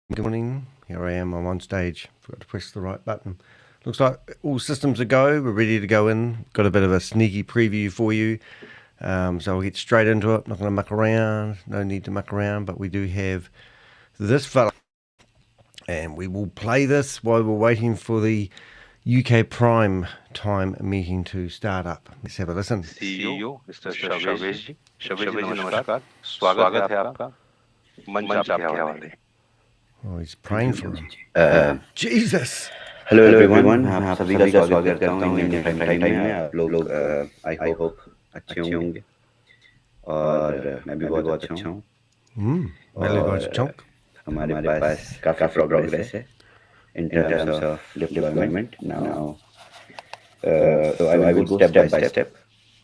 Good morning. Here I am. I'm on stage. Forgot to press the right button. Looks like all systems are go. We're ready to go in. Got a bit of a sneaky preview for you. So we'll get straight into it. Not going to muck around. No need to muck around. But we do have this fella. And we will play this while we're waiting for the UK Prime Time meeting to start up. Let's have a listen. CEO mister Shavesh ji नमस्कार स्वागत है आपका मंच आपके हवाले। Oh, he's praying for him. Jesus! Hello everyone, आप सभी का स्वागत करता हूँ इंडियन टाइम में। आप लोग आई होप अच्छे होंगे और मैं भी बहुत अच्छा हूँ। और हमारे पास काफी प्रोग्रेस है in terms of deployment now. So I will go step by step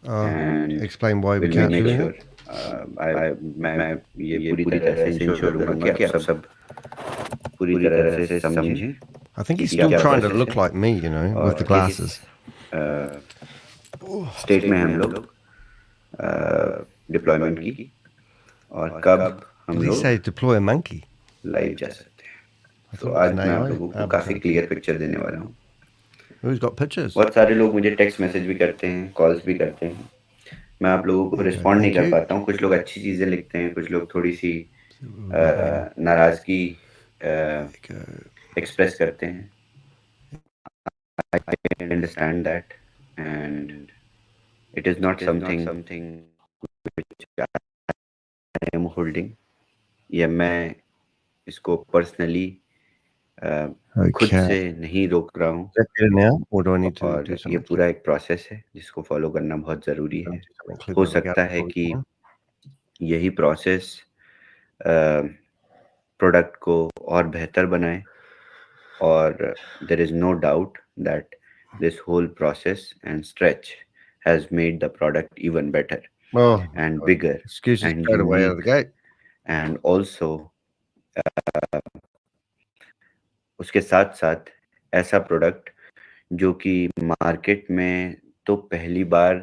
and explain why we can't do sure. मैं ये पूरी तरह से इंश्योर करूँगा कि आप सब पूरी तरह से समझें। I think he's still trying to look like me, you know, with the glasses. State में हम लोग डिप्लॉयमेंट की और कब हम लोग say deploy a monkey live जा सकते हैं। तो आज मैं आप लोगों को काफी क्लियर पिक्चर देने वाला हूँ। Who's got pictures? बहुत सारे लोग मुझे टेक्स्ट मैसेज भी करते हैं, कॉल्स भी करते हैं। मैं आप लोगों को रिस्पॉन्ड नहीं कर पाता हूँ। कुछ लोग अच्छी चीजें लिखते हैं, कुछ लोग थोड़ी सी नाराजगी एक्सप्रेस करते हैं। I understand that and it is not something which I am holding. या मैं इसको पर्सनली खुद से नहीं रोक रहा हूँ। और ये पूरा एक प्रोसेस है जिसको फॉलो करना बहुत जरूरी है। हो सकता है कि यही प्रोसेस प्रोडक्ट को और बेहतर बनाए और there is no doubt that this whole process and stretch has made the product even better and bigger and unique and also उसके साथ साथ ऐसा प्रोडक्ट जो कि मार्केट में तो पहली बार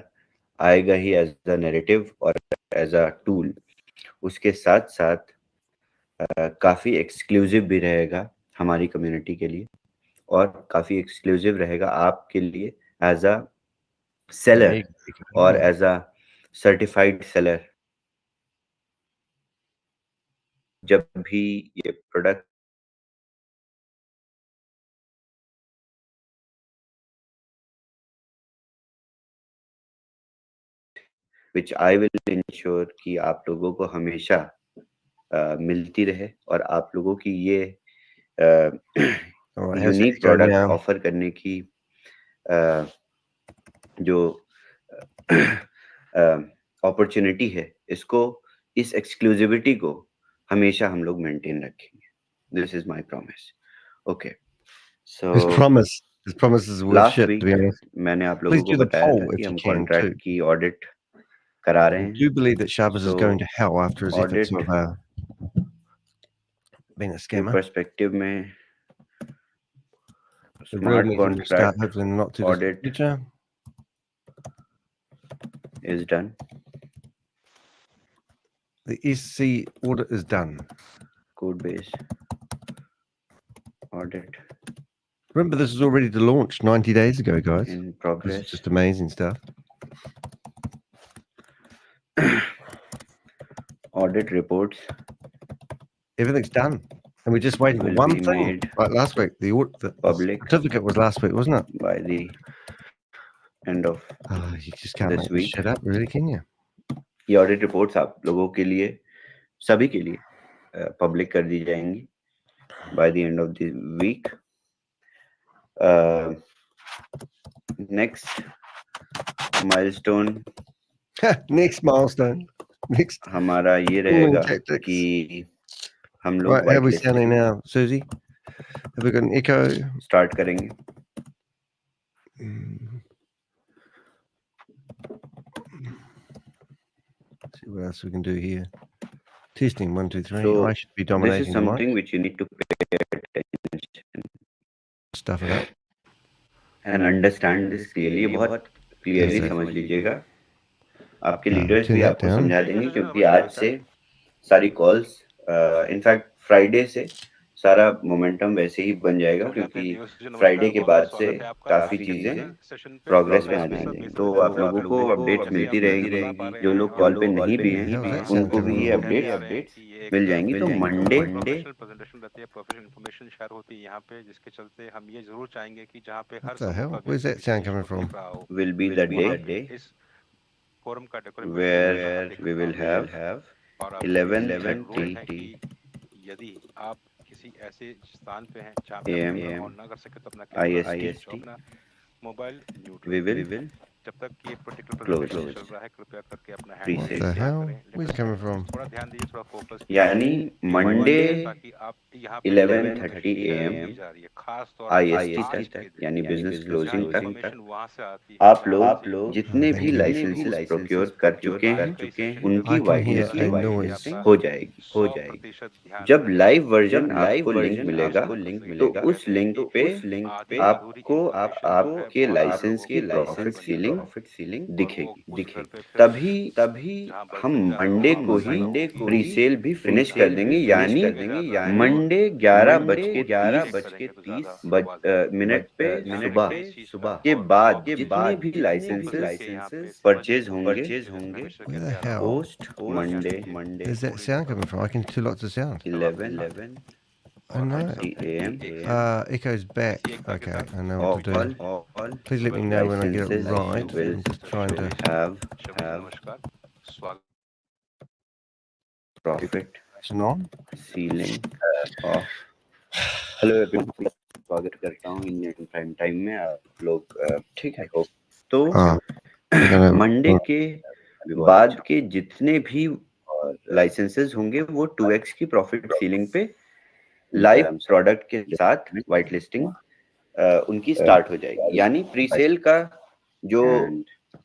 आएगा ही एज अ नैरेटिव और एज अ टूल, उसके साथ साथ काफ़ी एक्सक्लूसिव भी रहेगा हमारी कम्युनिटी के लिए और काफ़ी एक्सक्लूसिव रहेगा आपके लिए एज अ सेलर और एज अ सर्टिफाइड सेलर। जब भी ये product which I will ensure कि आप लोगों को हमेशा मिलती रहे और आप लोगों की ये यूनिक प्रोडक्ट ऑफर करने की जो अपॉर्चुनिटी है, इसको इस एक्सक्लूसिविटी को हमेशा हम लोग मेंटेन रखेंगे। This is my promise. Okay. So his promise is worth shit, to be honest. मैंने आप लोगों को बताया था कि हम कॉन्ट्रैक्ट की ऑडिट करा रहे हैं। I do believe that ShaveZ is going to hell after his efforts of being a scammer. Perspective में smart contract audit is done. The SC audit is done. Code base audit. Remember, this is already to launch 90 days ago, guys. In progress. This is just amazing stuff. Audit reports. Everything's done. And we're just waiting for one thing. Like last week, the public certificate was last week, wasn't it? By the end of you just can't make this shit up, really, can you? ये audit reports आप लोगों के लिए, सभी के लिए public कर दी जाएंगी by the end of the week. Next milestone. Next milestone. Next. हमारा ये रहेगा कि हम लोग how are we sounding now, Susie? Have we got an echo? Start करेंगे. See what else we can do here. Testing 1, 2, 3. So I should be dominating. This is something which you need to pay attention. Stuff it up. And understand this clearly. बहुत clearly समझ लीजिएगा. आपके leaders भी आपको समझा देंगे क्योंकि आज से सारी कॉल्स, इनफैक्ट फ्राइडे से सारा मोमेंटम वैसे ही बन जाएगा, क्योंकि फ्राइडे के बाद से काफी चीजें प्रोग्रेस में आ जाएंगी। तो आप लोगों को अपडेट्स मिलती रहेगी। जो लोग कॉल पे नहीं भी हैं उनको भी ये अपडेट्स मिल जाएंगी। तो मंडे प्रेजेंटेशन रहती है, प्रोफेशनल इन्फॉर्मेशन शेयर होती है यहाँ पे, जिसके चलते हम ये जरूर चाहेंगे कि जहाँ पे हर What the समूह hell? का Where's that व्यक्ति sound coming इसको from? देख रहा हो, will be the day इस फोरम का decorum where we will have और आप 11:30 यदि आप किसी ऐसे स्थान पे हैं जहाँ पे AM आप ऑन ना कर सके तो अपना कैमरा IST स्विच, अपना मोबाइल म्यूट we रखें। will जब तक ये पर्टिकुलर close प्रेजेंटेशन चल रहा है कृपया करके अपना hand Pre-sale. What the hell? Where's it coming from? थोड़ा ध्यान दीजिए, थोड़ा फोकस यानी मंडे ताकि आप यहाँ पे 11:30 AM की जा रही है खास तौर पे IST तक, यानी बिजनेस क्लोजिंग तक इन्फॉर्मेशन वहाँ से आती है आप लोग जितने thank भी you. लाइसेंसेस प्रोक्योर कर चुके हैं उनकी I can white hear a listing noise. हो जाएगी। जब लाइव वर्जन आपको लिंक मिलेगा तो उस लिंक पे आपको आपके लाइसेंस की प्रॉफिट सीलिंग दिखेगी। तभी हम मंडे को ही प्री सेल भी फिनिश कर देंगे, यानी मंडे 11:30 मिनट पे सुबह के बाद जितने भी लाइसेंसेस परचेज होंगे Where the hell? Post Monday Where's that sound coming from? I can hear lots of sound. 11:30 I know. AM Echo's back. Okay, I know what to do. all Please let me know when I get it right. will I'm just trying to. have नमस्कार, स्वागत profit Turn on. Ceiling of. Hello everyone, स्वागत करता हूँ Indian prime time में। आप लोग ठीक है? होप तो मंडे के बाद के जितने भी लाइसेंसेस होंगे वो 2x की प्रॉफिट सीलिंग पे लाइव प्रोडक्ट के साथ वाइट लिस्टिंग उनकी स्टार्ट हो जाएगी। यानी प्री सेल का जो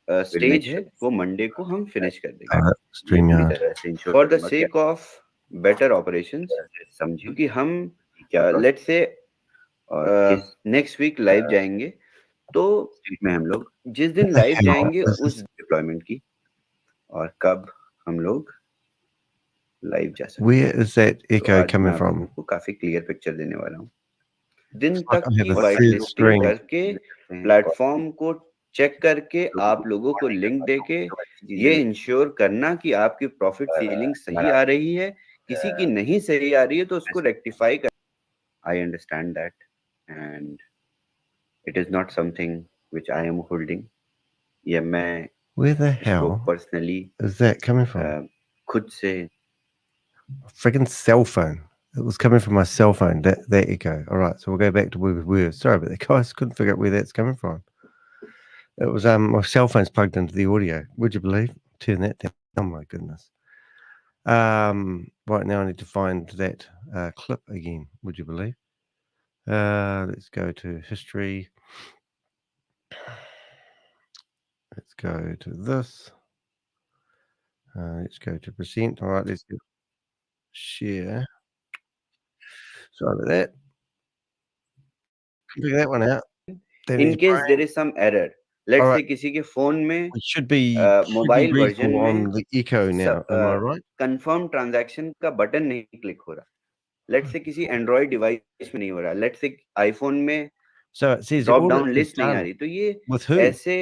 स्टेज है वो मंडे को हम फिनिश कर देंगे। StreamYard. For the sake of better operations, क्योंकि हम let's say next week live जाएंगे, तो में हम लोग जिस दिन लाइव जाएंगे उस डिप्लॉयमेंट की और कब हम लोग लाइव जा सकते हैं। Where is that echo coming from? आपको काफी क्लियर पिक्चर देने वाला हूँ। दिन It's like तक I have की a white full listing screen. करके प्लेटफॉर्म को चेक करके आप लोगों को लिंक देके ये इंश्योर करना कि आपकी प्रॉफिट सीलिंग सही आ रही है। किसी की नहीं सही आ रही है तो उसको रेक्टिफाई कर। I understand that and it is not something which I am holding. ये मैं Where the hell personally is that coming from? खुद से Freaking cell phone. It was coming from my cell phone, that echo. All right, so we'll go back to where we were. Sorry about that, guys. Couldn't figure out where that's coming from. It was my cell phone's plugged into the audio. Would you believe? Turn that down. Oh my goodness. Right now I need to find that clip again. Would you believe? Let's go to history. Let's go to this. Let's go to present. All right, let's go share. Sorry about that. Figure that one out. in case there is some error, let's say किसी के phone में We should be mobile version on में the echo now. Am I right? Confirm transaction का button नहीं click हो रहा। Let's say किसी Android device में नहीं हो रहा। लेट्स से आईफोन में So it says drop audit down is list नहीं आ done. रही। तो ये With who? ऐसे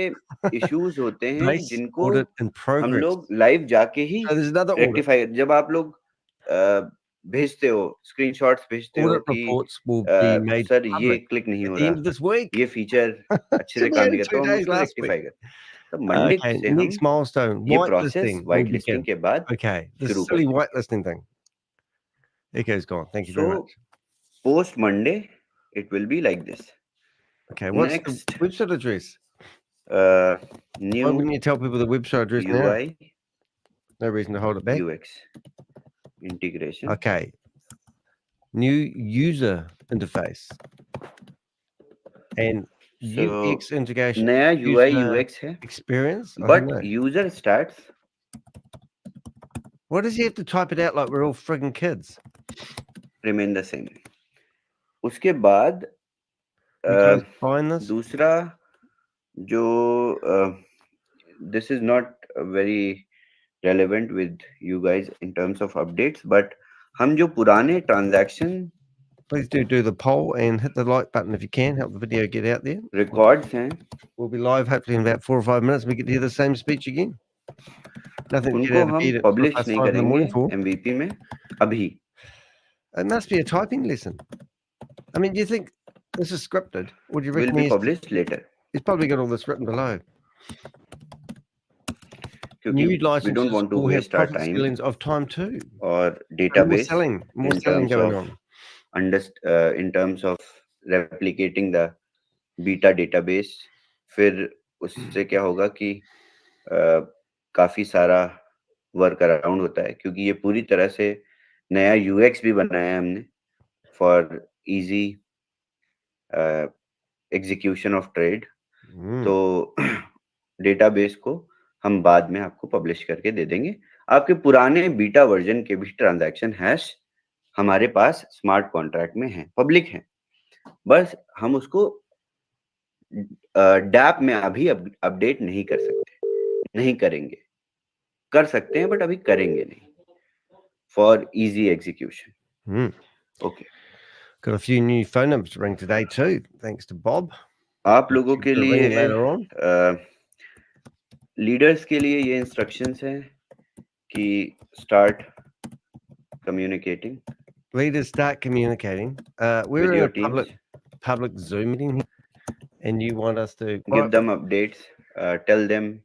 इश्यूज होते हैं Base जिनको audit in हम progress. लोग लाइव जाके ही So there's another audit. Rectify, जब आप लोग भेजते हो स्क्रीनशॉट्स भेजते हो Audit कि reports will be made sir ये public क्लिक नहीं हो at the end रहा, of this week. ये फीचर अच्छे से So we काम had नहीं it करता, 2 हम days उसको last रेक्टिफाई week. करते। तो मंडे Okay, से हम next milestone. ये Whitelisting process will white listing begin. के बाद Okay, this शुरू silly करते हैं। whitelisting thing. Echo's gone. Thank you So very much. post Monday it will be like this. Okay, what's Next, the website address? Why new wouldn't you tell people the website address now? UI No reason to hold it back. UX integration. Okay. New user interface and So UX integration. नया UI User UX है, experience. I but don't know. user starts Why does he have to type it out like we're all friggin' kids? remain the same. उसके बाद You guys find this? दूसरा जो this is not very relevant with you guys in terms of updates, but हम जो पुराने transaction Please do the poll and hit the like button if you can. Help the video get out there. Records हैं. We'll be live hopefully in about 4 or 5 minutes. We get to hear the same speech again. Nothing to get उनको out of हम bed at publish 5 नहीं in the करेंगे morning for. MVP में अभी. It must be a typing lesson. I mean, do you think this is scripted, or do you Will reckon be published later. he's probably got all this written below? क्योंकि New we don't licenses want to will have waste our profit time stealings of time too. or More database selling in going terms on. of in terms of replicating the beta database. फिर उससे क्या होगा कि काफी सारा work around होता है, क्योंकि ये पूरी तरह से नया यूएक्स भी बनाया है हमने for easy execution of trade. तो डेटाबेस को हम बाद में आपको पब्लिश करके दे देंगे. आपके पुराने बीटा वर्जन के भी ट्रांजैक्शन हैश हमारे पास स्मार्ट कॉन्ट्रैक्ट में है, पब्लिक है. बस हम उसको डैप में अभी अपडेट नहीं कर सकते, नहीं करेंगे. कर सकते हैं बट अभी करेंगे नहीं, for easy execution. Okay. Got a few new phone numbers to ring today too, thanks to Bob. आप लोगों के लिए later on. लीडर्स के लिए ये इंस्ट्रक्शंस हैं कि start communicating. Leaders start communicating. We're in a public Zoom meeting here, and you want us to give them updates, tell them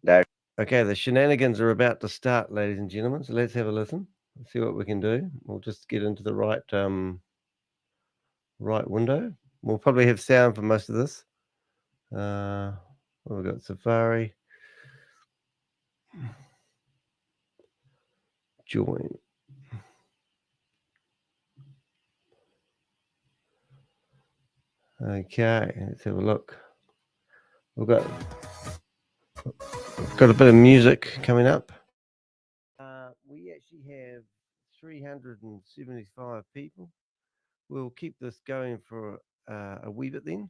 that. Okay, the shenanigans are about to start, ladies and gentlemen. So let's have a listen. Let's see what we can do. We'll just get into the right right window. We'll probably have sound for most of this. We've got Safari. Join. Okay, let's have a look. We've got a bit of music coming up. We actually have 375 people. We'll keep this going for a wee bit then.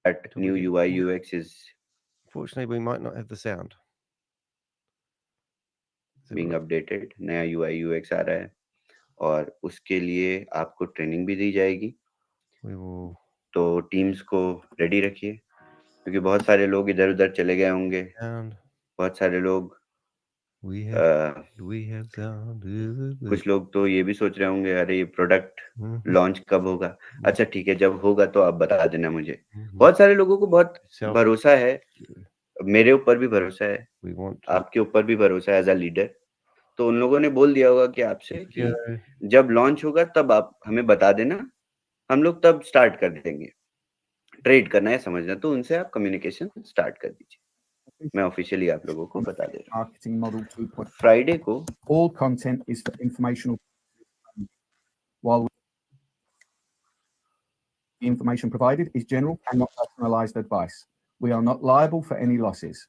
That new UI UX is. Unfortunately, we might not have the sound. Being updated, नया UI UX आ रहा है और उसके लिए आपको training भी दी जाएगी. तो टीम्स को रेडी रखिए, क्योंकि बहुत सारे लोग इधर उधर चले गए होंगे. बहुत सारे लोग कुछ लोग तो ये भी सोच रहे होंगे, अरे ये प्रोडक्ट लॉन्च कब होगा. अच्छा ठीक है, जब होगा तो आप बता देना मुझे. बहुत सारे लोगों को बहुत भरोसा है, मेरे ऊपर भी भरोसा है, आपके ऊपर भी भरोसा है एज अ लीडर. तो उन लोगों ने बोल दिया होगा कि आपसे कि जब लॉन्च होगा तब आप हमें बता देना, हम लोग तब स्टार्ट कर देंगे. ट्रेड करना है समझना, तो उनसे आप कम्युनिकेशन स्टार्ट कर दीजिए. मैं ऑफिशियली आप लोगों को बता दे रहा हूँ. Marketing model 2.5. फ्राइडे को all content is for informational, while the information provided is general and not personalized advice. We are not liable for any losses.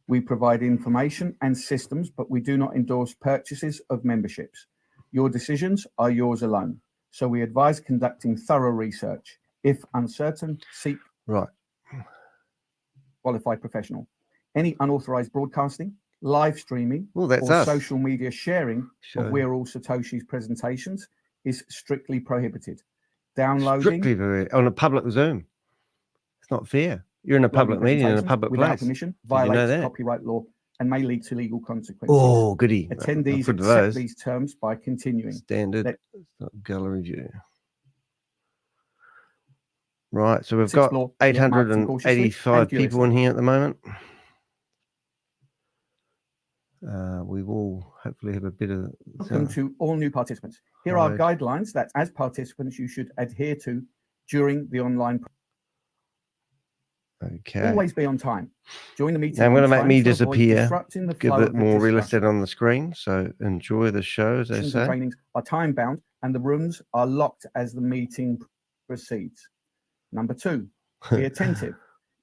We provide information and systems, but we do not endorse purchases of memberships. Your decisions are yours alone. So we advise conducting thorough research. If uncertain, seek qualified professional. Any unauthorized broadcasting, live streaming, or social media sharing of We're All Satoshi's presentations is strictly prohibited. Downloading on a public Zoom. It's not fair. You're in a public meeting in a public without place. permission violates copyright law and may lead to legal consequences. Oh, goody. Attendees accept these terms by continuing. Standard gallery view. Right, so we've got 885 people in here at the moment. We will hopefully have a bit of... Welcome to all new participants. Here are guidelines that as participants you should adhere to during the online process. Okay. Always be on time. Join the meeting. Now I'm going to make me disappear. Give a it more real estate on the screen. So enjoy the show, as they say. Trainings are time bound and the rooms are locked as the meeting proceeds. Number 2, be attentive.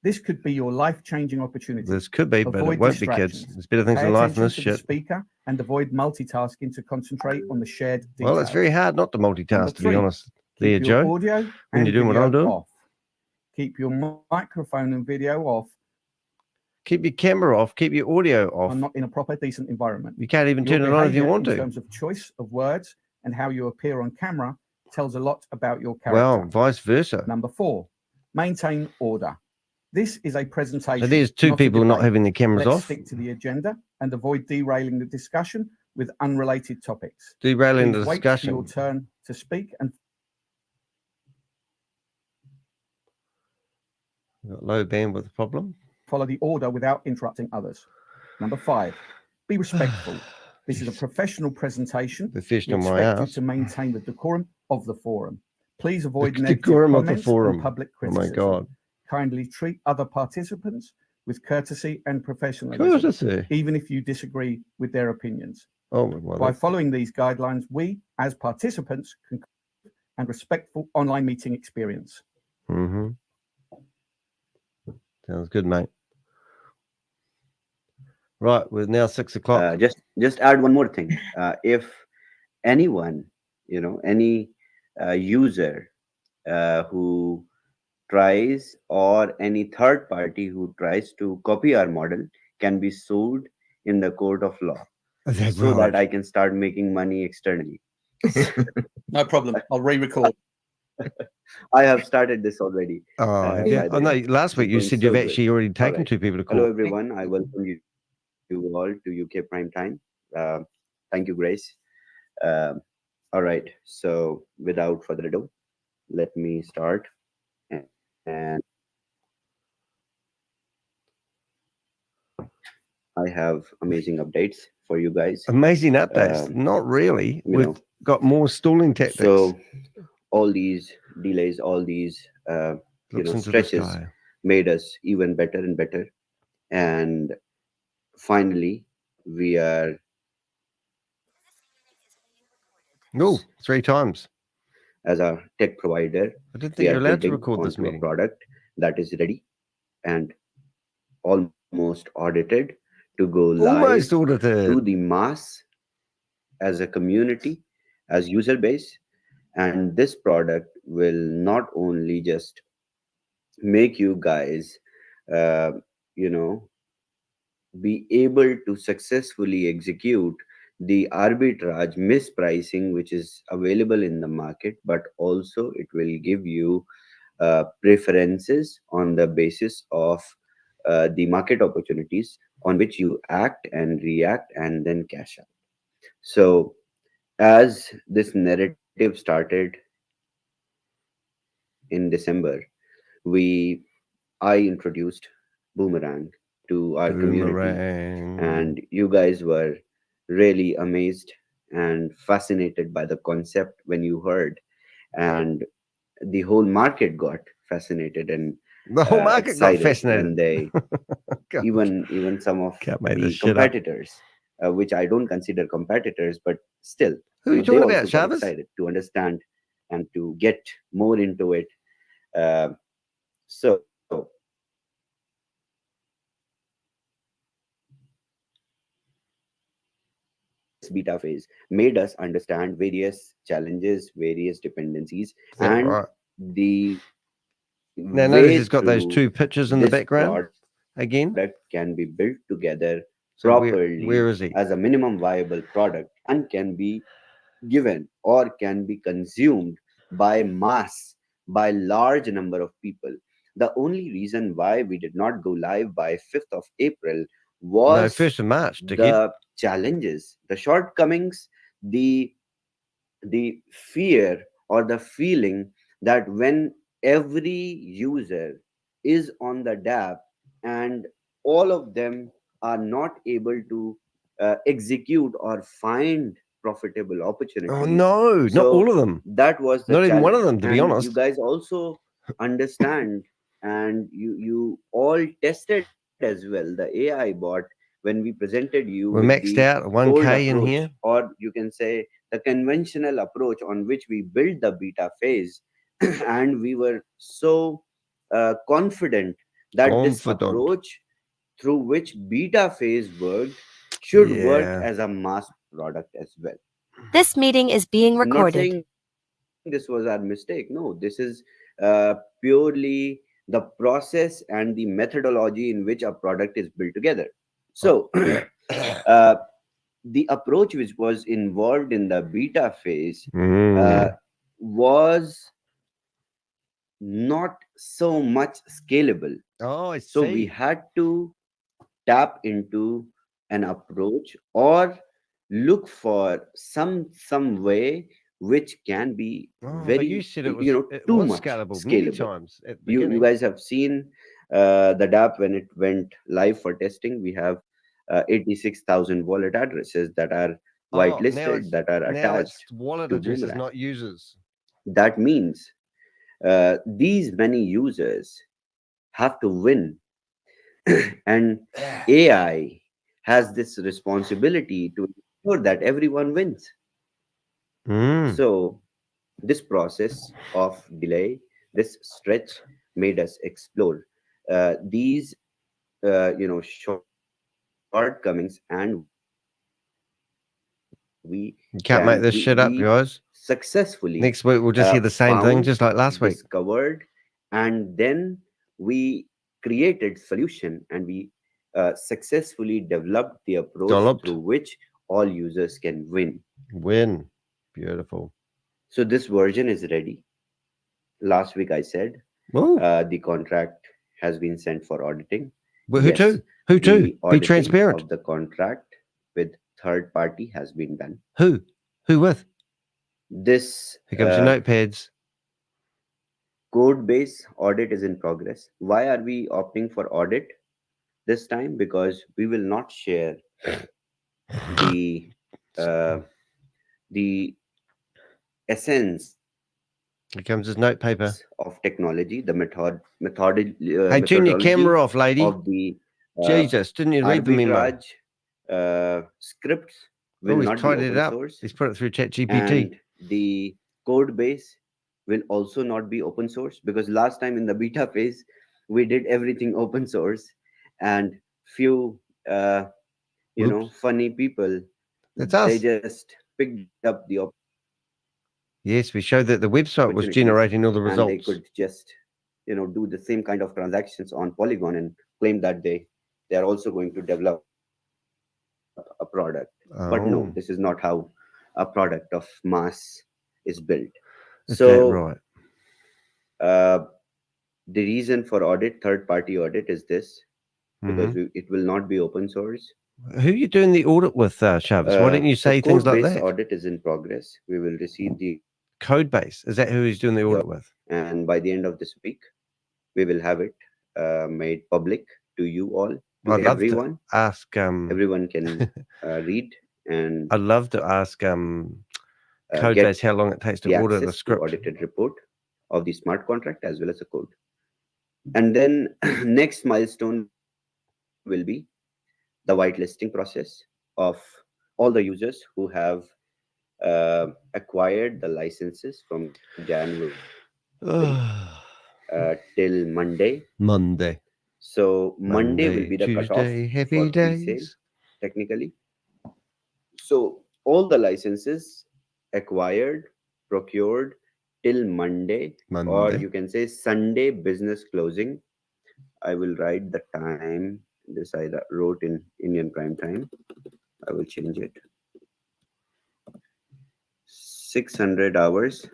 This could be your life-changing opportunity. This could be, but it won't be, kids. There's better things in life than this shit. Speaker and avoid multitasking to concentrate on the shared details. Well, it's very hard not to multitask, to be honest. There, Joe. Audio when you're doing what I'm doing. Off. Keep your microphone and video off. Keep your camera off. Keep your audio off. I'm not in a proper, decent environment. You can't even turn it on if you want to. In terms of choice of words and how you appear on camera tells a lot about your character. Well, vice versa. Number 4, maintain order. This is a presentation. So there's two people not having their cameras Let's off. stick to the agenda and avoid derailing the discussion with unrelated topics. Derailing Please the wait for discussion. your turn to speak and Got low bandwidth problem. follow the order without interrupting others. Number 5, be respectful. This is a professional presentation. Professional We my expect you ass. to maintain the decorum of the forum. Please avoid The negative decorum of the comments forum. and public Oh criticism. my God. Kindly treat other participants with courtesy and professionalism, Courtesy. even if you disagree with their opinions. Oh my God. By following these guidelines, we, as participants, can and respectful online meeting experience. Mm-hmm. Sounds good, mate. Right, we're now 6 o'clock. Just add one more thing. If anyone, any user who tries, or any third party who tries to copy our model, can be sued in the court of law, so that I can start making money externally. No problem. I'll re-record. I have started this already. Oh, yeah. Oh, no, last week you said you've actually already taken 2 people to court. Hello, everyone. I welcome you all to UK Prime Time. Thank you, Grace. All right. So without further ado, let me start. And I have amazing updates for you guys. Amazing updates. Not really. We've got more stalling tactics. So all these delays, all these stretches made us even better and better. And finally, we are... No, 3 times. As a tech provider, I didn't think you're allowed to record this onto a meeting. Product that is ready and almost audited to go live Almost audited to the mass, as a community, as user base. And this product will not only just make you guys be able to successfully execute the arbitrage mispricing which is available in the market, but also it will give you preferences on the basis of the market opportunities on which you act and react and then cash out. So as this narrative started in December, I introduced Boomerang to our community, and you guys were really amazed and fascinated by the concept when you heard, and the whole market got fascinated and the whole market got fascinated when they even some of the competitors, which I don't consider competitors, but still, who are you talking about, ShaveZ? Excited to understand and to get more into it. So beta phase made us understand various challenges, various dependencies, and the now notice it's got those 2 pictures in the background again. That can be built together properly. Where is he? As a minimum viable product and can be given or can be consumed by mass, by large number of people. The only reason why we did not go live by 5th of April was 1st of March, the challenges, the shortcomings, the fear or the feeling that when every user is on the DApp and all of them are not able to execute or find profitable opportunities. Oh no, not all of them. That was the not challenge. Even one of them, to be honest. You guys also understand, and you all tested as well the AI bot when we presented you. We're maxed out 1K in here, or you can say the conventional approach on which we built the beta phase, and we were so confident that this approach through which beta phase worked should work as a mass product as well. This meeting is being recorded. I'm not saying this was our mistake. No, this is purely the process and the methodology in which a product is built together. So the approach which was involved in the beta phase was not so much scalable. Oh, I So we see. had to tap into an approach or look for some way which can be Oh, but you very, said it too was much scalable many scalable. times at the You beginning. guys have seen the DApp when it went live for testing. We have 86,000 wallet addresses that are Oh, whitelisted, that are now it's attached wallet to addresses, Boomerang. not users. That means these many users have to win, and AI has this responsibility to ensure that everyone wins. Mm. So this process of delay, this stretch, made us explore these shortcomings, and we You can't make this shit up, we guys. successfully Next week we'll just hear the same thing, found, just like last week. discovered, and then we created solution, and we successfully developed the approach through which all users can win. Win. Beautiful. So this version is ready. Last week I said the contract has been sent for auditing. Well, who to? Who to? The Be auditing transparent. of the contract with third party has been done. Who? Who with? This Here comes your notepads. Code base audit is in progress. Why are we opting for audit this time? Because we will not share the essence Here comes his note paper. of technology, the Hey, turn your camera off, lady. of the Jesus, didn't you read the memo? Scripts will not be open it up. source. He's put it through ChatGPT. And the code base will also not be open source, because last time in the beta phase we did everything open source, and few funny people, That's us. they just picked up the Yes, we showed that the website was generating all the results. and they could just do the same kind of transactions on Polygon and claim that they are also going to develop a product. But no, this is not how a product of mass is built. Is So that right? The reason for audit, third party audit, is this, because it will not be open source. Who are you doing the audit with, Shavis? Why didn't you say things like that? Audit is in progress. We will receive the code base. Is that who he's doing the audit with? And by the end of this week, we will have it made public to you all, to I'd love everyone. to ask. Everyone can read, and I'd love to ask code get base how long it takes to audit a access to script. audited report of the smart contract as well as the code. And then next milestone will be the whitelisting process of all the users who have acquired the licenses from January till Monday. So Monday will be the cutoff for pre-sale, technically. So all the licenses acquired, procured till Monday, or you can say Sunday business closing. I will write the time. This I wrote in Indian prime time. I will change it. 600 hours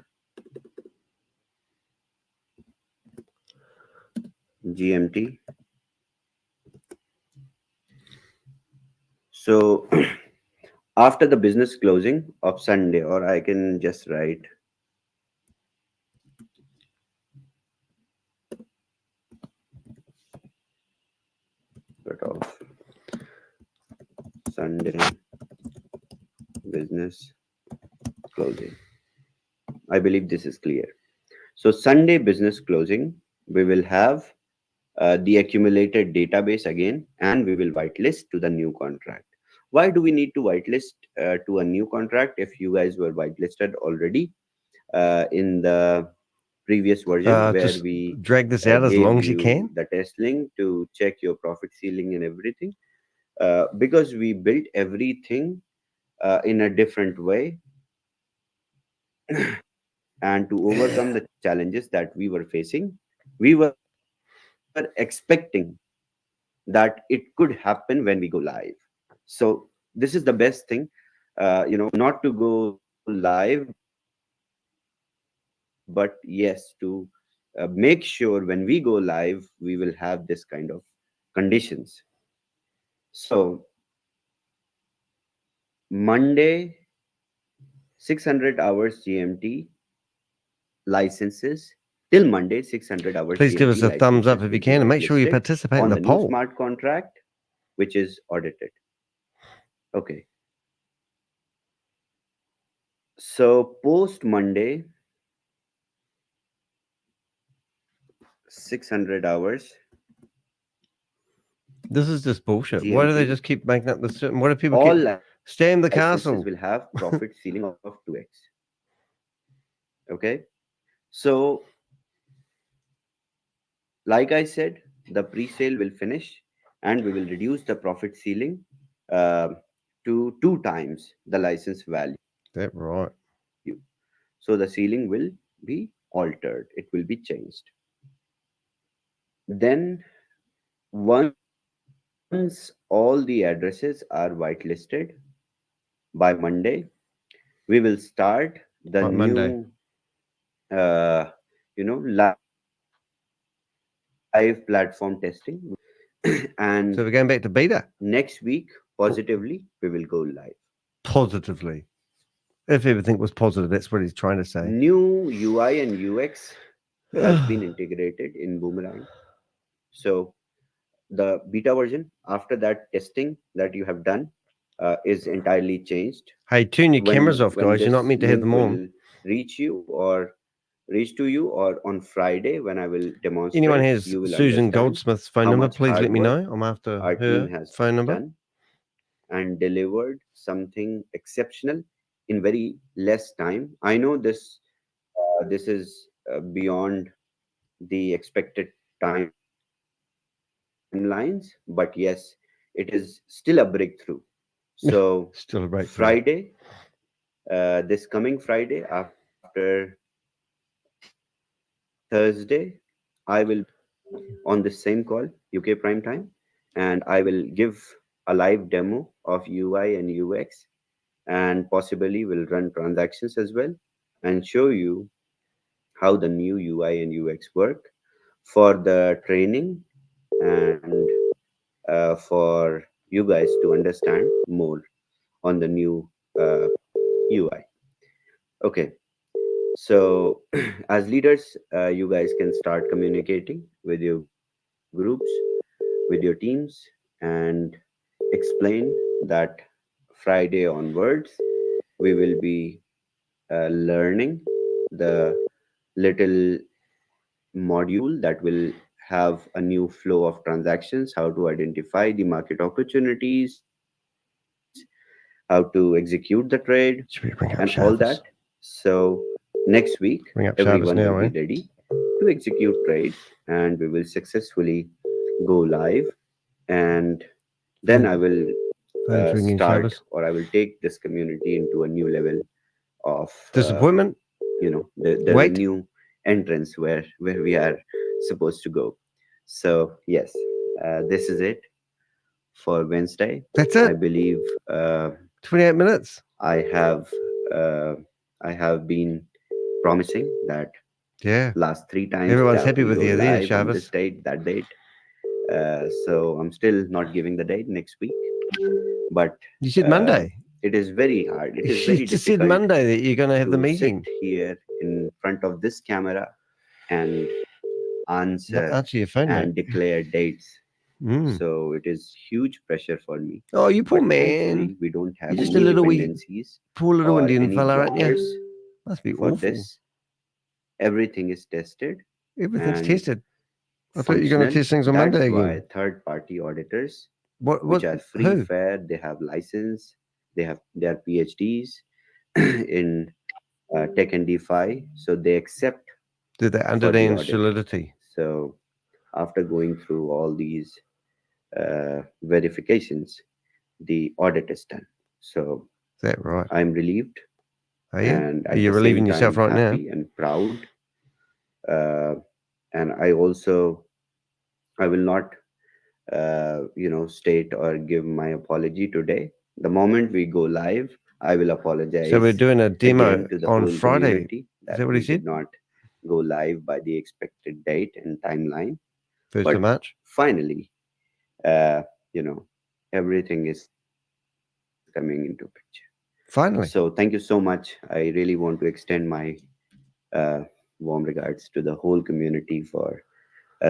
GMT. So after the business closing of Sunday, or I can just write cutoff Sunday business closing. I believe this is clear. So Sunday business closing, we will have the accumulated database again, and we will whitelist to the new contract. Why do we need to whitelist to a new contract if you guys were whitelisted already in the previous version, where we drag this out as long as you can? The test link to check your profit ceiling and everything, because we built everything in a different way. And to overcome the challenges that we were facing, we were expecting that it could happen when we go live. So this is the best thing, not to go live but yes, to make sure when we go live, we will have this kind of conditions. So Monday, 600 hours GMT licenses. Till Monday, 600 hours Please give GMT us a thumbs up licenses if you will be can, and make sure you whitelisted participate in on the the new poll. smart contract, which is audited. Okay. So post Monday, 600 hours This is just bullshit. Why do they GMT. just keep making up this? Why do people All keep stand the licenses castle? will have profit ceiling of 2x. Okay. So, like I said, the pre-sale will finish and we will reduce the profit ceiling uh, to 2 times the license value. That right. So the ceiling will be altered. It will be changed. Then once all the addresses are whitelisted by Monday, we will start the What Monday? new live platform testing. And So we're going back to beta. next week, positively, we will go live. Positively. If everything was positive, that's what he's trying to say. New UI and UX has been integrated in Boomerang. So the beta version, after that testing that you have done, is entirely changed. Hey, turn your cameras off, when guys. You're not this meant to have link them on. will reach to you, or on Friday when I will demonstrate. Anyone has you will Susan understand Goldsmith's phone how number, much please hard let me work know. I'm after our team her has phone number. done and delivered something exceptional in very less time. I know this is beyond the expected timelines, but yes, it is still a breakthrough. So Still a breakthrough. Friday, this coming Friday after Thursday, I will on the same call, UK prime time, and I will give a live demo of UI and UX, and possibly will run transactions as well and show you how the new UI and UX work for the training and for you guys to understand more on the new UI. Okay, so as leaders, you guys can start communicating with your groups, with your teams, and explain that Friday onwards we will be learning the little module that will have a new flow of transactions, how to identify the market opportunities, how to execute the trade, Should we bring up and all that. Shavis? So next week, Bring up everyone Shavis now, will be ready to execute trades, and we will successfully go live. And then I will start, Shavis. or I will take this community into a new level of Disappointment? there's a new entrance where we are supposed to go. So yes, this is it for Wednesday. That's I it. believe 28 minutes. I have been promising that Yeah. last 3 times Everyone's that happy we with go you there, live on this Shavis. date, that date. So I'm still not giving the date next week, but You said Monday. it is very hard. It is You very just said difficult Monday that you're going to have the to meeting. sit here in front of this camera and answer your phone, and mate. declare dates. Mm. So it is huge pressure for me. Oh, you poor But man. thankfully, we don't have You're just any a little dependencies poor little or Indian any fella, aren't you? blockers Must be for awful. this. Everything is tested. Everything's and tested. I thought you were going to functional. test things on That's Monday why again. third-party auditors, What? which are free, Who? fair, they have license, they are PhDs in tech and DeFi, so they accept Did they for the understand audit. solidity? So after going through all these verifications, the audit is done. So Is that right? I'm relieved, Are you? and Are at you the relieving same yourself time right now? happy and proud. And I will not state or give my apology today. The moment we go live, I will apologize. So we're doing a demo again to the on whole Friday. community Is that what he we did said? not go live by the expected date and timeline. 1st But of March. finally, everything is coming into picture. Finally. So thank you so much. I really want to extend my warm regards to the whole community for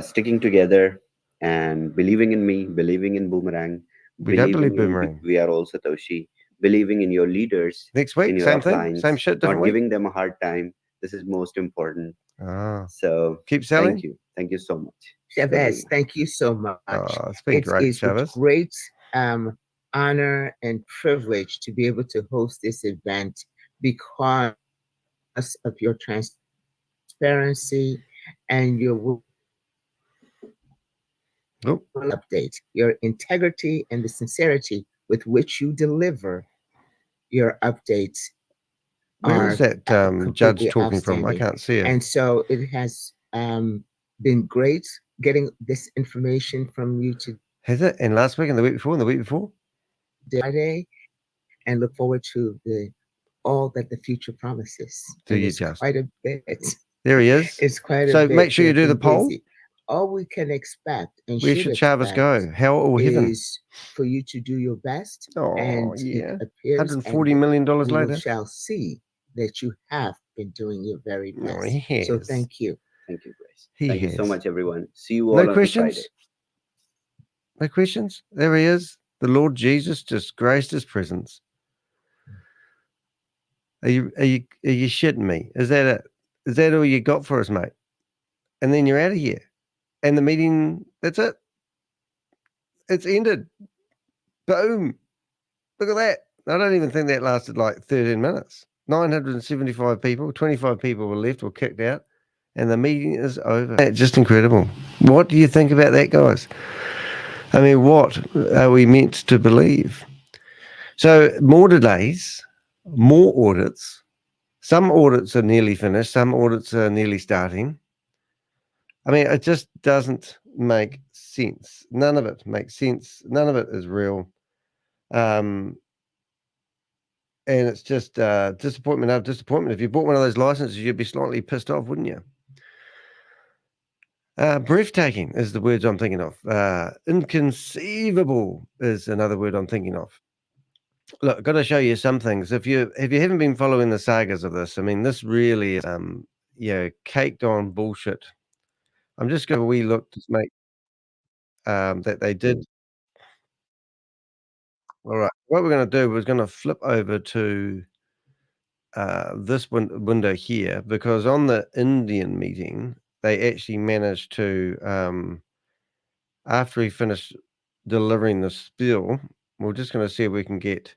sticking together and believing in me, believing in Boomerang, We don't believe in Boomerang. we are all Satoshi, believing in your leaders, Next week, in your same thing, uplines, same shit, different not week. giving them a hard time. This is most important. Ah, So keep selling. Thank you so much. ShaveZ, thank you so much. It's been great, It's with ShaveZ. great honor and privilege to be able to host this event because of your transparency and your update, your integrity and the sincerity with which you deliver your updates. Where is that judge talking from? I can't see it. And so it has been great getting this information from you today. Has it? And last week and the week before and the week before? Friday, and look forward to all that the future promises. Do you just? Quite a bit. There he is. It's quite a so bit. Make sure you do the poll. All we can expect and where should ShaveZ go? Hell or heaven? Is for you to do your best. Oh, and yeah. it appears $140 million later. We shall see that you have been doing your very best. Oh, he has. So thank you. Thank you, Grace. He Thank has. you so much, everyone. See you all No on questions? Friday. No questions? There he is. The Lord Jesus just graced his presence. Are you shitting me? Is that it? Is that all you got for us, mate? And then you're out of here. And the meeting, that's it. It's ended. Boom. Look at that. I don't even think that lasted like 13 minutes. 975 people, 25 people were left or kicked out, and the meeting is over. That's just incredible. What do you think about that, guys? I mean, what are we meant to believe? So more delays, more audits. Some audits are nearly finished. Some audits are nearly starting. I mean, it just doesn't make sense. None of it makes sense. None of it is real. And it's just disappointment after disappointment. If you bought one of those licenses, you'd be slightly pissed off, wouldn't you? Breathtaking is the words I'm thinking of. Inconceivable is another word I'm thinking of. Look, I've got to show you some things. If you haven't been following the sagas of this, I mean, this really is, caked on bullshit. I'm just going to wee look to make that they did. All right, what we're going to do is going to flip over to this window here, because on the Indian meeting, they actually managed to, after he finished delivering the spiel, we're just going to see if we can get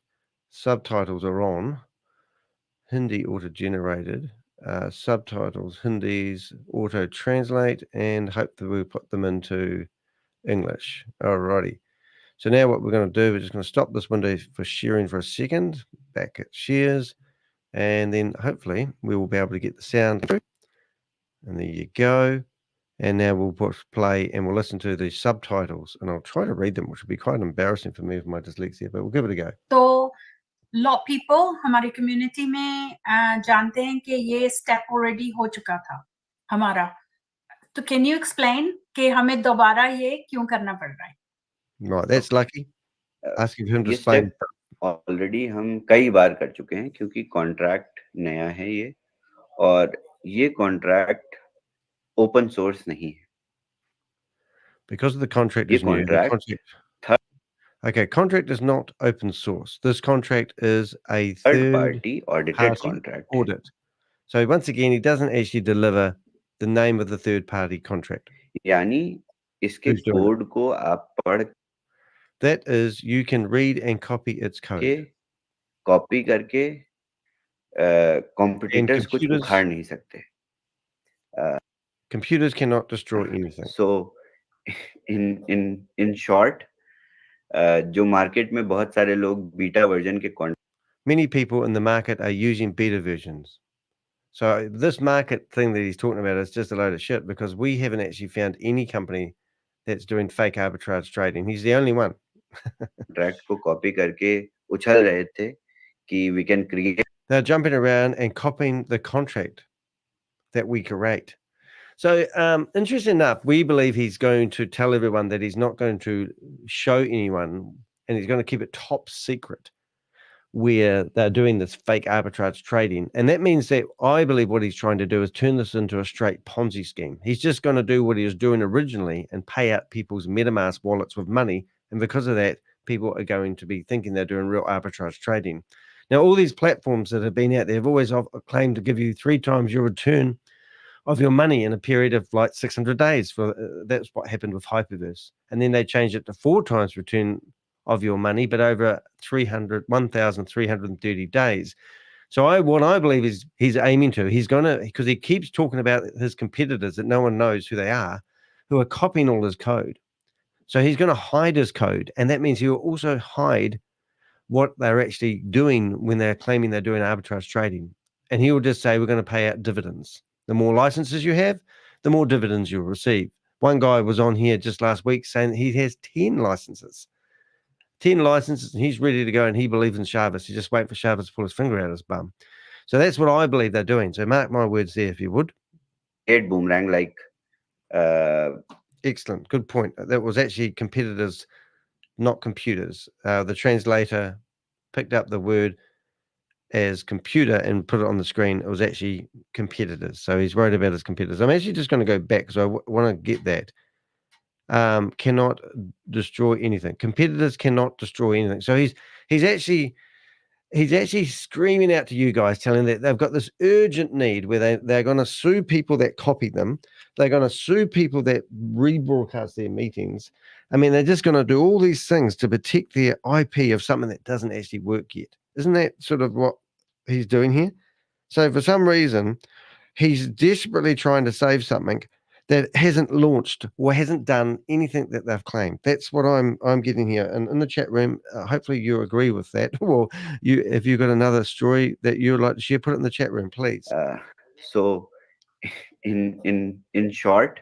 subtitles are on. Hindi auto-generated, subtitles, Hindi's auto-translate, and hope that we'll put them into English. Alrighty. So now what we're going to do, we're just going to stop this window for sharing for a second, back at shares, and then hopefully we will be able to get the sound through. And there you go. And now we'll push play and we'll listen to the subtitles, and I'll try to read them, which will be quite embarrassing for me with my dyslexia, but we'll give it a go. So lot people हमारी community में जानते हैं कि ये step already हो चुका था हमारा. तो can you explain कि हमें दोबारा ये क्यों करना पड़ रहा है? Right, that's lucky. Asking him to ये explain. ऑलरेडी हम कई बार कर चुके हैं, क्योंकि कॉन्ट्रैक्ट नया है ये, और ये कॉन्ट्रैक्ट ओपन सोर्स नहीं है. Because of the contract is new. Okay, contract is not open source. This contract is a third party audited contract. Audit. So once again, he doesn't actually deliver the name of the third party contract. यानी इसके code को आप पढ़, that is, you can read and copy its code. Copy करके competitors कुछ उखाड़ नहीं सकते. Computers cannot destroy anything. So in short, जो मार्केट में बहुत सारे लोग बीटा वर्जन के many people in the market are using beta versions. So this market thing that he's talking about is just a load of shit, because we haven't actually found any company that's doing fake arbitrage trading. He's the only one. Contract को copy करके उछल रहे थे कि we can create. They're jumping around and copying the contract. that we create. So interesting enough, we believe he's going to tell everyone that he's not going to show anyone, and he's going to keep it top secret where they're doing this fake arbitrage trading. And that means that I believe what he's trying to do is turn this into a straight Ponzi scheme. He's just going to do what he was doing originally and pay out people's MetaMask wallets with money. And because of that, people are going to be thinking they're doing real arbitrage trading. Now, all these platforms that have been out there have always claimed to give you 3 times your return of your money in a period of like 600 days. That's what happened with Hyperverse. And then they changed it to 4 times return of your money, but over 1,330 days. So what I believe is he's aiming to, he's going to, because he keeps talking about his competitors that no one knows who they are, who are copying all his code. So he's going to hide his code. And that means he will also hide what they're actually doing when they're claiming they're doing arbitrage trading. And he will just say, we're going to pay out dividends. The more licenses you have, the more dividends you'll receive. One guy was on here just last week saying he has 10 licenses. 10 licenses, and he's ready to go, and he believes in ShaveZ. He's just waiting for ShaveZ to pull his finger out his bum. So that's what I believe they're doing. So mark my words there, if you would. Boomerang like... Excellent. Good point. That was actually competitors, not computers. The translator picked up the word as computer and put it on the screen. It was actually competitors. So he's worried about his competitors. I'm actually just going to go back because I want to get that. Cannot destroy anything. Competitors cannot destroy anything. So he's actually screaming out to you guys, telling that they've got this urgent need where they're going to sue people that copy them. They're going to sue people that rebroadcast their meetings. I mean, they're just going to do all these things to protect their IP of something that doesn't actually work yet. Isn't that sort of what he's doing here? So for some reason, he's desperately trying to save something that hasn't launched or hasn't done anything that they've claimed. That's what I'm getting here. And in the chat room, hopefully you agree with that. Or if you've got another story that you would like to share, put it in the chat room, please. So, in short,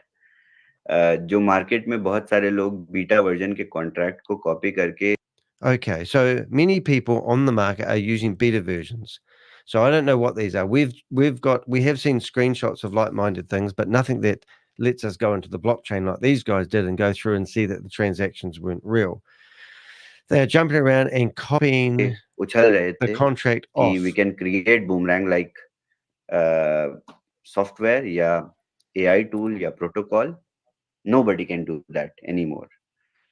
जो market में बहुत सारे लोग beta version के contract को copy करके. Okay, so many people on the market are using beta versions. So I don't know what these are. We have seen screenshots of like-minded things, but nothing that lets us go into the blockchain like these guys did and go through and see that the transactions weren't real. They're jumping around and copying the contract off. We can create Boomerang like software, yeah, AI tool, yeah, protocol. Nobody can do that anymore.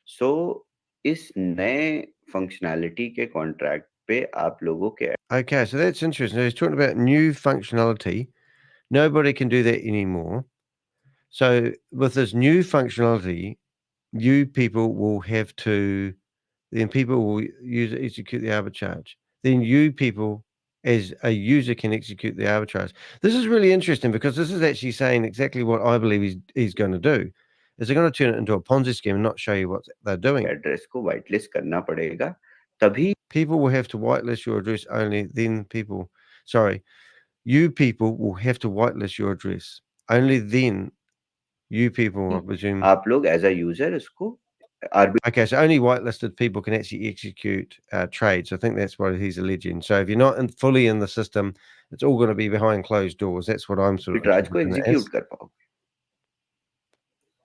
So, इस नए functionality के contract पे आप लोगों के. Okay, so that's interesting. He's talking about new functionality. Nobody can do that anymore. So with this new functionality, people will have to, then people will execute the arbitrage. Then people as a user can execute the arbitrage. This is really interesting because this is actually saying exactly what I believe he's going to do. Is they're going to turn it into a Ponzi scheme and not show you what they're doing. Address को whitelist करना पड़ेगा. तभी people will have to whitelist your address only. Then you people will have to whitelist your address only. Then you people, I presume. आप लोग as a user इसको. Okay, so only whitelisted people can actually execute trades. I think that's what he's alleging. So if you're not fully in the system, it's all going to be behind closed doors. That's what I'm sort of. Execute कर पाओ.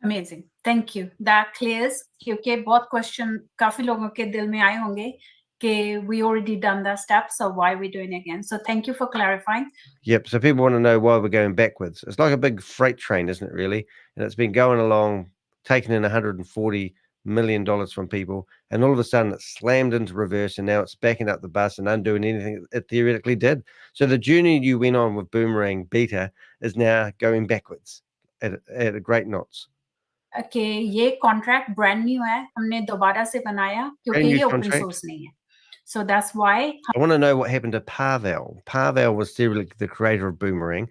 Amazing. Thank you. That clears. क्योंकि बहुत question काफी लोगों के दिल में आए होंगे कि we already done that step, so why are we doing it again? So thank you for clarifying. Yep. So people want to know why we're going backwards. It's like a big freight train, isn't it? Really, and it's been going along, taking in $140 million from people, and all of a sudden it slammed into reverse, and now it's backing up the bus and undoing anything it theoretically did. So the journey you went on with Boomerang Beta is now going backwards at a great knots. Okay, ये contract brand new है, हमने दोबारा से बनाया क्योंकि ये open source नहीं है. So that's why. I want to know what happened to Pavel. Pavel was theoretically the creator of Boomerang.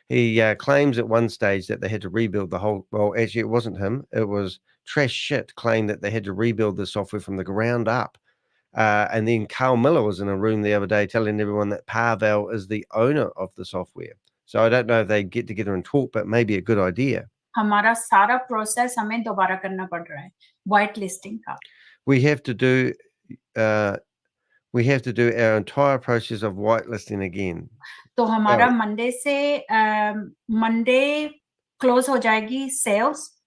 He claims at one stage that they had to rebuild the whole. Well, actually, it wasn't him. It was Trash Shit claimed that they had to rebuild the software from the ground up. And then Carl Miller was in a room the other day telling everyone that Pavel is the owner of the software. So I don't know if they get together and talk, but maybe a good idea. हमारा सारा process हमें दोबारा करना पड़ रहा है whitelisting का. We have to do our entire process of whitelisting again. तो हमारा Oh. मंडे से मंडे क्लोज हो जाएगी sales.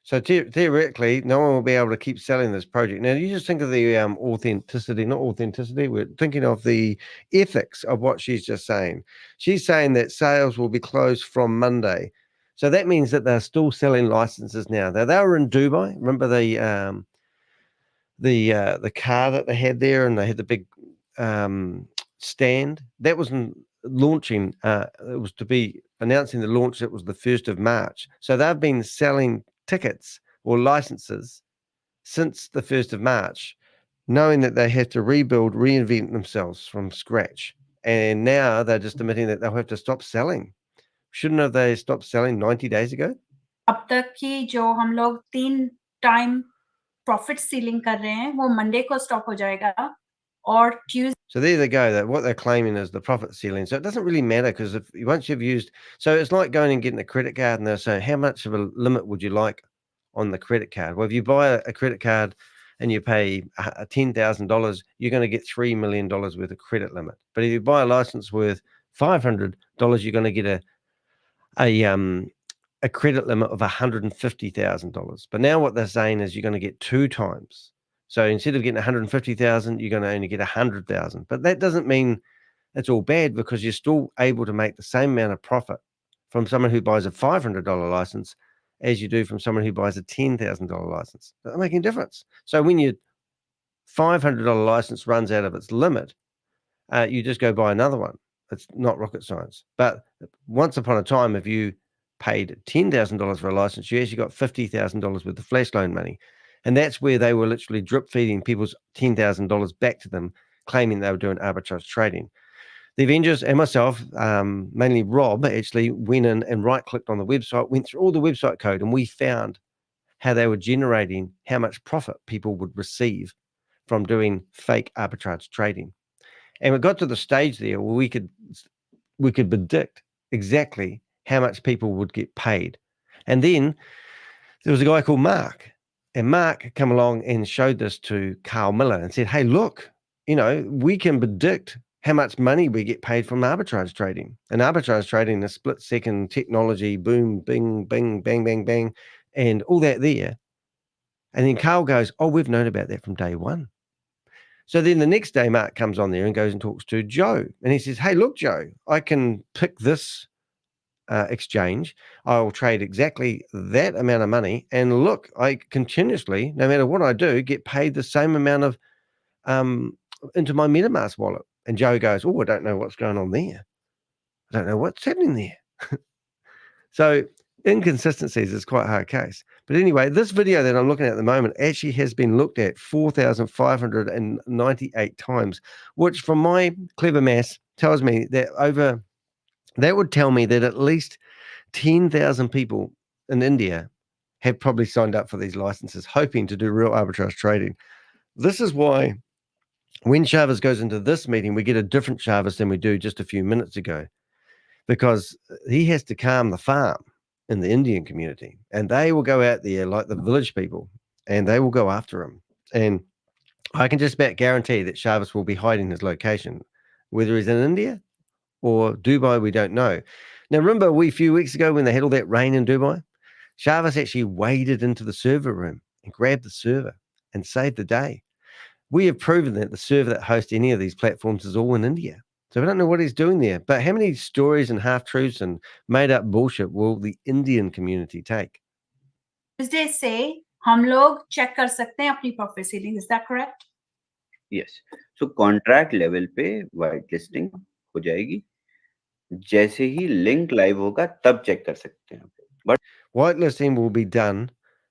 So theoretically, no one will be able to keep selling this project. Now, you just think of the authenticity, not authenticity. We're thinking of the ethics of what she's just saying. She's saying that sales will be closed from Monday. So that means that they're still selling licenses now. Now, they were in Dubai. Remember the car that they had there, and they had the big stand that was launching. It was to be announcing the launch. It was the 1st of March. So they've been selling tickets or licenses since the 1st of March, knowing that they have to reinvent themselves from scratch. And now they're just admitting that they'll have to stop selling. Shouldn't have they stopped selling 90 days ago? अब तक की जो हम लोग 3 time profit ceiling कर रहे हैं वो मंडे को स्टॉप हो जाएगा और Tuesday. So there they go. That what they're claiming is the profit ceiling. So it doesn't really matter because if once you've used, so it's like going and getting a credit card and they're saying, how much of a limit would you like on the credit card? Well, if you buy a credit card and you pay $10,000, you're going to get $3 million worth of credit limit. But if you buy a license worth $500, you're going to get a credit limit of $150,000. But now what they're saying is you're going to get 2 times. So instead of getting 150,000, you're going to only get 100,000. But that doesn't mean it's all bad because you're still able to make the same amount of profit from someone who buys a $500 license as you do from someone who buys a $10,000 license. Doesn't make any difference. So when your $500 license runs out of its limit, you just go buy another one. It's not rocket science. But once upon a time, if you paid $10,000 for a license, you actually got $50,000 worth of flash loan money. And that's where they were literally drip feeding people's $10,000 back to them, claiming they were doing arbitrage trading. The Avengers and myself, mainly Rob, actually went in and right-clicked on the website, went through all the website code, and we found how they were generating how much profit people would receive from doing fake arbitrage trading. And we got to the stage there where we could predict exactly how much people would get paid. And then there was a guy called Mark. And Mark came along and showed this to Carl Miller and said, hey, look, we can predict how much money we get paid from arbitrage trading. And arbitrage trading is split-second technology, boom, bing, bing, bang, bang, bang, and all that there. And then Carl goes, oh, we've known about that from day one. So then the next day, Mark comes on there and goes and talks to Joe. And he says, hey, look, Joe, I can pick this exchange. I'll trade exactly that amount of money. And look, I continuously, no matter what I do, get paid the same amount of into my MetaMask wallet. And Joe goes, oh, I don't know what's going on there. I don't know what's happening there. So inconsistencies is quite a hard case. But anyway, this video that I'm looking at the moment actually has been looked at 4,598 times, which from my clever maths tells me that that would tell me that at least 10,000 people in India have probably signed up for these licenses, hoping to do real arbitrage trading. This is why when ShaveZ goes into this meeting, we get a different ShaveZ than we do just a few minutes ago, because he has to calm the farm in the Indian community, and they will go out there like the village people, and they will go after him. And I can just about guarantee that ShaveZ will be hiding his location, whether he's in India or Dubai, we don't know. Now, remember a few weeks ago when they had all that rain in Dubai? ShaveZ actually waded into the server room and grabbed the server and saved the day. We have proven that the server that hosts any of these platforms is all in India. So we don't know what he's doing there. But how many stories and half-truths and made-up bullshit will the Indian community take? Tuesday से हम लोग check कर सकते हैं अपनी profit ceiling. Is that correct? Yes. So contract level पे white listing हो जाएगी. जैसे ही link live होगा तब check कर सकते हैं. But whitelisting will be done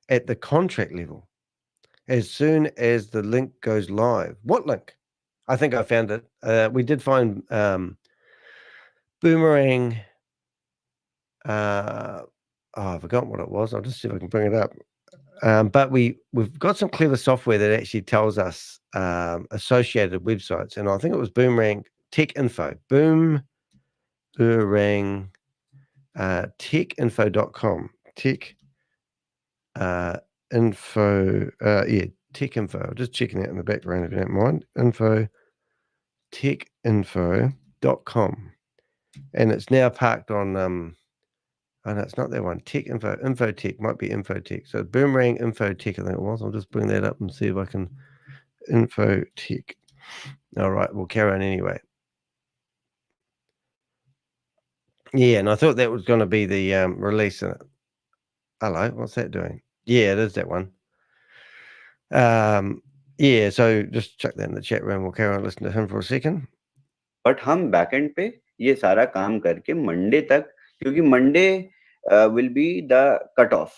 at the contract level as soon as the link goes live. What link? I think I found it. We did find Boomerang. I forgot what it was. I'll just see if I can bring it up. But we've got some clever software that actually tells us associated websites, and I think it was Boomerang Tech Info. Boomerang techinfo.com. Tech info. Yeah, Tech Info. I'm just checking out in the background if you don't mind. Techinfo.com. and it's now parked on oh no, it's not that one. Tech Infotech might be Infotech. So Boomerang Infotech, I think it was. I'll just bring that up and see if I can. Infotech. All right, we'll carry on anyway. Yeah, and I thought that was going to be the release. Hello, what's that doing? Yeah, it is that one. Yeah, so just check that in the chat room. We'll carry on listening to him for a second. But हम backend पे ये सारा काम करके Monday तक, क्योंकि Monday will be the cut off,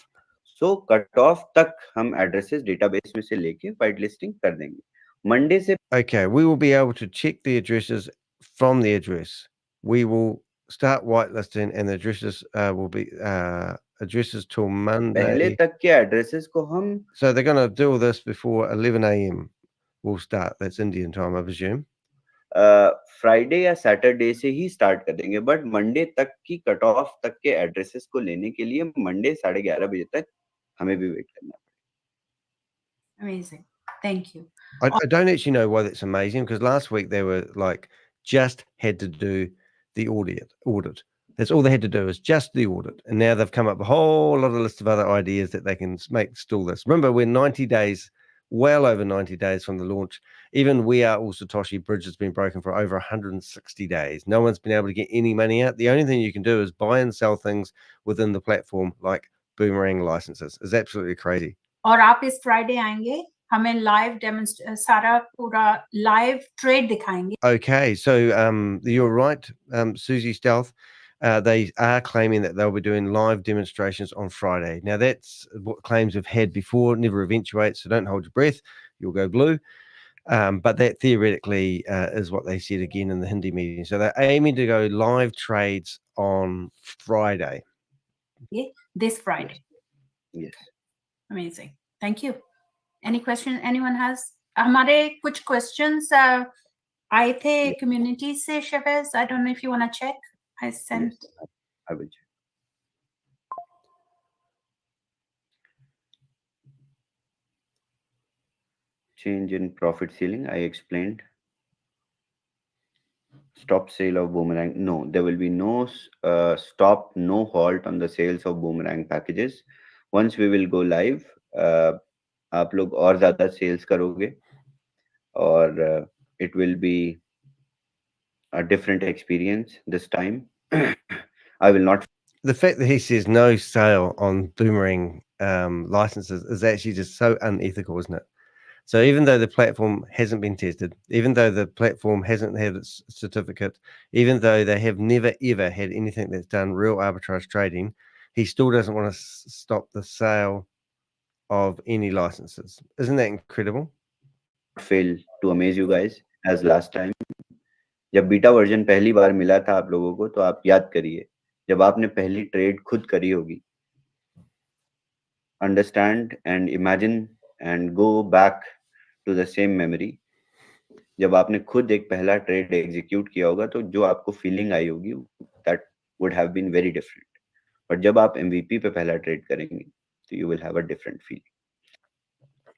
so cut off तक हम एड्रेसेस डेटाबेस में से लेके वाइट लिस्टिंग कर देंगे मंडे से. Okay, we will be able to check the addresses from the address. We will start whitelisting and the addresses will be addresses till Monday. पहले तक के एड्रेसेस को हम, So they're going to do all this before 11 a.m. We'll start. That's Indian time, I presume. Friday या Saturday से ही start कर देंगे, but Monday तक की कट ऑफ तक के एड्रेसेस को लेने के लिए मंडे 11:30 बजे तक हमें भी वेट करना है. Amazing. Thank you. I don't actually know why that's amazing, because last week they were like just had to do the audit. That's all they had to do is just the audit. And now they've come up with a whole lot of list of other ideas that they can make still this. Remember, we're 90 days, well over 90 days from the launch. Even We Are All Satoshi bridge has been broken for over 160 days. No one's been able to get any money out. The only thing you can do is buy and sell things within the platform, like Boomerang licenses. It's absolutely crazy. और आप इस Friday आएंगे, हमें live सारा पूरा live trade दिखाएंगे. Okay, so you're right, Susie Stealth. They are claiming that they'll be doing live demonstrations on Friday. Now, that's what claims we've had before. Never eventuates, so don't hold your breath. You'll go blue. But that theoretically is what they said again in the Hindi meeting. So they're aiming to go live trades on Friday. This Friday. Yes. Amazing. Thank you. Any question anyone has? हमारे कुछ questions आए थे community से, ShaveZ. I don't know if you want to check. I sent. Yes, I will check. Change in profit ceiling, I explained. Stop sale of Boomerang. No, there will be no stop, no halt on the sales of Boomerang packages. Once we will go live, आप लोग और ज़्यादा sales करोगे, और it will be a different experience this time. I will not. The fact that he says no sale on Boomerang licenses is actually just so unethical, isn't it? So even though the platform hasn't been tested, even though the platform hasn't had its certificate, even though they have never ever had anything that's done real arbitrage trading, he still doesn't want to stop the sale of any licenses. Isn't that incredible? Fail to amaze you guys as last time. जब beta version पहली बार मिला था आप लोगों को, तो आप याद करिए, जब आपने पहली ट्रेड खुद करी होगी, understand and imagine and go back to the same memory. जब आपने खुद एक पहला ट्रेड एग्जीक्यूट किया होगा, तो जो आपको फीलिंग आई होगी, that would have been very different. But जब आप MVP पे पहला ट्रेड करेंगे, तो you will have a different feeling.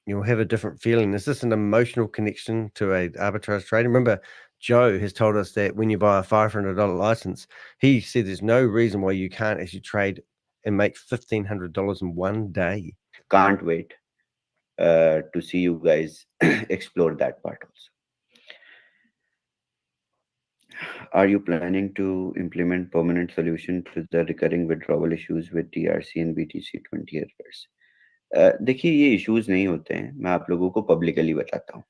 You'll have a different feeling. Is this an emotional connection to a arbitrage trade? Remember, Joe has told us that when you buy a $500 license, he said there's no reason why you can't actually trade and make $1,500 in one day. Can't wait to see you guys explore that part also. Are you planning to implement permanent solution to the recurring withdrawal issues with TRC and BTC 20 years? देखिए, ये issues नहीं होते हैं, मैं आप लोगों को publicly बताता हूँ.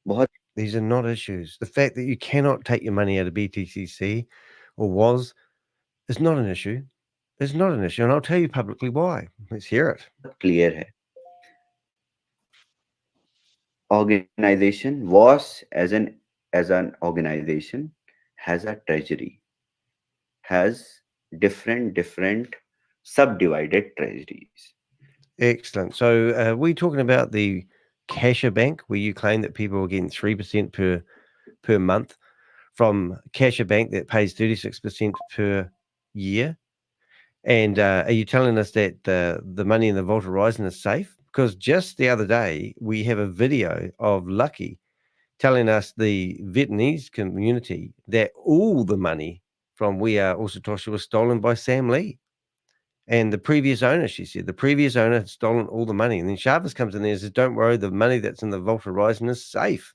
बहुत. These are not issues. The fact that you cannot take your money out of BTCC or was is not an issue. It's not an issue, and I'll tell you publicly why. Let's hear it. Clear है. Organization was as an organization has a treasury, has different subdivided treasuries. Excellent. So we're talking about the Casher Bank, where you claim that people are getting 3% per month from Casher Bank that pays 36% per year. And are you telling us that the money in the Vault Horizon is safe? Because just the other day, we have a video of Lucky telling us, the Vietnamese community, that all the money from We Are Usatoshi was stolen by Sam Lee. And the previous owner, she said, the previous owner had stolen all the money. And then Chavez comes in there and says, don't worry, the money that's in the Vault Horizon is safe.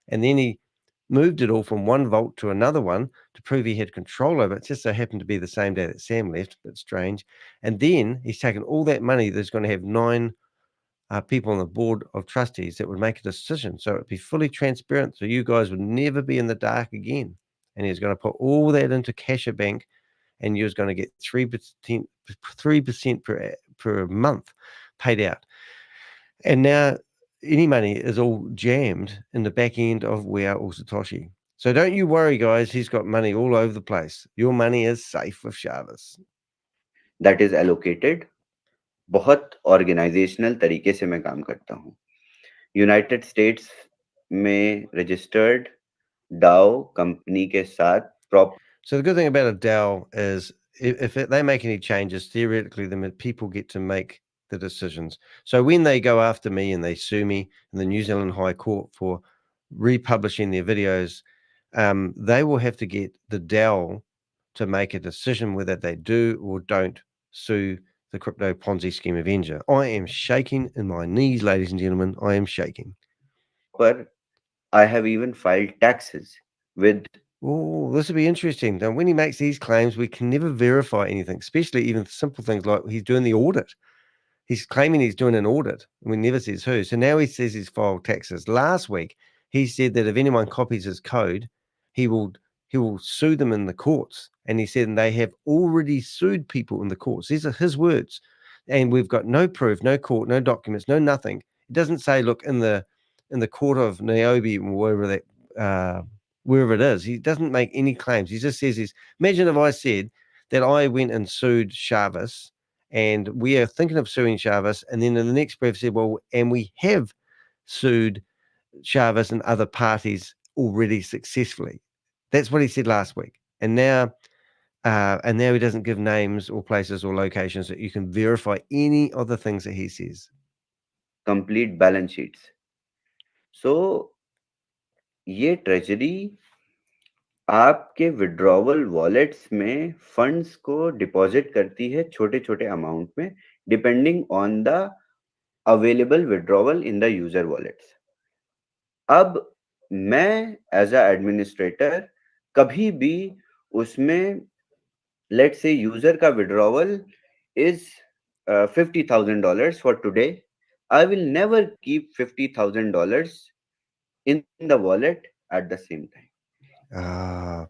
And then he moved it all from one vault to another one to prove he had control over it. It just so happened to be the same day that Sam left, but strange. And then he's taken all that money. There's going to have 9 people on the board of trustees that would make a decision. So it'd be fully transparent. So you guys would never be in the dark again. And he's going to put all that into Casher Bank, and you're going to get 3% per month paid out. And now any money is all jammed in the back end of We Are Usatoshi. So don't you worry, guys. He's got money all over the place. Your money is safe with Chavez. That is allocated. बहुत organisational तरीके से मैं काम करता हूँ. United states में registered DAO company के साथ proper. So the good thing about a DAO is if they make any changes, theoretically, then people get to make the decisions. So when they go after me and they sue me in the New Zealand High Court for republishing their videos, they will have to get the DAO to make a decision whether they do or don't sue the Crypto Ponzi Scheme Avenger. I am shaking in my knees, ladies and gentlemen. I am shaking. But I have even filed taxes with. Oh, this will be interesting. Now, when he makes these claims, we can never verify anything, especially even simple things like he's doing the audit. He's claiming he's doing an audit, and we never says who. So now he says he's filed taxes. Last week, he said that if anyone copies his code, he will sue them in the courts. And he said they have already sued people in the courts. These are his words. And we've got no proof, no court, no documents, no nothing. It doesn't say, look, in the court of Niobe, wherever it is. He doesn't make any claims. He just says imagine if I said that I went and sued Chavez, and we are thinking of suing Chavez, and then in the next breath said, well, and we have sued Chavez and other parties already successfully. That's what he said last week. And now he doesn't give names or places or locations that you can verify any of the things that he says. Complete balance sheets. So ये treasury आपके withdrawal wallets में funds को deposit करती है छोटे छोटे amount में depending on the available withdrawal in the user wallets. अब मैं एज अ एडमिनिस्ट्रेटर कभी भी उसमें लेट्स से यूजर का withdrawal is $50,000 for today. I will never keep $50,000 in the wallet at the same time.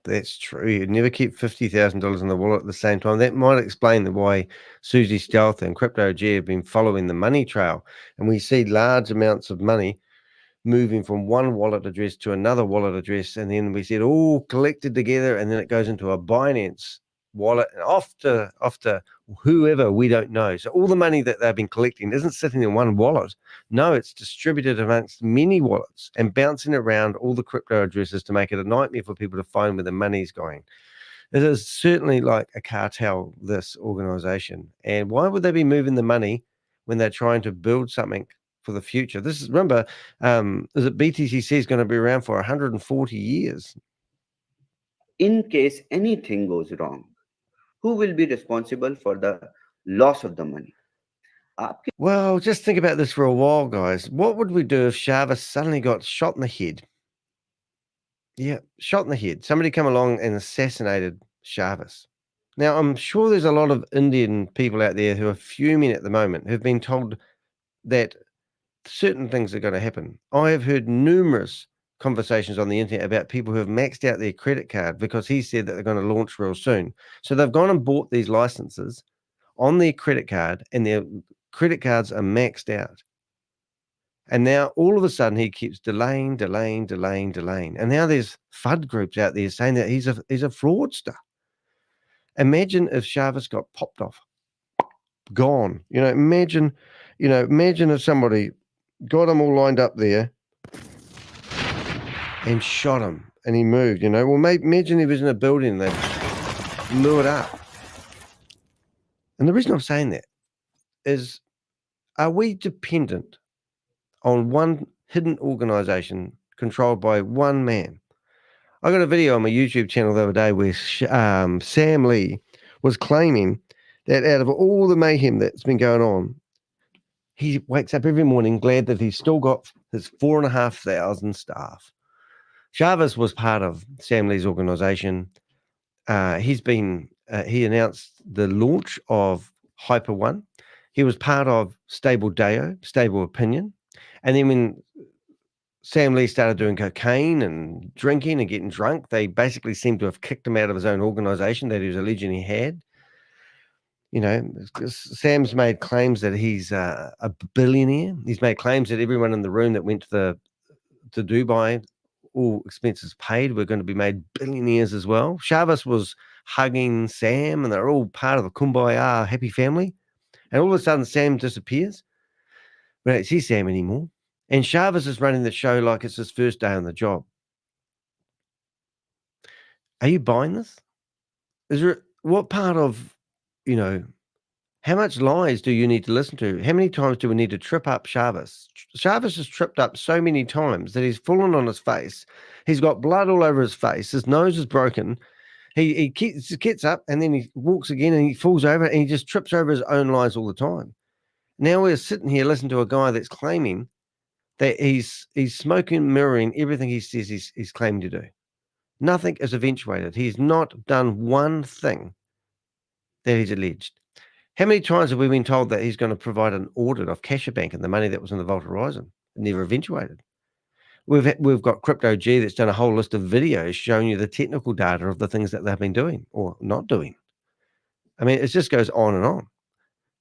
That's true. You'd never keep $50,000 in the wallet at the same time. That might explain why Susie Stealth and Crypto G have been following the money trail, and we see large amounts of money moving from one wallet address to another wallet address, and then we see it all collected together, and then it goes into a Binance wallet and off to whoever we don't know. So all the money that they've been collecting isn't sitting in one wallet. No, it's distributed amongst many wallets and bouncing around all the crypto addresses to make it a nightmare for people to find where the money's going. It is certainly like a cartel, this organization. And why would they be moving the money when they're trying to build something for the future? This is, remember, is it BTCC is going to be around for 140 years? In case anything goes wrong, who will be responsible for the loss of the money? Well, just think about this for a while, guys. What would we do if Chavez suddenly got shot in the head? Yeah, shot in the head. Somebody come along and assassinated Chavez. Now, I'm sure there's a lot of Indian people out there who are fuming at the moment, who've been told that certain things are going to happen. I have heard numerous conversations on the internet about people who have maxed out their credit card because he said that they're going to launch real soon. So they've gone and bought these licenses on their credit card, and their credit cards are maxed out. And now all of a sudden he keeps delaying. And now there's FUD groups out there saying that he's a fraudster. Imagine if Chavez got popped off, gone. Imagine if somebody got him all lined up there and shot him and he moved, Well, imagine he was in a building and they blew it up. And the reason I'm saying that is, are we dependent on one hidden organization controlled by one man? I got a video on my YouTube channel the other day where Sam Lee was claiming that out of all the mayhem that's been going on, he wakes up every morning glad that he's still got his 4,500 staff. ShaveZ was part of Sam Lee's organization. He announced the launch of Hyper One. He was part of Stable Deo, Stable Opinion. And then when Sam Lee started doing cocaine and drinking and getting drunk, they basically seemed to have kicked him out of his own organization that he was alleging he had. You know, Sam's made claims that he's a billionaire. He's made claims that everyone in the room that went to Dubai, all expenses paid, were going to be made billionaires as well. ShaveZ was hugging Sam, and they're all part of the Kumbaya happy family. And all of a sudden, Sam disappears. We don't see Sam anymore. And ShaveZ is running the show like it's his first day on the job. Are you buying this? What part of, you know, how much lies do you need to listen to? How many times do we need to trip up ShaveZ? ShaveZ has tripped up so many times that he's fallen on his face. He's got blood all over his face. His nose is broken. He gets up and then he walks again and he falls over and he just trips over his own lies all the time. Now we're sitting here listening to a guy that's claiming that he's smoking, mirroring everything he says he's claiming to do. Nothing is eventuated. He's not done one thing that he's alleged. How many times have we been told that he's going to provide an audit of CaixaBank and the money that was in the Vault Horizon? It never eventuated. We've got Crypto G that's done a whole list of videos showing you the technical data of the things that they've been doing or not doing. I mean, it just goes on and on.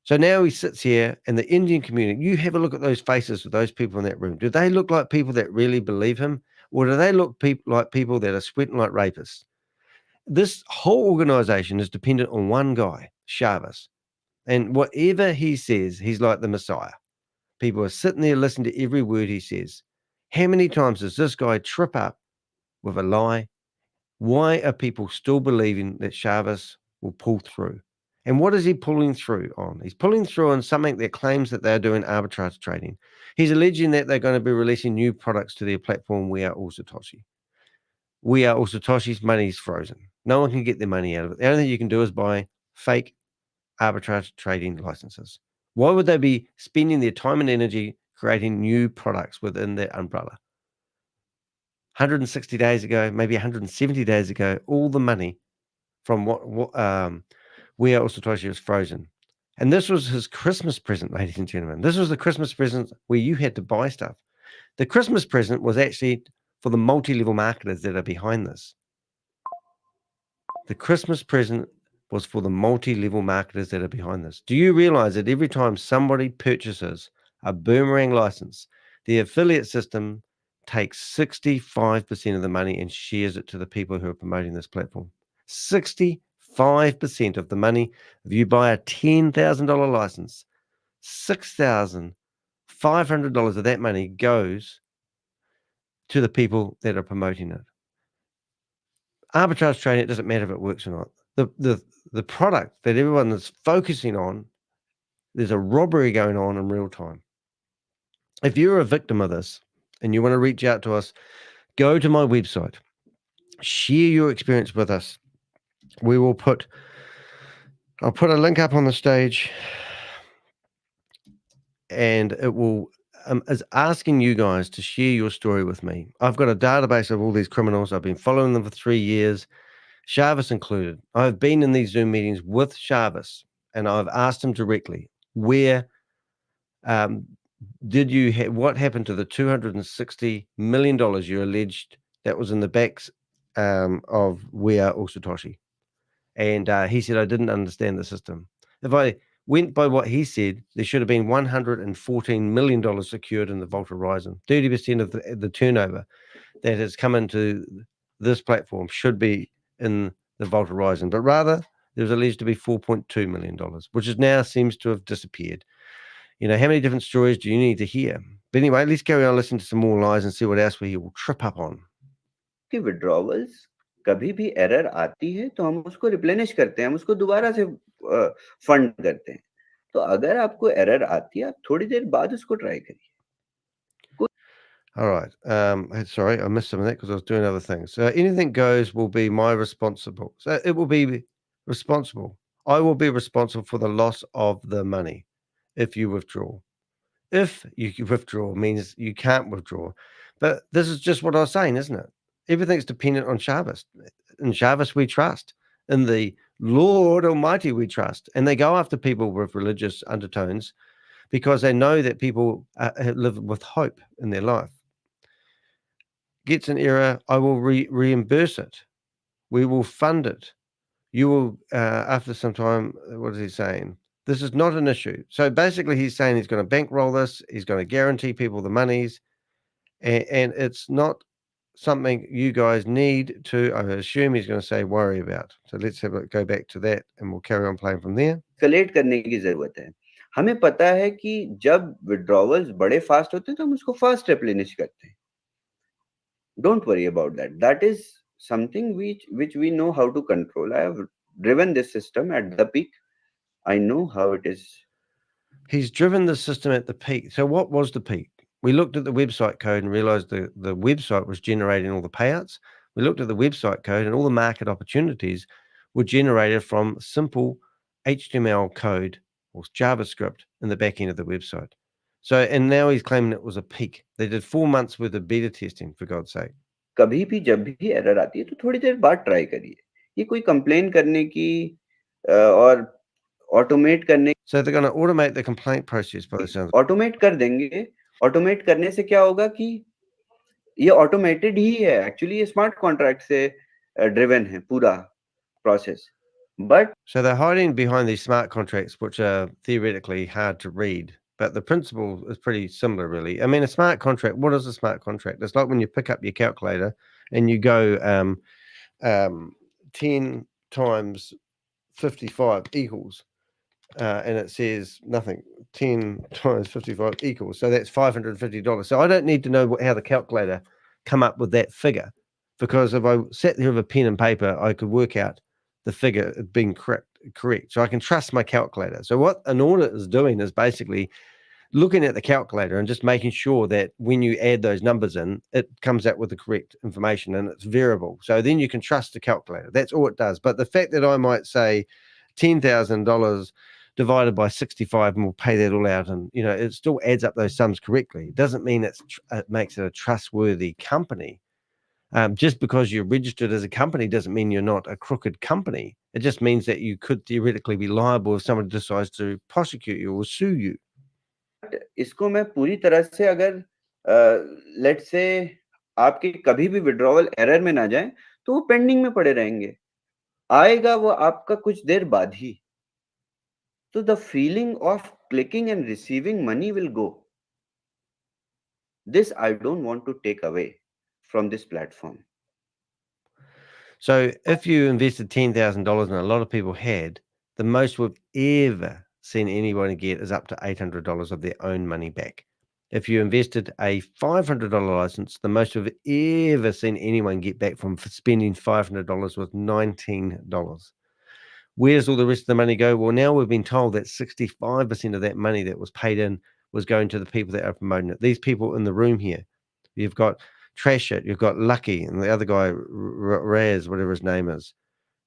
So now he sits here in the Indian community. You have a look at those faces of those people in that room. Do they look like people that really believe him? Or do they look like people that are sweating like rapists? This whole organization is dependent on one guy, ShaveZ. And whatever he says, he's like the Messiah. People are sitting there listening to every word he says. How many times does this guy trip up with a lie? Why are people still believing that ShaveZ will pull through? And what is he pulling through on? He's pulling through on something that claims that they're doing arbitrage trading. He's alleging that they're going to be releasing new products to their platform, We Are All Satoshi. We Are All Satoshi's money is frozen. No one can get their money out of it. The only thing you can do is buy fake arbitrage trading licenses. Why would they be spending their time and energy creating new products within their umbrella? 160 days ago, maybe 170 days ago, all the money from We Are All Satoshi was frozen. And this was his Christmas present, ladies and gentlemen. This was the Christmas present where you had to buy stuff. The Christmas present was actually for the multi-level marketers that are behind this. The Christmas present was for the multi-level marketers that are behind this. Do you realize that every time somebody purchases a Boomerang license, the affiliate system takes 65% of the money and shares it to the people who are promoting this platform? 65% of the money. If you buy a $10,000 license, $6,500 of that money goes to the people that are promoting it. Arbitrage trading, it doesn't matter if it works or not. The product that everyone is focusing on, there's a robbery going on in real time. If you're a victim of this and you want to reach out to us, go to my website, share your experience with us. I'll put a link up on the stage, and it will is asking you guys to share your story with me. I've got a database of all these criminals. I've been following them for 3 years, ShaveZ included. I've been in these Zoom meetings with ShaveZ, and I've asked him directly, what happened to the $260 million you alleged that was in the backs of We Are All Satoshi? And he said, I didn't understand the system. If I went by what he said, there should have been $114 million secured in the Vault Horizon. 30% of the turnover that has come into this platform should be in the Vault Horizon. But rather, there was alleged to be $4.2 million, which is now seems to have disappeared. You know, how many different stories do you need to hear? But anyway, let's carry on listening to some more lies and see what else we will trip up on. Withdrawals, कभी भी error आती है तो हम उसको replenish करते हैं, हम उसको दोबारा से फंड करते हैं. तो अगर आपको एरर आती है, आप थोड़ी देर बाद उसको ट्राई करिए. All right. Sorry, I missed some of that because I was doing other things. So anything goes will be my responsible. So it will be responsible. I will be responsible for the loss of the money if you withdraw. If you withdraw means you can't withdraw. But this is just what I was saying, isn't it? Everything's dependent on ShaveZ. In ShaveZ we trust. In the Lord Almighty we trust. And they go after people with religious undertones because they know that people live with hope in their life. Gets an error, I will reimburse it. We will fund it. You will, after some time, what is he saying? This is not an issue. So basically, he's saying he's going to bankroll this. He's going to guarantee people the monies, and it's not something you guys need to. I assume he's going to say worry about. So let's go back to that, and we'll carry on playing from there. Escalate करने की जरूरत है. हमें पता है कि जब withdrawals बड़े फास्ट होते हैं तो हम उसको फास्ट रिप्लेनिश करते हैं. Don't worry about that. That is something which we know how to control. I have driven this system at the peak. I know how it is. He's driven the system at the peak. So what was the peak? We looked at the website code and realized the website was generating all the payouts. We looked at the website code and all the market opportunities were generated from simple HTML code or JavaScript in the back end of the website. So, and now he's claiming it was a peak. They did 4 months worth of beta testing, for God's sake. कभी भी जब भी error आती है तो थोड़ी देर बाद try करिए. ये कोई कंप्लेन करने की और ऑटोमेट करने. So they're going to automate the complaint process by the sounds. Automate कर देंगे. ऑटोमेट करने से क्या होगा कि ये ऑटोमेटेड ही है. एक्चुअली ये स्मार्ट कॉन्ट्रैक्ट से ड्रिवन है पूरा process. But so they're hiding behind these smart contracts, which are theoretically hard to read. But the principle is pretty similar, really. I mean, a smart contract, what is a smart contract? It's like when you pick up your calculator and you go 10 times 55 equals, and it says nothing. 10 times 55 equals. So that's $550. So I don't need to know how the calculator come up with that figure, because if I sat there with a pen and paper, I could work out the figure being correct. So I can trust my calculator. So what an audit is doing is basically looking at the calculator and just making sure that when you add those numbers in, it comes out with the correct information and it's variable. So then you can trust the calculator. That's all it does. But the fact that I might say $10,000 divided by 65 and we'll pay that all out, and it still adds up those sums correctly. It doesn't mean it makes it a trustworthy company. Just because you're registered as a company doesn't mean you're not a crooked company. It just means that you could theoretically be liable if someone decides to prosecute you or sue you. इसको मैं पूरी तरह से अगर let's say आपके कभी भी withdrawal error में ना जाए तो वो पेंडिंग में पड़े रहेंगे. आएगा वो आपका कुछ देर बाद ही. So the feeling of clicking and receiving money will go. This I don't want to take away from this platform. So if you invested $10,000 and a lot of people had, the most we've ever seen anyone get is up to $800 of their own money back. If you invested a $500 license, the most we've ever seen anyone get back from spending $500 was $19. Where does all the rest of the money go? Well, now we've been told that 65% of that money that was paid in was going to the people that are promoting it. These people in the room here. You've got Trash It, you've got Lucky, and the other guy, Raz, whatever his name is.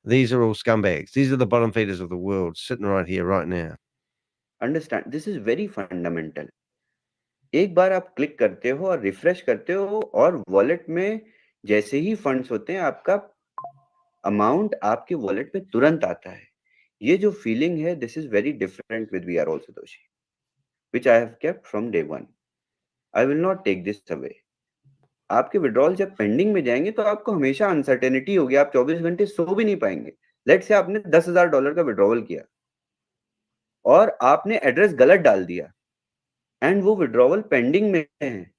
These are all scumbags. These are the bottom feeders of the world sitting right here, right now. Understand, this is very fundamental. एक बार आप click करते हो और refresh करते हो और wallet में जैसे ही फंड्स होते हैं आपका अमाउंट आपके वॉलेट में तुरंत आता है. ये जो फीलिंग है, this is very different with we are also दोषी, which I have kept from day 1. I will not take this away. आपके विड्रॉल जब पेंडिंग में जाएंगे तो आपको हमेशा अनसर्टेनिटी होगी. आप 24 घंटे सो भी नहीं पाएंगे. लेट्स से आपने $10,000 का विड्रॉवल किया और आपने एड्रेस गलत डाल दिया एंड वो विड्रॉवल पेंडिंग में है.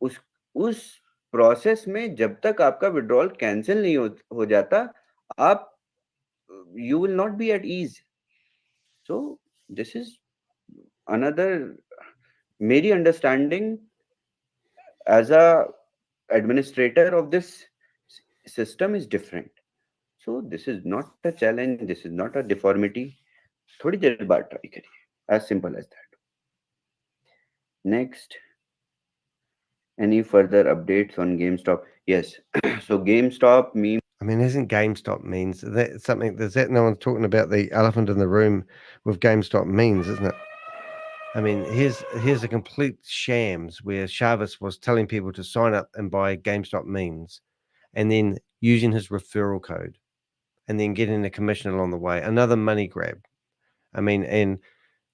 उस प्रोसेस में जब तक आपका विड्रॉल कैंसिल नहीं हो जाता, आप you will not be at ease. So this is another, मेरी understanding as a administrator of this system is different. So this is not a challenge, this is not a deformity. थोड़ी देर बाद try करिए. As simple as that. Next, Any further updates on GameStop? Yes. So GameStop meme I mean, isn't GameStop means that something? There's that no one's talking about the elephant in the room with GameStop means, isn't it? I mean, here's a complete shams where Chavez was telling people to sign up and buy GameStop means, and then using his referral code, and then getting a commission along the way. Another money grab. I mean, and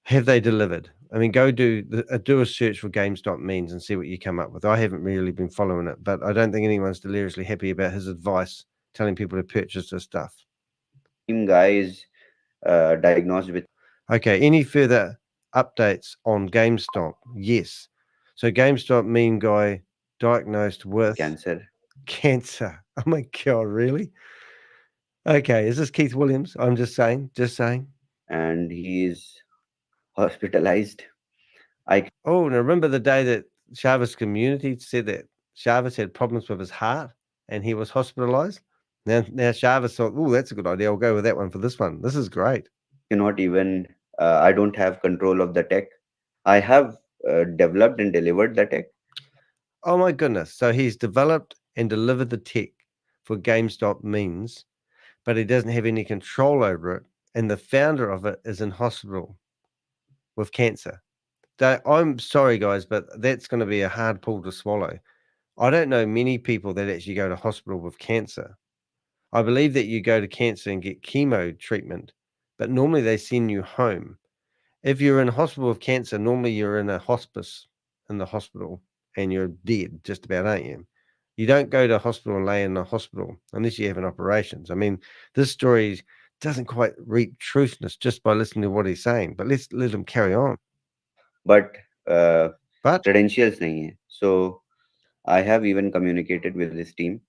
have they delivered? I mean, go do a search for GameStop means and see what you come up with. I haven't really been following it, but I don't think anyone's deliriously happy about his advice telling people to purchase this stuff. guy is diagnosed with Okay, any further updates on GameStop? Yes. So GameStop meme guy diagnosed with cancer, cancer. Oh my God, really? Okay, is this Keith Williams? I'm just saying. and he is hospitalized. Oh, now remember the day that Chavez community said that Chavez had problems with his heart and he was hospitalized? Now Chavez thought, oh, that's a good idea. I'll go with that one for this one. This is great. Cannot even, I don't have control of the tech. I have developed and delivered the tech. Oh my goodness. So he's developed and delivered the tech for GameStop means, but he doesn't have any control over it. And the founder of it is in hospital with cancer. I'm sorry, guys, but that's going to be a hard pill to swallow. I don't know many people that actually go to hospital with cancer. I believe that you go to cancer and get chemo treatment, but normally they send you home. If you're in hospital with cancer, normally you're in a hospice in the hospital and you're dead, just about, aren't you? You don't go to hospital and lay in a hospital unless you have an operation. I mean, this story doesn't quite read truthness just by listening to what he's saying, but let's let him carry on. But But credentials nahi hai. So I have even communicated with this team.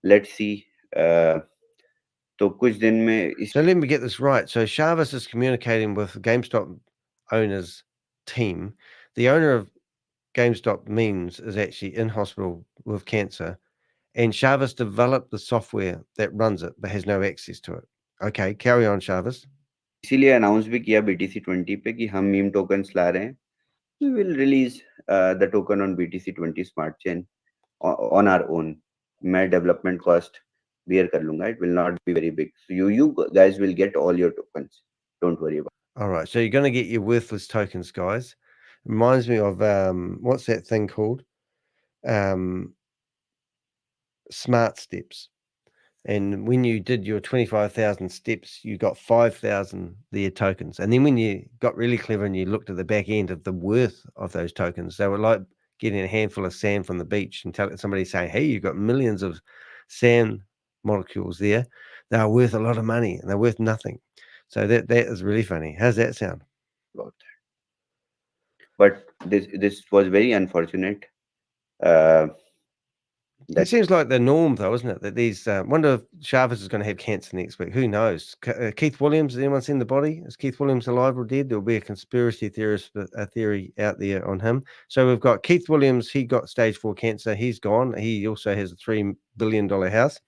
Let's see. तो कुछ दिन में so let me get this right. So Chavez is communicating with GameStop owner's team. The owner of GameStop memes is actually in hospital with cancer, and Chavez developed the software that runs it but has no access to it. Okay, carry on, Chavez. इसीलिए announce भी किया BTC20 पे कि हम meme tokens ला रहे हैं. We will release the token on BTC20 smart chain on our own. मैं development cost bear कर लूंगा. It will not be very big. So you guys will get all your tokens. Don't worry about it. All right, so you're going to get your worthless tokens, guys. Reminds me of what's that thing called? Smart Steps. And when you did your 25,000 steps, you got 5,000 their tokens. And then when you got really clever and you looked at the back end of the worth of those tokens, they were like getting a handful of sand from the beach and somebody saying, hey, you've got millions of sand molecules there. They are worth a lot of money and they're worth nothing. So that is really funny. How's that sound? But this was very unfortunate. It seems like the norm, though, isn't it? That these wonder if Chavez is going to have cancer next week. Who knows? Keith Williams, has anyone seen the body? Is Keith Williams alive or dead? There'll be a conspiracy theory out there on him. So we've got Keith Williams. He got stage 4 cancer. He's gone. He also has a $3 billion house.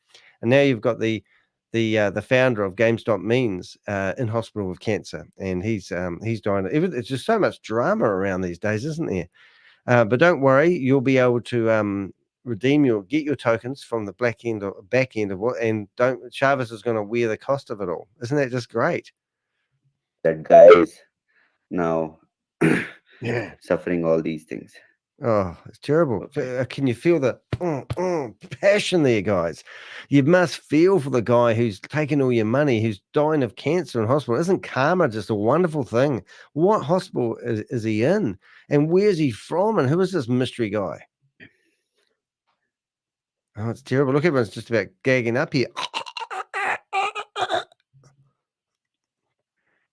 And now you've got the founder of GameStop memes in hospital with cancer, and he's dying. It's just so much drama around these days, isn't there? But don't worry, you'll be able to get your tokens from the back end of what, and Chavez is going to wear the cost of it all. Isn't that just great? That guy is now suffering all these things. Oh, it's terrible. Okay. Can you feel the passion there, guys? You must feel for the guy who's taken all your money, who's dying of cancer in hospital. Isn't karma just a wonderful thing? What hospital is he in? And where's he from? And who is this mystery guy? Oh, it's terrible. Look, everyone's just about gagging up here.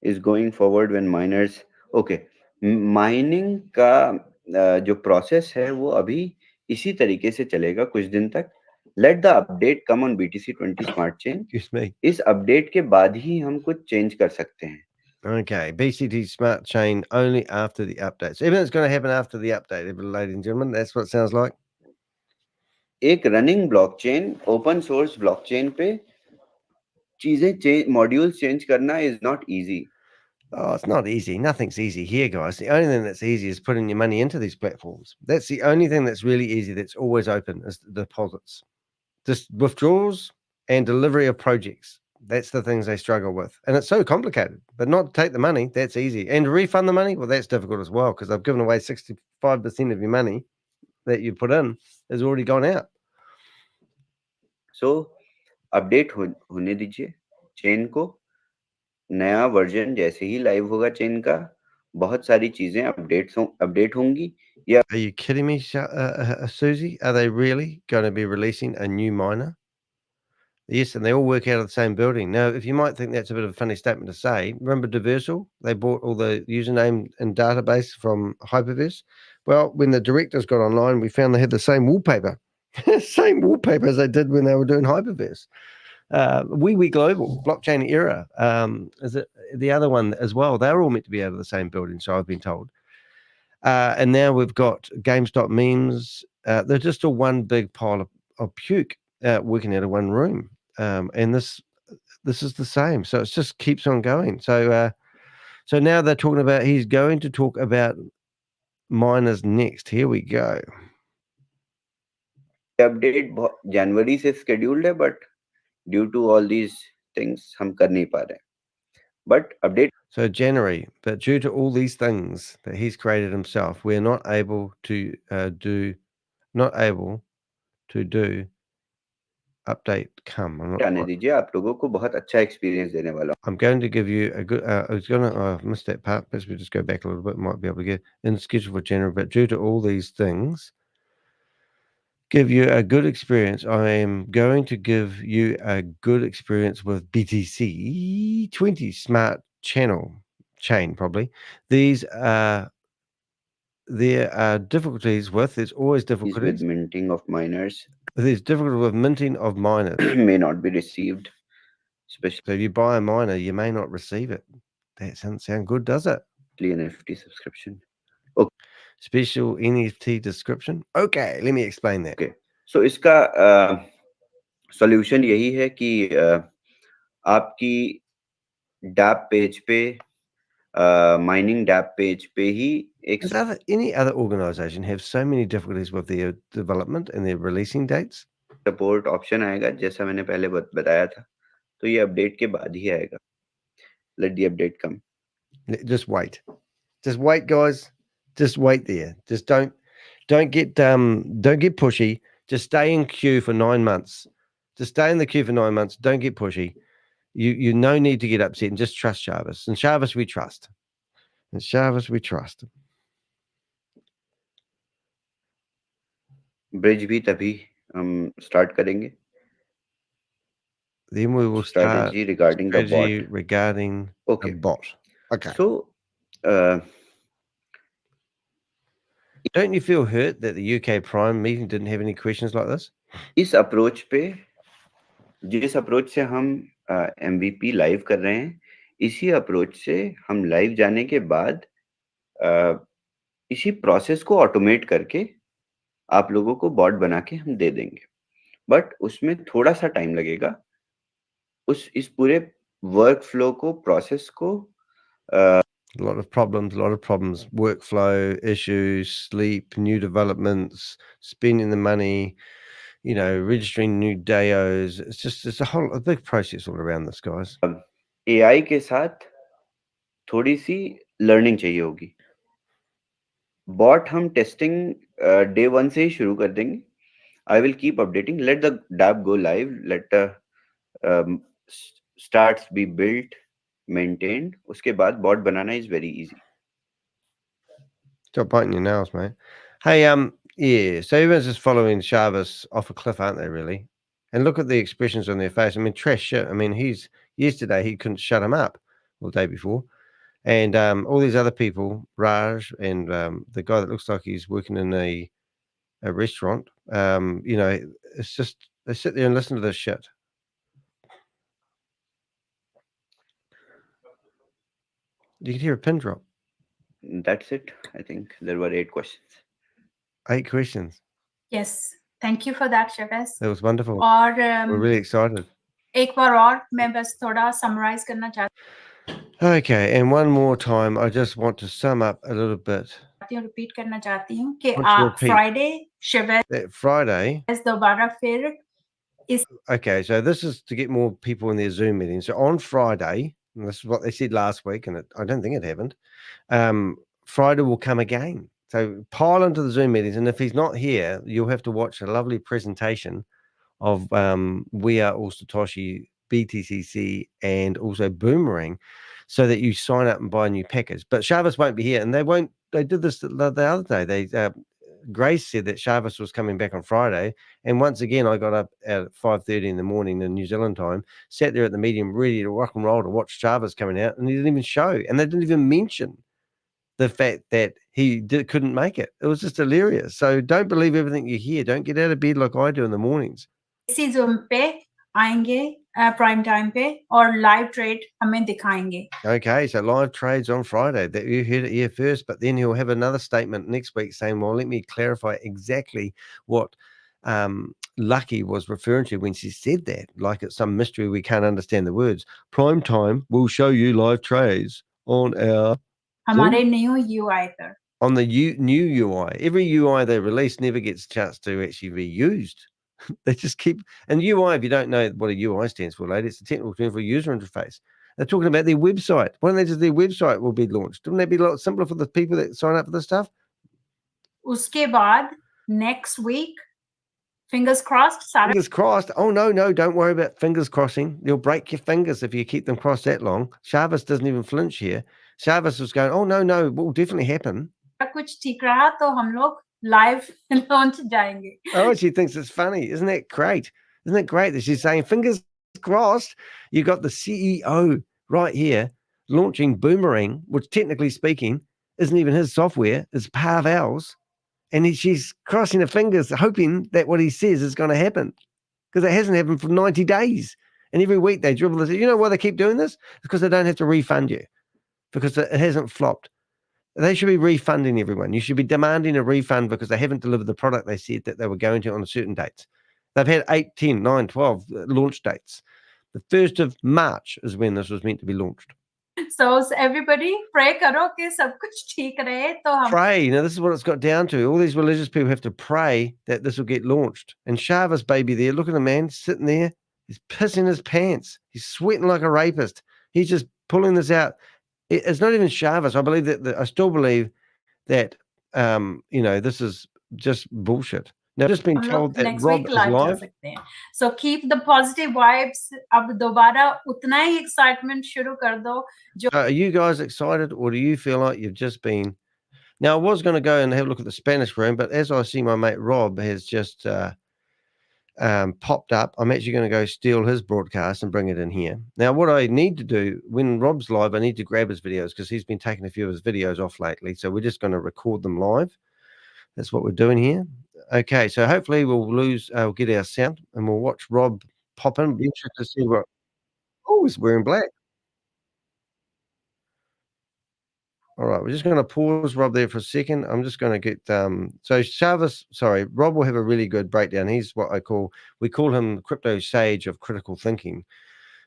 Is going forward when miners. Okay, mining का जो process है वो अभी इसी तरीके से चलेगा कुछ दिन तक. Let the update come on BTC20 Smart Chain. Excuse me. इस update के बाद ही हम कुछ change कर सकते हैं. Okay, BCT Smart Chain only after the update. So everything's going to happen after the update, ladies and gentlemen. That's what it sounds like. एक running blockchain, open source blockchain पे चीजें modules change करना is not easy. Oh, it's not easy. Nothing's easy here, guys. The only thing that's easy is putting your money into these platforms. That's the only thing that's really easy, that's always open, is the deposits. Just withdrawals and delivery of projects. That's the things they struggle with. And it's so complicated. But not to take the money, that's easy. And to refund the money, well, that's difficult as well, because they've given away 65% of your money that you put in has already gone out. So, update होने दीजिए chain को. नया version जैसे ही live होगा chain का, बहुत सारी चीजें अपडेट होंगी. Are you kidding me, Susie? Are they really going to be releasing a new miner? Yes, and they all work out of the same building. Now, if you might think that's a bit of a funny statement to say, remember Diversal? They bought all the username and database from Hyperverse. Well, when the directors got online, we found they had the same wallpaper. Same wallpaper as they did when they were doing Hyperverse. We Global, Blockchain Era, is it the other one as well? They're all meant to be out of the same building, so I've been told. And now we've got GameStop memes. They're just all one big pile of puke working out of one room. And this is the same. So it just keeps on going. So so now they're talking about, he's going to talk about miners next. Here we go. Update जनवरी से scheduled है, but due to all these things हम कर नहीं पा रहे. But update. So January, but due to all these things that he's created himself, we're not able to do update come. आने दीजिए, आप लोगों को बहुत अच्छा एक्सपीरियंस देने वाला. I'm going to give you a good. I was going to. I missed that part. Let's just go back a little bit. Might be able to get in schedule for January, but due to all these things, give you a good experience. I am going to give you a good experience with BTC 20 Smart Channel Chain. Probably these are. There are difficulties with. There's always difficulties with minting of miners. There's difficulty with minting of miners. May not be received. Especially so if you buy a miner, you may not receive it. That doesn't sound good, does it? NFT subscription. Okay. Special NFT description. Okay, let me explain that. Okay. So इसका solution यही है कि आपकी DApp page पे mining DApp page पे ही एक. Any other organization have so many difficulties with their development and their releasing dates? Support option आएगा, जैसा मैंने पहले बताया था. तो ये update के बाद ही आएगा. Let the update come. Just wait. Just wait, guys. Just wait there. Just don't get pushy. Just stay in queue for 9 months. Just stay in the queue for 9 months. Don't get pushy. You no need to get upset, and just trust ShaveZ. And ShaveZ we trust. And ShaveZ we trust. Bridge भी तभी हम start करेंगे. Then we will strategy start regarding the bot. Regarding okay. the bot. Okay. So, don't you feel hurt that the UK Prime meeting didn't have any questions like this? इस approach पे, जिस approach से हम MVP live कर रहे हैं, इसी approach से हम live जाने के बाद इसी process को automate करके आप लोगों को bot बना के हम दे देंगे. But उसमें थोड़ा सा time लगेगा. इस पूरे workflow को, process को a lot of problems, workflow issues, sleep, new developments, spending the money, registering new DAOs. It's a big process all around this, guys. AI के साथ थोड़ी सी learning चाहिए होगी. Bot हम testing day 1 से ही शुरू कर देंगे. I will keep updating. Let the dApp go live. Let the starts be built, maintained. उसके बाद bot banana is very easy. Stop biting your nails, mate. Hey, yeah. So everyone's just following ShaveZ off a cliff, aren't they? Really? And look at the expressions on their face. I mean, trash shit. I mean, yesterday he couldn't shut him up, or the day before, and all these other people, Raj and the guy that looks like he's working in a restaurant. It's just they sit there and listen to this shit. You could hear a pin drop. That's it. I think there were 8 questions. 8 questions. Yes. Thank you for that, ShaveZ. That was wonderful. और we're really excited. एक बार और मैं बस थोड़ा summarize करना चाहती Okay, and one more time, I just want to sum up a little bit. Repeat करना चाहती हूँ कि What's your repeat? Friday शेवेज That Friday. दोबारा फिर Okay, so this is to get more people in their Zoom meetings. So on Friday, and this is what they said last week, and I don't think it happened. Friday will come again. So pile into the Zoom meetings, and if he's not here, you'll have to watch a lovely presentation of We Are All Satoshi, BTCC, and also Boomerang, so that you sign up and buy a new package. But Shavis won't be here, and they won't. They did this the other day. They Grace said that Shavis was coming back on Friday, and once again, I got up at 5:30 in the morning in New Zealand time, sat there at the meeting ready to rock and roll to watch Shavis coming out, and he didn't even show, and they didn't even mention the fact that he couldn't make it. It was just hilarious. So don't believe everything you hear. Don't get out of bed like I do in the mornings. इसी Zoom पे आएंगे prime time पे और live trade हमें दिखाएंगे. Okay, so live trades on Friday. That you heard it here first, but then he'll have another statement next week saying, well, let me clarify exactly what Lucky was referring to when she said that, like it's some mystery we can't understand the words. Prime time will show you live trades on our हमारे new UI पर. On the new UI. Every UI they release never gets a chance to actually be used. They just keep, and UI, if you don't know what a UI stands for, ladies, it's a technical term for user interface. They're talking about their website. Why don't they just their website will be launched? Wouldn't that be a lot simpler for the people that sign up for this stuff? उसके बाद next week, fingers crossed. Fingers crossed. Oh no, don't worry about fingers crossing. You'll break your fingers if you keep them crossed that long. Shavis doesn't even flinch here. Shavis was going, oh no, it will definitely happen. कुछ ठीक रहा तो हम लोग live launch जाएंगे. Oh, she thinks it's funny. Isn't that great? Isn't it great that she's saying fingers crossed? You got the CEO right here launching Boomerang, which technically speaking isn't even his software, it's Pavel's. And she's crossing her fingers, hoping that what he says is going to happen because it hasn't happened for 90 days. And every week they dribble this. You know why they keep doing this? It's because they don't have to refund you because it hasn't flopped. They should be refunding everyone. You should be demanding a refund because they haven't delivered the product they said that they were going to on a certain dates. They've had 8, 10, 9, 12 launch dates. The 1st of March is when this was meant to be launched. So everybody pray karo कि सब कुछ ठीक रहे तो हम Pray. Now, this is what it's got down to. All these religious people have to pray that this will get launched. And Shavis baby there, look at the man sitting there. He's pissing his pants. He's sweating like a rapist. He's just pulling this out. It's not even Shavis. I believe that I still believe that this is just bullshit. Now, I've just been told that next Rob week is live जा live. सकते हैं. So keep the positive vibes. अब दोबारा उतना ही excitement शुरू कर दो. Are you guys excited, or do you feel like you've just been? Now, I was going to go and have a look at the Spanish room, but as I see my mate Rob has just popped up, I'm actually going to go steal his broadcast and bring it in here. Now, what I need to do when Rob's live, I need to grab his videos because he's been taking a few of his videos off lately. So we're just going to record them live. That's what we're doing here. Okay, so hopefully we'll get our sound and we'll watch Rob pop in. Be interested to see what. Oh, he's wearing black. All right, we're just going to pause Rob there for a second. I'm just going to get Rob will have a really good breakdown. He's what we call him crypto sage of critical thinking.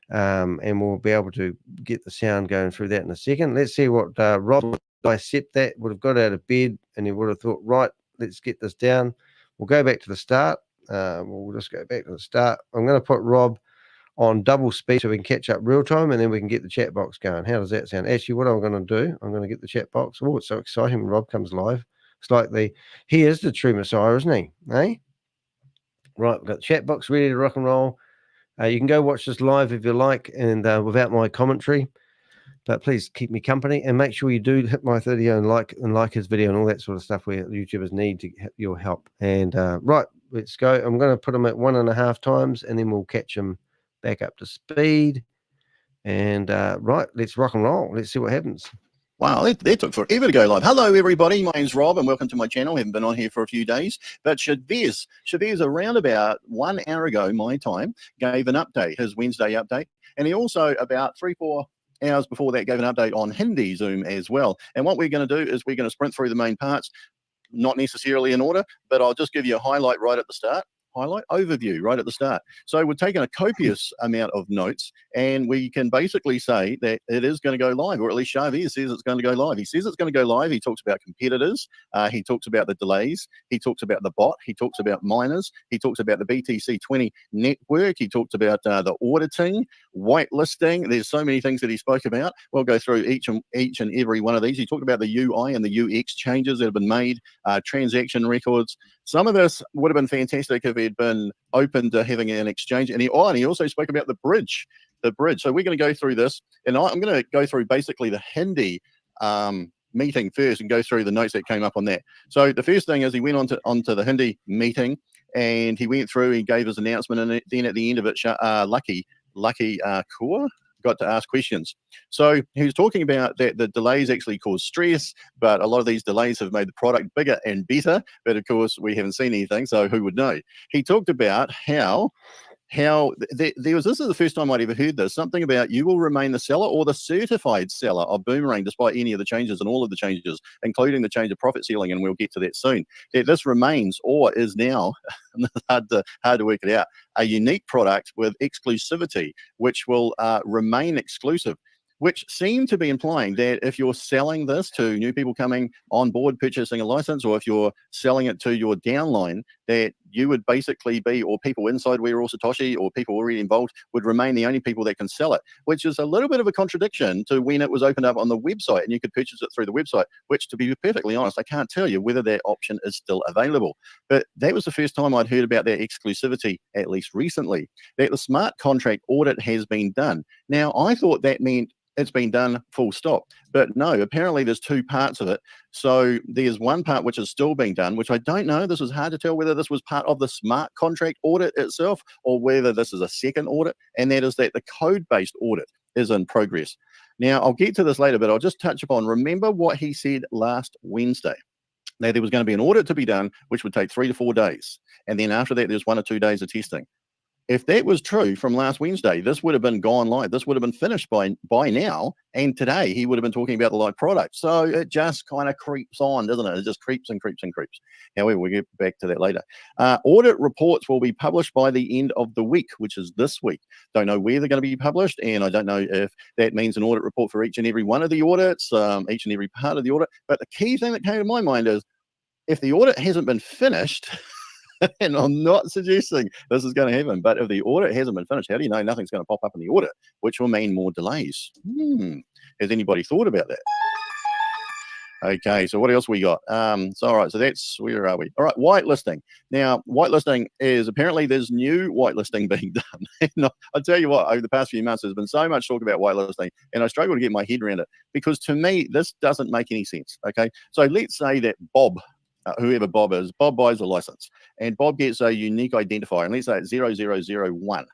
And we'll be able to get the sound going through that in a second. Let's see what Rob would dissect that, would have got out of bed and he would have thought, right, let's get this down. We'll go back to the start. We'll just go back to the start. I'm going to put Rob on double speed so we can catch up real time and then we can get the chat box going. How does that sound? Actually, what I'm going to do, I'm going to get the chat box. Oh, it's so exciting when Rob comes live. It's like he is the true Messiah, isn't he? Eh? Right, we've got the chat box ready to rock and roll. You can go watch this live if you like and without my commentary. But please keep me company and make sure you do hit my video and like his video and all that sort of stuff where YouTubers need to your help. And right, let's go. I'm going to put him at 1.5 times and then we'll catch him back up to speed. And right, let's rock and roll. Let's see what happens. Wow, that took forever to go live. Hello, everybody. My name's Rob, and welcome to my channel. I haven't been on here for a few days. But ShaveZ around about 1 hour ago, my time, gave an update, his Wednesday update. And he also, about 3-4 hours before that, gave an update on Hindi Zoom as well. And what we're going to do is we're going to sprint through the main parts, not necessarily in order, but I'll just give you a highlight right at the start. highlight overview right at the start. So we're taking a copious amount of notes, and we can basically say that it is going to go live, or at least ShaveZ says it's going to go live. He says it's going to go live. He talks about competitors. He talks about the delays. He talks about the bot. He talks about miners. He talks about the BTC20 network. He talked about the auditing, whitelisting. There's so many things that he spoke about. We'll go through each and every one of these. He talked about the UI and the UX changes that have been made, transaction records. Some of this would have been fantastic if he'd been open to having an exchange. And he also spoke about the bridge. So we're going to go through this, and I'm going to go through basically the Hindi meeting first and go through the notes that came up on that. So the first thing is he went onto the Hindi meeting, and he went through, he gave his announcement, and then at the end of it, Lucky Kaur got to ask questions. So he was talking about that the delays actually cause stress, but a lot of these delays have made the product bigger and better. But of course, we haven't seen anything, so who would know? He talked about how this is the first time I'd ever heard this, something about you will remain the seller or the certified seller of Boomerang despite any of the changes and all of the changes, including the change of profit ceiling, and we'll get to that soon. That this remains, or is now, hard to work it out, a unique product with exclusivity, which will remain exclusive, which seem to be implying that if you're selling this to new people coming on board purchasing a license, or if you're selling it to your downline, that you would basically be, or people inside We're All Satoshi, or people already involved, would remain the only people that can sell it, which is a little bit of a contradiction to when it was opened up on the website and you could purchase it through the website, which, to be perfectly honest, I can't tell you whether that option is still available. But that was the first time I'd heard about that exclusivity, at least recently, that the smart contract audit has been done. Now, I thought that meant it's been done full stop. But no, apparently there's two parts of it. So there's one part which is still being done, which I don't know. This is hard to tell whether this was part of the smart contract audit itself or whether this is a second audit, and that is that the code-based audit is in progress. Now, I'll get to this later, but I'll just touch upon, remember what he said last Wednesday. Now, there was going to be an audit to be done, which would take 3 to 4 days. And then after that, there's 1 or 2 days of testing. If that was true from last Wednesday, this would have been gone live. This would have been finished by now. And today he would have been talking about the live product. So it just kind of creeps on, doesn't it? It just creeps and creeps and creeps. However, we'll get back to that later. Audit reports will be published by the end of the week, which is this week. Don't know where they're going to be published. And I don't know if that means an audit report for each and every one of the audits, each and every part of the audit. But the key thing that came to my mind is if the audit hasn't been finished, and I'm not suggesting this is going to happen, but if the audit hasn't been finished, how do you know nothing's going to pop up in the audit, which will mean more delays? Has anybody thought about that? Okay, so what else we got? All right, so that's, where are we? All right, whitelisting. Now, whitelisting is, apparently there's new whitelisting being done. And I'll tell you what, over the past few months, there's been so much talk about whitelisting, and I struggle to get my head around it, because to me, this doesn't make any sense, okay? So let's say that Bob, whoever Bob is, Bob buys a license, and Bob gets a unique identifier, and let's say it's 0001.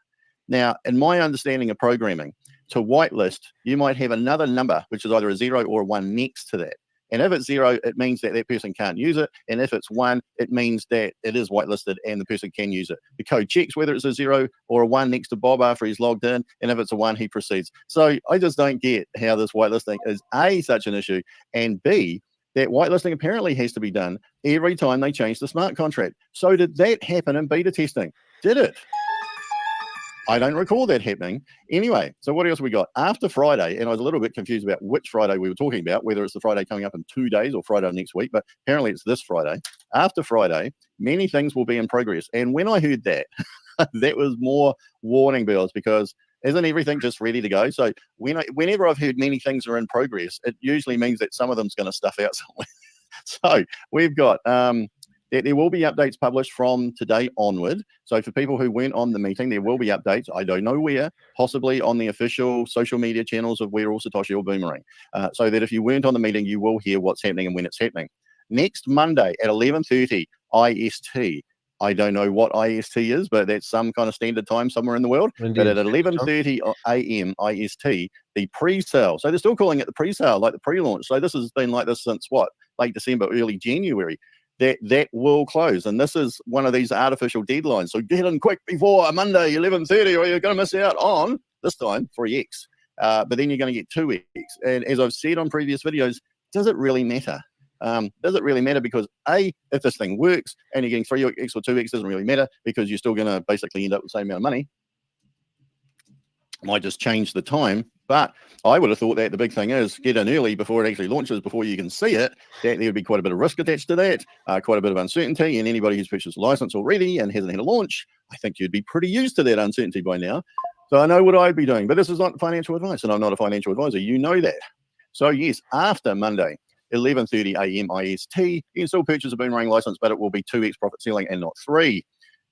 Now, in my understanding of programming, to whitelist, you might have another number, which is either a 0 or a 1 next to that. And if it's 0, it means that that person can't use it. And if it's 1, it means that it is whitelisted and the person can use it. The code checks whether it's a 0 or a 1 next to Bob after he's logged in. And if it's a 1, he proceeds. So I just don't get how this whitelisting is A, such an issue, and B, that whitelisting apparently has to be done every time they change the smart contract. So did that happen in beta testing? Did it? I don't recall that happening. Anyway, so what else we got? After Friday, and I was a little bit confused about which Friday we were talking about, whether it's the Friday coming up in 2 days or Friday next week, but apparently it's this Friday. After Friday, many things will be in progress. And when I heard that, that was more warning bells, because isn't everything just ready to go? So whenever I've heard many things are in progress, it usually means that some of them's going to stuff out somewhere. So we've got there will be updates published from today onward. So for people who weren't on the meeting, there will be updates. I don't know where, possibly on the official social media channels of We're All Satoshi or Boomerang. So that if you weren't on the meeting, you will hear what's happening and when it's happening. Next Monday at 11:30 IST. I don't know what IST is, but that's some kind of standard time somewhere in the world. Indeed. But at 11:30 a.m. IST, the pre-sale. So they're still calling it the pre-sale, like the pre-launch. So this has been like this since what? Late December, early January. That will close. And this is one of these artificial deadlines. So get in quick before Monday, 11:30, or you're going to miss out on, this time, 3x. But then you're going to get 2x. And as I've said on previous videos, does it really matter? Does it really matter? Because if this thing works and you're getting 3x or 2x, doesn't really matter because you're still going to basically end up with the same amount of money. Might just change the time, but I would have thought that the big thing is get in early before it actually launches, before you can see it. That there would be quite a bit of risk attached to that, quite a bit of uncertainty, and anybody who's purchased a license already and hasn't had a launch, I think you'd be pretty used to that uncertainty by now. So I know what I'd be doing, but this is not financial advice, and I'm not a financial advisor. You know that. So yes, after Monday, 11:30 a.m. IST, you can still purchase a Boomerang license, but it will be 2x profit ceiling and not 3.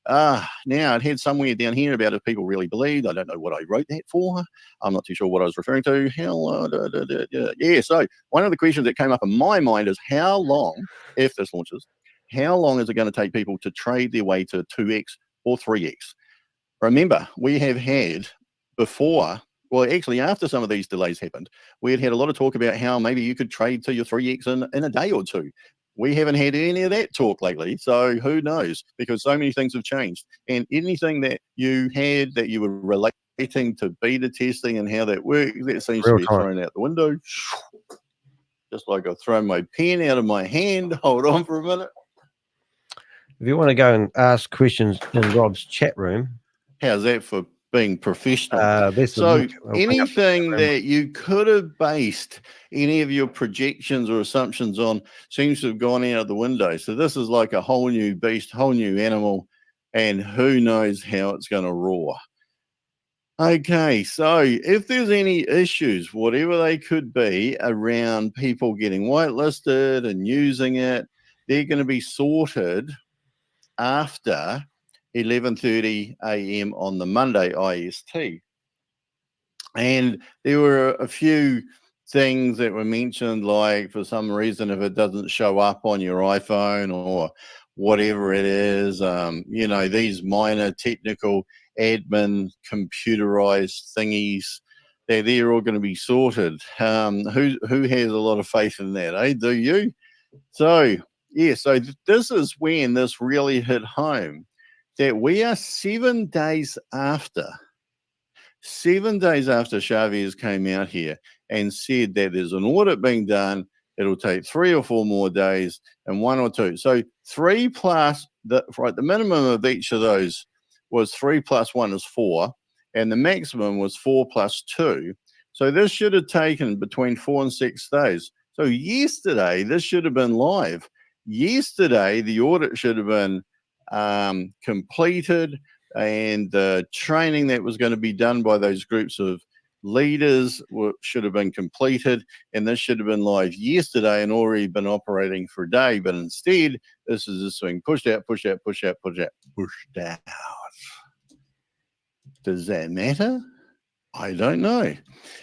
Now it had somewhere down here about if people really believed. I don't know what I wrote that for. I'm not too sure what I was referring to. Yeah. So one of the questions that came up in my mind is how long, if this launches, how long is it going to take people to trade their way to 2x or 3x? Remember, we have had before, well, actually after some of these delays happened, we had a lot of talk about how maybe you could trade to your 3x in a day or two. We haven't had any of that talk lately, so who knows? Because so many things have changed. And anything that you had that you were relating to beta testing and how that works, that seems to be thrown out the window. Just like I've thrown my pen out of my hand. Hold on for a minute. If you want to go and ask questions in Rob's chat room. How's that for being professional? So anything that you could have based any of your projections or assumptions on seems to have gone out of the window. So this is like a whole new beast, whole new animal, and who knows how it's going to roar. Okay, so if there's any issues, whatever they could be, around people getting whitelisted and using it, they're going to be sorted after 11:30 a.m. on the Monday IST. And there were a few things that were mentioned, like for some reason, if it doesn't show up on your iPhone or whatever it is, you know, these minor technical admin computerized thingies, they're all going to be sorted. Who has a lot of faith in that, eh? Do you? So, yeah, so this is when this really hit home, that we are 7 days after. 7 days after ShaveZ came out here and said that there's an audit being done, it'll take 3 or 4 more days and 1 or 2. So 3 plus, the minimum of each of those was 3 plus 1 is 4, and the maximum was 4 plus 2. So this should have taken between 4 and 6 days. So yesterday, this should have been live. Yesterday, the audit should have been completed, and the training that was going to be done by those groups of leaders should have been completed, and this should have been live yesterday and already been operating for a day. But instead, this is just being pushed out. Does that matter? I don't know.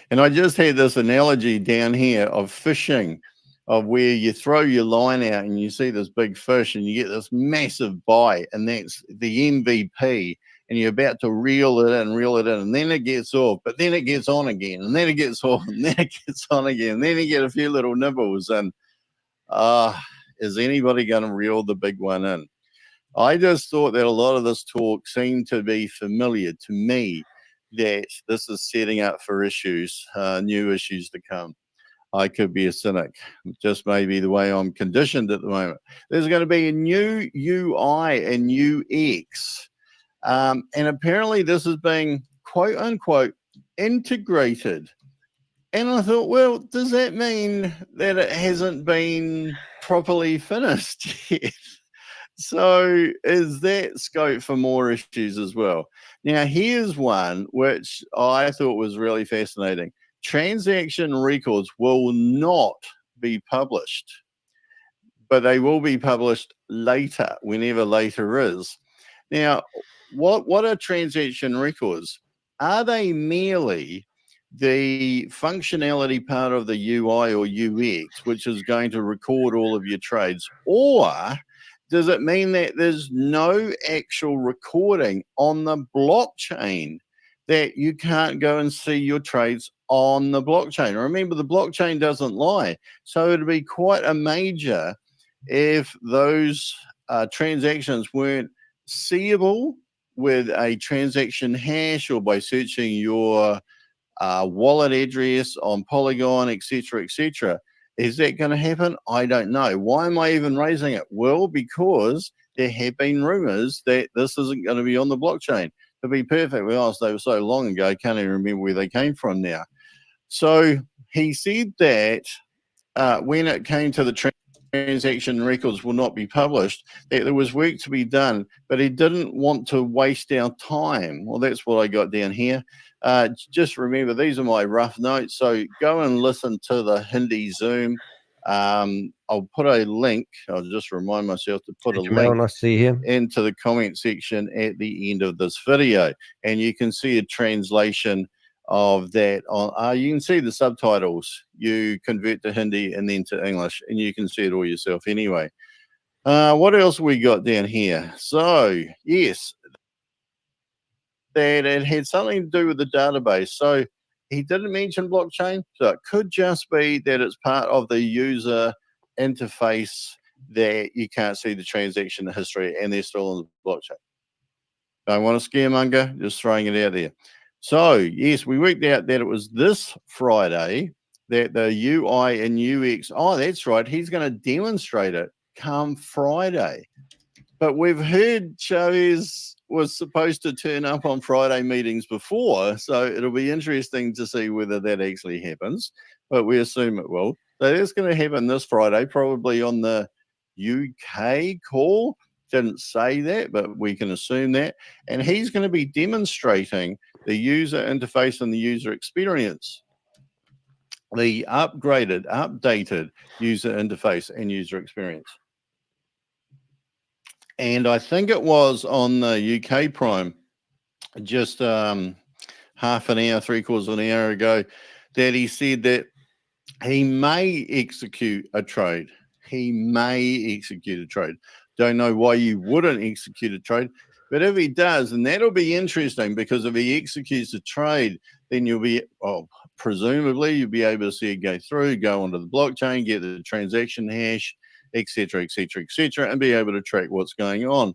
And I just had this analogy down here of fishing, of where you throw your line out and you see this big fish and you get this massive bite, and that's the MVP, and you're about to reel it in, and then it gets off, but then it gets on again, and then it gets off, and then it gets on again, and then you get a few little nibbles, and is anybody going to reel the big one in? I just thought that a lot of this talk seemed to be familiar to me, that this is setting up for issues, new issues to come. I could be a cynic, just maybe the way I'm conditioned at the moment. There's going to be a new UI and UX. And apparently this is being, quote unquote, integrated. And I thought, well, does that mean that it hasn't been properly finished yet? So is that scope for more issues as well? Now, here's one which I thought was really fascinating. Transaction records will not be published, but they will be published later, whenever later is. Now, what are transaction records? Are they merely the functionality part of the UI or UX, which is going to record all of your trades? Or does it mean that there's no actual recording on the blockchain, that you can't go and see your trades on the blockchain? Remember, the blockchain doesn't lie. So it'd be quite a major if those transactions weren't seeable with a transaction hash, or by searching your wallet address on Polygon, etc., etc. Is that going to happen? I don't know. Why am I even raising it? Well, because there have been rumors that this isn't going to be on the blockchain. To be perfectly honest, they were so long ago, I can't even remember where they came from now. So he said that when it came to the transaction records will not be published, that there was work to be done, but he didn't want to waste our time. Well, that's what I got down here. Just remember, these are my rough notes, so go and listen to the Hindi Zoom. I'll put a link. I'll just remind myself to put a link Nice to see you. into the comment section at the end of this video, and you can see a translation of that on you can see the subtitles. You convert to Hindi and then to English, and you can see it all yourself anyway. What else we got down here? So yes, that it had something to do with the database. So he didn't mention blockchain, so it could just be that it's part of the user interface that you can't see the transaction history and they're still on the blockchain. Don't want to scaremonger, just throwing it out there. So yes, we worked out that it was this Friday that the UI and UX, that's right, he's going to demonstrate it come Friday. But we've heard ShaveZ was supposed to turn up on Friday meetings before, so it'll be interesting to see whether that actually happens, but we assume it will. So that's going to happen this Friday, probably on the UK call. Didn't say that, but we can assume that. And he's going to be demonstrating the user interface and the user experience, the upgraded, updated user interface and user experience. And I think it was on the UK Prime just half an hour, 3/4 of an hour ago that he said that he may execute a trade. He may execute a trade. Don't know why you wouldn't execute a trade, but if he does, and that'll be interesting, because if he executes a trade, then you'll be, presumably you'll be able to see it go through, go onto the blockchain, get the transaction hash, etc., etc., etc., and be able to track what's going on.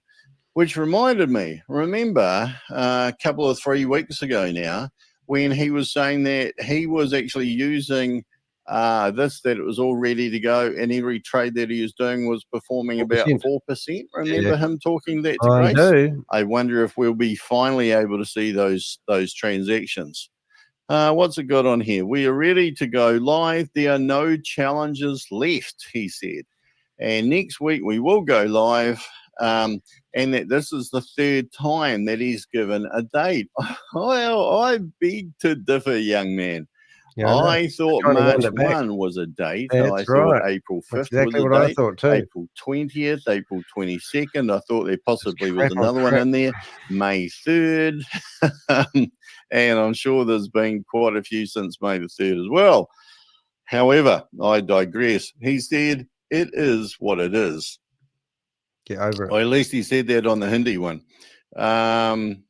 Which reminded me, remember a couple of 3 weeks ago now, when he was saying that he was actually using that it was all ready to go, and every trade that he was doing was performing 4%. About 4%. Remember him talking that to Grace? I wonder if we'll be finally able to see those transactions. What's it got on here? We are ready to go live. There are no challenges left, he said. And next week we will go live. And that this is the 3rd time that he's given a date. Well, I beg to differ, young man. Yeah, I thought March 1 was a date. I thought April 5th was a date. I thought too. April 20th, April 22nd. I thought there possibly was another one in there. May 3rd. And I'm sure there's been quite a few since May the 3rd as well. However, I digress. He said it is what it is. Get over it. Or at least he said that on the Hindi one. And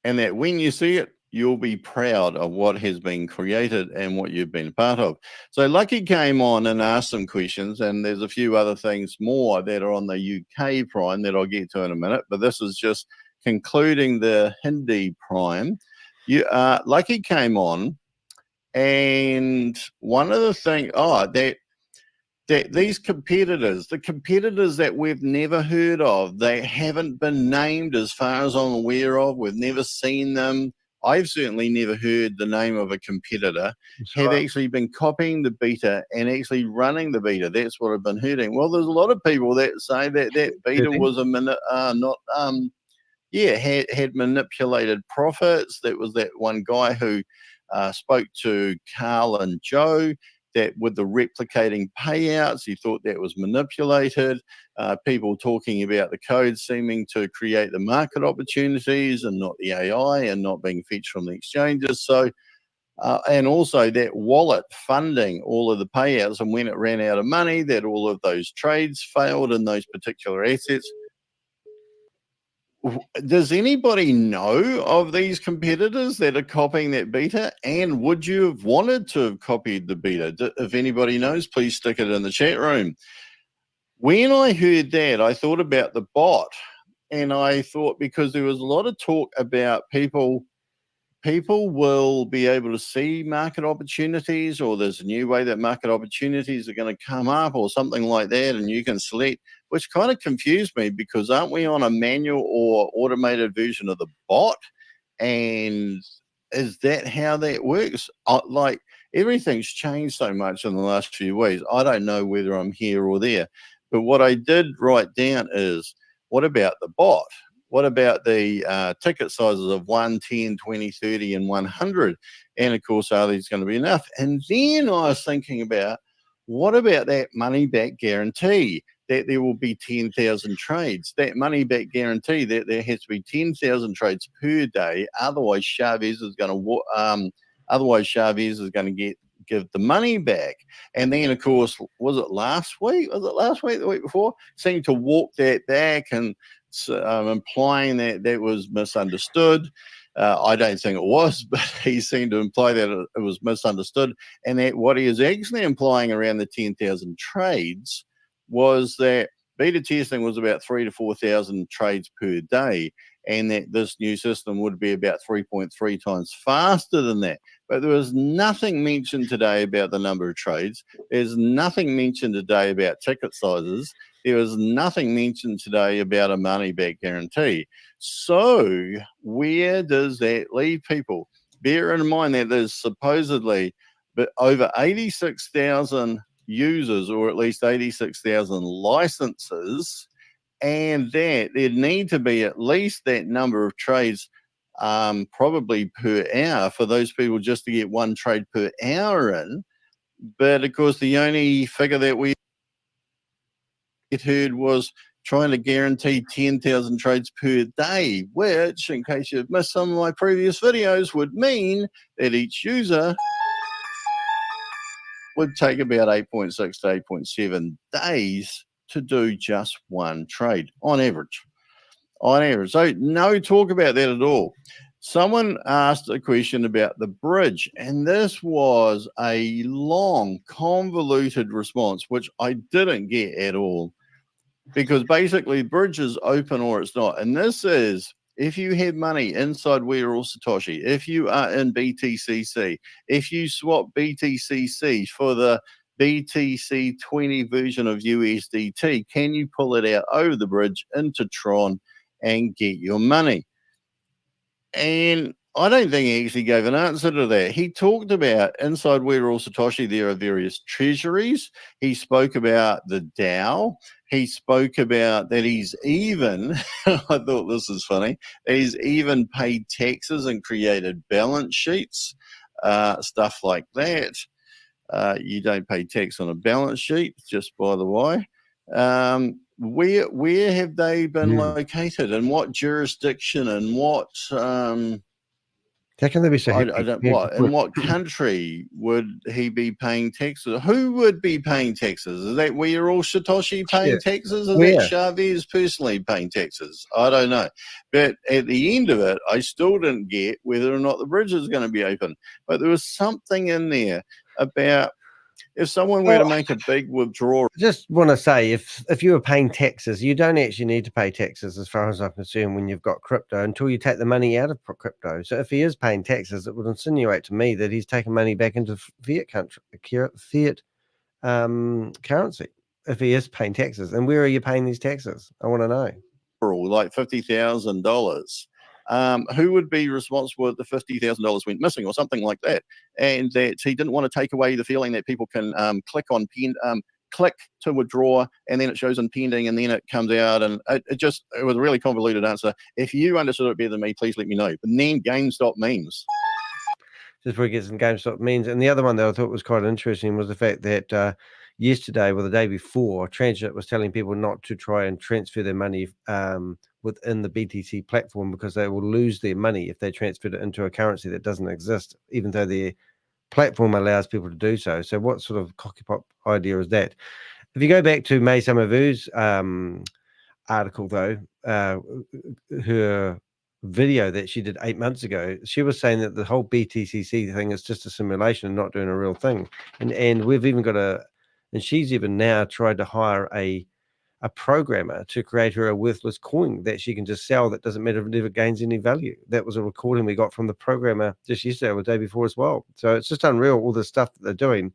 that when you see it, you'll be proud of what has been created and what you've been a part of. So Lucky came on and asked some questions, and there's a few other things more that are on the UK Prime that I'll get to in a minute, but this is just concluding the Hindi Prime. Lucky came on, and one of the things, that these competitors, the competitors that we've never heard of, they haven't been named as far as I'm aware of. We've never seen them. I've certainly never heard the name of a competitor have actually been copying the beta and actually running the beta. That's what I've been hearing. Well, there's a lot of people that say that beta was had manipulated profits. That was that one guy who spoke to Carl and Joe, that with the replicating payouts, he thought that was manipulated. People talking about the code seeming to create the market opportunities and not the AI, and not being fetched from the exchanges. So, and also that wallet funding all of the payouts, and when it ran out of money, that all of those trades failed in those particular assets. Does anybody know of these competitors that are copying that beta? And would you have wanted to have copied the beta? If anybody knows, please stick it in the chat room. When I heard that, I thought about the bot, and I thought, because there was a lot of talk about people people will be able to see market opportunities, or there's a new way that market opportunities are going to come up or something like that, and you can select, which kind of confused me, because aren't we on a manual or automated version of the bot? And is that how that works? Like, everything's changed so much in the last few weeks. I don't know whether I'm here or there. But what I did write down is, what about the bot? What about the ticket sizes of 1, 10, 20, 30, and 100? And of course, are these going to be enough? And then I was thinking about, what about that money back guarantee? That there will be 10,000 trades. That money back guarantee, that there has to be 10,000 trades per day. Otherwise, ShaveZ is going to give the money back. And then, of course, was it last week? The week before? Seemed to walk that back and implying that that was misunderstood. I don't think it was, but he seemed to imply that it was misunderstood. And that what he is actually implying around the 10,000 trades was that beta testing was about 3,000 to 4,000 trades per day, and that this new system would be about 3.3 times faster than that. But there was nothing mentioned today about the number of trades. There's nothing mentioned today about ticket sizes. There was nothing mentioned today about a money back guarantee. So where does that leave people? Bear in mind that there's supposedly over 86,000 users, or at least 86,000 licenses, and that there need to be at least that number of trades probably per hour for those people just to get one trade per hour in. But of course, the only figure that we heard was trying to guarantee 10,000 trades per day, which, in case you've missed some of my previous videos, would mean that each user would take about 8.6 to 8.7 days to do just one trade on average. So no talk about that at all. Someone asked a question about the bridge, and this was a long, convoluted response, which I didn't get at all, because basically bridge is open or it's not. And this is, if you have money inside Woolley or Satoshi, if you are in BTCC, if you swap BTCC for the BTC20 version of USDT, can you pull it out over the bridge into Tron and get your money? And I don't think he actually gave an answer to that. He talked about inside Woolley or Satoshi, there are various treasuries. He spoke about the DAO. He spoke about that he's even, I thought this is funny, that he's even paid taxes and created balance sheets, stuff like that. You don't pay tax on a balance sheet, just by the way. Where have they been located? In what jurisdiction? And what How can they be so happy? in what country would he be paying taxes? Who would be paying taxes? Is that Woolley or Satoshi paying taxes? Is that ShaveZ personally paying taxes? I don't know. But at the end of it, I still didn't get whether or not the bridge is going to be open. But there was something in there about if someone were to make a big withdrawal. I just want to say, if you were paying taxes, you don't actually need to pay taxes, as far as I'm concerned, when you've got crypto, until you take the money out of crypto. So if he is paying taxes, it would insinuate to me that he's taking money back into fiat currency. If he is paying taxes, and where are you paying these taxes? I want to know. Like $50,000. Who would be responsible if the $50,000 went missing or something like that? And that he didn't want to take away the feeling that people can click to withdraw, and then it shows in pending, and then it comes out, and it was a really convoluted answer. If you understood it better than me, please let me know. But then GameStop memes. Just before we get some GameStop memes. And the other one that I thought was quite interesting was the fact that yesterday, or the day before, Transit was telling people not to try and transfer their money within the BTC platform, because they will lose their money if they transferred it into a currency that doesn't exist, even though their platform allows people to do so. So what sort of cocky pop idea is that? If you go back to May Summervu's article, though, her video that she did 8 months ago, she was saying that the whole BTCC thing is just a simulation and not doing a real thing. And we've even got and she's even now tried to hire a a programmer to create her a worthless coin that she can just sell that doesn't matter if it never gains any value. That was a recording we got from the programmer just yesterday or the day before as well. So it's just unreal, all the stuff that they're doing.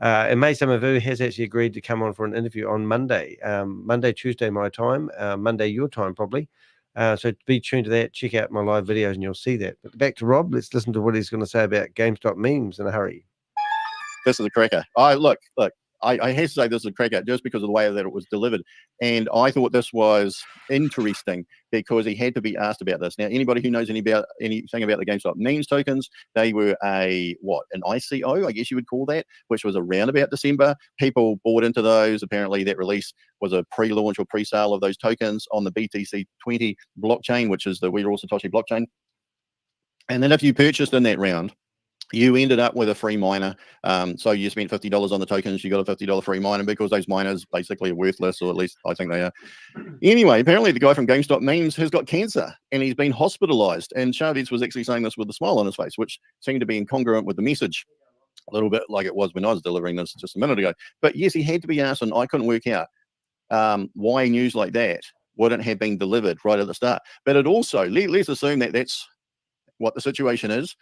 And May Summervu has actually agreed to come on for an interview on Monday, Tuesday my time, Monday your time probably. So be tuned to that. Check out my live videos and you'll see that. But back to Rob. Let's listen to what he's going to say about GameStop memes in a hurry. This is a cracker. Look. I have to say this is a cracker just because of the way that it was delivered. And I thought this was interesting because he had to be asked about this. Now, anybody who knows anything about the GameStop memes tokens, they were an ICO, I guess you would call that, which was around about December. People bought into those. Apparently, that release was a pre-launch or pre-sale of those tokens on the BTC20 blockchain, which is the We Are All Satoshi blockchain. And then if you purchased in that round, you ended up with a free miner. So you spent $50 on the tokens, you got a $50 free miner because those miners basically are worthless, or at least I think they are. Anyway, apparently the guy from GameStop memes has got cancer and he's been hospitalized. And ShaveZ was actually saying this with a smile on his face, which seemed to be incongruent with the message, a little bit like it was when I was delivering this just a minute ago. But yes, he had to be asked, and I couldn't work out why news like that wouldn't have been delivered right at the start. But it also, let's assume that that's what the situation is.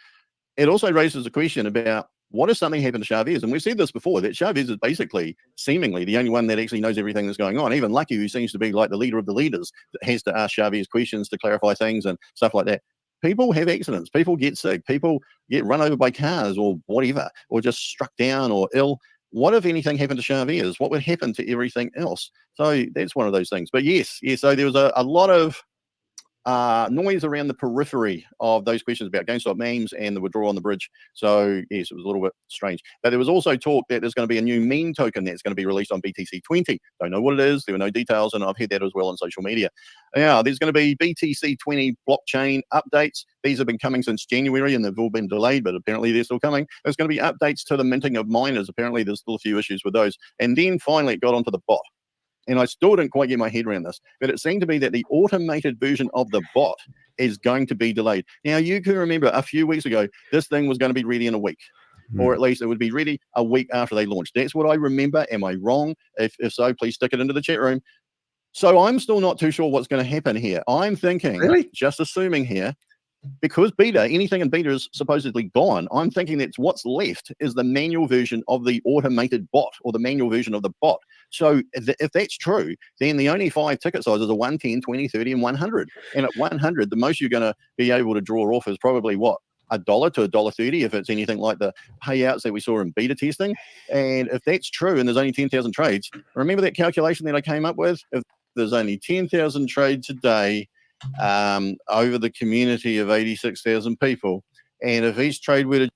It also raises a question about what if something happened to ShaveZ? And we've said this before, that ShaveZ is basically seemingly the only one that actually knows everything that's going on. Even Lucky, who seems to be like the leader of the leaders, that has to ask ShaveZ questions to clarify things and stuff like that. People have accidents. People get sick. People get run over by cars or whatever, or just struck down or ill. What if anything happened to ShaveZ? What would happen to everything else? So that's one of those things. But yes, so there was a lot of noise around the periphery of those questions about GameStop memes and the withdrawal on the bridge. So yes, it was a little bit strange. But there was also talk that there's going to be a new meme token that's going to be released on BTC20. Don't know what it is. There were no details, and I've heard that as well on social media. Now, there's going to be BTC20 blockchain updates. These have been coming since January, and they've all been delayed, but apparently they're still coming. There's going to be updates to the minting of miners. Apparently there's still a few issues with those. And then finally it got onto the bot. And I still didn't quite get my head around this, but it seemed to be that the automated version of the bot is going to be delayed. Now, you can remember a few weeks ago, this thing was going to be ready in a week, or at least it would be ready a week after they launched. That's what I remember. Am I wrong? If so, please stick it into the chat room. So I'm still not too sure what's going to happen here. I'm thinking, just assuming here, because beta, anything in beta is supposedly gone, I'm thinking that what's left is the manual version of the automated bot, or the manual version of the bot. So if that's true, then the only 5 ticket sizes are 1, 10, 20, 30, and 100. And at 100, the most you're going to be able to draw off is probably what? $1 to $1.30 if it's anything like the payouts that we saw in beta testing. And if that's true and there's only 10,000 trades, remember that calculation that I came up with? If there's only 10,000 trades a day over the community of 86,000 people, and if each trade were to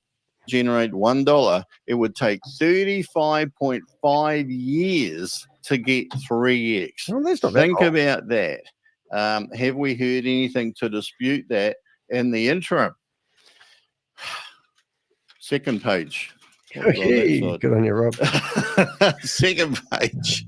generate $1, it would take 35.5 years to get 3x. Well, that's not Think bad. about that. Have we heard anything to dispute that in the interim? Second page. Okay, good on you, Rob. Second page.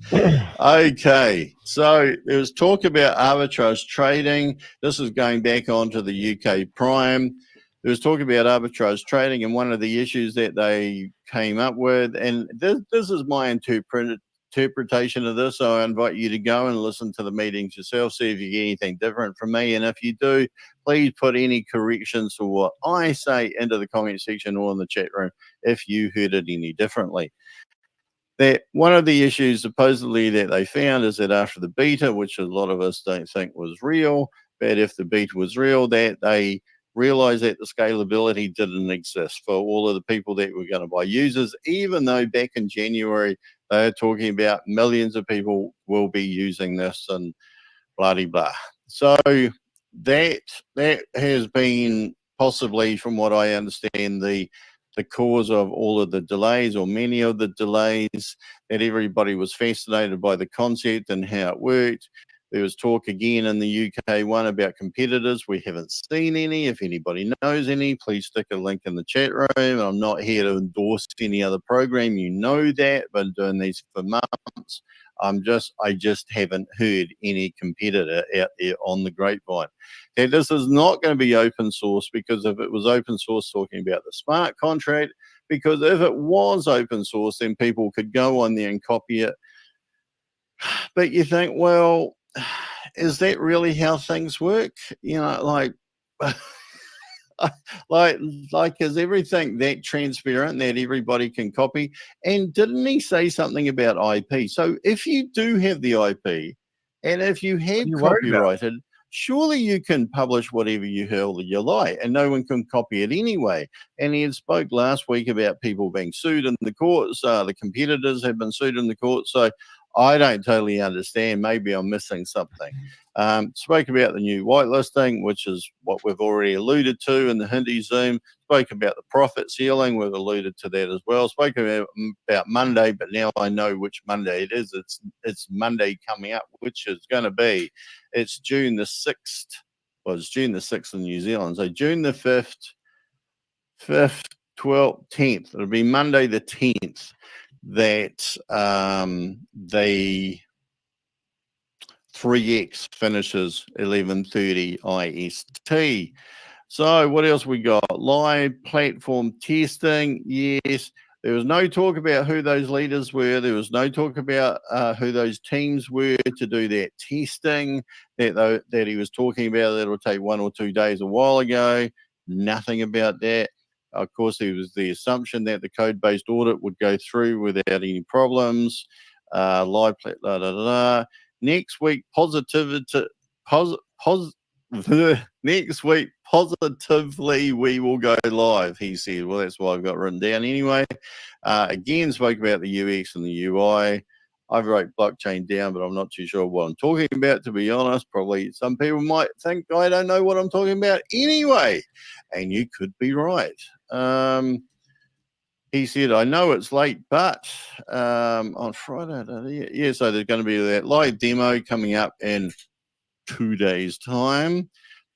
Okay, so there was talk about arbitrage trading. This is going back onto the UK Prime. There was talk about arbitrage trading, and one of the issues that they came up with, and this is my interpretation of this, so I invite you to go and listen to the meetings yourself, see if you get anything different from me, and if you do, please put any corrections to what I say into the comment section or in the chat room if you heard it any differently. That one of the issues supposedly that they found is that after the beta, which a lot of us don't think was real, but if the beta was real, that they realized that the scalability didn't exist for all of the people that were going to buy users, even though back in January they were talking about millions of people will be using this and blah de blah. So that has been possibly, from what I understand, the cause of all of the delays, or many of the delays, that everybody was fascinated by the concept and how it worked. There was talk again in the UK one about competitors. We haven't seen any. If anybody knows any, please stick a link in the chat room. I'm not here to endorse any other program. You know that. Been doing these for months. I just haven't heard any competitor out there on the grapevine. Now, this is not going to be open source, because if it was open source, talking about the smart contract, because if it was open source, then people could go on there and copy it, But you think, well, is that really how things work? You know, like, like is everything that transparent that everybody can copy? And didn't he say something about IP? So if you do have the IP, and if you have you worried about? copyrighted, surely you can publish whatever you hell you like, and no one can copy it anyway. And he had spoke last week about people being sued in the courts. The competitors have been sued in the courts. So I don't totally understand. Maybe I'm missing something. Spoke about the new whitelisting, which is what we've already alluded to in the Hindi Zoom. Spoke about the profit ceiling. We've alluded to that as well. Spoke about Monday, but now I know which Monday it is. It's Monday coming up, which is going to be, it's June the 6th. Well, it's June the 6th in New Zealand. So June the 5th, 12th, 10th. It'll be Monday the 10th that the 3X finishes 11:30 IST. So what else we got? Live platform testing. Yes. There was no talk about who those leaders were. There was no talk about who those teams were to do that testing that he was talking about. That will take 1 or 2 days a while ago. Nothing about that. Of course, there was the assumption that the code-based audit would go through without any problems. Live plat, Next week, next week, positively, we will go live, he said. Well, that's what I've got written down anyway. Again, spoke about the UX and the UI. I wrote blockchain down, but I'm not too sure what I'm talking about, to be honest. Probably some people might think I don't know what I'm talking about anyway, and you could be right. He said, I know it's late, but on Friday, yeah, so there's going to be that live demo coming up in 2 days' time,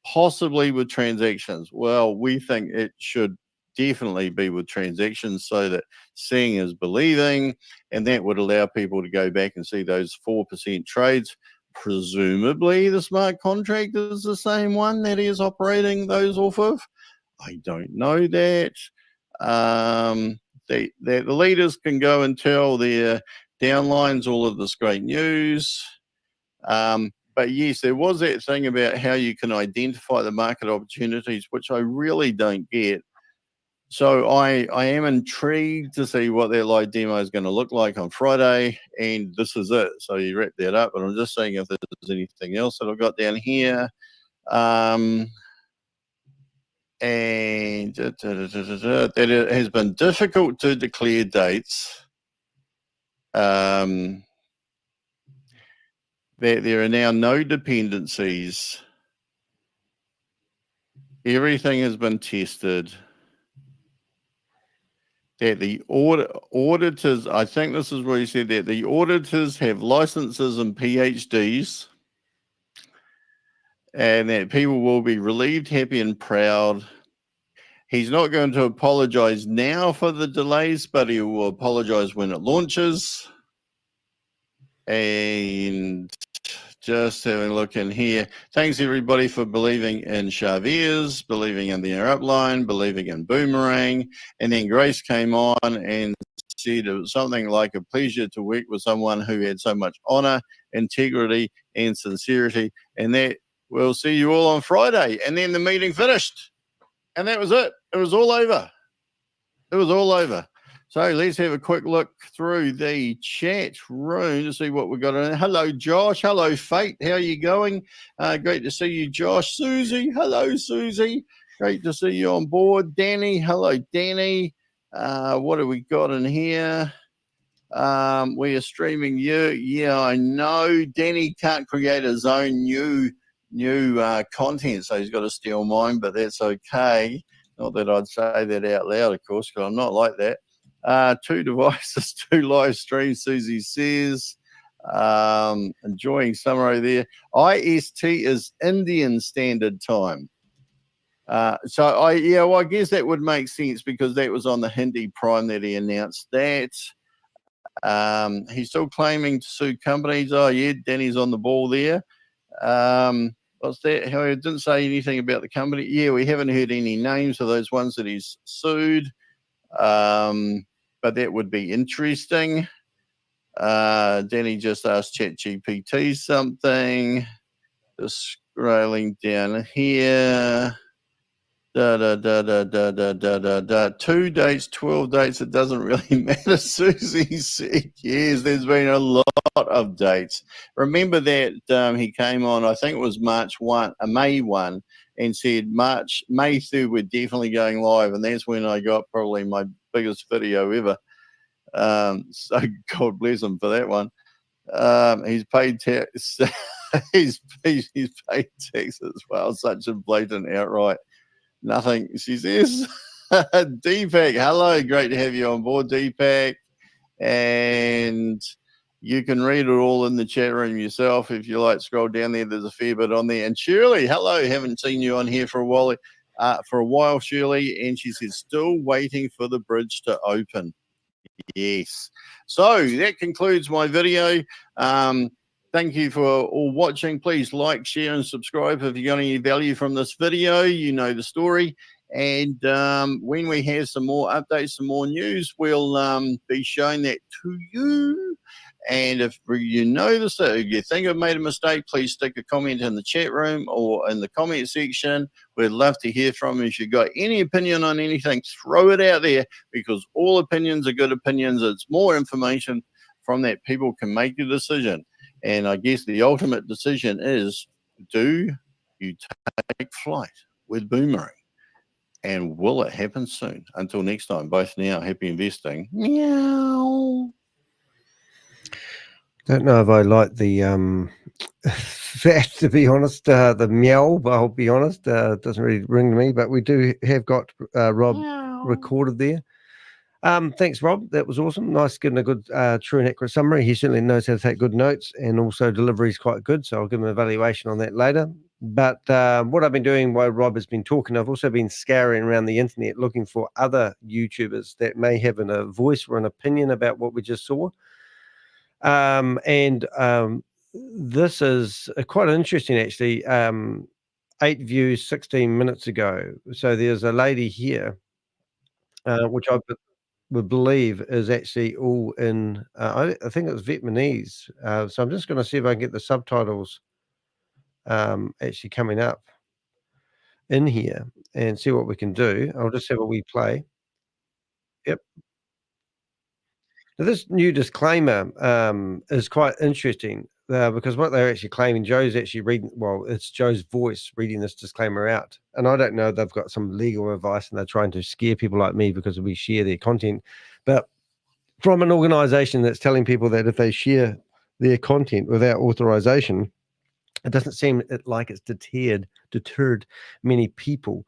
possibly with transactions. Well, we think it should definitely be with transactions so that seeing is believing, and that would allow people to go back and see those 4% trades. Presumably the smart contract is the same one that he is operating those off of. I don't know that. The leaders can go and tell their downlines all of this great news. But yes, there was that thing about how you can identify the market opportunities, which I really don't get. So I am intrigued to see what that live demo is going to look like on Friday, and this is it. So you wrap that up, and I'm just saying if there's anything else that I've got down here. And that it has been difficult to declare dates. That there are now no dependencies. Everything has been tested. That the auditors, I think this is where he said that the auditors have licenses and PhDs, and that people will be relieved, happy, and proud. He's not going to apologize now for the delays, but he will apologize when it launches. And just having a look in here. Thanks, everybody, for believing in ShaveZ, believing in the upline, believing in Boomerang. And then Grace came on and said it was something like a pleasure to work with someone who had so much honor, integrity, and sincerity. And that we'll see you all on Friday. And then the meeting finished. And that was it. It was all over. It was all over. So let's have a quick look through the chat room to see what we've got in. Hello, Josh. Hello, Fate. How are you going? Great to see you, Josh. Susie. Hello, Susie. Great to see you on board. Danny. Hello, Danny. What have we got in here? We are streaming you. Yeah, I know. Danny can't create his own new content, so he's got to steal mine, but that's okay. Not that I'd say that out loud, of course, because I'm not like that. 2 devices, 2 live streams, Susie says. Enjoying summer there. IST is Indian Standard Time. So I guess that would make sense because that was on the Hindi Prime that he announced that. He's still claiming to sue companies. Oh, yeah, Danny's on the ball there. What's that? How he didn't say anything about the company. Yeah, we haven't heard any names of those ones that he's sued. But that would be interesting. Danny just asked ChatGPT something. Just scrolling down here. 2 dates, 12 dates. It doesn't really matter. Susie said, yes, there's been a lot of dates. Remember that he came on, I think it was May 1, and said May 3rd, we're definitely going live. And that's when I got probably my biggest video ever. So God bless him for that one. He's paid tax. he's paid tax as well. Such a blatant outright. Nothing, she says. Deepak, hello, great to have you on board, Deepak. And you can read it all in the chat room yourself if you like. Scroll down there, there's a fair bit on there. And Shirley, hello, haven't seen you on here for a while, Shirley. And she says, still waiting for the bridge to open. Yes. So that concludes my video. Thank you for all watching. Please like, share, and subscribe if you got any value from this video. You know the story. And when we have some more updates, some more news, we'll be showing that to you. And if you notice that you think I've made a mistake, please stick a comment in the chat room or in the comment section. We'd love to hear from you. If you've got any opinion on anything, throw it out there, because all opinions are good opinions. It's more information from that people can make a decision. And I guess the ultimate decision is, do you take flight with Boomerang? And will it happen soon? Until next time, both now, happy investing. Meow. Don't know if I like the that, to be honest, the meow, but I'll be honest, it doesn't really ring to me, but we do have got Rob recorded there. Thanks, Rob. That was awesome. Nice getting a good, true and accurate summary. He certainly knows how to take good notes, and also delivery is quite good. So I'll give him an evaluation on that later. But what I've been doing while Rob has been talking, I've also been scouring around the internet looking for other YouTubers that may have a voice or an opinion about what we just saw. This is quite interesting, actually. 8 views 16 minutes ago. So there's a lady here, which I would believe is actually all in, I think it was Vietnamese. So I'm just going to see if I can get the subtitles actually coming up in here and see what we can do. I'll just have a wee play. Yep. Now, this new disclaimer is quite interesting because what they're actually claiming, Joe's actually reading, well, it's Joe's voice reading this disclaimer out. And I don't know, they've got some legal advice and they're trying to scare people like me because we share their content. But from an organization that's telling people that if they share their content without authorization, it doesn't seem like it's deterred many people.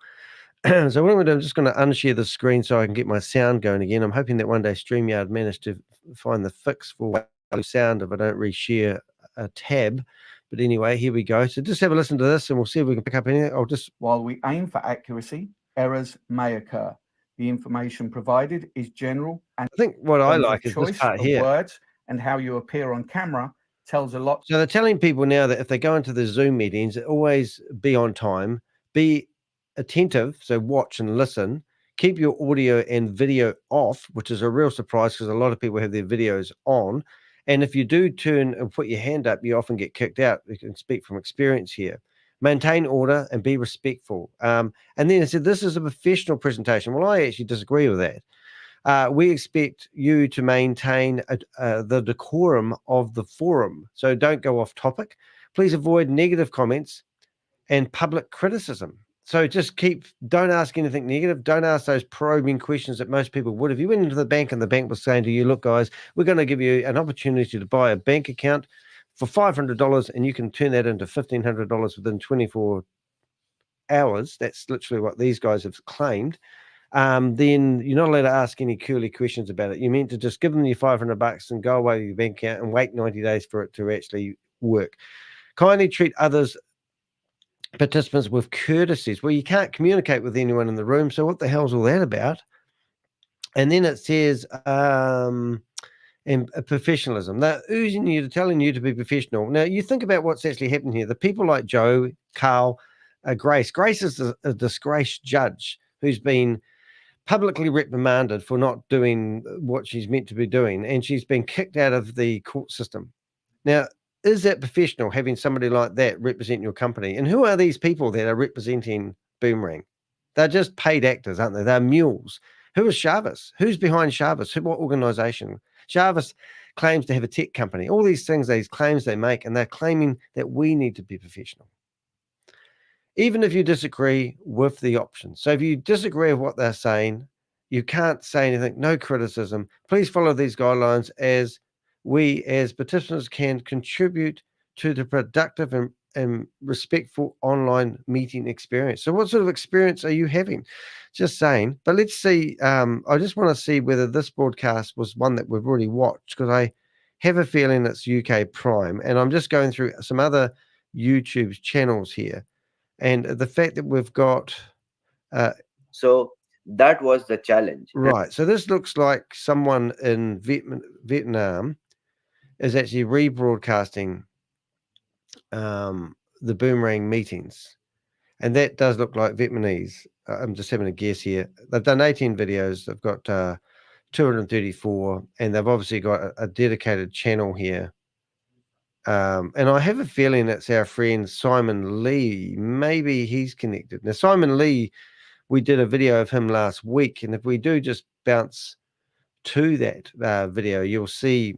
So what I'm going to do, I'm just going to unshare the screen so I can get my sound going again. I'm hoping that one day StreamYard managed to find the fix for sound if I don't reshare a tab. But anyway, here we go. So just have a listen to this and we'll see if we can pick up anything. While we aim for accuracy, errors may occur. The information provided is general, and I think what I like is this part here. Words and how you appear on camera tells a lot. So they're telling people now that if they go into the Zoom meetings, always be on time, be attentive, so watch and listen, keep your audio and video off, which is a real surprise because a lot of people have their videos on. And if you do turn and put your hand up, you often get kicked out. You can speak from experience here. Maintain order and be respectful. And then it said, this is a professional presentation. Well, I actually disagree with that. We expect you to maintain the decorum of the forum. So don't go off topic. Please avoid negative comments and public criticism. So just don't ask anything negative. Don't ask those probing questions that most people would. If you went into the bank and the bank was saying to you, look, guys, we're going to give you an opportunity to buy a bank account for $500 and you can turn that into $1,500 within 24 hours. That's literally what these guys have claimed. Then you're not allowed to ask any curly questions about it. You're meant to just give them your $500 and go away with your bank account and wait 90 days for it to actually work. Kindly treat participants with courtesies. Well, you can't communicate with anyone in the room, so what the hell's all that about? And then it says and professionalism. They're oozing you, telling you to be professional. Now, you think about what's actually happening here. The people like Joe, Carl, Grace. Grace is a disgraced judge who's been publicly reprimanded for not doing what she's meant to be doing, and she's been kicked out of the court system. Now, is that professional, having somebody like that represent your company? And who are these people that are representing Boomerang? They're just paid actors, aren't they? They're mules. Who is ShaveZ? Who's behind ShaveZ? What organization? ShaveZ claims to have a tech company. All these things, these claims they make, and they're claiming that we need to be professional. Even if you disagree with the options. So if you disagree with what they're saying, you can't say anything, no criticism. Please follow these guidelines as we as participants can contribute to the productive and respectful online meeting experience. So what sort of experience are you having? Just saying. But let's see. I just want to see whether this broadcast was one that we've already watched, because I have a feeling it's UK Prime. And I'm just going through some other YouTube channels here. And the fact that we've got... so that was the challenge. Right. So this looks like someone in Vietnam is actually rebroadcasting the Boomerang meetings. And that does look like Vietnamese. I'm just having a guess here. They've done 18 videos. They've got 234, and they've obviously got a dedicated channel here. And I have a feeling it's our friend Simon Lee. Maybe he's connected. Now, Simon Lee, we did a video of him last week. And if we do just bounce to that video, you'll see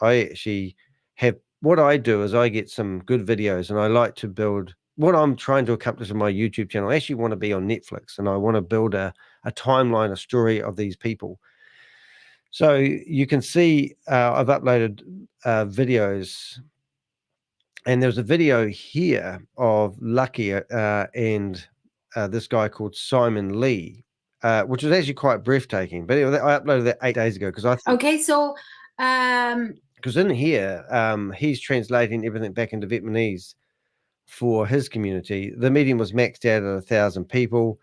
I actually have... What I do is I get some good videos, and I like to build... What I'm trying to accomplish on my YouTube channel, I actually want to be on Netflix, and I want to build a timeline, a story of these people. So you can see I've uploaded videos. And there's a video here of Lucky and this guy called Simon Lee, which was actually quite breathtaking. But anyway, I uploaded that 8 days ago because I... Okay, so... Because in here, he's translating everything back into Vietnamese for his community. The meeting was maxed out at 1,000 people,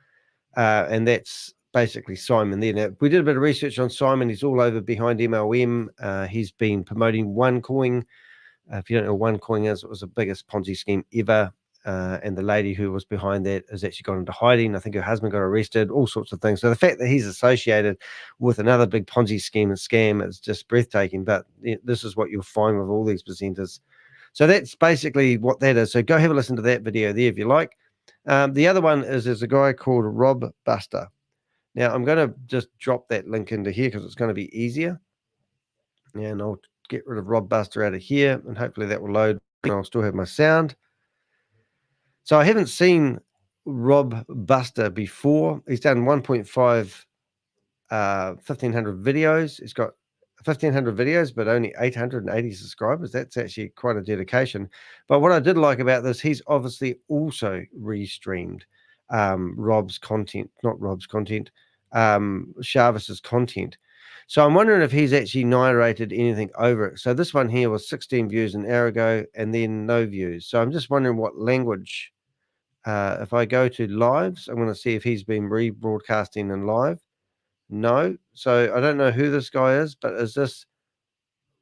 and that's basically Simon there. Now, we did a bit of research on Simon. He's all over behind MLM. He's been promoting OneCoin. If you don't know what OneCoin is, it was the biggest Ponzi scheme ever. And the lady who was behind that has actually gone into hiding. I think her husband got arrested, all sorts of things. So the fact that he's associated with another big Ponzi scheme and scam is just breathtaking. But this is what you'll find with all these presenters. So that's basically what that is. So go have a listen to that video there if you like. The other one is there's a guy called Rob Buster. Now, I'm going to just drop that link into here because it's going to be easier. And I'll get rid of Rob Buster out of here, and hopefully that will load, and I'll still have my sound. So I haven't seen Rob Buster before. He's done 1.5 1,500 videos. He's got 1,500 videos, but only 880 subscribers. That's actually quite a dedication. But what I did like about this, he's obviously also restreamed Rob's content, not Rob's content, ShaveZ's content. So I'm wondering if he's actually narrated anything over it. So this one here was 16 views an hour ago and then no views. So I'm just wondering what language, if I go to lives, I'm going to see if he's been rebroadcasting in live. No. So I don't know who this guy is, but is this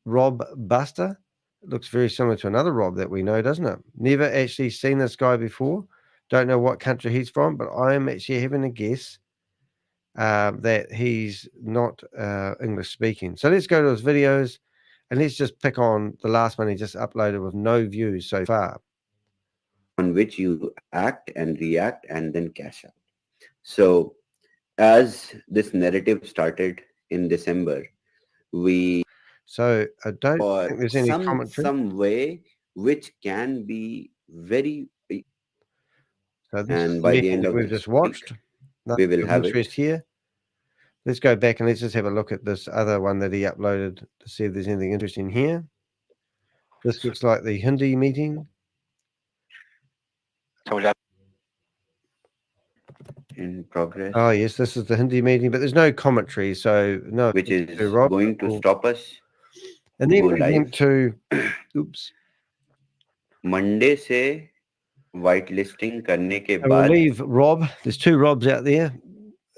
Rob Buster? It looks very similar to another Rob that we know, doesn't it? Never actually seen this guy before. Don't know what country he's from, but I am actually having a guess that he's not English speaking. So let's go to his videos and let's just pick on the last one he just uploaded with no views so far. On which you act and react and then cash out. So as this narrative started in December, so I don't think there's any commentary. Some way which can be very... So this and is by the the end of we've just watched. we will have interest here. Let's go back and let's just have a look at this other one that he uploaded to see if there's anything interesting here. This looks like the Hindi meeting. In progress. Oh yes, this is the Hindi meeting, but there's no commentary, so no. Which is going to stop us. And then we went to, oops. Monday से whitelisting करने के We'll बाद. leave Rob. There's two Robs out there,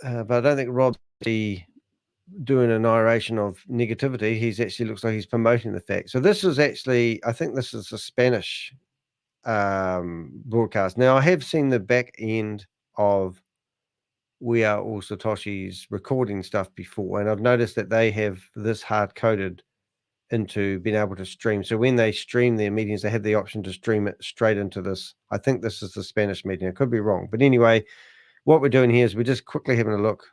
but I don't think Rob's doing a narration of negativity. He's actually looks like he's promoting the fact. So this is actually, I think this is a Spanish broadcast. Now I have seen the back end of We Are All Satoshi's recording stuff before, and I've noticed that they have this hard-coded into being able to stream. So when they stream their meetings, they have the option to stream it straight into this. I think this is the Spanish meeting. I could be wrong. But anyway, what we're doing here is we're just quickly having a look.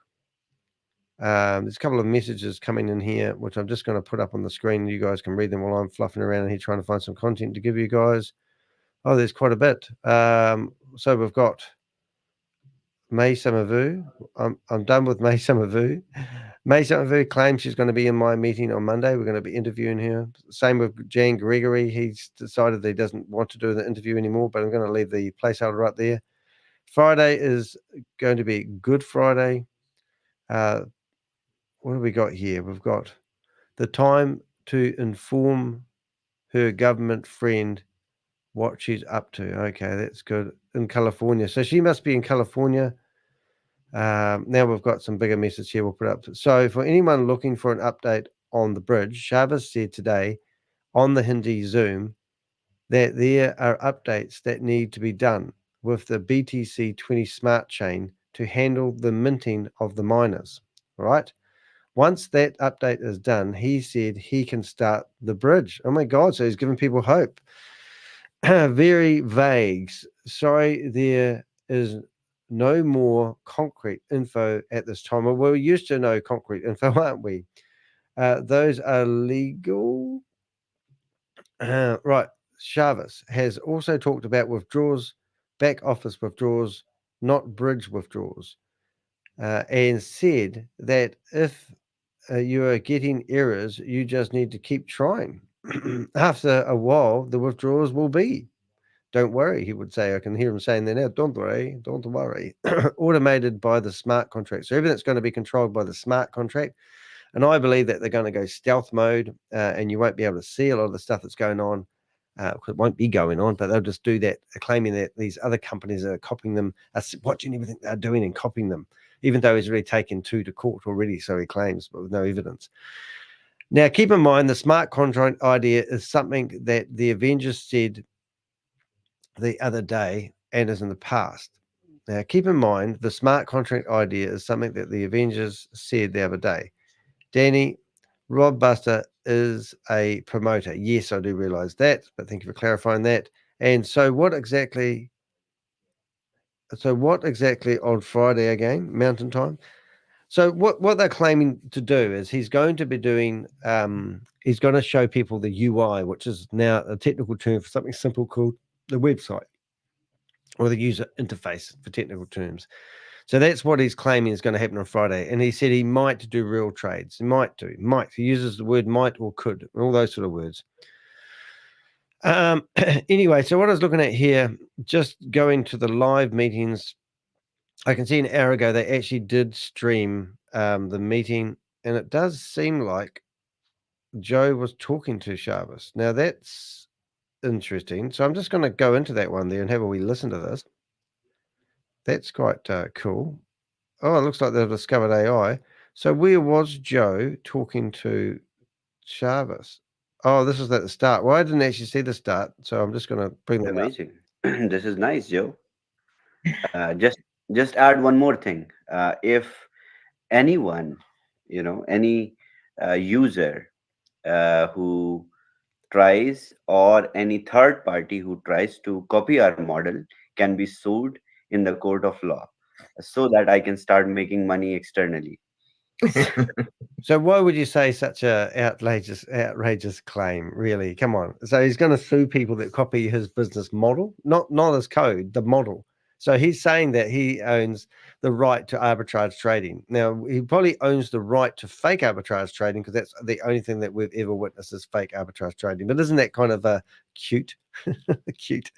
There's a couple of messages coming in here, which I'm just going to put up on the screen. You guys can read them while I'm fluffing around here trying to find some content to give you guys. Oh, there's quite a bit. So we've got May Summervu. I'm done with May Summervu. May Summervu claims she's going to be in my meeting on Monday. We're going to be interviewing her. Same with Jan Gregory. He's decided that he doesn't want to do the interview anymore, but I'm going to leave the placeholder up there. Friday is going to be Good Friday. What have we got here? We've got the time to inform her government friend what she's up to. Okay, that's good. In California. So she must be in California. Now we've got some bigger message here we'll put up. So for anyone looking for an update on the bridge, ShaveZ said today on the Hindi Zoom that there are updates that need to be done with the BTC20 smart chain to handle the minting of the miners, right? Once that update is done, he said he can start the bridge. Oh my God, so he's giving people hope. Very vague. Sorry, there is no more concrete info at this time. Well, we're used to no concrete info, aren't we? Those are legal. Right. ShaveZ has also talked about withdrawals, back office withdrawals, not bridge withdrawals, and said that if you are getting errors, you just need to keep trying. After a while, the withdrawals will be. Don't worry, he would say. I can hear him saying that now. Don't worry, don't worry. Automated by the smart contract. So everything's going to be controlled by the smart contract. And I believe that they're going to go stealth mode and you won't be able to see a lot of the stuff that's going on. It won't be going on, but they'll just do that, claiming that these other companies are copying them, are watching everything they're doing and copying them, even though he's already taken two to court already, so he claims, but with no evidence. Now, keep in mind, the smart contract idea is something that the Avengers said the other day and is in the past. Now, keep in mind, the smart contract idea is something that the Avengers said the other day. Danny, Rob Buster is a promoter. Yes, I do realize that, but thank you for clarifying that. And so what exactly on Friday again, Mountain Time? So what they're claiming to do is he's going to be doing, he's going to show people the UI, which is now a technical term for something simple called the website or the user interface for technical terms. So that's what he's claiming is going to happen on Friday. And he said he might do real trades. He might. He uses the word might or could, all those sort of words. Anyway, so what I was looking at here, just going to the live meetings, I can see an hour ago they actually did stream the meeting, and it does seem like Joe was talking to ShaveZ. Now that's interesting. So I'm just going to go into that one there and have a wee listen to this. That's quite cool. Oh, it looks like they've discovered AI. So where was Joe talking to ShaveZ? Oh, this is at the start. Well, I didn't actually see the start, so I'm just going to bring that Amazing. This is nice, Joe. Just add one more thing. If anyone, any user who tries, or any third party who tries to copy our model, can be sued in the court of law, so that I can start making money externally. So why would you say such a outrageous claim? Really, come on. So he's going to sue people that copy his business model, not his code, the model. So he's saying that he owns the right to arbitrage trading. Now, he probably owns the right to fake arbitrage trading, because that's the only thing that we've ever witnessed is fake arbitrage trading. But isn't that kind of cute? Cute.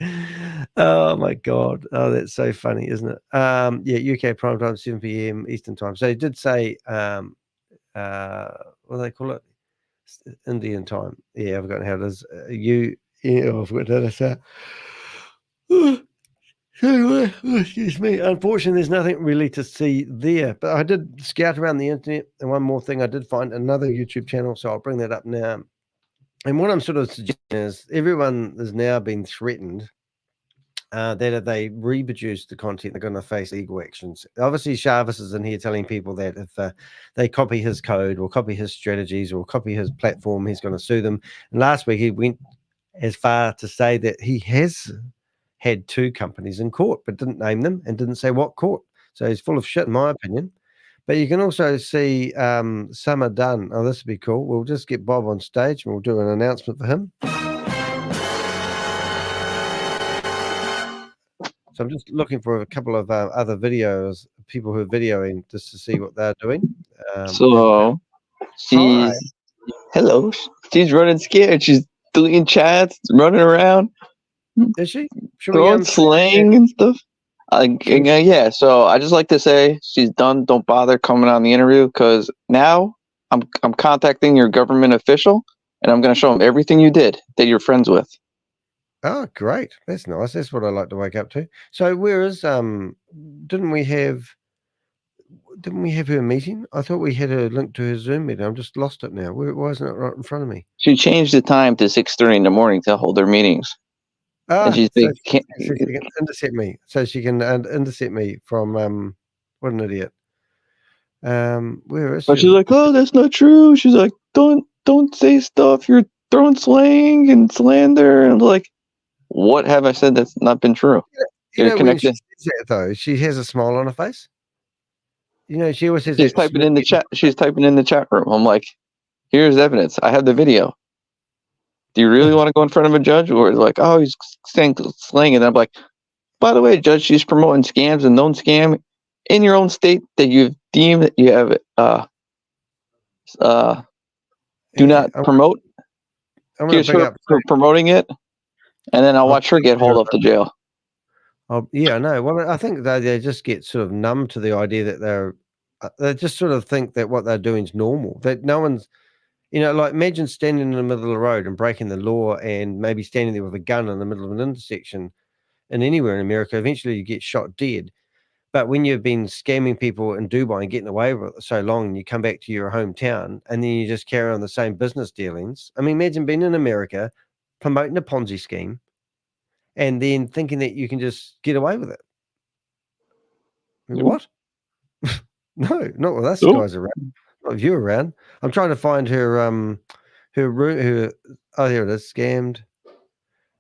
Oh, my God. Oh, that's so funny, isn't it? Yeah, UK prime time, 7 p.m. Eastern time. So he did say, what do they call it? Indian time. Yeah, I've forgotten how it is. I've forgotten how to say it. Excuse me. Unfortunately, there's nothing really to see there. But I did scout around the internet, and one more thing, I did find another YouTube channel, so I'll bring that up now. And what I'm sort of suggesting is everyone has now been threatened that if they reproduce the content, they're going to face legal actions. Obviously, Jarvis is in here telling people that if they copy his code or copy his strategies or copy his platform, he's going to sue them. And last week, he went as far to say that he has had 2 companies in court, but didn't name them and didn't say what court. So he's full of shit, in my opinion. But you can also see Summer Dunn. Oh, this would be cool. We'll just get Bob on stage and we'll do an announcement for him. So I'm just looking for a couple of other videos, people who are videoing, just to see what they're doing. So hi. hello. She's running scared. She's deleting chats, running around, Is she? Should throwing slang and stuff. Yeah. So I just like to say she's done. Don't bother coming on the interview because now I'm contacting your government official and I'm going to show him everything you did that you're friends with. Oh, great. That's nice. That's what I like to wake up to. So where is didn't we have her meeting? I thought we had a link to her Zoom meeting. I've just lost it now. Why isn't it right in front of me? She changed the time to 6:30 in the morning to hold their meetings. Ah, and so she can intercept me. So she can intercept me from what an idiot. Where is But she? she's like, oh, that's not true. She's like, don't say stuff. You're throwing slang and slander. And I'm like, what have I said that's not been true? You You're know, when she connected. says that, though, she has a smile on her face. You know, she always says She's that typing in the chat. She's typing in the chat room. I'm like, here's evidence. I have the video. Do you really want to go in front of a judge? Or it's like, oh, he's saying slang. And I'm like, by the way, judge, she's promoting scams and don't scam in your own state that you've deemed that you have do not promote. Here's her promoting it, and then I'll watch her get hauled up to jail. Oh, yeah, I know. Well, I think they just get sort of numb to the idea that they just sort of think that what they're doing is normal. That no one's, you know, like imagine standing in the middle of the road and breaking the law and maybe standing there with a gun in the middle of an intersection and anywhere in America, eventually you get shot dead. But when you've been scamming people in Dubai and getting away with it so long, and you come back to your hometown and then you just carry on the same business dealings. I mean, imagine being in America, promoting a Ponzi scheme, and then thinking that you can just get away with it. What? No, not with us guys around. Not with you around. I'm trying to find her her oh, here it is, scammed.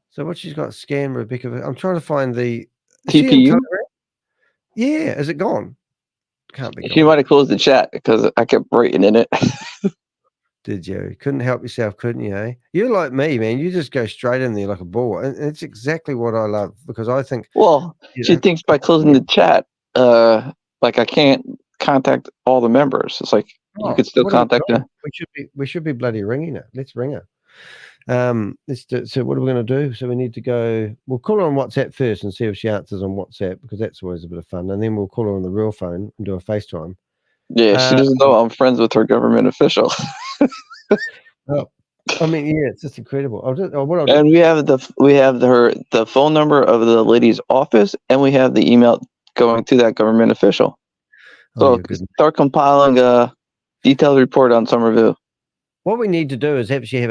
So what she's got scammed, Rebecca. I'm trying to find the TPU. Yeah, is it gone? Can't be. She might have closed the chat because I kept writing in it. Did you? Couldn't help yourself, couldn't you? Eh? You're like me, man. You just go straight in there like a ball, and it's exactly what I love because I think. Well, she thinks by closing the chat, like I can't contact all the members. It's like you could still contact them. We should be bloody ringing her. Let's ring her. Let's do. So what are we going to do? So we need to go. We'll call her on WhatsApp first and see if she answers on WhatsApp because that's always a bit of fun. And then we'll call her on the real phone and do a FaceTime. Yeah, she doesn't know I'm friends with her government official. Oh, I mean, yeah, it's just incredible. And we have the phone number of the lady's office, and we have the email going to that government official. So start compiling a detailed report on Somerville. What we need to do is actually have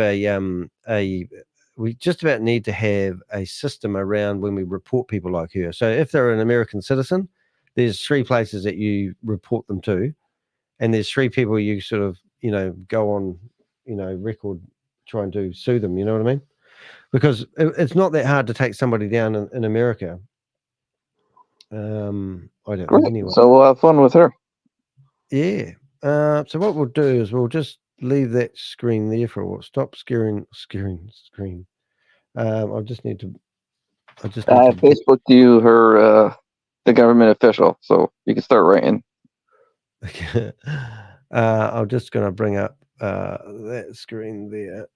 we just about need to have a system around when we report people like her. So if they're an American citizen, there's 3 places that you report them to, and there's 3 people you sort of, you know, go on, you know, record, try and do sue them. You know what I mean? Because it's not that hard to take somebody down in America. I don't think anyway. So we'll have fun with her. Yeah. So what we'll do is we'll just leave that screen there for a while. Stop screen. I just need to. I Facebooked you her the government official, so you can start writing. Okay. I'm just going to bring up that screen there.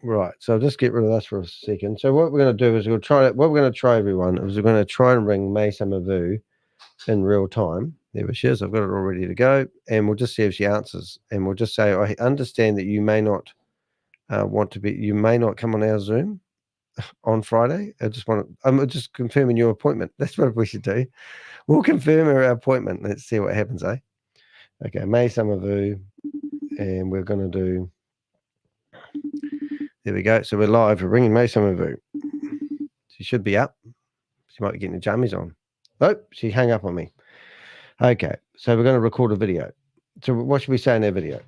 Right. So I'll just get rid of this for a second. So what we're going to do is we're going to try everyone is we're going to try and ring May Summerville in real time. There she is. I've got it all ready to go, and we'll just see if she answers. And we'll just say, I understand that you may not you may not come on our Zoom on Friday. I'm just confirming your appointment. That's what we should do. We'll confirm our appointment. Let's see what happens, eh? Okay, May Summerville, and we're going to do. There we go. So we're live. We're ringing May Summerville. She should be up. She might be getting the jammies on. Oh, she hung up on me. Okay, so we're going to record a video. So what should we say in that video?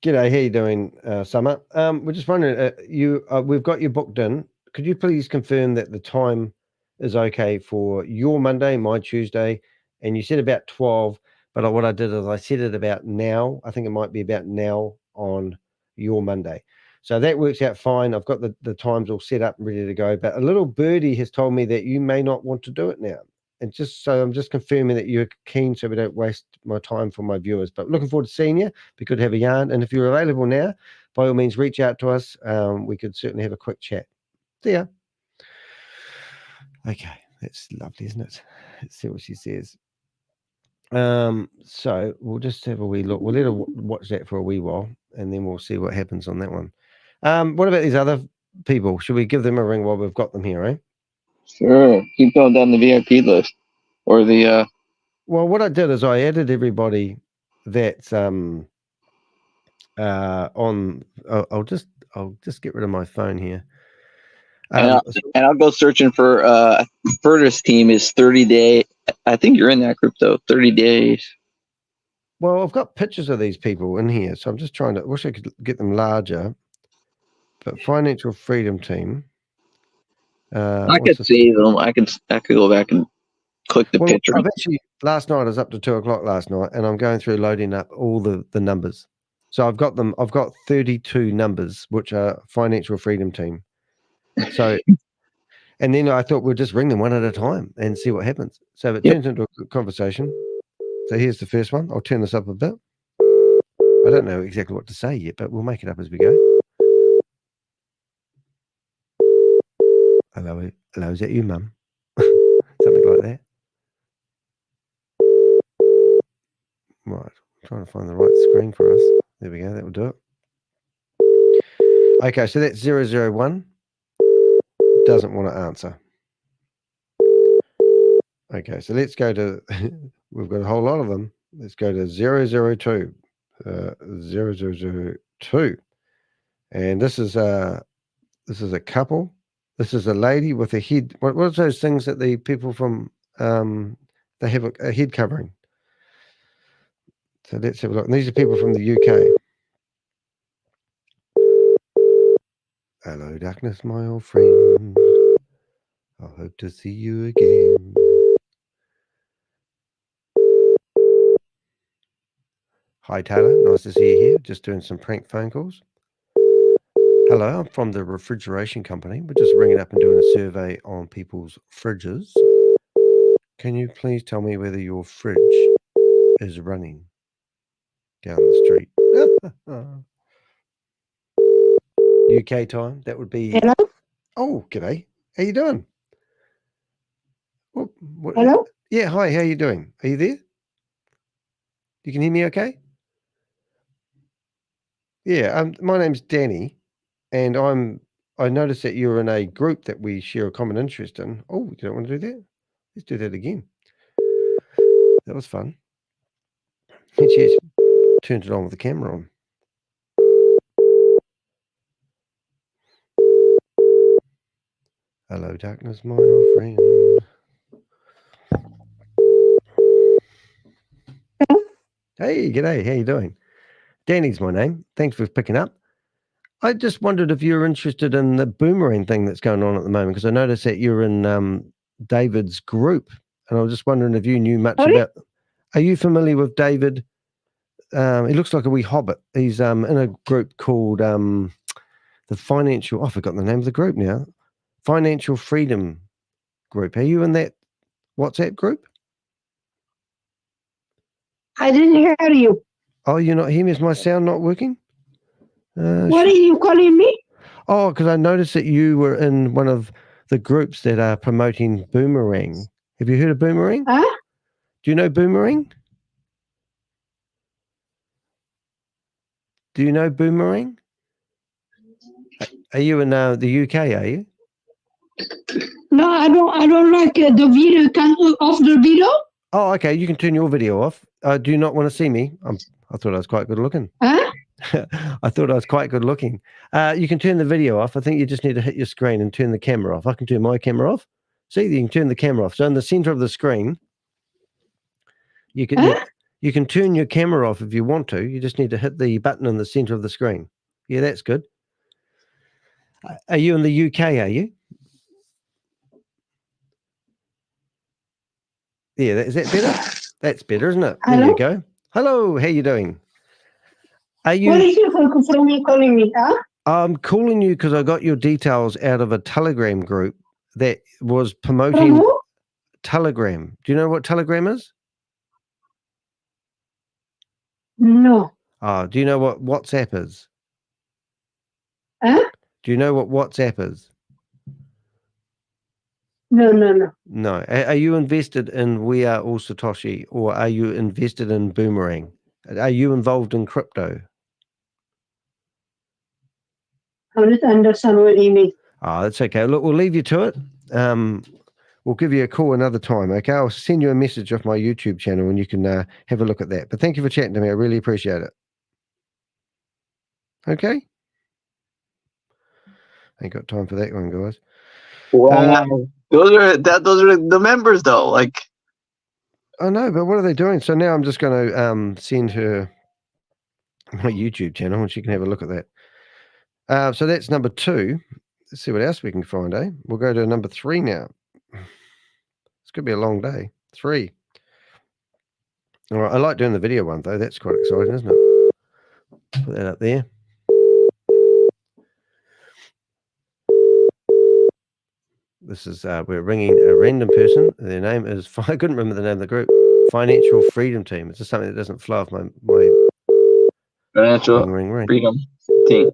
G'day, how you doing, Summer? We're just wondering, we've got you booked in. Could you please confirm that the time is okay for your Monday, my Tuesday, and you said about 12, but what I did is I said it about now. I think it might be about now on your Monday. So that works out fine. I've got the times all set up and ready to go, but a little birdie has told me that you may not want to do it now. And just so I'm just confirming that you're keen so we don't waste my time for my viewers. But looking forward to seeing you. Be good to have a yarn. And if you're available now, by all means, reach out to us. We could certainly have a quick chat. See ya. Okay, that's lovely, isn't it? Let's see what she says. So we'll just have a wee look. We'll let her watch that for a wee while, and then we'll see what happens on that one. What about these other people? Should we give them a ring while we've got them here, eh? Sure. Keep going down the VIP list or the. Well, what I did is I added everybody that's on. I'll just get rid of my phone here. And I'll go searching for Furthest team is 30 day. I think you're in that crypto 30 days. Well, I've got pictures of these people in here, so I'm just trying to. Wish I could get them larger. But Financial Freedom Team. I could save them. I could go back and click the picture. Last night I was up to 2:00 last night, and I'm going through loading up all the numbers. So I've got 32 numbers, which are Financial Freedom Team. So, and then I thought we'll just ring them one at a time and see what happens. So it turns into a conversation. So here's the first one. I'll turn this up a bit. I don't know exactly what to say yet, but we'll make it up as we go. Hello, is that you, Mum? Something like that. Right, I'm trying to find the right screen for us. There we go, that will do it. Okay, so that's 001. Doesn't want to answer. Okay, so let's go to, we've got a whole lot of them. Let's go to 002. 0002. And this is a couple. This is a lady with a head. What's those things that the people from they have a head covering? So let's have a look. And these are people from the UK. Hello, darkness, my old friend. I hope to see you again. Hi, Taylor. Nice to see you here. Just doing some prank phone calls. Hello, I'm from the refrigeration company. We're just ringing up and doing a survey on people's fridges. Can you please tell me whether your fridge is running down the street? UK time, that would be... Hello? Oh, g'day. How you doing? What? Hello? Yeah, hi, how you doing? Are you there? You can hear me okay? Yeah, my name's Danny. And I noticed that you're in a group that we share a common interest in. Oh, you don't want to do that? Let's do that again. That was fun. And she turned it on with the camera on. Hello, darkness, my old friend. Hey, g'day. How you doing? Danny's my name. Thanks for picking up. I just wondered if you're interested in the boomerang thing that's going on at the moment, because I noticed that you're in David's group, and I was just wondering if you knew much about. Are you familiar with David? He looks like a wee hobbit. He's in a group called the Financial. I forgot the name of the group now. Financial Freedom Group. Are you in that WhatsApp group? I didn't hear you. Oh, you're not hearing me? Is my sound not working? What are you calling me? Oh, because I noticed that you were in one of the groups that are promoting Boomerang. Have you heard of Boomerang? Huh? Do you know Boomerang? Do you know Boomerang? Are you in the UK, are you? No, I don't like the video. Can you off the video? Oh, okay. You can turn your video off. Do you not want to see me? I thought I was quite good looking. Huh? I thought I was quite good looking. You can turn the video off. I think you just need to hit your screen and turn the camera off. I can turn my camera off. See, you can turn the camera off. So in the center of the screen, you can turn your camera off if you want to. You just need to hit the button in the center of the screen. Yeah, that's good. Are you in the UK, are you? Yeah, is that better? That's better, isn't it? Hello? There you go. Hello, how you doing? Are you? What is your focus from you calling me, huh? I'm calling you because I got your details out of a Telegram group that was From promoting who? Telegram. Do you know what Telegram is? No. Do you know what WhatsApp is? Huh? Do you know what WhatsApp is? No, no, no. No. Are you invested in We Are All Satoshi, or are you invested in Boomerang? Are you involved in crypto? I don't understand what you mean. That's okay. Look, we'll leave you to it. We'll give you a call another time, okay? I'll send you a message off my YouTube channel and you can have a look at that. But thank you for chatting to me. I really appreciate it. Okay? Ain't got time for that one, guys. Wow. Those are the members though. Like, I know, but what are they doing? So now I'm just going to send her my YouTube channel and she can have a look at that. So that's number 2. Let's see what else we can find, eh? We'll go to number 3 now. It's going to be a long day. 3. All right, I like doing the video one, though. That's quite exciting, isn't it? Put that up there. This is, we're ringing a random person. Their name is, I couldn't remember the name of the group, Financial Freedom Team. It's just something that doesn't flow off my Financial ring. Freedom Team.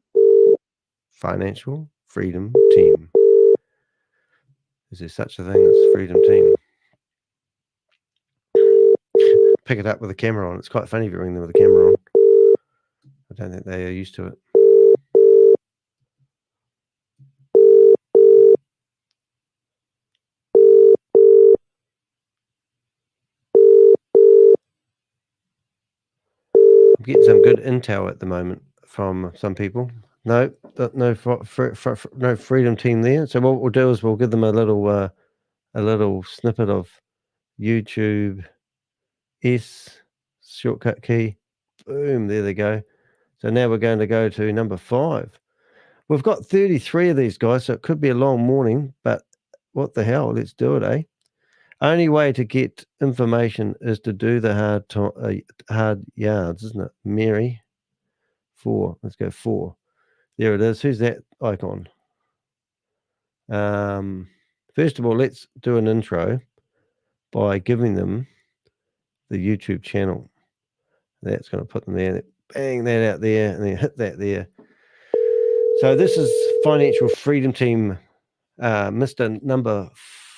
Financial Freedom Team. Is there such a thing as Freedom Team? Pick it up with a camera on. It's quite funny if you ring them with a camera on. I don't think they are used to it. I'm getting some good intel at the moment from some people. No Freedom Team there. So what we'll do is we'll give them a little snippet of YouTube S shortcut key. Boom, there they go. So now we're going to go to number 5. We've got 33 of these guys, so it could be a long morning, but what the hell? Let's do it, eh? Only way to get information is to do the hard yards, isn't it? Mary, 4. Let's go 4. There it is. Who's that icon? First of all, let's do an intro by giving them the YouTube channel. That's going to put them there. Bang that out there, and then hit that there. So this is Financial Freedom Team, Mr. Number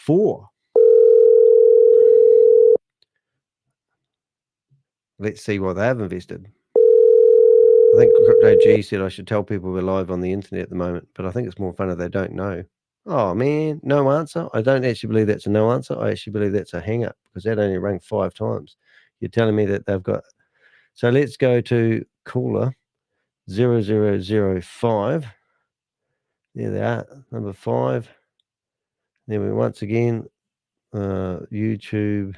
4. Let's see what they have invested. I think Crypto G said I should tell people we're live on the internet at the moment, but I think it's more fun if they don't know. Oh, man, no answer. I don't actually believe that's a no answer. I actually believe that's a hang up because that only rang 5 times. You're telling me that they've got... So let's go to caller 0005. There they are, number 5. Then we once again, YouTube.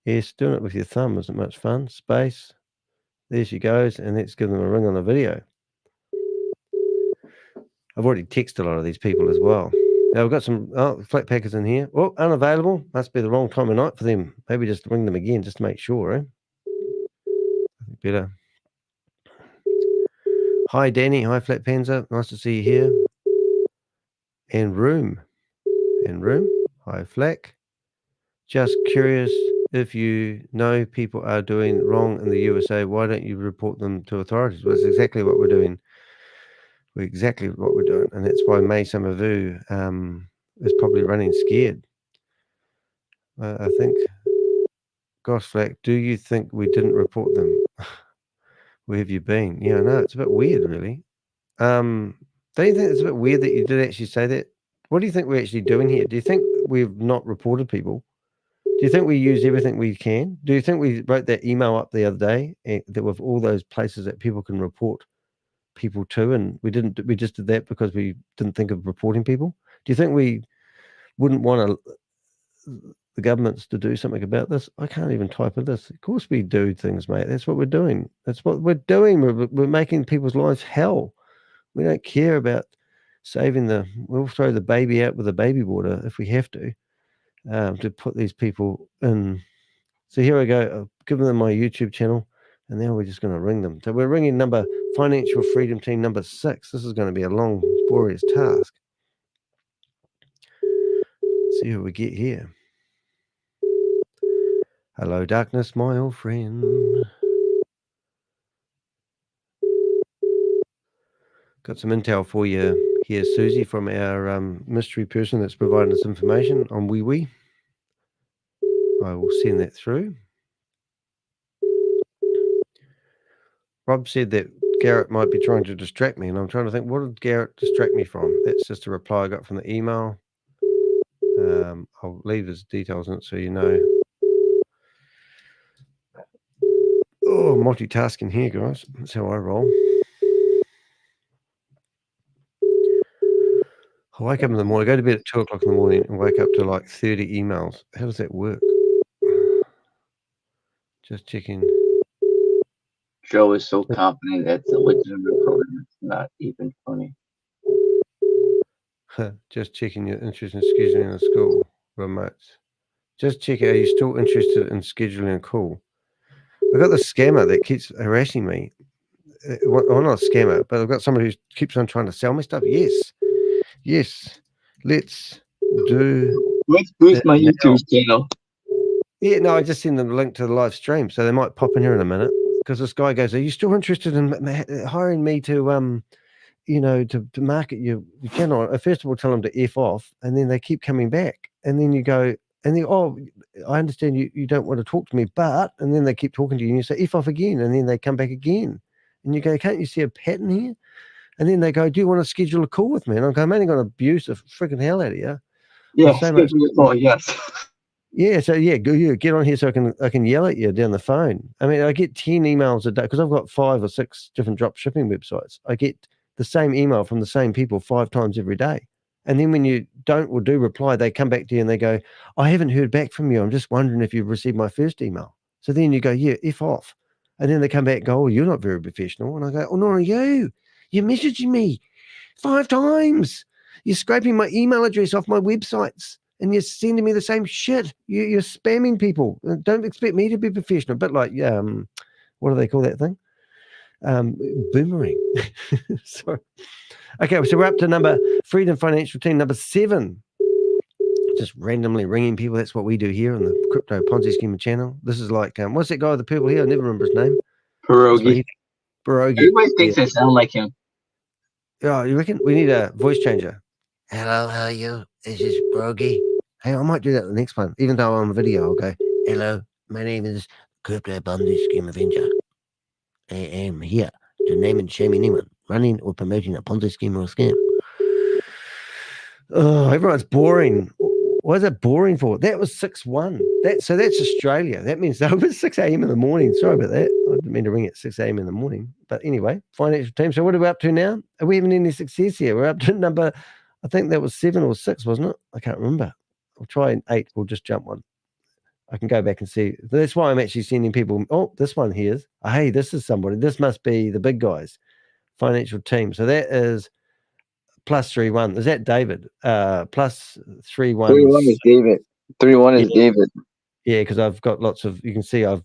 Yes, doing it with your thumb isn't much fun. Space. There she goes, and let's give them a ring on the video. I've already texted a lot of these people as well. Now we've got some flat packers in here. Oh, unavailable. Must be the wrong time of night for them. Maybe just ring them again just to make sure, eh? Better. Hi, Danny. Hi, Flat Panzer. Nice to see you here. And Room. Hi, Flack. Just curious, if you know people are doing wrong in the USA, why don't you report them to authorities? Well, that's exactly what we're doing. Exactly what we're doing. And that's why May Summervu is probably running scared. I think. Gosh, Flack, do you think we didn't report them? Where have you been? Yeah, I know. It's a bit weird, really. Don't you think it's a bit weird that you did actually say that? What do you think we're actually doing here? Do you think we've not reported people? Do Do you think we use everything we can? Do you think we wrote that email up the other day that with all those places that people can report people to, and we didn't? We just did that because we didn't think of reporting people. Do you think we wouldn't want the governments to do something about this? I can't even type in this. Of course we do things, mate. That's what we're doing. That's what we're doing. We're making people's lives hell. We don't care about saving we'll throw the baby out with the baby water if we have to put these people in. So here I go. I've given them my YouTube channel, and now we're just going to ring them. So we're ringing Financial Freedom Team number 6. This is going to be a long, laborious task. Let's see who we get here. Hello, darkness, my old friend. Got some intel for you here, Susie, from our mystery person that's providing us information on Woolley. I will send that through. Rob said that Garrett might be trying to distract me, and I'm trying to think, what did Garrett distract me from? That's just a reply I got from the email. I'll leave his details in it so you know. Oh, multitasking here, guys. That's how I roll. I wake up in the morning, go to bed at 2 o'clock in the morning and wake up to like 30 emails. How does that work? Just checking. Joe is so confident that's a legitimate program. It's not even funny. Just checking your interest in scheduling in the school remotes. Just checking, are you still interested in scheduling a call? I've got this scammer that keeps harassing me. Well, not a scammer, but I've got somebody who keeps on trying to sell me stuff. Yes. Let's boost my YouTube channel. Yeah, no, I just send them a link to the live stream, so they might pop in here in a minute. Because this guy goes, "Are you still interested in hiring me to, to market your channel?" First of all, tell them to F off, and then they keep coming back, and then you go, and then, "Oh, I understand you don't want to talk to me, but," and then they keep talking to you, and you say F off again, and then they come back again, and you go, "Can't you see a pattern here?" And then they go, "Do you want to schedule a call with me?" And I'm going, "I'm only going to abuse the freaking hell out of you." Yeah, yes. Yeah, so get on here so I can yell at you down the phone. I mean, I get 10 emails a day because I've got 5 or 6 different drop shipping websites. I get the same email from the same people 5 times every day. And then when you don't or do reply, they come back to you and they go, "I haven't heard back from you. I'm just wondering if you've received my first email." So then you go, "Yeah, F off." And then they come back and go, "Oh, you're not very professional." And I go, "Oh, no, you're messaging me 5 times. You're scraping my email address off my websites. And you're sending me the same shit. You're spamming people. Don't expect me to be professional." But like, what do they call that thing? Boomerang. Sorry. Okay, so we're up to Freedom Financial Team number 7. Just randomly ringing people. That's what we do here on the Crypto Ponzi Scheme channel. This is like, what's that guy with the purple hair? I never remember his name. Pierogi. Everybody thinks I sound like him. Oh, you reckon? We need a voice changer. "Hello, how are you? This is Pierogi." Hey, I might do that the next one. Even though I'm on video, I'll go, "Hello, my name is Crypto Ponzi Scheme Avenger. I am here to name and shame anyone running or promoting a Ponzi scheme or a scam." Oh, everyone's boring. Why is that boring for? That was 6-1. So that's Australia. That means that was 6 a.m. in the morning. Sorry about that. I didn't mean to ring at 6 a.m. in the morning. But anyway, financial team. So what are we up to now? Are we having any success here? We're up to number, I think that was 7 or 6, wasn't it? I can't remember. I'll try 8. We'll just jump one. I can go back and see. That's why I'm actually sending people. Oh, this one here is. Hey, this is somebody. This must be the big guys. Financial team. So that is +31. Is that David? +31. 3-1 is David. 3-1 is David. Yeah, because I've got lots of. You can see I've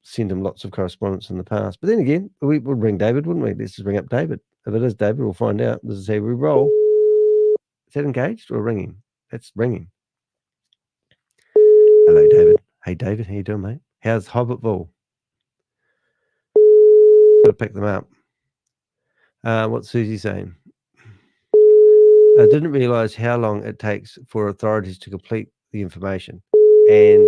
sent him lots of correspondence in the past. But then again, we would ring David, wouldn't we? Let's just ring up David. If it is David, we'll find out. This is how we roll. Is that engaged or ringing? That's ringing. Hello, David. Hey, David. How you doing, mate? How's Hobbitville? Got to pick them up. What's Susie saying? I didn't realise how long it takes for authorities to complete the information and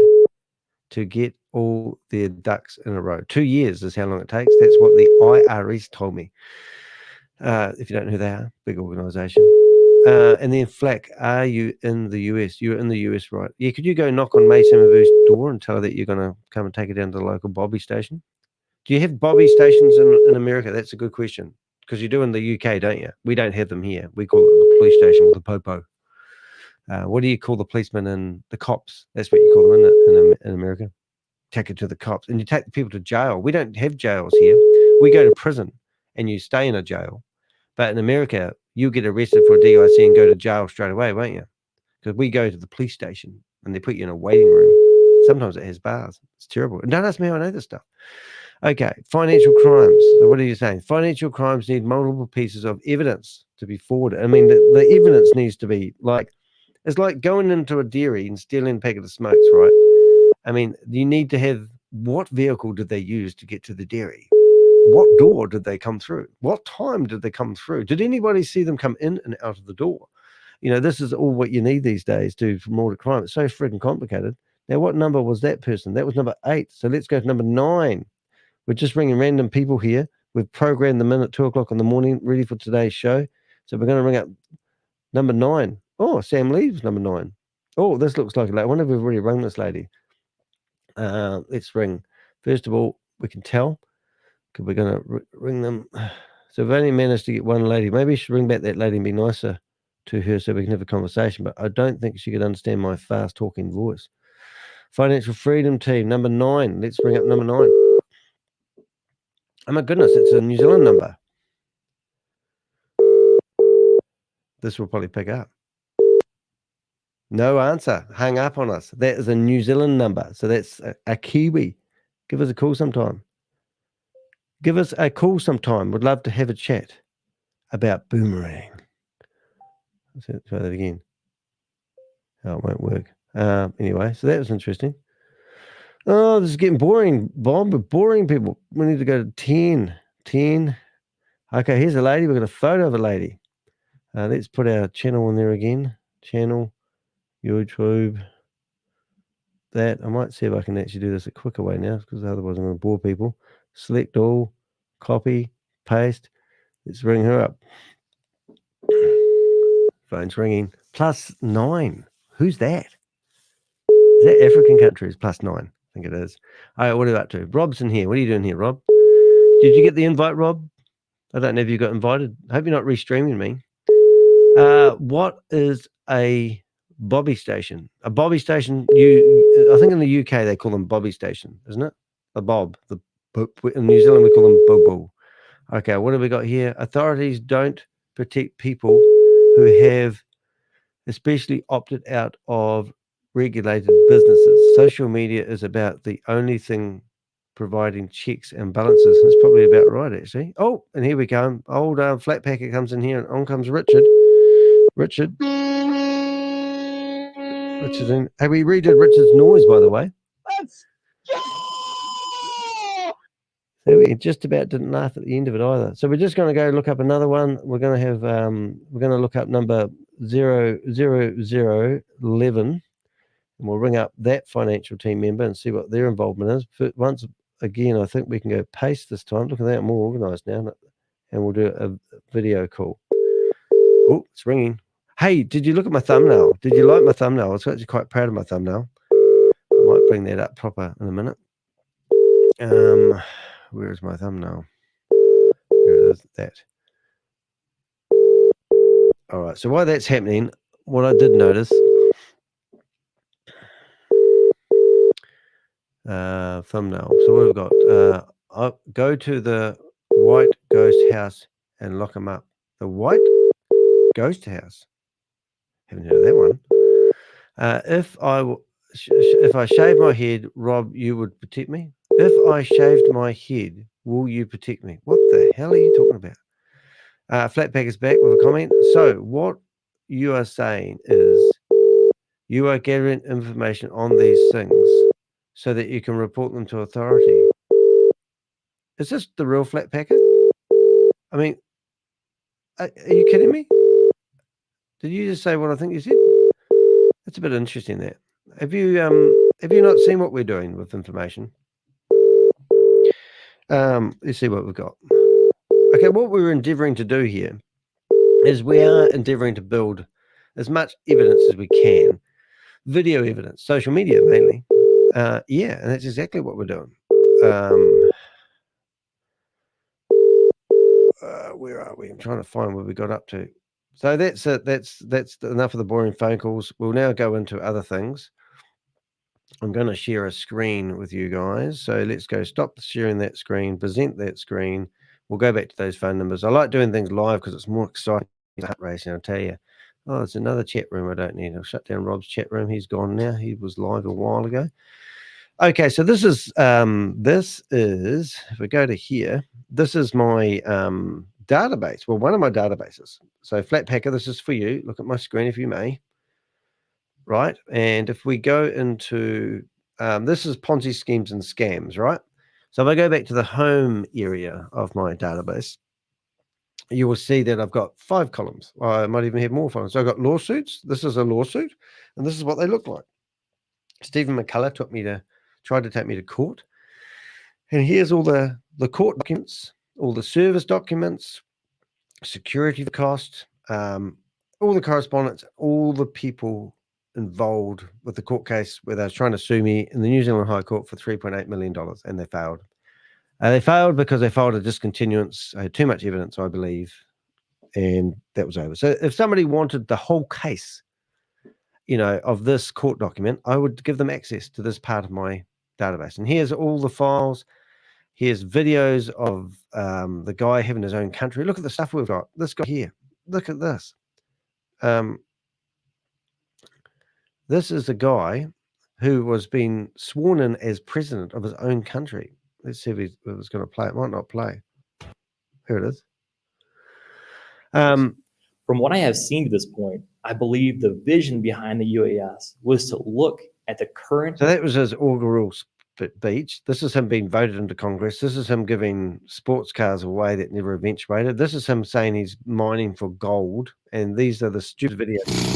to get all their ducks in a row. 2 years is how long it takes. That's what the IRS told me. If you don't know who they are, big organisation. And then Flack, are you in the US? You're in the US, right? Yeah, could you go knock on May Samavu's door and tell her that you're going to come and take her down to the local Bobby station? Do you have Bobby stations in America? That's a good question. Because you do in the UK, don't you? We don't have them here. We call it the police station or the popo. What do you call the policemen and the cops? That's what you call them in America. Take it to the cops. And you take the people to jail. We don't have jails here. We go to prison and you stay in a jail. But in America, you get arrested for a DIC and go to jail straight away, won't you? Because we go to the police station and they put you in a waiting room. Sometimes it has bars. It's terrible. And don't ask me how I know this stuff. Okay, financial crimes. So what are you saying? Financial crimes need multiple pieces of evidence to be forwarded. I mean, the evidence needs to be like, it's like going into a dairy and stealing a packet of smokes, right? I mean, you need to have, what vehicle did they use to get to the dairy? What door did they come through? What time did they come through? Did anybody see them come in and out of the door? You know, this is all what you need these days to for more crime. It's so freaking complicated. Now, what number was that person? That was number 8. So let's go to number 9. We're just ringing random people here. We've programmed them in at 2 o'clock in the morning, ready for today's show. So we're going to ring up number 9. Oh, Sam Lee's number 9. Oh, this looks like a lady. I wonder if we've already rung this lady. Let's ring. First of all, we can tell because we're going to ring them. So we've only managed to get one lady. Maybe we should ring back that lady and be nicer to her so we can have a conversation. But I don't think she could understand my fast talking voice. Financial Freedom Team, number 9. Let's bring up number 9. Oh my goodness, it's a New Zealand number. This will probably pick up. No answer. Hung up on us. That is a New Zealand number. So that's a Kiwi. Give us a call sometime. Give us a call sometime. Would love to have a chat about Boomerang. Let's try that again. Oh, it won't work. Anyway, so that was interesting. Oh, this is getting boring, Bob. We're boring people. We need to go to 10. 10. Okay, here's a lady. We've got a photo of a lady. Let's put our channel in there again. Channel, YouTube. That. I might see if I can actually do this a quicker way now because otherwise I'm going to bore people. Select all. Copy. Paste. Let's ring her up. Phone's ringing. +9. Who's that? Is that African countries? +9. I think it is. All right, what are you up to? Rob's in here. What are you doing here, Rob? Did you get the invite, Rob? I don't know if you got invited. I hope you're not restreaming me. What is a Bobby station? A Bobby station, I think in the UK they call them Bobby station, isn't it? A Bob. In New Zealand we call them Bobo. Okay, what have we got here? Authorities don't protect people who have especially opted out of regulated businesses. Social media is about the only thing providing checks and balances. That's probably about right, actually. Oh, and here we go. Old Flat Packer comes in here, and on comes Richard. Richard in. Hey, we redid Richard's noise, by the way. Let's go! So we just about didn't laugh at the end of it either. So we're just going to go look up another one. We're going to have we're going to look up number 00011. And we'll ring up that financial team member and see what their involvement is. But once again, I think we can go paste this time. Look at that, I'm more organized now. And we'll do a video call. Oh, it's ringing. Hey, did you look at my thumbnail? Did you like my thumbnail? I was actually quite proud of my thumbnail. I might bring that up proper in a minute. Where is my thumbnail? Here it is, that. All right, so while that's happening, what I did notice... thumbnail. So what we've got, I'll go to the White Ghost House and lock him up. The White Ghost House. Haven't heard of that one. If I shave my head, Rob, you would protect me? If I shaved my head, will you protect me? What the hell are you talking about? Flatpack is back with a comment. So what you are saying is you are gathering information on these things so that you can report them to authority. Is this the real Flat Packer? I mean, are you kidding me? Did you just say what I think you said? That's a bit interesting. That have you not seen what we're doing with information? Let's see what we've got. Okay, what we're endeavouring to do here is we are endeavoring to build as much evidence as we can, video evidence, social media mainly. Yeah, and that's exactly what we're doing. Where are we? I'm trying to find where we got up to. So that's it. That's enough of the boring phone calls. We'll now go into other things. I'm going to share a screen with you guys. So let's go stop sharing that screen, present that screen. We'll go back to those phone numbers. I like doing things live because it's more exciting. Heart racing, I'll tell you. Oh, it's another chat room I don't need. I'll shut down Rob's chat room. He's gone now. He was live a while ago. Okay, so this is if we go to here, this is my database. Well, one of my databases. So Flatpacker, this is for you. Look at my screen if you may. Right, and if we go into this is Ponzi schemes and scams, right? So if I go back to the home area of my database, you will see that I've got 5 columns. I might even have more columns. So I've got lawsuits. This is a lawsuit, and this is what they look like. Stephen McCullough tried to take me to court. And here's all the court documents, all the service documents, security costs, all the correspondence, all the people involved with the court case where they were trying to sue me in the New Zealand High Court for $3.8 million, and they failed. They failed because they filed a discontinuance. I had too much evidence, I believe, and that was over. So if somebody wanted the whole case, of this court document, I would give them access to this part of my database. And here's all the files. Here's videos of the guy having his own country. Look at the stuff we've got. This guy here. Look at this. This is a guy who was being sworn in as president of his own country. Let's see if it was going to play. It might not play. Here it is. From what I have seen to this point, I believe the vision behind the UAS was to look at the current. So that was his inaugural speech. This is him being voted into Congress. This is him giving sports cars away that never eventuated. This is him saying he's mining for gold. And these are the stupid videos.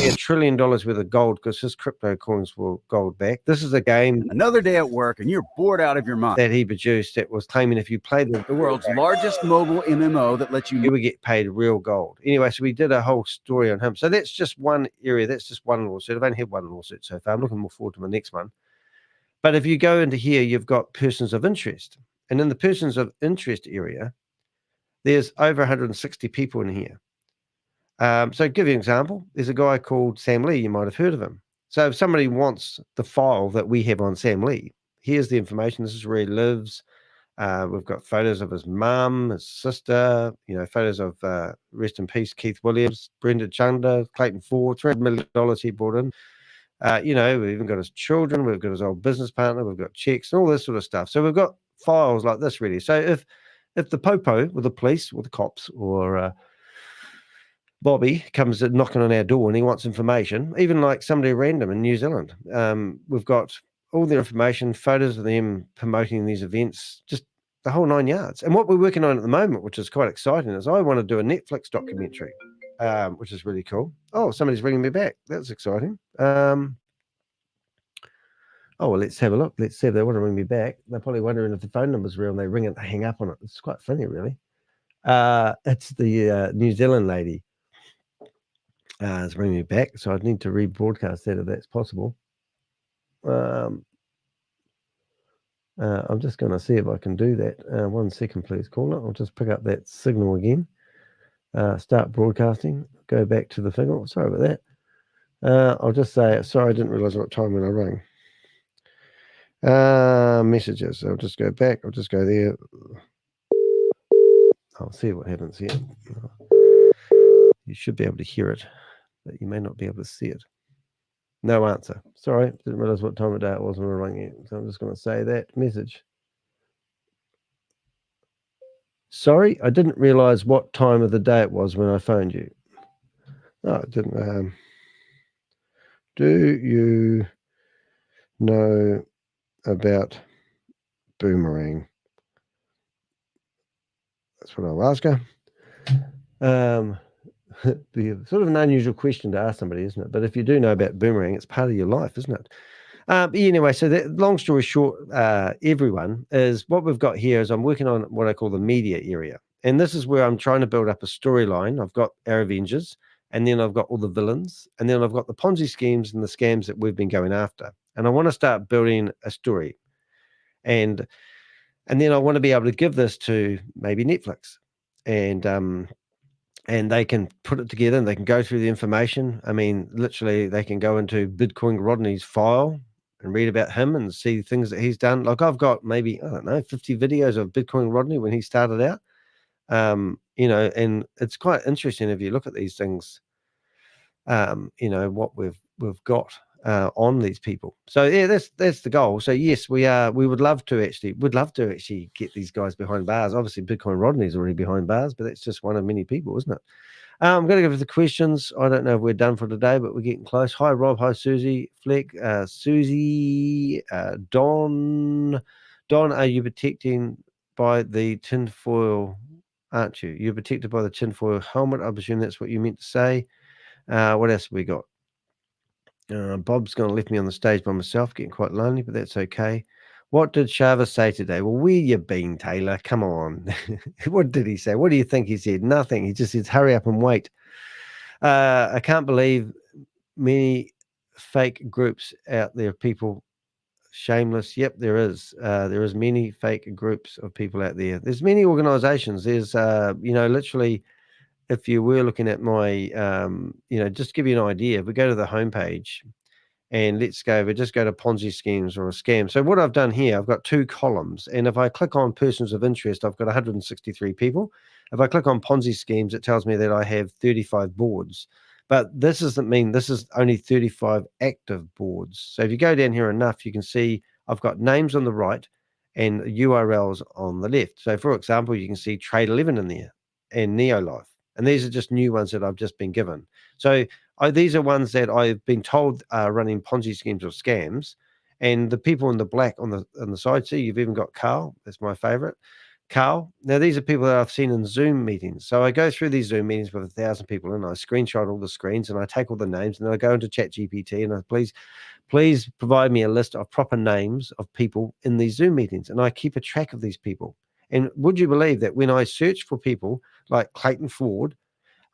$1 trillion worth of gold because his crypto coins were gold back. This is a game. Another day at work and you're bored out of your mind. That he produced that was claiming if you played the world's largest mobile MMO that lets you would get paid real gold. Anyway, so we did a whole story on him. So that's just one area. That's just one lawsuit. I've only had one lawsuit so far. I'm looking more forward to my next one. But if you go into here, you've got persons of interest. And in the persons of interest area, there's over 160 people in here. So to give you an example, there's a guy called Sam Lee. You might have heard of him. So if somebody wants the file that we have on Sam Lee, here's the information. This is where he lives. We've got photos of his mum, his sister, photos of, rest in peace, Keith Williams, Brenda Chunda, Clayton Ford, $300 million he brought in. We've even got his children. We've got his old business partner. We've got checks and all this sort of stuff. So we've got files like this, really. So if the popo with the police or the cops or Bobby comes knocking on our door and he wants information, even like somebody random in New Zealand, we've got all their information, photos of them promoting these events, just the whole 9 yards. And what we're working on at the moment, which is quite exciting, is I want to do a Netflix documentary, which is really cool. Oh, somebody's ringing me back. That's exciting. Oh, well, let's have a look. Let's see if they want to ring me back. They're probably wondering if the phone number's real and they ring it, they hang up on it. It's quite funny, really. It's the New Zealand lady. It's bringing me back, so I'd need to rebroadcast that if that's possible. I'm just going to see if I can do that. 1 second, please, caller. I'll just pick up that signal again. Start broadcasting. Go back to the signal. Sorry about that. I'll just say, sorry, I didn't realize what time when I rang. Messages. I'll just go back. I'll just go there. I'll see what happens here. You should be able to hear it, but you may not be able to see it. No answer. Sorry, didn't realize what time of day it was when I rang you. So I'm just going to say that message. Sorry, I didn't realize what time of the day it was when I phoned you. No, I didn't. Do you know about Boomerang? That's what I'll ask her. Sort of an unusual question to ask somebody, isn't it? But if you do know about Boomerang, it's part of your life, isn't it? But anyway, so that, long story short, everyone, is what we've got here is I'm working on what I call the media area. And this is where I'm trying to build up a storyline. I've got our Avengers, and then I've got all the villains, and then I've got the Ponzi schemes and the scams that we've been going after. And I want to start building a story. And then I want to be able to give this to maybe Netflix. And they can put it together and they can go through the information. I mean, literally, they can go into Bitcoin Rodney's file and read about him and see things that he's done. Like I've got maybe, I don't know, 50 videos of Bitcoin Rodney when he started out. You know, and it's quite interesting if you look at these things, you know, what we've got on these people. So yeah, that's the goal. So yes, we would love to actually get these guys behind bars. Obviously Bitcoin Rodney's already behind bars, but that's just one of many people, isn't it? I'm going to go for the questions. I don't know if we're done for today, but we're getting close. Hi Rob, hi Susie, Fleck, Susie, Don, are you protecting by the tinfoil? Aren't you? You're protected by the tinfoil helmet. I presume that's what you meant to say. What else have we got? Bob's going to leave me on the stage by myself, getting quite lonely, but that's okay. What did Shava say today? Well, where you been, Taylor? Come on. What did he say? What do you think he said? Nothing. He just said, hurry up and wait. I can't believe many fake groups out there, people shameless. Yep, there is. There is many fake groups of people out there. There's many organizations. There's, you know, literally, if you were looking at my, you know, just to give you an idea, if we go to the homepage and let's go, we just go to Ponzi schemes or a scam. So what I've done here, I've got 2 columns. And if I click on persons of interest, I've got 163 people. If I click on Ponzi schemes, it tells me that I have 35 boards. But this doesn't mean this is only 35 active boards. So if you go down here enough, you can see I've got names on the right and URLs on the left. So for example, you can see Trade 11 in there and Neolife. And these are just new ones that I've just been given. So these are ones that I've been told are running Ponzi schemes or scams. And the people in the black on the side, see, you've even got Kaur. That's my favorite. Kaur. Now, these are people that I've seen in Zoom meetings. So I go through these Zoom meetings with 1,000 people and I screenshot all the screens and I take all the names and then I go into ChatGPT and I please provide me a list of proper names of people in these Zoom meetings. And I keep a track of these people. And would you believe that when I search for people like Clayton Ford,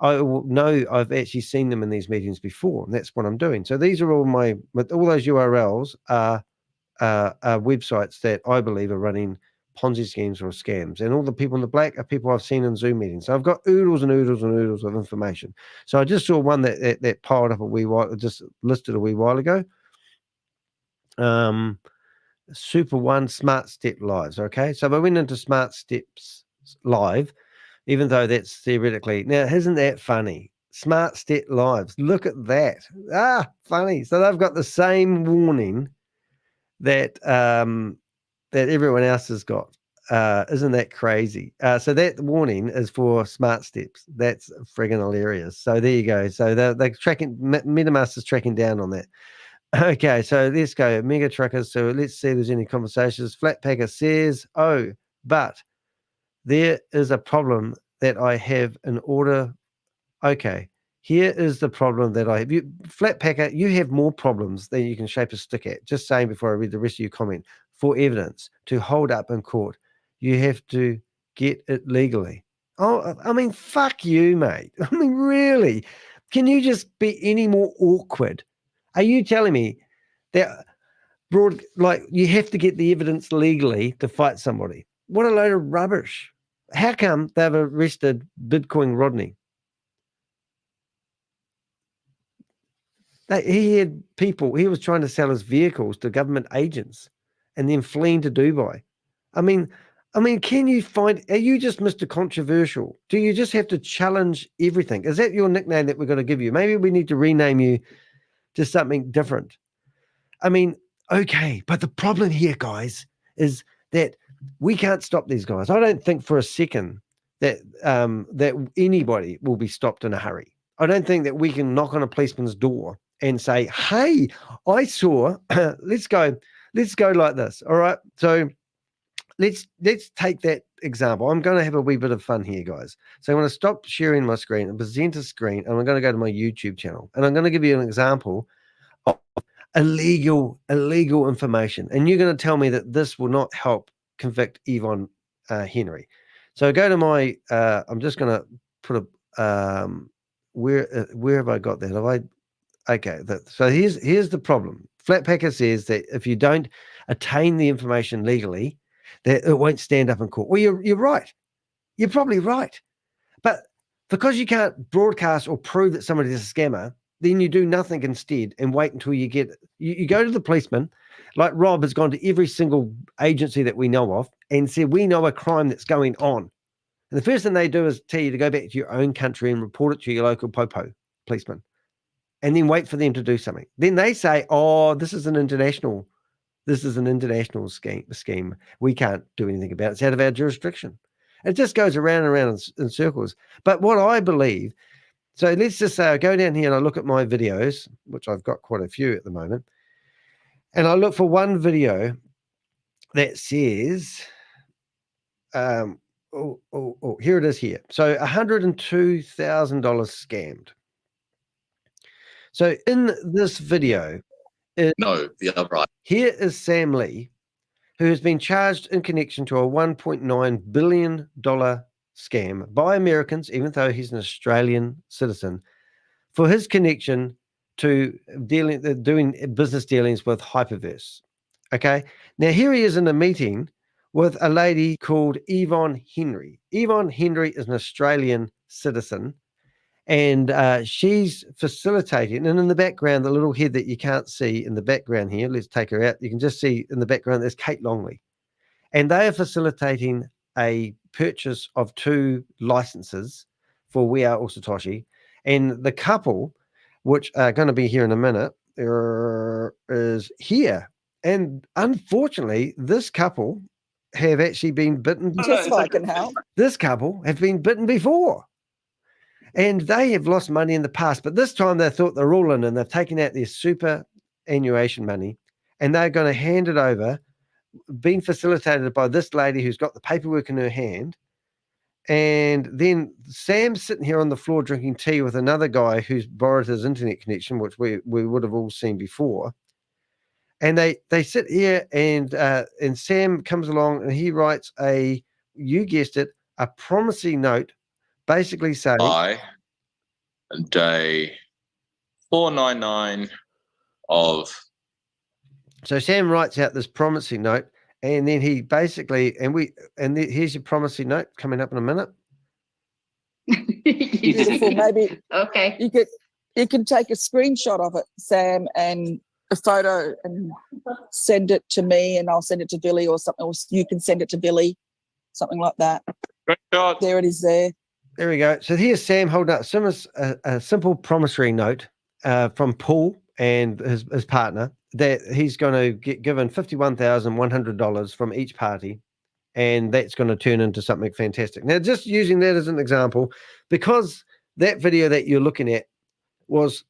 I will know I've actually seen them in these meetings before, and that's what I'm doing. So these are all all those URLs are websites that I believe are running Ponzi schemes or scams, and all the people in the black are people I've seen in Zoom meetings. So I've got oodles and oodles and oodles of information. So I just saw one that piled up a wee while, just listed a wee while ago. Super One Smart Step Lives. Okay, so I went into Smart Steps Live, even though that's theoretically, now isn't that funny? Smart Step Lives, look at that. Funny. So they've got the same warning that that everyone else has got. Isn't that crazy? So that warning is for Smart Steps. That's friggin' hilarious. So there you go. So they're tracking, MetaMask is tracking down on that. Okay, so let's go. Mega Truckers. So let's see if there's any conversations. Flatpacker says, oh, but there is a problem that I have in order. Okay, here is the problem that I have. Flatpacker, you have more problems than you can shape a stick at. Just saying before I read the rest of your comment. For evidence to hold up in court, you have to get it legally. Oh, I mean, fuck you, mate. I mean, really? Can you just be any more awkward? Are you telling me that you have to get the evidence legally to fight somebody? What a load of rubbish. How come they've arrested Bitcoin Rodney? He had people, he was trying to sell his vehicles to government agents and then fleeing to Dubai. I mean, can you are you just Mr. Controversial? Do you just have to challenge everything? Is that your nickname that we're going to give you? Maybe we need to rename you to something different. I mean, okay, but the problem here, guys, is that we can't stop these guys. I don't think for a second that that anybody will be stopped in a hurry. I don't think that we can knock on a policeman's door and say, hey, I saw, let's go like this. All right. So let's take that example. I'm going to have a wee bit of fun here, guys. So I'm going to stop sharing my screen and present a screen, and I'm going to go to my YouTube channel, and I'm going to give you an example of illegal information. And you're going to tell me that this will not help convict Yvonne Henry. So go to my, I'm just going to put a, where have I got that? Have I, okay. So here's the problem. Flatpacker says that if you don't attain the information legally, that it won't stand up in court. Well, you're right. You're probably right. But because you can't broadcast or prove that somebody's a scammer, then you do nothing instead and wait until you get, you go to the policeman, like Rob has gone to every single agency that we know of and said, we know a crime that's going on. And the first thing they do is tell you to go back to your own country and report it to your local popo policeman, and then wait for them to do something. Then they say, oh, this is an international scheme. We can't do anything about it. It's out of our jurisdiction. It just goes around and around in circles. But what I believe, so let's just say I go down here and I look at my videos, which I've got quite a few at the moment, and I look for one video that says, here it is here. So $102,000 scammed. So in this video, no, the other right. Here is Sam Lee, who has been charged in connection to a $1.9 billion scam by Americans, even though he's an Australian citizen, for his connection to doing business dealings with Hyperverse. Okay, now here he is in a meeting with a lady called Yvonne Henry. Yvonne Henry is an Australian citizen, and she's facilitating. And in the background, the little head that you can't see in the background here, let's take her out. You can just see in the background, there's Kate Longley. And they are facilitating a purchase of 2 licenses for We Are All Satoshi. And the couple, which are going to be here in a minute, is here. And unfortunately, this couple have actually been bitten. Just so I can help. This couple have been bitten before. And they have lost money in the past, but this time they thought they're all in, and they've taken out their superannuation money, and they're going to hand it over, being facilitated by this lady who's got the paperwork in her hand. And then Sam's sitting here on the floor drinking tea with another guy who's borrowed his internet connection, which we would have all seen before. And they sit here, and Sam comes along and he writes you guessed it, a promissory note, basically saying By day 499 of. So Sam writes out this promissory note, and then he basically, here's your promissory note coming up in a minute. Beautiful. Maybe okay. You can take a screenshot of it, Sam, and a photo, and send it to me, and I'll send it to Billy or something. Or you can send it to Billy, something like that. Screenshot. There it is. There we go. So here's Sam holding up a simple promissory note from Paul and his partner that he's going to get given $51,100 from each party, and that's going to turn into something fantastic. Now, just using that as an example, because that video that you're looking at was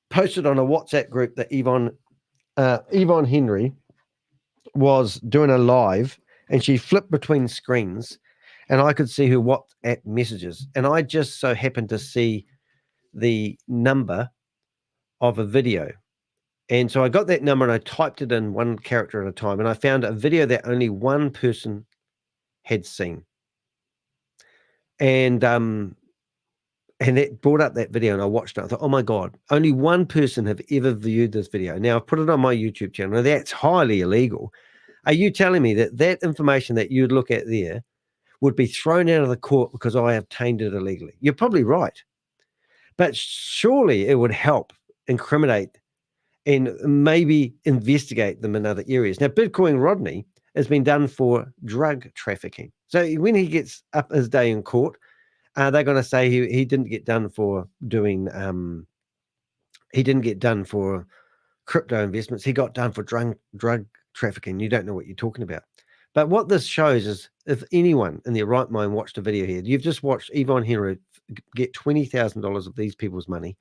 posted on a WhatsApp group that Yvonne Henry was doing a live, and she flipped between screens, and I could see her WhatsApp messages. And I just so happened to see the number of a video. And so I got that number and I typed it in one character at a time. And I found a video that only one person had seen. And it brought up that video, and I watched it. I thought, oh my God, only one person have ever viewed this video. Now I've put it on my YouTube channel. Now, that's highly illegal. Are you telling me that information that you'd look at there would be thrown out of the court because I obtained it illegally? You're probably right. But surely it would help incriminate and maybe investigate them in other areas. Now, Bitcoin Rodney has been done for drug trafficking. So when he gets up his day in court, they're going to say he didn't get done for doing, he didn't get done for crypto investments. He got done for drug trafficking. You don't know what you're talking about. But what this shows is, if anyone in their right mind watched a video here, you've just watched Yvonne Henry get $20,000 of these people's money.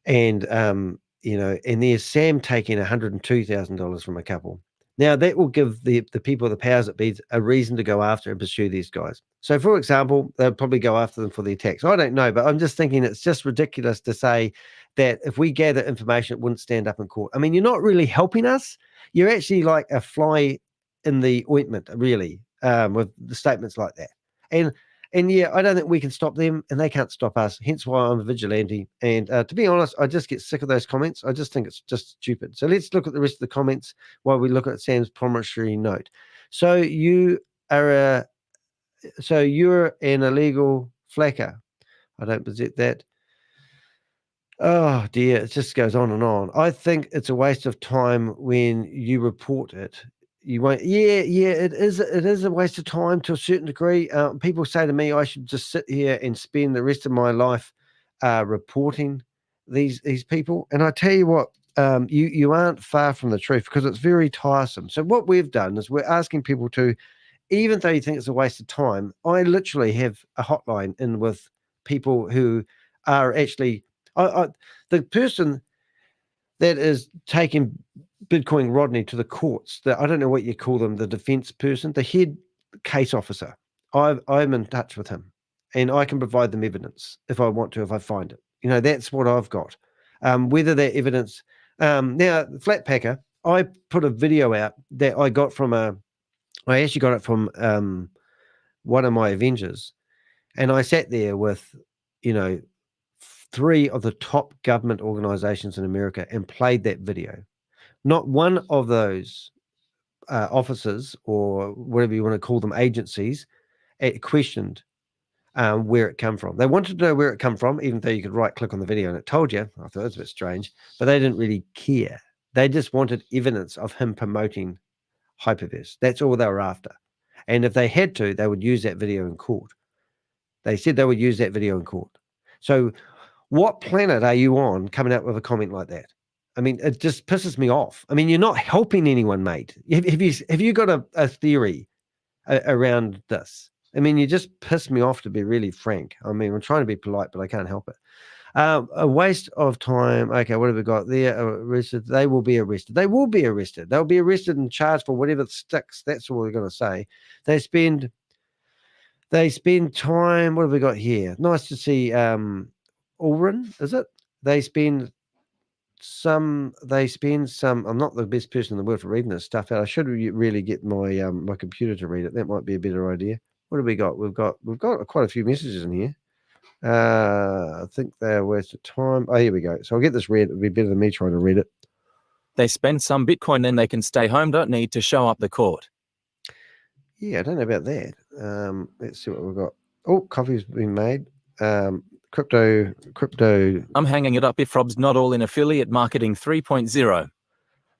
And, and there's Sam taking $102,000 from a couple. Now, that will give the people, the powers that be, a reason to go after and pursue these guys. So, for example, they'll probably go after them for the attacks. I don't know, but I'm just thinking it's just ridiculous to say that if we gather information, it wouldn't stand up in court. I mean, you're not really helping us. You're actually like a fly in the ointment, really, with the statements like that. And yeah, I don't think we can stop them, and they can't stop us. Hence why I'm a vigilante. And to be honest, I just get sick of those comments. I just think it's just stupid. So let's look at the rest of the comments while we look at Sam's promissory note. So you're an illegal flacker. I don't possess that. Oh dear, it just goes on and on. I think it's a waste of time when you report it. You won't. Yeah, it is. It is a waste of time to a certain degree. People say to me, I should just sit here and spend the rest of my life reporting these people. And I tell you what, you aren't far from the truth, because it's very tiresome. So what we've done is we're asking people to, even though you think it's a waste of time, I literally have a hotline in with people who are actually the person that is taking Bitcoin Rodney to the courts, I don't know what you call them, the defense person, the head case officer. I'm in touch with him, and I can provide them evidence if I want to, if I find it. You know, that's what I've got. Whether that evidence, now Flatpacker, I put a video out that I got from I actually got it from one of my Avengers, and I sat there with, 3 of the top government organizations in America and played that video. Not one of those officers, or whatever you want to call them, agencies, questioned where it come from. They wanted to know where it come from, even though you could right click on the video and it told you. I thought it was a bit strange, but they didn't really care. They just wanted evidence of him promoting Hyperverse. That's all they were after. And if they had to, they would use that video in court. They said they would use that video in court. So what planet are you on coming out with a comment like that? I mean, it just pisses me off. I mean, you're not helping anyone, mate. Have you got a theory around this? I mean, you just piss me off, to be really frank. I mean, I'm trying to be polite, but I can't help it. A waste of time. Okay, what have we got there? Arrested. They will be arrested. They will be arrested. They'll be arrested and charged for whatever sticks. That's all we're going to say. They spend time. What have we got here? Nice to see. Ulrin, is it? They spend some. I'm not the best person in the world for reading this stuff out. I should really get my my computer to read it. That might be a better idea. What have we got? We've got quite a few messages in here. I think they're waste of time. Oh, here we go. So I'll get this read. It'll be better than me trying to read it. They spend some Bitcoin, then they can stay home. Don't need to show up the court. Yeah, I don't know about that. Let's see what we've got. Oh, coffee's been made. Crypto. I'm hanging it up if Rob's not all in affiliate marketing 3.0.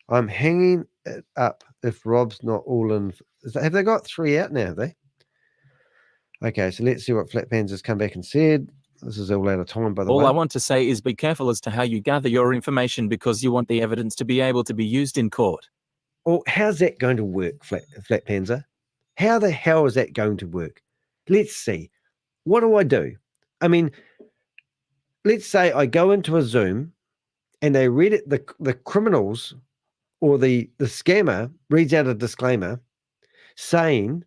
I'm hanging it up if Rob's not all in. Have they got 3 out now, have they? Okay, so let's see what Flatpans has come back and said. This is all out of time, by the way. All I want to say is be careful as to how you gather your information, because you want the evidence to be able to be used in court. Well, how's that going to work, Flatpanzer? How the hell is that going to work? Let's see. What do? I mean, let's say I go into a Zoom and they read it, the criminals or the scammer reads out a disclaimer saying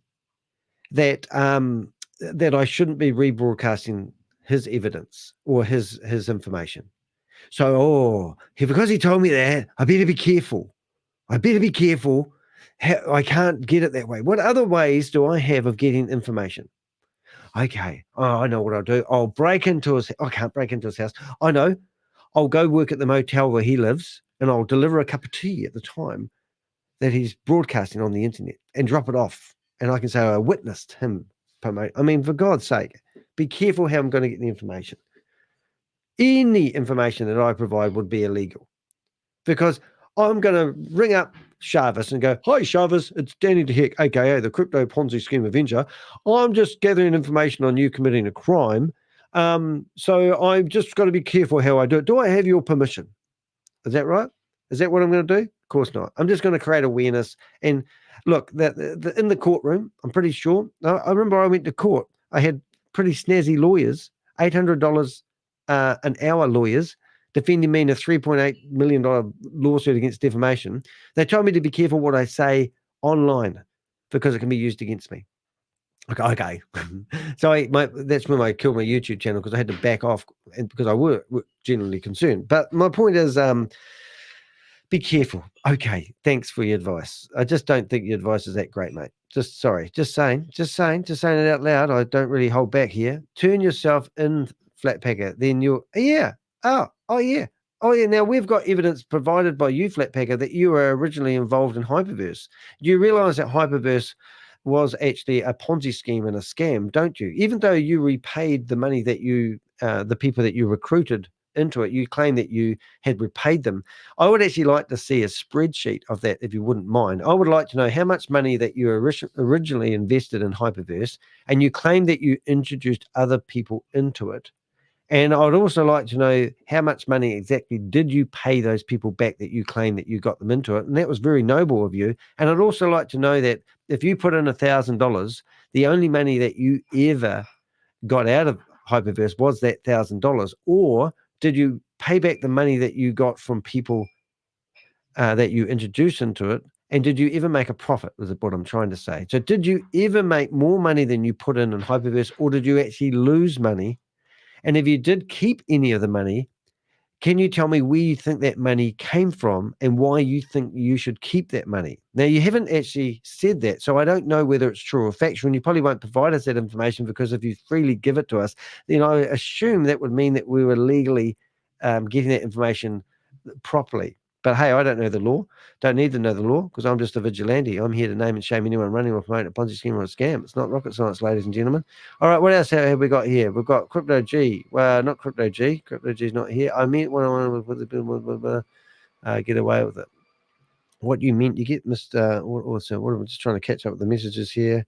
that that I shouldn't be rebroadcasting his evidence or his information. So, because he told me that, I better be careful. I can't get it that way. What other ways do I have of getting information? Okay, I know what I'll do. I'll break into his. I can't break into his house. I know. I'll go work at the motel where he lives, and I'll deliver a cup of tea at the time that he's broadcasting on the internet and drop it off. And I can say I witnessed him promote. I mean, for God's sake, be careful how I'm going to get the information. Any information that I provide would be illegal, because I'm going to ring up ShaveZ and go, "Hi, ShaveZ, it's Danny de Hek, aka the Crypto Ponzi Scheme Avenger. I'm just gathering information on you committing a crime. So I've just got to be careful how I do it. Do I have your permission?" Is that right? Is that what I'm going to do? Of course not. I'm just going to create awareness. And look, in the courtroom, I'm pretty sure. I remember I went to court. I had pretty snazzy lawyers, $800 an hour lawyers, defending me in a $3.8 million lawsuit against defamation. They told me to be careful what I say online because it can be used against me. Okay. So that's when I killed my YouTube channel, because I had to back off because I were genuinely concerned. But my point is, be careful. Okay, thanks for your advice. I just don't think your advice is that great, mate. Just saying it out loud. I don't really hold back here. Turn yourself in, Flatpacker. Then you'll, oh yeah. Now we've got evidence provided by you, Flatpacker, that you were originally involved in Hyperverse. You realize that Hyperverse was actually a Ponzi scheme and a scam, don't you? Even though you repaid the money that you, the people that you recruited into it, you claim that you had repaid them. I would actually like to see a spreadsheet of that, if you wouldn't mind. I would like to know how much money that you originally invested in Hyperverse, and you claim that you introduced other people into it. And I'd also like to know how much money exactly did you pay those people back that you claim that you got them into it. And that was very noble of you. And I'd also like to know that if you put in $1,000, the only money that you ever got out of Hyperverse was that $1,000, or did you pay back the money that you got from people that you introduced into it? And did you ever make a profit, is what I'm trying to say. So did you ever make more money than you put in Hyperverse, or did you actually lose money? And if you did keep any of the money, can you tell me where you think that money came from and why you think you should keep that money? Now, you haven't actually said that, so I don't know whether it's true or factual, and you probably won't provide us that information, because if you freely give it to us, then I assume that would mean that we were legally getting that information properly. But hey, I don't know the law. Don't need to know the law, because I'm just a vigilante. I'm here to name and shame anyone running or promoting a Ponzi scheme or a scam. It's not rocket science, ladies and gentlemen. All right, what else have we got here? We've got Crypto G. Well, not Crypto G. Crypto G's not here. I meant when I wanted to get away with it. What you meant, you get Mr. What am I just trying to catch up with the messages here?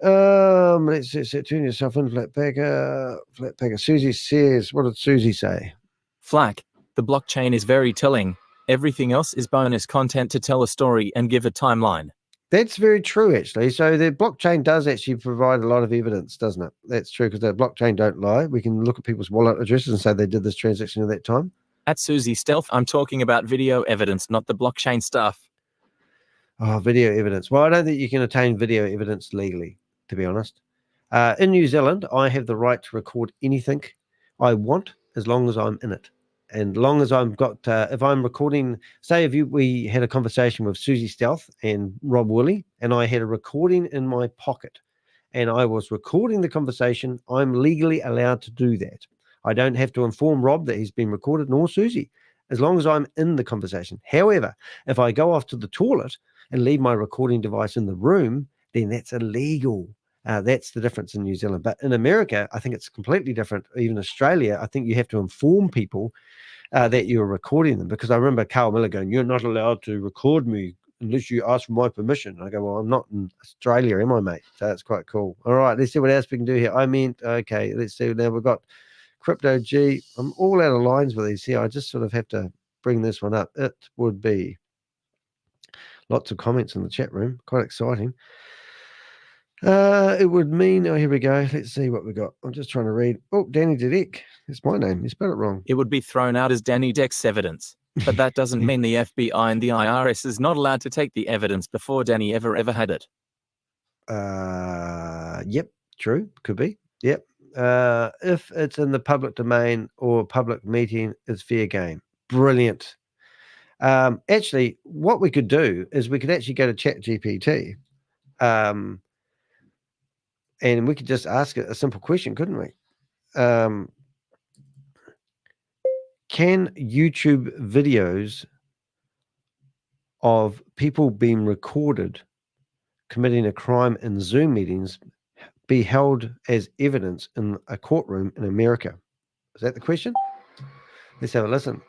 Let's turn yourself in, Flatpacker. Susie says, what did Susie say? Flack, the blockchain is very telling. Everything else is bonus content to tell a story and give a timeline. That's very true, actually. So the blockchain does actually provide a lot of evidence, doesn't it? That's true, because the blockchain don't lie. We can look at people's wallet addresses and say they did this transaction at that time. At Susie Stealth, I'm talking about video evidence, not the blockchain stuff. Oh, video evidence. Well, I don't think you can obtain video evidence legally, to be honest. In New Zealand, I have the right to record anything I want as long as I'm in it. And long as I've got, if I'm recording, say we had a conversation with Susie Stealth and Rob Woolley, and I had a recording in my pocket, and I was recording the conversation, I'm legally allowed to do that. I don't have to inform Rob that he's been recorded, nor Susie, as long as I'm in the conversation. However, if I go off to the toilet and leave my recording device in the room, then that's illegal. That's the difference in New Zealand. But in America, I think it's completely different. Even Australia, I think you have to inform people that you're recording them, because I remember Carl Miller going, "You're not allowed to record me unless you ask for my permission." And I go, "Well, I'm not in Australia, am I, mate?" So that's quite cool. All right, let's see what else we can do here. Okay, let's see. Now we've got Crypto G. I'm all out of lines with these here. I just sort of have to bring this one up. It would be lots of comments in the chat room. Quite exciting. It would mean, here we go. Let's see what we got. I'm just trying to read. Oh, Danny de Hek. It's my name. You spelled it wrong. It would be thrown out as Danny de Hek's evidence. But that doesn't mean the FBI and the IRS is not allowed to take the evidence before Danny ever had it. Yep, true. Could be. Yep. If it's in the public domain or public meeting, it's fair game. Brilliant. Actually, what we could do is we could actually go to ChatGPT. And we could just ask it a simple question, couldn't we? Can YouTube videos of people being recorded committing a crime in Zoom meetings be held as evidence in a courtroom in America? Is that the question? Let's have a listen.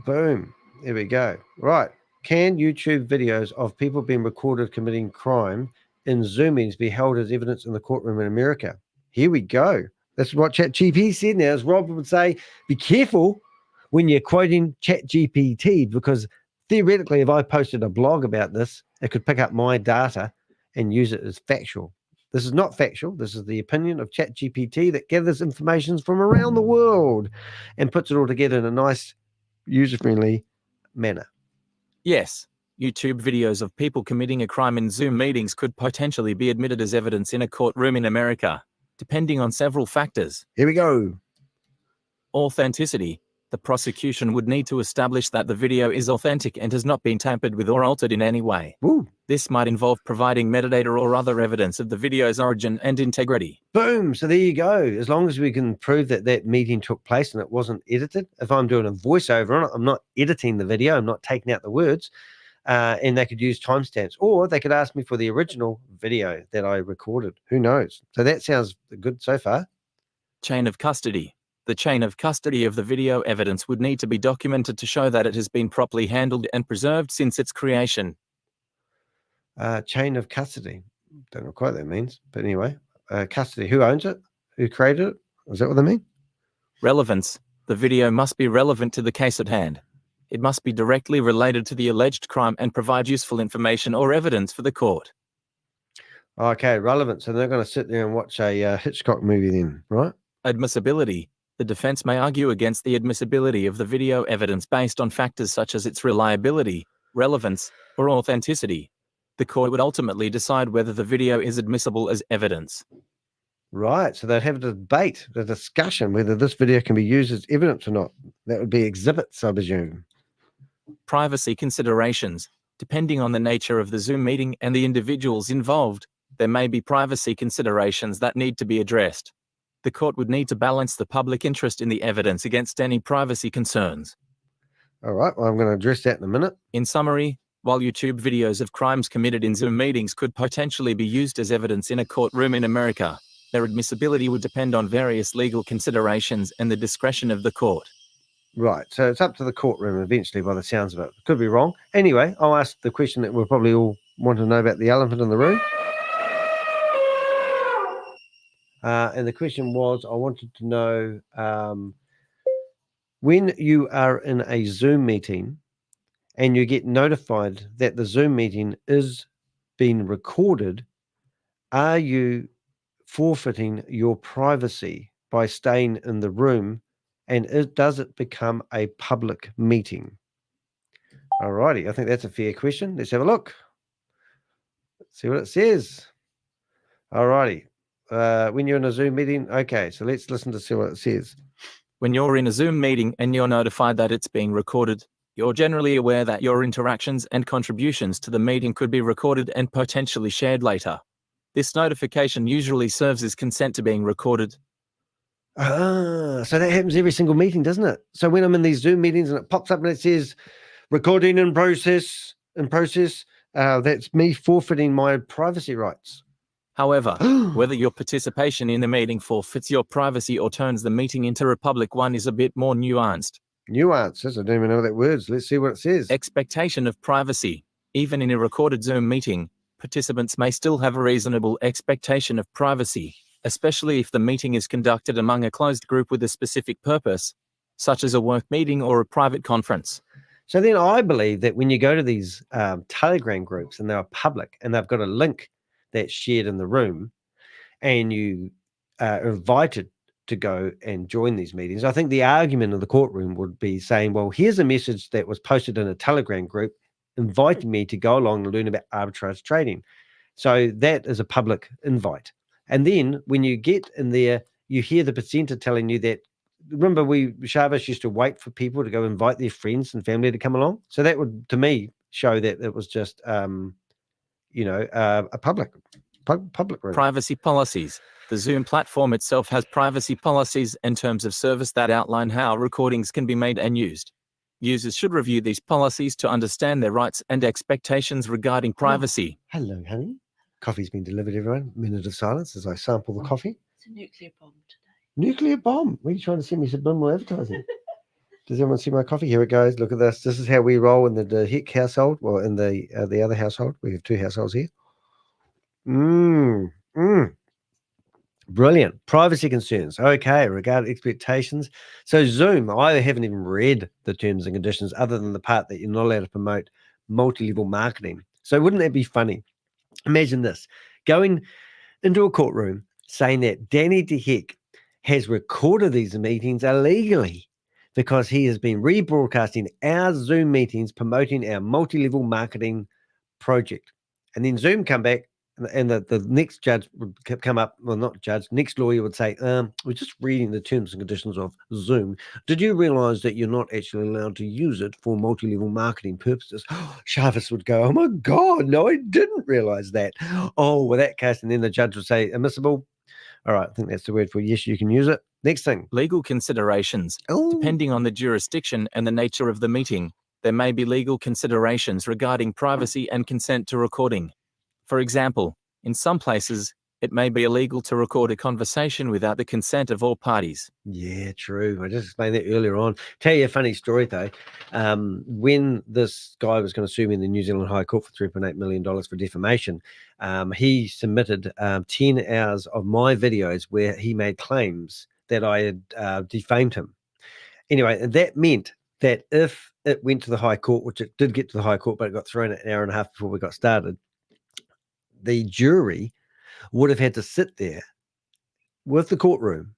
Boom. There we go. Right. Can YouTube videos of people being recorded committing crime in Zoom meetings be held as evidence in the courtroom in America? Here we go. That's what ChatGPT said. Now, as Rob would say, be careful when you're quoting ChatGPT, because theoretically, if I posted a blog about this, it could pick up my data and use it as factual. This is not factual. This is the opinion of ChatGPT that gathers information from around the world and puts it all together in a nice, user-friendly manner. Yes. YouTube videos of people committing a crime in Zoom meetings could potentially be admitted as evidence in a courtroom in America, depending on several factors. Here we go. Authenticity. The prosecution would need to establish that the video is authentic and has not been tampered with or altered in any way. Woo. This might involve providing metadata or other evidence of the video's origin and integrity. Boom. So there you go. As long as we can prove that that meeting took place and it wasn't edited. If I'm doing a voiceover on it, I'm not editing the video. I'm not taking out the words. And they could use timestamps, or they could ask me for the original video that I recorded. Who knows? So that sounds good so far. Chain of custody. The chain of custody of the video evidence would need to be documented to show that it has been properly handled and preserved since its creation. Chain of custody. Don't know quite what that means, but anyway, custody. Who owns it? Who created it? Is that what they mean? Relevance. The video must be relevant to the case at hand. It must be directly related to the alleged crime and provide useful information or evidence for the court. Okay, relevant. So they're going to sit there and watch a Hitchcock movie then, right? Admissibility. The defense may argue against the admissibility of the video evidence based on factors such as its reliability, relevance, or authenticity. The court would ultimately decide whether the video is admissible as evidence. Right. So they'd have a debate, a discussion whether this video can be used as evidence or not. That would be exhibits, I presume. Privacy considerations. Depending on the nature of the Zoom meeting and the individuals involved, there may be privacy considerations that need to be addressed. The court would need to balance the public interest in the evidence against any privacy concerns. All right, well, I'm going to address that in a minute. In summary, while YouTube videos of crimes committed in Zoom meetings could potentially be used as evidence in a courtroom in America, their admissibility would depend on various legal considerations and the discretion of the court. Right, so it's up to the courtroom eventually by the sounds of it. Could be wrong. Anyway, I'll ask the question that we'll probably all want to know about the elephant in the room. And the question was, I wanted to know when you are in a Zoom meeting and you get notified that the Zoom meeting is being recorded, are you forfeiting your privacy by staying in the room, and does it become a public meeting? All righty, I think that's a fair question. Let's have a look. Let's see what it says. All righty. When you're in a Zoom meeting, okay, so let's listen to see what it says. When you're in a Zoom meeting and you're notified that it's being recorded, you're generally aware that your interactions and contributions to the meeting could be recorded and potentially shared later. This notification usually serves as consent to being recorded. So that happens every single meeting, doesn't it? So when I'm in these Zoom meetings and it pops up and it says recording in process, that's me forfeiting my privacy rights. However, whether your participation in the meeting forfeits your privacy or turns the meeting into a public one is a bit more nuanced. Nuances? I don't even know what that word is. Let's see what it says. Expectation of privacy. Even in a recorded Zoom meeting, participants may still have a reasonable expectation of privacy, especially if the meeting is conducted among a closed group with a specific purpose, such as a work meeting or a private conference. So then I believe that when you go to these Telegram groups and they're public and they've got a link that's shared in the room and you are invited to go and join these meetings, I think the argument in the courtroom would be saying, well, here's a message that was posted in a Telegram group inviting me to go along and learn about arbitrage trading. So that is a public invite. And then when you get in there, you hear the presenter telling you that, remember Shavis used to wait for people to go invite their friends and family to come along. So that would, to me, show that it was just, a public room. Privacy policies. The Zoom platform itself has privacy policies and terms of service that outline how recordings can be made and used. Users should review these policies to understand their rights and expectations regarding privacy. Oh, hello, honey. Coffee's been delivered, everyone. Minute of silence as I sample the coffee. It's a nuclear bomb today. Nuclear bomb? What are you trying to send me subliminal advertising? Does everyone see my coffee? Here it goes. Look at this. This is how we roll in the de Hek household. Well, in the other household. We have two households here. Brilliant. Privacy concerns. Okay, regarding expectations. So Zoom, I haven't even read the terms and conditions other than the part that you're not allowed to promote multi-level marketing. So wouldn't that be funny? Imagine this. Going into a courtroom saying that Danny de Hek has recorded these meetings illegally because he has been rebroadcasting our Zoom meetings promoting our multi-level marketing project. And then Zoom come back and the next judge would come up, well, not judge, next lawyer would say, we're just reading the terms and conditions of Zoom. Did you realize that you're not actually allowed to use it for multi-level marketing purposes? Shavis would go, oh my God, no, I didn't realize that. Oh, well, that case, and then the judge would say, admissible. All right, I think that's the word for yes, you can use it. Next thing. Legal considerations. Depending on the jurisdiction and the nature of the meeting, there may be legal considerations regarding privacy and consent to recording. For example, in some places, it may be illegal to record a conversation without the consent of all parties. Yeah, true. I just explained that earlier on. Tell you a funny story, though. When this guy was going to sue me in the New Zealand High Court for $3.8 million for defamation, he submitted 10 hours of my videos where he made claims that I had defamed him. Anyway, that meant that if it went to the High Court, which it did get to the High Court, but it got thrown an hour and a half before we got started, the jury would have had to sit there with the courtroom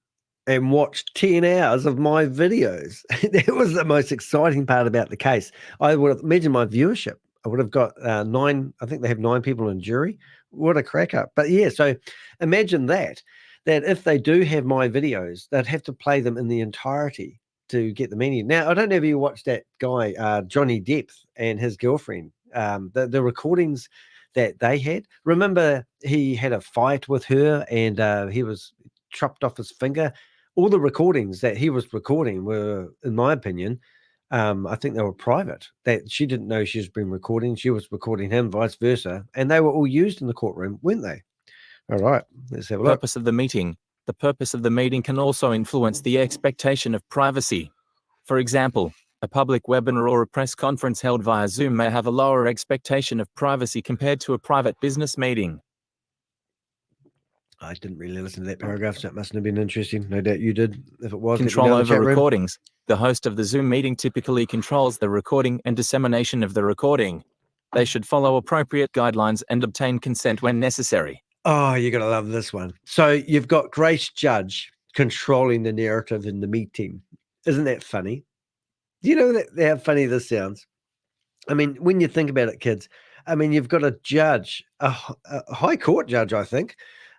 and watch 10 hours of my videos. That was the most exciting part about the case. I would have imagined my viewership. I would have got 9, I think they have 9 people in jury. What a crack up. But yeah, so imagine that if they do have my videos, they'd have to play them in the entirety to get the meaning. Now, I don't know if you watched that guy, Johnny Depp and his girlfriend, the recordings that they had. Remember, he had a fight with her and he was chopped off his finger. All the recordings that he was recording were, in my opinion, I think they were private. That she didn't know she was being recording. She was recording him, vice versa. And they were all used in the courtroom, weren't they? All right, let's have a look. Purpose of the meeting. The purpose of the meeting can also influence the expectation of privacy. For example, a public webinar or a press conference held via Zoom may have a lower expectation of privacy compared to a private business meeting. I didn't really listen to that paragraph, so it mustn't have been interesting. No doubt you did. If it was, Control over recordings. The host of the Zoom meeting typically controls the recording and dissemination of the recording. They should follow appropriate guidelines and obtain consent when necessary. Oh, you're going to love this one. So you've got Grace Judge controlling the narrative in the meeting. Isn't that funny? Do you know how funny this sounds? I mean, when you think about it, kids, I mean, you've got a judge, a high court judge, I think.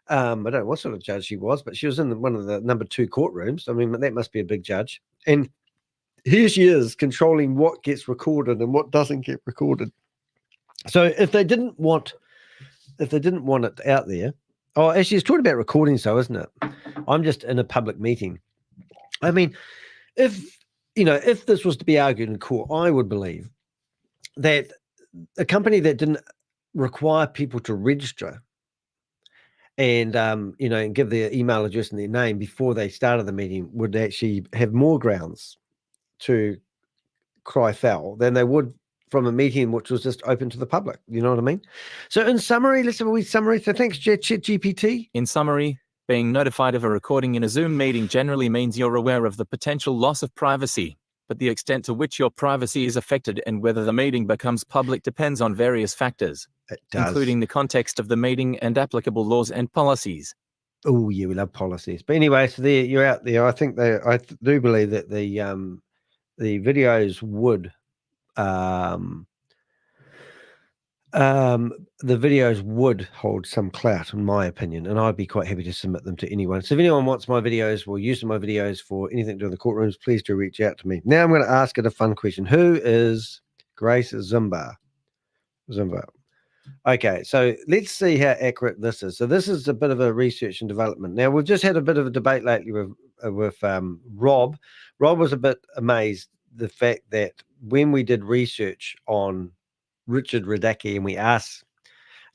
I don't know what sort of judge she was, but she was in one of the number 2 courtrooms. I mean, that must be a big judge. And here she is controlling what gets recorded and what doesn't get recorded. So if they didn't want it out there, oh, actually, it's talking about recordings, though, isn't it? I'm just in a public meeting. I mean, if this was to be argued in court, I would believe that a company that didn't require people to register and and give their email address and their name before they started the meeting would actually have more grounds to cry foul than they would from a meeting which was just open to the public. You know what I mean? So in summary, let's have a wee summary. So thanks, ChatGPT. In summary, being notified of a recording in a Zoom meeting generally means you're aware of the potential loss of privacy, but the extent to which your privacy is affected and whether the meeting becomes public depends on various factors, including the context of the meeting and applicable laws and policies. Oh, yeah, we love policies. But anyway, so there you're out there. I think I do believe that the videos would the videos would hold some clout, in my opinion, and I'd be quite happy to submit them to anyone. So if anyone wants my videos or use my videos for anything to do in the courtrooms, please do reach out to me. Now I'm going to ask it a fun question. Who is Grace Zimba? Okay, so let's see how accurate this is. So this is a bit of a research and development. Now, we've just had a bit of a debate lately with Rob. Rob was a bit amazed the fact that when we did research on Richard Radacki and we asked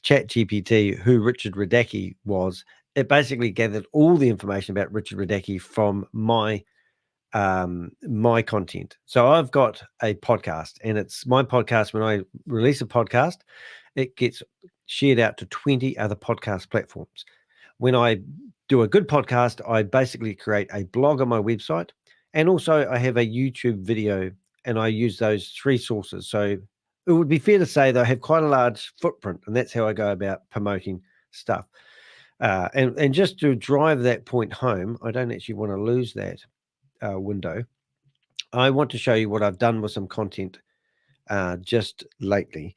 ChatGPT who Richard Radacki was, it basically gathered all the information about Richard Radacki from my content. So I've got a podcast, and it's my podcast. When I release a podcast, it gets shared out to 20 other podcast platforms. When I do a good podcast, I basically create a blog on my website, and also I have a YouTube video, and I use those 3 sources. So it would be fair to say that I have quite a large footprint, and that's how I go about promoting stuff. And just to drive that point home, I don't actually want to lose that window. I want to show you what I've done with some content just lately.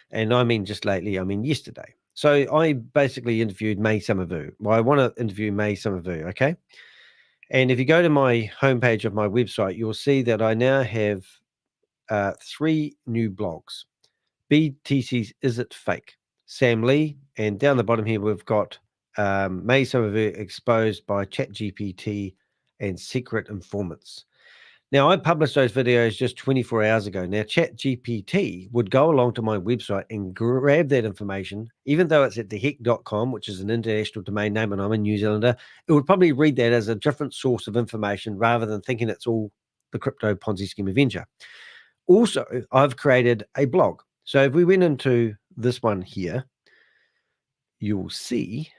And I mean just lately, I mean yesterday. So I basically interviewed May Summervu. Well, I want to interview May Summervu, okay? And if you go to my homepage of my website, you'll see that I now have 3 new blogs. BTC's Is It Fake? Sam Lee, and down the bottom here we've got May Summervu exposed by ChatGPT and secret informants. Now, I published those videos just 24 hours ago. Now, ChatGPT would go along to my website and grab that information, even though it's at dehek.com, which is an international domain name, and I'm a New Zealander. It would probably read that as a different source of information rather than thinking it's all the Crypto Ponzi Scheme Avenger. Also, I've created a blog. So if we went into this one here, you'll see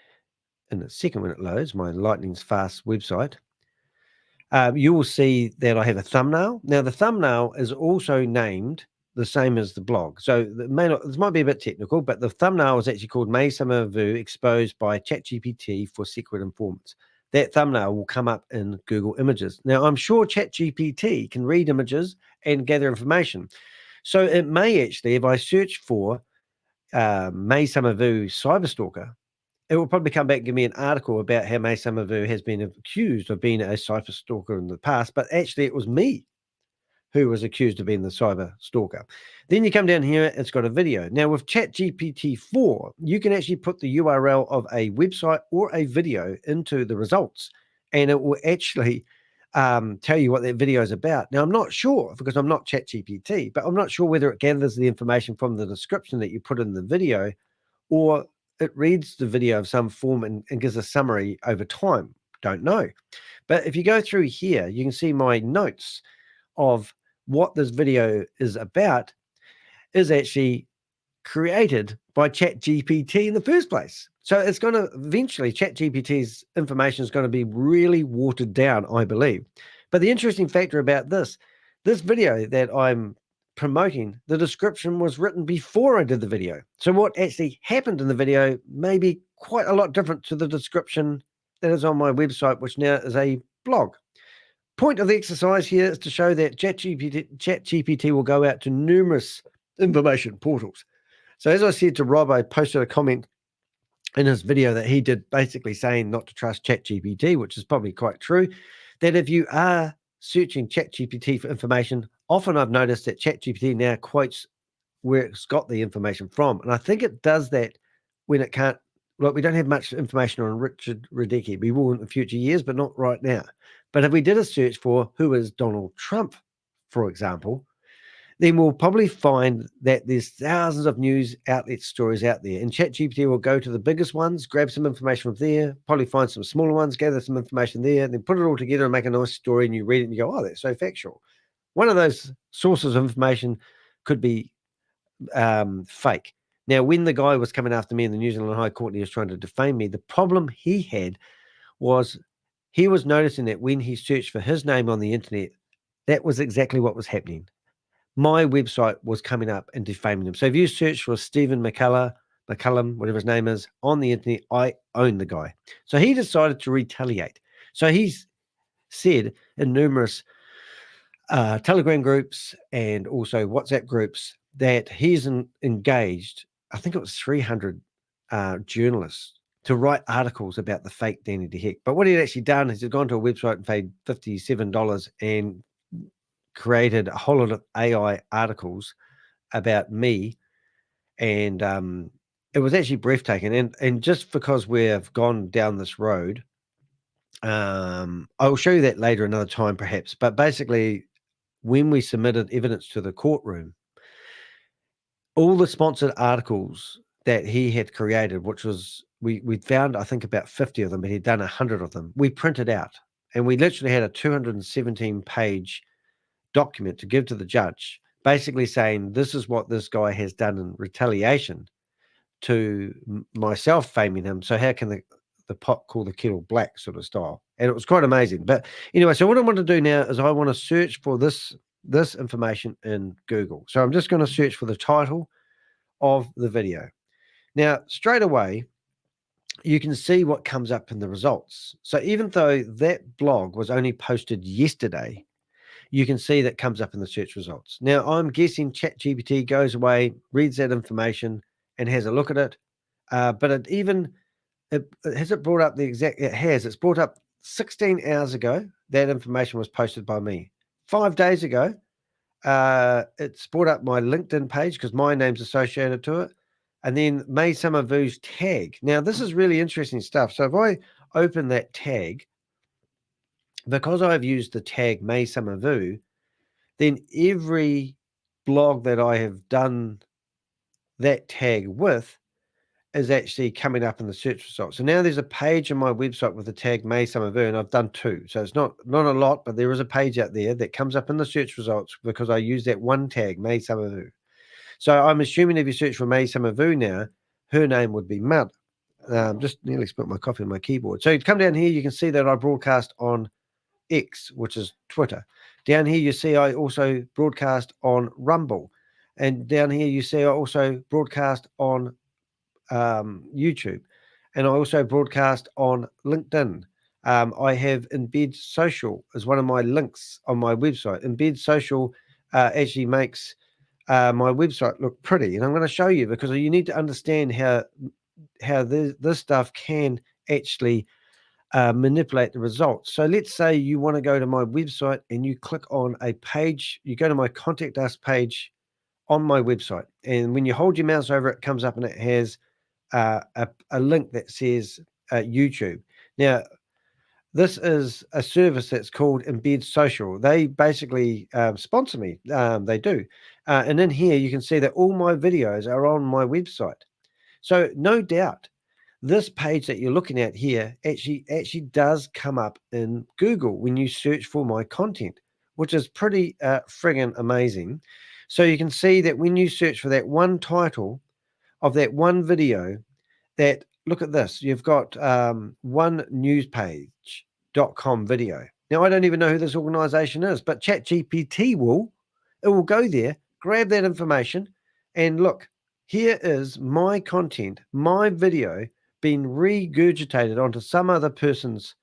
in a second when it loads, my lightning's fast website, you will see that I have a thumbnail. Now, the thumbnail is also named the same as the blog. So this might be a bit technical, but the thumbnail is actually called May Summervu exposed by ChatGPT for secret informants. That thumbnail will come up in Google Images. Now, I'm sure ChatGPT can read images and gather information. So it may actually, if I search for May Summervu cyberstalker, it will probably come back and give me an article about how May Summervu has been accused of being a cyber stalker in the past, but actually it was me who was accused of being the cyber stalker. Then you come down here, it's got a video. Now with ChatGPT 4, you can actually put the URL of a website or a video into the results, and it will actually tell you what that video is about. Now, I'm not sure, because I'm not ChatGPT, but I'm not sure whether it gathers the information from the description that you put in the video, or it reads the video of some form and gives a summary over time. Don't know. But if you go through here, you can see my notes of what this video is about is actually created by ChatGPT in the first place. So it's going to eventually, ChatGPT's information is going to be really watered down, I believe. But the interesting factor about this video that I'm promoting, the description was written before I did the video. So what actually happened in the video may be quite a lot different to the description that is on my website, which now is a blog. Point of the exercise here is to show that ChatGPT will go out to numerous information portals. So as I said to Rob, I posted a comment in his video that he did basically saying not to trust ChatGPT, which is probably quite true, that if you are searching ChatGPT for information, often I've noticed that ChatGPT now quotes where it's got the information from. And I think it does that when it can't, like we don't have much information on Richard Radecki. We will in the future years, but not right now. But if we did a search for who is Donald Trump, for example, then we'll probably find that there's thousands of news outlet stories out there. And ChatGPT will go to the biggest ones, grab some information from there, probably find some smaller ones, gather some information there, and then put it all together and make a nice story. And you read it and you go, oh, that's so factual. One of those sources of information could be fake. Now, when the guy was coming after me in the New Zealand High Court and he was trying to defame me, the problem he had was he was noticing that when he searched for his name on the internet, that was exactly what was happening. My website was coming up and defaming him. So if you search for Stephen McCullum, whatever his name is, on the internet, I own the guy. So he decided to retaliate. So he's said in numerous Telegram groups and also WhatsApp groups that he's engaged, I think it was 300 journalists to write articles about the fake Danny de Hek. But what he'd actually done is he'd gone to a website and paid $57 and created a whole lot of AI articles about me. And it was actually breathtaking. And just because we've gone down this road, I'll show you that later another time perhaps. But basically, when we submitted evidence to the courtroom, all the sponsored articles that he had created, which was, we found, I think, about 50 of them, but he'd done 100 of them. We printed out, and we literally had a 217-page document to give to the judge, basically saying, this is what this guy has done in retaliation to myself faming him. So how can the pot call the kettle black sort of style? And it was quite amazing. But anyway, so what I want to do now is I want to search for this information in Google. So I'm just going to search for the title of the video. Now, straight away, you can see what comes up in the results. So even though that blog was only posted yesterday, you can see that comes up in the search results. Now, I'm guessing ChatGPT goes away, reads that information, and has a look at it, But it has it brought up the exact, it has, it's brought up 16 hours ago. That information was posted by me. 5 days ago, it's brought up my LinkedIn page because my name's associated to it. And then May Summer Vu's tag. Now, this is really interesting stuff. So if I open that tag, because I've used the tag May Summer Vu, then every blog that I have done that tag with is actually coming up in the search results. So now there's a page on my website with the tag May Summer Vu, and I've done 2. So it's not a lot, but there is a page out there that comes up in the search results because I use that one tag, May Summer Vu. So I'm assuming if you search for May Summer Vu now, her name would be Mud. Just nearly spilled my coffee on my keyboard. So you come down here, you can see that I broadcast on X, which is Twitter. Down here, you see I also broadcast on Rumble. And down here, you see I also broadcast on YouTube. And I also broadcast on LinkedIn. I have Embed Social as one of my links on my website. Embed Social actually makes my website look pretty. And I'm going to show you because you need to understand how this stuff can actually manipulate the results. So let's say you want to go to my website and you click on a page, you go to my Contact Us page on my website. And when you hold your mouse over it, it comes up and it has a link that says YouTube. Now, this is a service that's called Embed Social. They basically sponsor me. They do. And in here, you can see that all my videos are on my website. So no doubt, this page that you're looking at here actually does come up in Google when you search for my content, which is pretty friggin' amazing. So you can see that when you search for that one title of that one video, that look at this, you've got onenewspage.com video. Now, I don't even know who this organization is, but ChatGPT will go there, grab that information, and look, here is my content, my video being regurgitated onto some other person's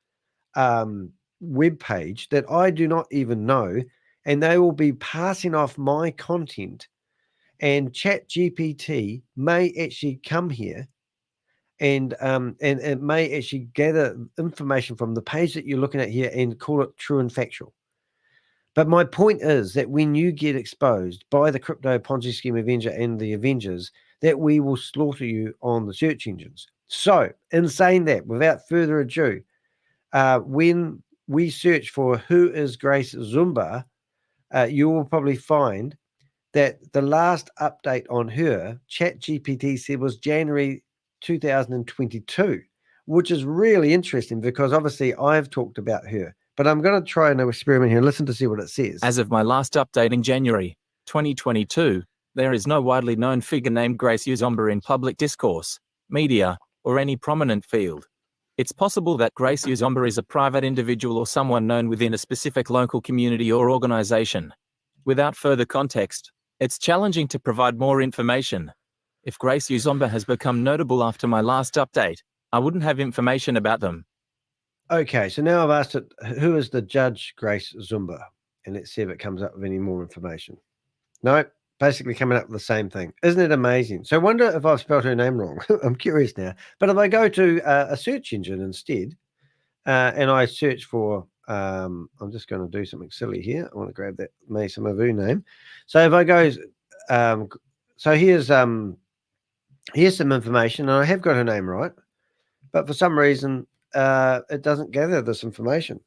web page that I do not even know, and they will be passing off my content, and ChatGPT may actually come here and it may actually gather information from the page that you're looking at here and call it true and factual. But my point is that when you get exposed by the Crypto Ponzi Scheme Avenger and the Avengers, that we will slaughter you on the search engines. So, in saying that, without further ado, when we search for who is Grace Zumba, you will probably find that the last update on her, ChatGPT said, was January 2022, which is really interesting because obviously I've talked about her. But I'm going to try an experiment here. Listen to see what it says. As of my last update in January 2022, there is no widely known figure named Grace Zumba in public discourse, media, or any prominent field. It's possible that Grace Zumba is a private individual or someone known within a specific local community or organization. Without further context, it's challenging to provide more information. If Grace Zumba has become notable after my last update, I wouldn't have information about them. Okay, so now I've asked it, who is the judge Grace Zumba? And let's see if it comes up with any more information. No, basically coming up with the same thing. Isn't it amazing? So I wonder if I've spelled her name wrong. I'm curious now. But if I go to a search engine instead, and I search for, I'm just going to do something silly here. I want to grab that May Summer Vu name. So if I go, so here's some information, and I have got her name right. But for some reason, it doesn't gather this information.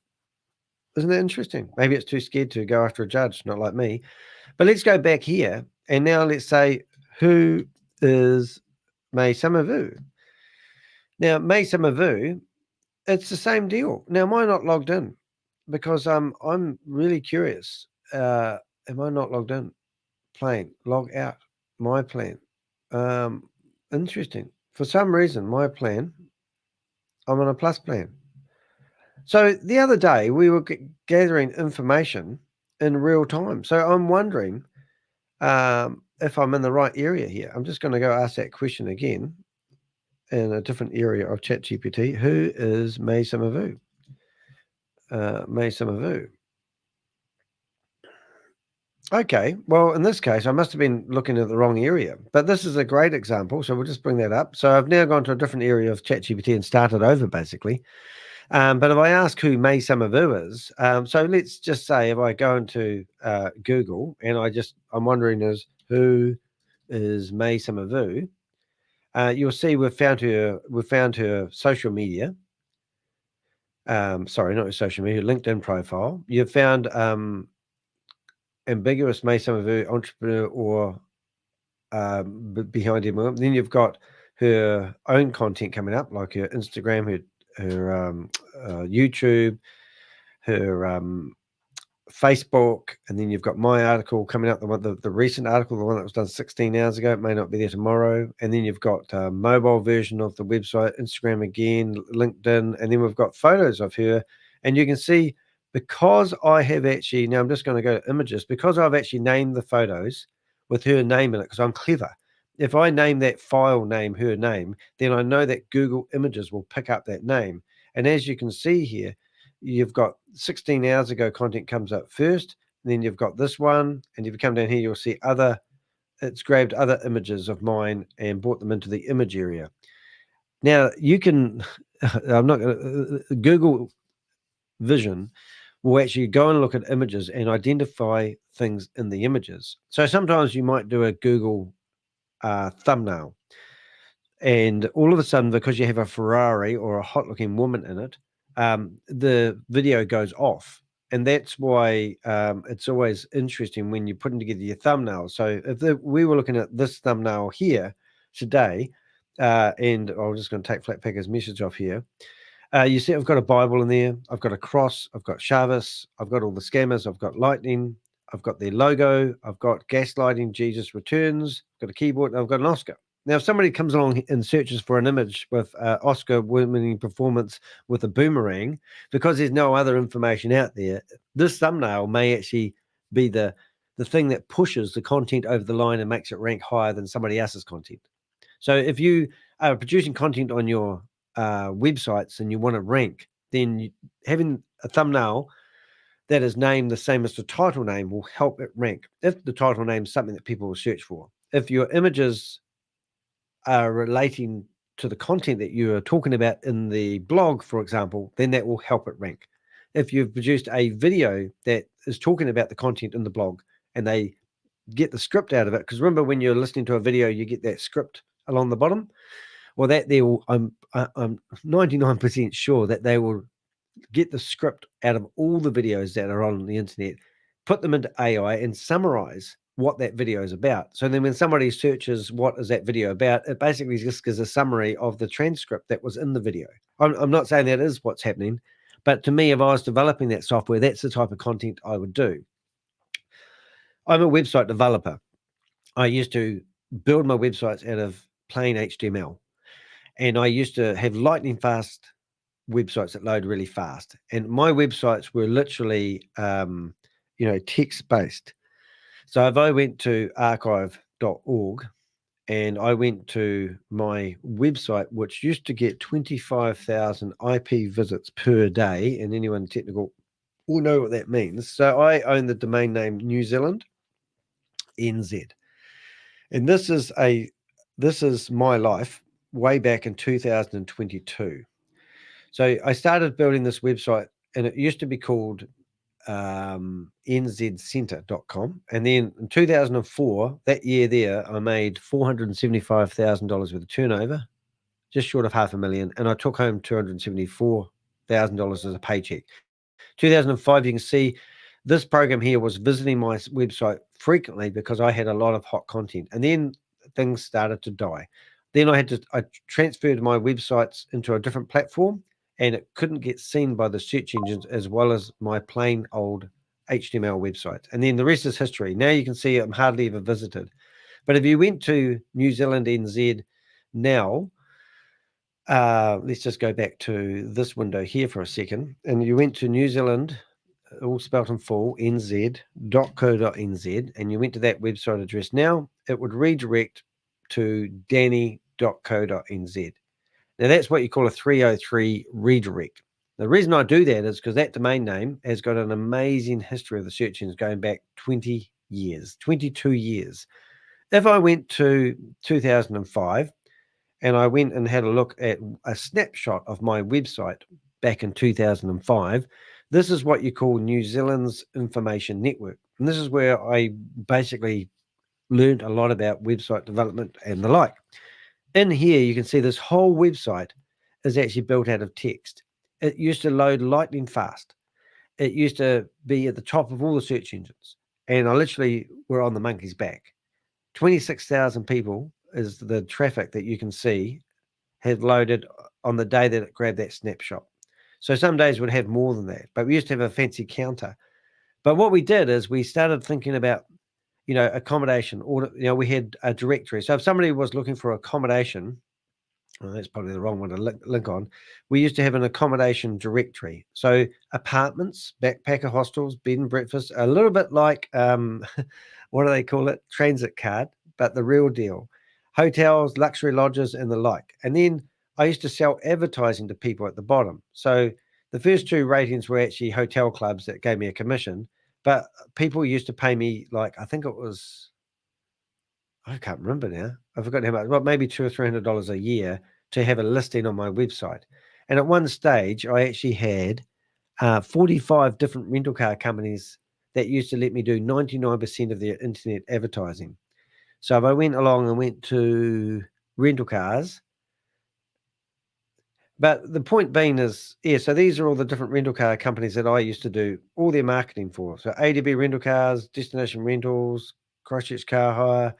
Isn't that interesting? Maybe it's too scared to go after a judge, not like me. But let's go back here, and now let's say, who is May Summer Vu? Now, May Summer Vu, it's the same deal. Now, am I not logged in? Because I'm really curious. Am I not logged in? Plan, log out, my plan. Interesting. For some reason, my plan, I'm on a plus plan. So the other day we were gathering information in real time. So I'm wondering if I'm in the right area here. I'm just going to go ask that question again in a different area of ChatGPT. Who is May Summer Vu? May Summer Vu. Okay, well, in this case, I must have been looking at the wrong area, but this is a great example, so we'll just bring that up. So I've now gone to a different area of ChatGPT and started over, basically. But if I ask who May Summervu is, so let's just say if I go into Google and I'm wondering who is May Summervu, you'll see we've found her social media. Sorry, not her social media, LinkedIn profile. You've found ambiguous May Summervu entrepreneur or behind him. Then you've got her own content coming up, like her Instagram, her YouTube, her Facebook, and then you've got my article coming up, the recent article, the one that was done 16 hours ago. It may not be there tomorrow. And then you've got a mobile version of the website, Instagram again, LinkedIn, and then we've got photos of her. And you can see, because I have actually, now I'm just going to go to images, because I've actually named the photos with her name in it, because I'm clever. If I name that file name her name, then I know that Google Images will pick up that name. And as you can see here, you've got 16 hours ago content comes up first, and then you've got this one, and if you come down here, you'll see it's grabbed other images of mine and brought them into the image area. Now you can, I'm not going to, Google Vision will actually go and look at images and identify things in the images. So sometimes you might do a Google thumbnail, and all of a sudden, because you have a Ferrari or a hot looking woman in it, the video goes off. And that's why it's always interesting when you're putting together your thumbnail. So if we were looking at this thumbnail here today, and I'm just going to take Flatpacker's message off here. You see I've got a Bible in there. I've got a cross. I've got Shabbos. I've got all the scammers. I've got lightning. I've got their logo. I've got gaslighting. Jesus returns. I've got a keyboard. And I've got an Oscar. Now, if somebody comes along and searches for an image with Oscar-winning performance with a boomerang, because there's no other information out there, this thumbnail may actually be the thing that pushes the content over the line and makes it rank higher than somebody else's content. So if you are producing content on your websites and you want to rank, then having a thumbnail that is named the same as the title name will help it rank, if the title name is something that people will search for. If your images are relating to the content that you are talking about in the blog, for example, then that will help it rank. If you've produced a video that is talking about the content in the blog and they get the script out of it, because remember when you're listening to a video, you get that script along the bottom. Well, that they will, I'm 99% sure that they will get the script out of all the videos that are on the internet, put them into AI and summarize what that video is about. So then when somebody searches what is that video about, it basically just gives a summary of the transcript that was in the video. I'm not saying that is what's happening, but to me, if I was developing that software, that's the type of content I would do. I'm a website developer. I used to build my websites out of plain HTML, and I used to have lightning fast websites that load really fast. And my websites were literally, text based. So if I went to archive.org and I went to my website, which used to get 25,000 IP visits per day, and anyone technical will know what that means. So I own the domain name New Zealand NZ. And this is my life way back in 2022. So I started building this website, and it used to be called nzcenter.com. And then in 2004, that year there, I made $475,000 worth of turnover, just short of $500,000. And I took home $274,000 as a paycheck. 2005, you can see this program here was visiting my website frequently because I had a lot of hot content. And then things started to die. Then I transferred my websites into a different platform, and it couldn't get seen by the search engines as well as my plain old HTML websites. And then the rest is history. Now you can see I'm hardly ever visited. But if you went to New Zealand NZ now, let's just go back to this window here for a second. And you went to New Zealand, all spelt in full, nz.co.nz, and you went to that website address now, it would redirect to danny.co.nz. Now, that's what you call a 303 redirect. The reason I do that is because that domain name has got an amazing history of the search engines going back 20 years, 22 years. If I went to 2005 and I went and had a look at a snapshot of my website back in 2005, this is what you call New Zealand's information network. And this is where I basically learned a lot about website development and the like. In here, you can see this whole website is actually built out of text. It used to load lightning fast. It used to be at the top of all the search engines. And I literally were on the monkey's back. 26,000 people is the traffic that you can see had loaded on the day that it grabbed that snapshot. So some days would have more than that, but we used to have a fancy counter. But what we did is we started thinking about, accommodation, or, we had a directory. So if somebody was looking for accommodation, well, that's probably the wrong one to link on. We used to have an accommodation directory. So apartments, backpacker hostels, bed and breakfast, a little bit like, what do they call it? Transit card, but the real deal. Hotels, luxury lodges, and the like. And then I used to sell advertising to people at the bottom. So the first two ratings were actually hotel clubs that gave me a commission, but people used to pay me I think it was, I can't remember now. I've forgotten how much, but maybe $200 or $300 a year to have a listing on my website. And at one stage, I actually had 45 different rental car companies that used to let me do 99% of their internet advertising. So if I went along and went to rental cars, but the point being is, so these are all the different rental car companies that I used to do all their marketing for. So ADB Rental Cars, Destination Rentals, Christchurch Car Hire,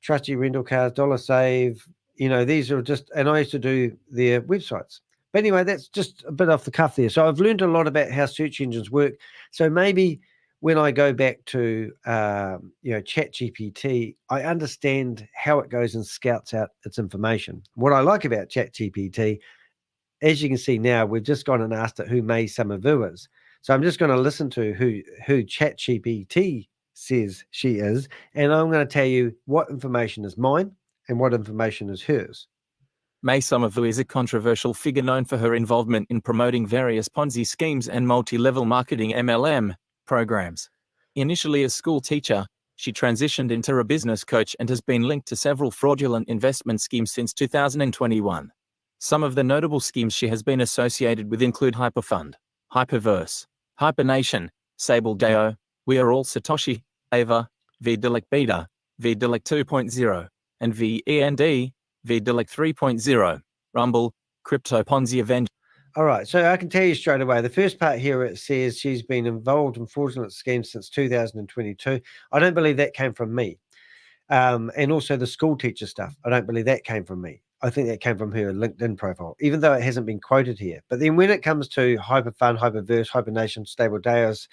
Trusty Rental Cars, Dollar Save, these are just, and I used to do their websites. But anyway, that's just a bit off the cuff there. So I've learned a lot about how search engines work. So maybe when I go back to, ChatGPT, I understand how it goes and scouts out its information. What I like about ChatGPT, as you can see now, we've just gone and asked it who May Somerville is. So I'm just going to listen to who ChatGPT says she is, and I'm going to tell you what information is mine and what information is hers. May Somerville is a controversial figure known for her involvement in promoting various Ponzi schemes and multi-level marketing MLM programs. Initially a school teacher, she transitioned into a business coach and has been linked to several fraudulent investment schemes since 2021. Some of the notable schemes she has been associated with include Hyperfund, Hyperverse, Hypernation, Sable Deo, We Are All Satoshi, Ava, VDelec Beta, VDelec 2.0, and VEND, VDelec 3.0, Rumble, Crypto Ponzi Avenger. All right, so I can tell you straight away, the first part here, it says she's been involved in fraudulent schemes since 2022. I don't believe that came from me. And also the school teacher stuff, I don't believe that came from me. I think that came from her LinkedIn profile, even though it hasn't been quoted here. But then when it comes to Hyperfund, Hyperverse, Hibernation, Stable Deos,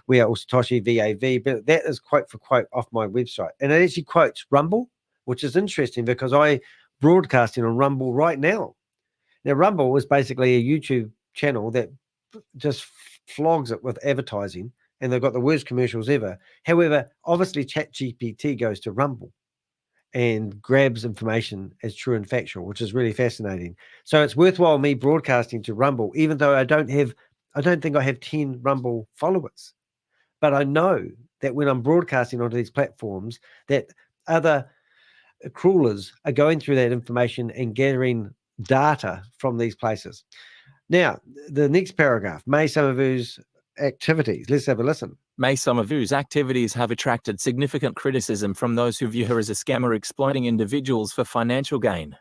We Are All Satoshi, VAV, but that is quote for quote off my website. And it actually quotes Rumble, which is interesting because I broadcasting on Rumble right now. Now, Rumble is basically a YouTube channel that just flogs it with advertising, and they've got the worst commercials ever. However, obviously ChatGPT goes to Rumble and grabs information as true and factual, which is really fascinating. So it's worthwhile me broadcasting to Rumble, even though I don't think I have 10 Rumble followers. But I know that when I'm broadcasting onto these platforms, that other crawlers are going through that information and gathering data from these places. Now, the next paragraph, May Somerville's activities. Let's have a listen. May Somerville's activities have attracted significant criticism from those who view her as a scammer exploiting individuals for financial gain.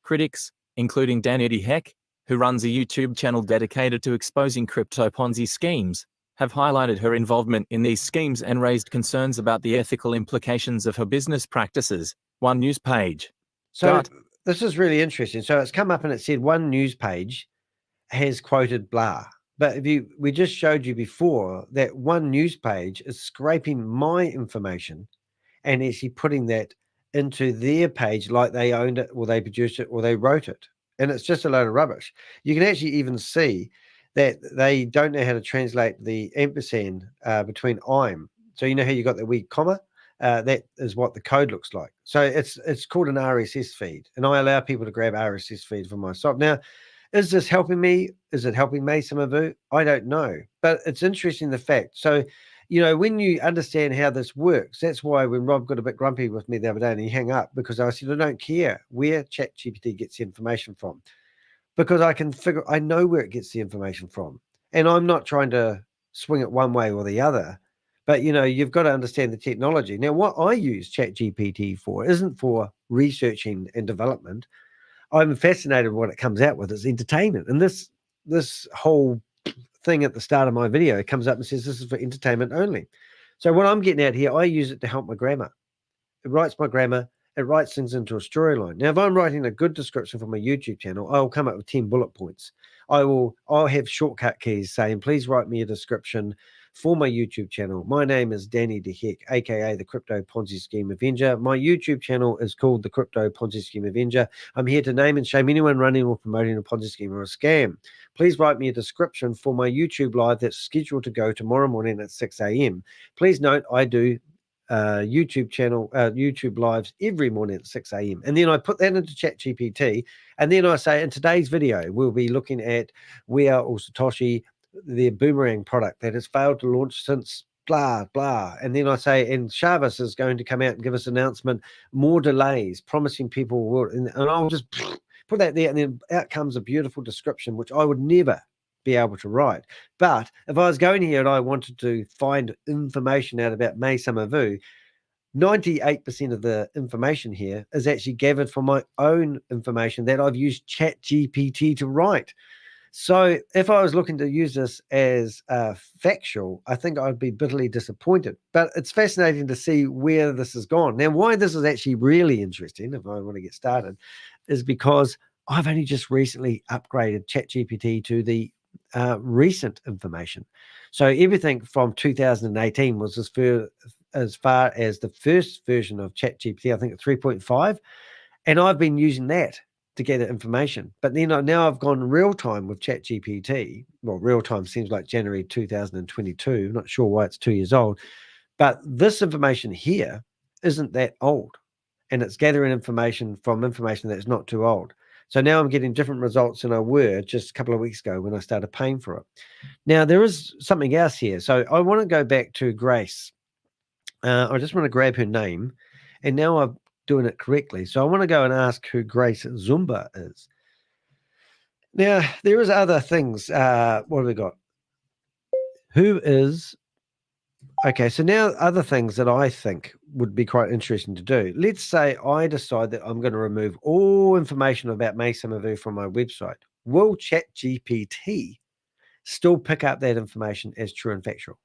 Critics, including Danny de Hek, who runs a YouTube channel dedicated to exposing crypto Ponzi schemes, have highlighted her involvement in these schemes and raised concerns about the ethical implications of her business practices. One news page. So this is really interesting. So it's come up and it said one news page has quoted blah. But we just showed you before that one news page is scraping my information and actually putting that into their page like they owned it or they produced it or they wrote it. And it's just a load of rubbish. You can actually even see that they don't know how to translate the ampersand between I'm. So you know how you got the wee comma? That is what the code looks like. So it's called an RSS feed, and I allow people to grab RSS feeds from my site. Now, is this helping me? Is it helping May Somerville? I don't know, but it's interesting the fact. So you know, when you understand how this works, that's why when Rob got a bit grumpy with me the other day and he hung up, because I said, I don't care where ChatGPT gets the information from, because I know where it gets the information from. And I'm not trying to swing it one way or the other, but, you know, you've got to understand the technology. Now, what I use ChatGPT for isn't for researching and development. I'm fascinated with what it comes out with. It's entertainment. And this whole thing at the start of my video comes up and says this is for entertainment only. So what I'm getting at here, I use it to help my grammar. It writes my grammar. It writes things into a storyline. Now, if I'm writing a good description for my YouTube channel, I'll come up with 10 bullet points. I'll have shortcut keys saying, please write me a description for my YouTube channel. My name is Danny de Hek, aka the Crypto Ponzi Scheme Avenger. My YouTube channel is called the Crypto Ponzi Scheme Avenger. I'm here to name and shame anyone running or promoting a Ponzi scheme or a scam. Please write me a description for my YouTube live that's scheduled to go tomorrow morning at 6 a.m. Please note I do YouTube lives every morning at 6 a.m. And then I put that into ChatGPT, and then I say, in today's video, we'll be looking at Wea or Satoshi, their Boomerang product that has failed to launch since blah, blah. And then I say, and ShaveZ is going to come out and give us an announcement, more delays, promising people will, and I'll just put that there, and then out comes a beautiful description, which I would never be able to write. But if I was going here and I wanted to find information out about May Summer Vu, 98% of the information here is actually gathered from my own information that I've used ChatGPT to write. So if I was looking to use this as factual, I think I'd be bitterly disappointed. But it's fascinating to see where this has gone. Now, why this is actually really interesting, if I want to get started, is because I've only just recently upgraded ChatGPT to the recent information. So everything from 2018 was as far as the first version of ChatGPT, I think at 3.5. And I've been using that to gather information. But then now I've gone real time with ChatGPT. Well, real time seems like January 2022. I'm not sure why it's 2 years old. But this information here isn't that old. And it's gathering information from information that's not too old. So now I'm getting different results than I were just a couple of weeks ago when I started paying for it. Now, there is something else here. So I want to go back to Grace. I just want to grab her name. And now I'm doing it correctly. So I want to go and ask who Grace Zumba is. Now, there is other things. What have we got? Who is... Okay, so now other things that I think would be quite interesting to do. Let's say I decide that I'm going to remove all information about May Summer Vu from my website. Will ChatGPT still pick up that information as true and factual?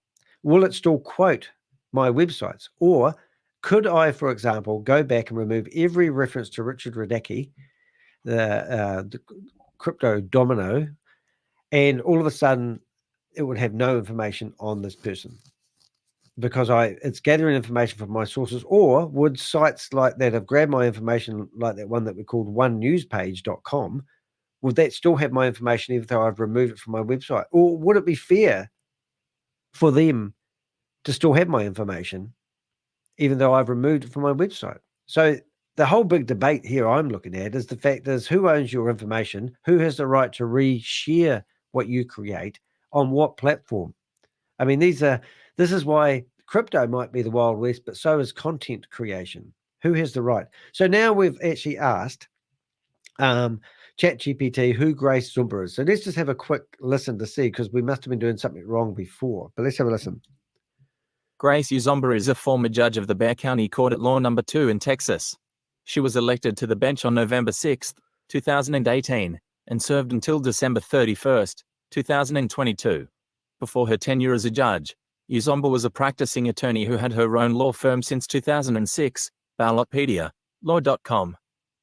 Will it still quote my websites? Or could I, for example, go back and remove every reference to Richard Radacki, the crypto domino, and all of a sudden it would have no information on this person? Because it's gathering information from my sources? Or would sites like that have grabbed my information, like that one that we called onenewspage.com, would that still have my information even though I've removed it from my website? Or would it be fair for them to still have my information even though I've removed it from my website? So the whole big debate here I'm looking at is the fact is, who owns your information? Who has the right to reshare what you create on what platform? I mean, this is why crypto might be the Wild West, but so is content creation. Who has the right? So now we've actually asked ChatGPT who Grace Zumba is. So let's just have a quick listen to see, because we must have been doing something wrong before. But let's have a listen. Grace Zumba is a former judge of the Bexar County Court at Law No. 2 in Texas. She was elected to the bench on November 6, 2018, and served until December 31, 2022. Before her tenure as a judge, Zumba was a practicing attorney who had her own law firm since 2006, Ballotpedia, Law.com.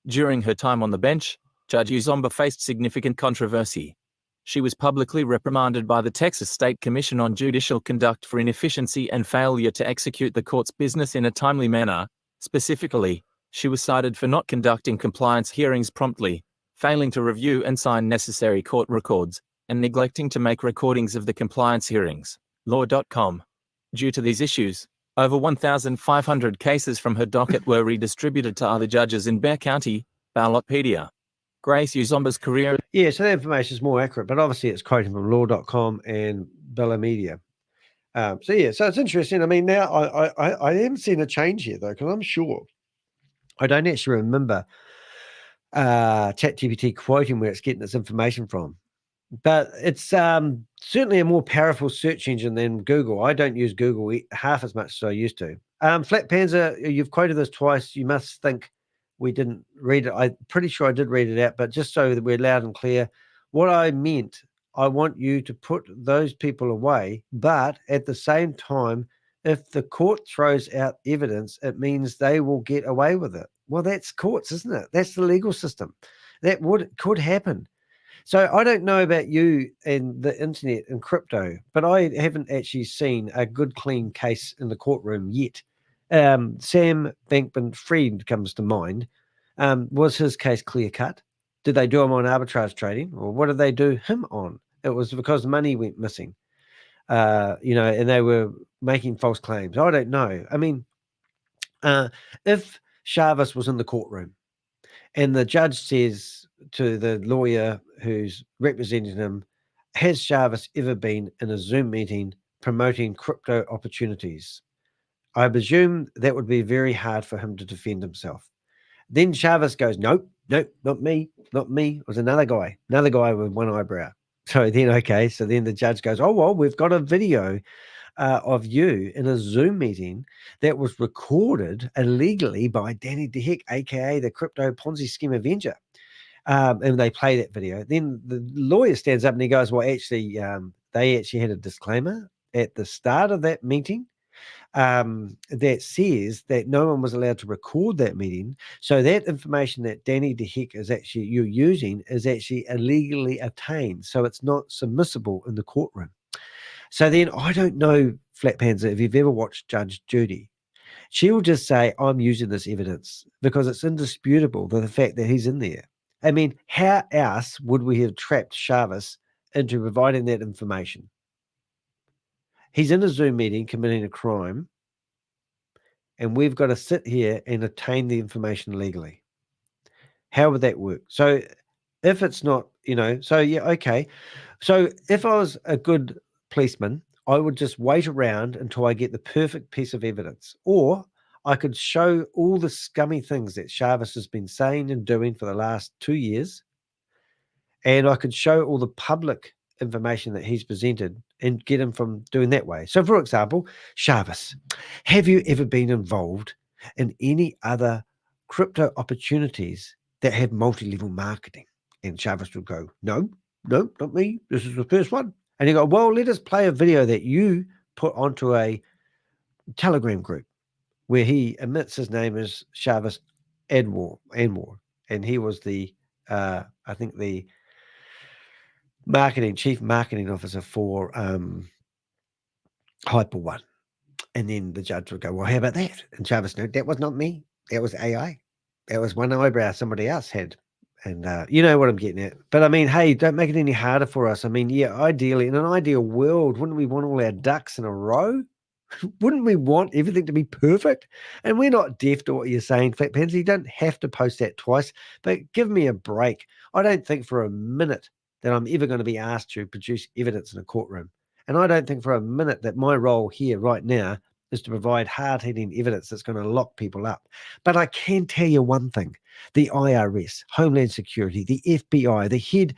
During her time on the bench, Judge Zumba faced significant controversy. She was publicly reprimanded by the Texas State Commission on Judicial Conduct for inefficiency and failure to execute the court's business in a timely manner. Specifically, she was cited for not conducting compliance hearings promptly, failing to review and sign necessary court records, and neglecting to make recordings of the compliance hearings. Law.com. Due to these issues, over 1,500 cases from her docket were redistributed to other judges in Bexar County, Ballotpedia. Grace Zumba's career... Yeah, so that information is more accurate, but obviously it's quoting from Law.com and Bella Media. So it's interesting. I mean, now I am seeing a change here though, because I'm sure I don't actually remember ChatGPT quoting where it's getting its information from, but it's certainly a more powerful search engine than Google. I don't use Google half as much as I used to. Flat Panzer, you've quoted this twice. You must think we didn't read it. I'm pretty sure I did read it out, but just so that we're loud and clear, what I meant, I want you to put those people away, but at the same time, if the court throws out evidence, it means they will get away with it. Well, that's courts, isn't it? That's the legal system. That could happen. So I don't know about you and the internet and crypto, but I haven't actually seen a good, clean case in the courtroom yet. Sam Bankman-Fried comes to mind. Was his case clear cut? Did they do him on arbitrage trading, or what did they do him on? It was because money went missing, and they were making false claims. I don't know. I mean, if ShaveZ was in the courtroom and the judge says to the lawyer who's representing him, has ShaveZ ever been in a Zoom meeting promoting crypto opportunities? I presume that would be very hard for him to defend himself. Then ShaveZ goes, nope, not me. It was another guy with one eyebrow. So then, okay, so then the judge goes, oh, well, we've got a video of you in a Zoom meeting that was recorded illegally by Danny de Hek, aka the Crypto Ponzi Scheme Avenger. And they play that video. Then the lawyer stands up and he goes, well, actually, they actually had a disclaimer at the start of that meeting that says that no one was allowed to record that meeting. So that information that Danny de Hek you're using is actually illegally obtained. So it's not submissible in the courtroom. So then I don't know, Flat Panzer, if you've ever watched Judge Judy. She will just say, I'm using this evidence because it's indisputable the fact that he's in there. I mean, how else would we have trapped ShaveZ into providing that information? He's in a Zoom meeting committing a crime, and we've got to sit here and obtain the information legally. How would that work? So if it's not, okay. So if I was a good policeman, I would just wait around until I get the perfect piece of evidence. Or I could show all the scummy things that ShaveZ has been saying and doing for the last 2 years. And I could show all the public information that he's presented and get him from doing that way. So, for example, ShaveZ, have you ever been involved in any other crypto opportunities that have multi-level marketing? And ShaveZ would go, no, not me. This is the first one. And he go, well, let us play a video that you put onto a Telegram group where he admits his name is ShaveZ Anwar, and he was the, I think the chief marketing officer for Hyper One. And then the judge would go, well, how about that? And ShaveZ, no, that was not me. That was AI. That was one eyebrow somebody else had. And you know what I'm getting at. But I mean, hey, don't make it any harder for us. I mean, yeah, ideally, in an ideal world, wouldn't we want all our ducks in a row? Wouldn't we want everything to be perfect? And we're not deaf to what you're saying, Flat Panzer. You don't have to post that twice, but give me a break. I don't think for a minute that I'm ever going to be asked to produce evidence in a courtroom. And I don't think for a minute that my role here right now is to provide hard-hitting evidence that's going to lock people up. But I can tell you one thing. The IRS, Homeland Security, the FBI, the head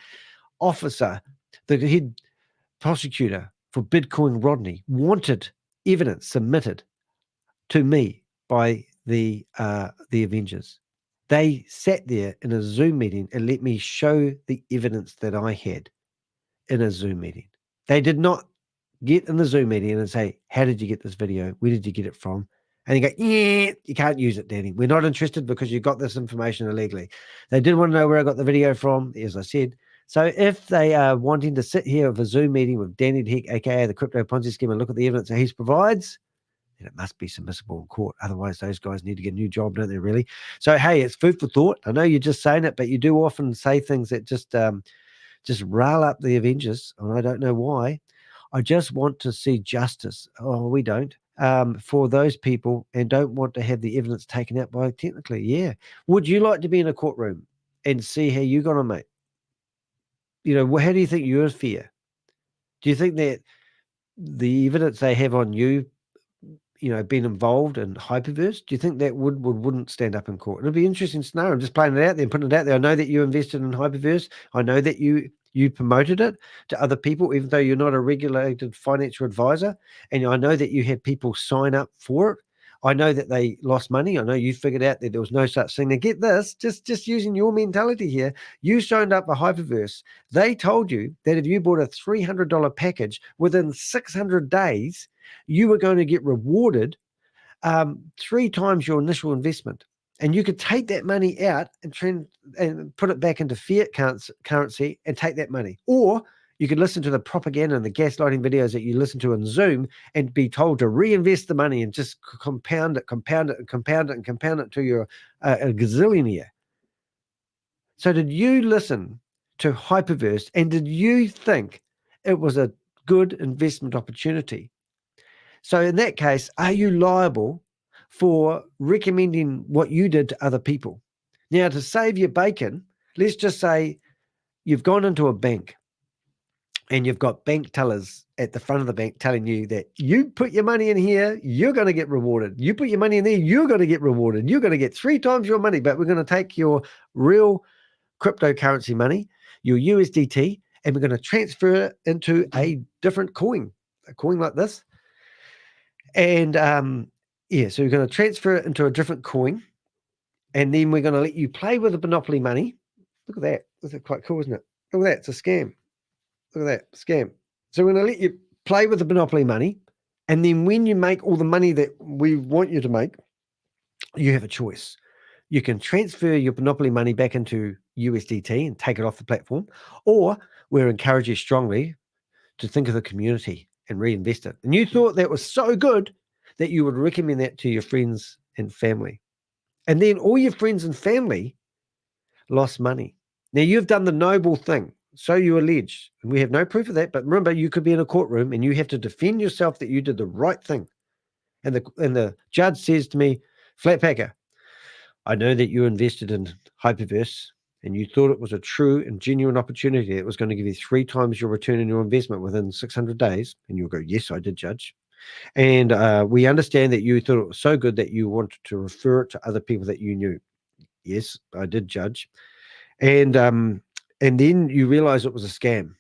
officer, the head prosecutor for Bitcoin Rodney wanted evidence submitted to me by the Avengers. They sat there in a Zoom meeting and let me show the evidence that I had in a Zoom meeting. They did not get in the Zoom meeting and say, how did you get this video? Where did you get it from? And you go, yeah, you can't use it, Danny. We're not interested because you got this information illegally. They did want to know where I got the video from, as I said. So if they are wanting to sit here with a Zoom meeting with Danny de Hek, aka the Crypto Ponzi Scheme, and look at the evidence that he provides, then it must be submissible in court. Otherwise, those guys need to get a new job, don't they, really? So, hey, it's food for thought. I know you're just saying it, but you do often say things that just rile up the Avengers, and I don't know why. I just want to see justice. Oh, we don't. For those people, and don't want to have the evidence taken out by technically. Yeah. Would you like to be in a courtroom and see how you got on, mate? You know, how do you think you would fare? Do you think that the evidence they have on you, being involved in Hyperverse, do you think that wouldn't stand up in court? It'd be interesting to know. I'm just playing it out there and putting it out there. I know that you invested in Hyperverse. I know that you promoted it to other people, even though you're not a regulated financial advisor. And I know that you had people sign up for it. I know that they lost money. I know you figured out that there was no such thing. Now get this, just using your mentality here, you signed up for Hyperverse. They told you that if you bought a $300 package within 600 days, you were going to get rewarded 3 times your initial investment. And you could take that money out and put it back into fiat currency and take that money. Or you could listen to the propaganda and the gaslighting videos that you listen to in Zoom and be told to reinvest the money and just compound it until you're a gazillionaire. So did you listen to Hyperverse and did you think it was a good investment opportunity? So in that case, are you liable for recommending what you did to other people? Now, to save your bacon, let's just say you've gone into a bank and you've got bank tellers at the front of the bank telling you that you put your money in here, you're going to get rewarded. You put your money in there, you're going to get rewarded. You're going to get 3 times your money, but we're going to take your real cryptocurrency money, your USDT, and we're going to transfer it into a different coin, a coin like this. And so you're going to transfer it into a different coin, and then we're going to let you play with the Monopoly money. Look at that. That's quite cool, isn't it? Look at that. It's a scam. Look at that. Scam. So we're going to let you play with the Monopoly money, and then when you make all the money that we want you to make, you have a choice. You can transfer your Monopoly money back into USDT and take it off the platform, or we'll encourage you strongly to think of the community and reinvest it. And you thought that was so good that you would recommend that to your friends and family. And then all your friends and family lost money. Now, you've done the noble thing, so you allege. And we have no proof of that, but remember, you could be in a courtroom and you have to defend yourself that you did the right thing. And the judge says to me, Flatpacker, I know that you invested in Hyperverse and you thought it was a true and genuine opportunity that was going to give you 3 times your return on your investment within 600 days. And you'll go, yes, I did, Judge. And we understand that you thought it was so good that you wanted to refer it to other people that you knew. Yes, I did, Judge. And then you realize it was a scam.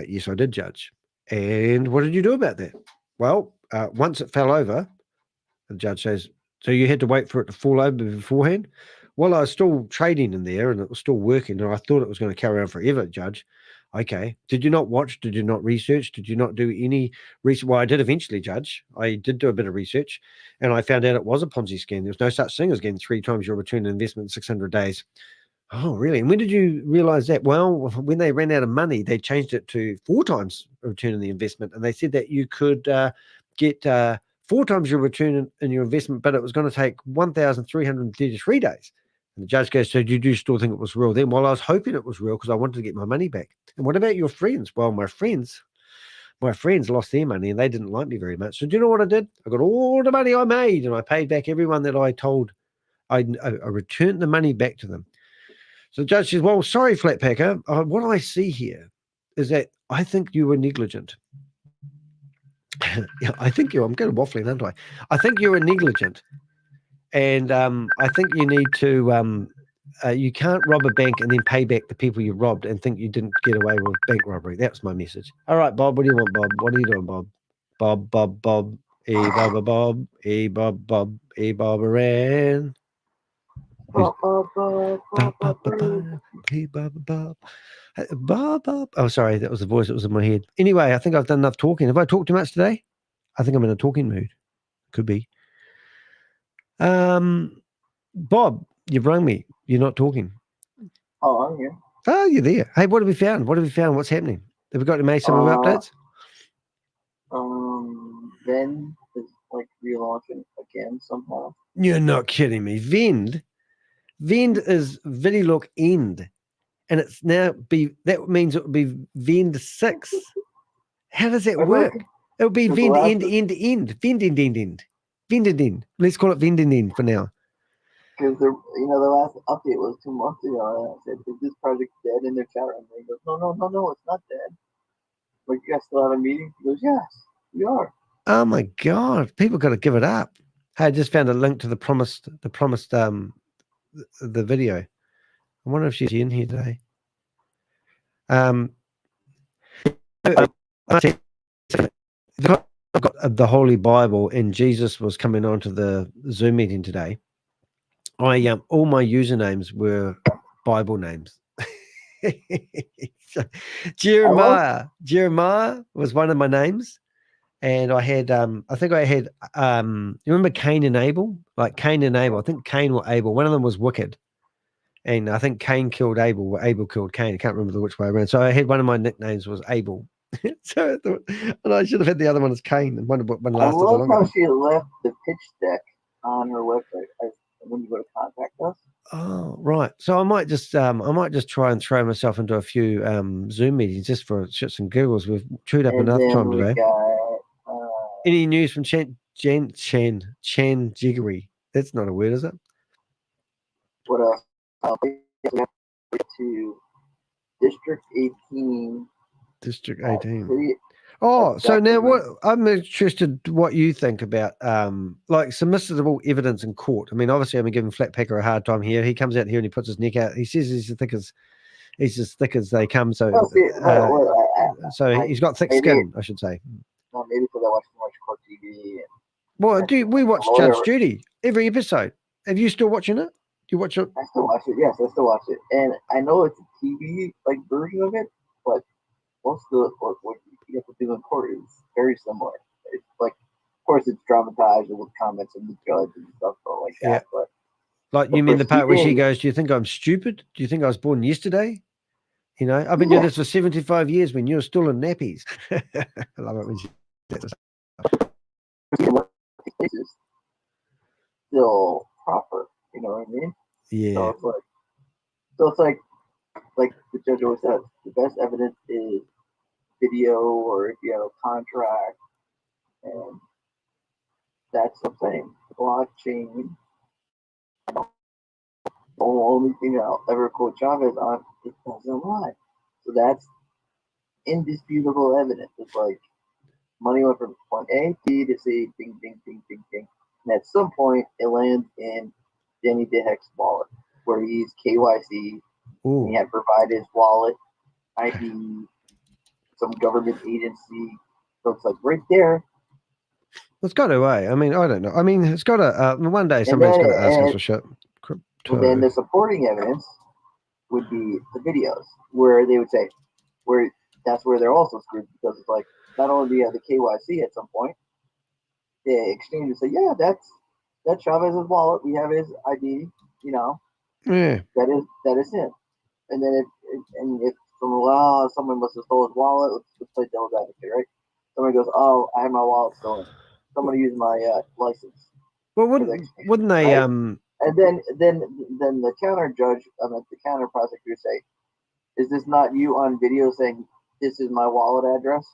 Yes, I did, Judge. And what did you do about that? Well, once it fell over, the judge says, so you had to wait for it to fall over beforehand? Well, I was still trading in there and it was still working and I thought it was going to carry on forever, Judge. Okay. Did you not watch? Did you not research? Did you not do any research? Well, I did eventually, Judge. I did do a bit of research and I found out it was a Ponzi scheme. There was no such thing as getting 3 times your return on investment in 600 days. Oh, really? And when did you realize that? Well, when they ran out of money, they changed it to 4 times return on the investment. And they said that you could get 4 times your return in your investment, but it was going to take 1,333 days. And the judge goes, so do you still think it was real then? Well, I was hoping it was real because I wanted to get my money back. And what about your friends? Well, my friends lost their money and they didn't like me very much. So do you know what I did? I got all the money I made and I paid back everyone that I told. I returned the money back to them. So the judge says, well, sorry, Flatpacker. What I see here is that I think you were negligent. Yeah, I'm going to waffling, aren't I? I think you were negligent. And I think you need to, you can't rob a bank and then pay back the people you robbed and think you didn't get away with bank robbery. That's my message. All right, Bob, what do you want, Bob? What are you doing, Bob? Bob, Bob, Bob, Bob, Bob, Bob, Bob, Boomerang. Bob. Oh, sorry, that was the voice that was in my head. Anyway, I think I've done enough talking. Have I talked too much today? I think I'm in a talking mood. Could be. Bob, you've rung me. You're not talking. Oh, I'm here. Oh, you're there. Hey, what have we found? What's happening? Have we got to make some updates? Then is like relaunching again somehow. You're not kidding me. Vend is Videlook End. And it's now that means it would be Vend 6. How does that work? It would be Vend end. Vend end. Let's call it Vend end for now. Because the last update was 2 months ago. And I said, "Is this project dead?" In their chat room, and he goes, "No, it's not dead." like, you guys still have a meeting? He goes, yes, we are. Oh my God, people got to give it up. Hey, I just found a link to the promised the video. I wonder if she's in here today. I've got the Holy Bible, and Jesus was coming onto the Zoom meeting today. All my usernames were Bible names. Jeremiah was one of my names, and I had you remember Cain and Abel? Like Cain and Abel. I think Cain or Abel. One of them was wicked, and I think Cain killed Abel, or Abel killed Cain. I can't remember which way around. So I had one of my nicknames was Abel. So and I should have had the other one as Cain, and one lasted I love longer. how she left the pitch deck on her website when you go to contact us. Oh, right. So I might just try and throw myself into a few Zoom meetings just for shits and giggles. We've chewed up And enough then time we today. got Any news from Chan Jiggery? That's not a word, is it? what else? We have to District 18. District 18. Oh, so now what? I'm interested what you think about like submissible evidence in court. I mean, obviously, I'm giving Flatpacker a hard time here. He comes out here and he puts his neck out. He says he's as thick as they come. So, so he's got thick skin, I should say. Well, maybe because I watch too much court TV. Well, we watch Judge Judy every episode. Have you still watching it? Do you watch it? I still watch it. Yes, I still watch it, and I know it's a TV like version of it, but most of what you have to do in court is very similar. It's like, of course, it's dramatized with comments of the judge and stuff like that. But like, you mean the part where she goes, "Do you think I'm stupid? Do you think I was born yesterday? You know, I've been doing this for 75 years when you're still in nappies." I love it when she says this. It's still proper. You know what I mean? Yeah. So it's like the judge always says, the best evidence is video, or if you have a contract, and that's what I'm saying. Blockchain. The only thing I'll ever quote Chavez on, it doesn't lie. So that's indisputable evidence. It's like money went from point A to B to C, ding, ding, ding, ding, ding. And at some point, it lands in Danny de Hek's wallet, where he's KYC. And he had provided his wallet, ID, some government agency. So it's like right there. It's got to, I mean, I don't know. I mean, it's got to, one day somebody's got to ask us for shit. And then the supporting evidence would be the videos, where they would say, where that's where they're also screwed, because it's like, not only do you have the KYC at some point, they exchange and say, yeah, that's Chavez's wallet. We have his ID, you know. Yeah. That is him. And then if someone must have stole his wallet, let's play devil's advocate, right? Somebody goes, oh, I have my wallet stolen. Somebody used my license. Well, wouldn't they? Right? And then the counter judge, the counter prosecutor say, is this not you on video saying this is my wallet address?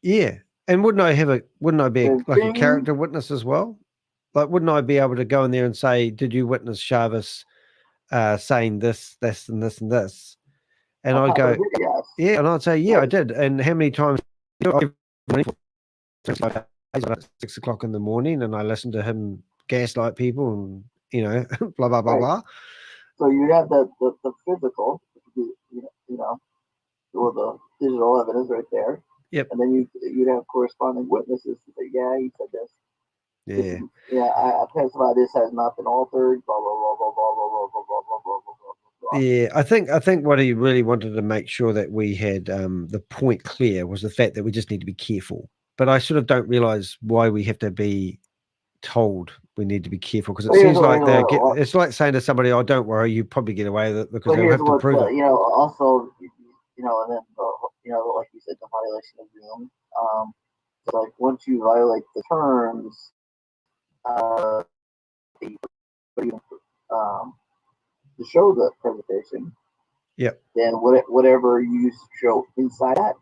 Yeah. And wouldn't I be like a character witness as well? Like, wouldn't I be able to go in there and say, did you witness Chavez saying this, this, and this, and this? And I'd go, yeah, and I'd say, yeah, I did. And how many times? 6 o'clock in the morning, and I listened to him gaslight people, and blah blah blah blah. So you have the physical, you know, or the digital evidence right there. Yep. And then you'd have corresponding witnesses to say, yeah, he said this. Yeah. I testify this has not been altered. Blah blah blah blah blah blah blah blah blah blah blah blah. Yeah, I think what he really wanted to make sure that we had the point clear was the fact that we just need to be careful. But I sort of don't realize why we have to be told we need to be careful, because it seems like it's like saying to somebody, "Oh, don't worry, you probably get away with it," because they'll have to prove it. Also, and then like you said, the violation of Zoom. So like once you violate the terms, to show the presentation, then whatever you show inside that,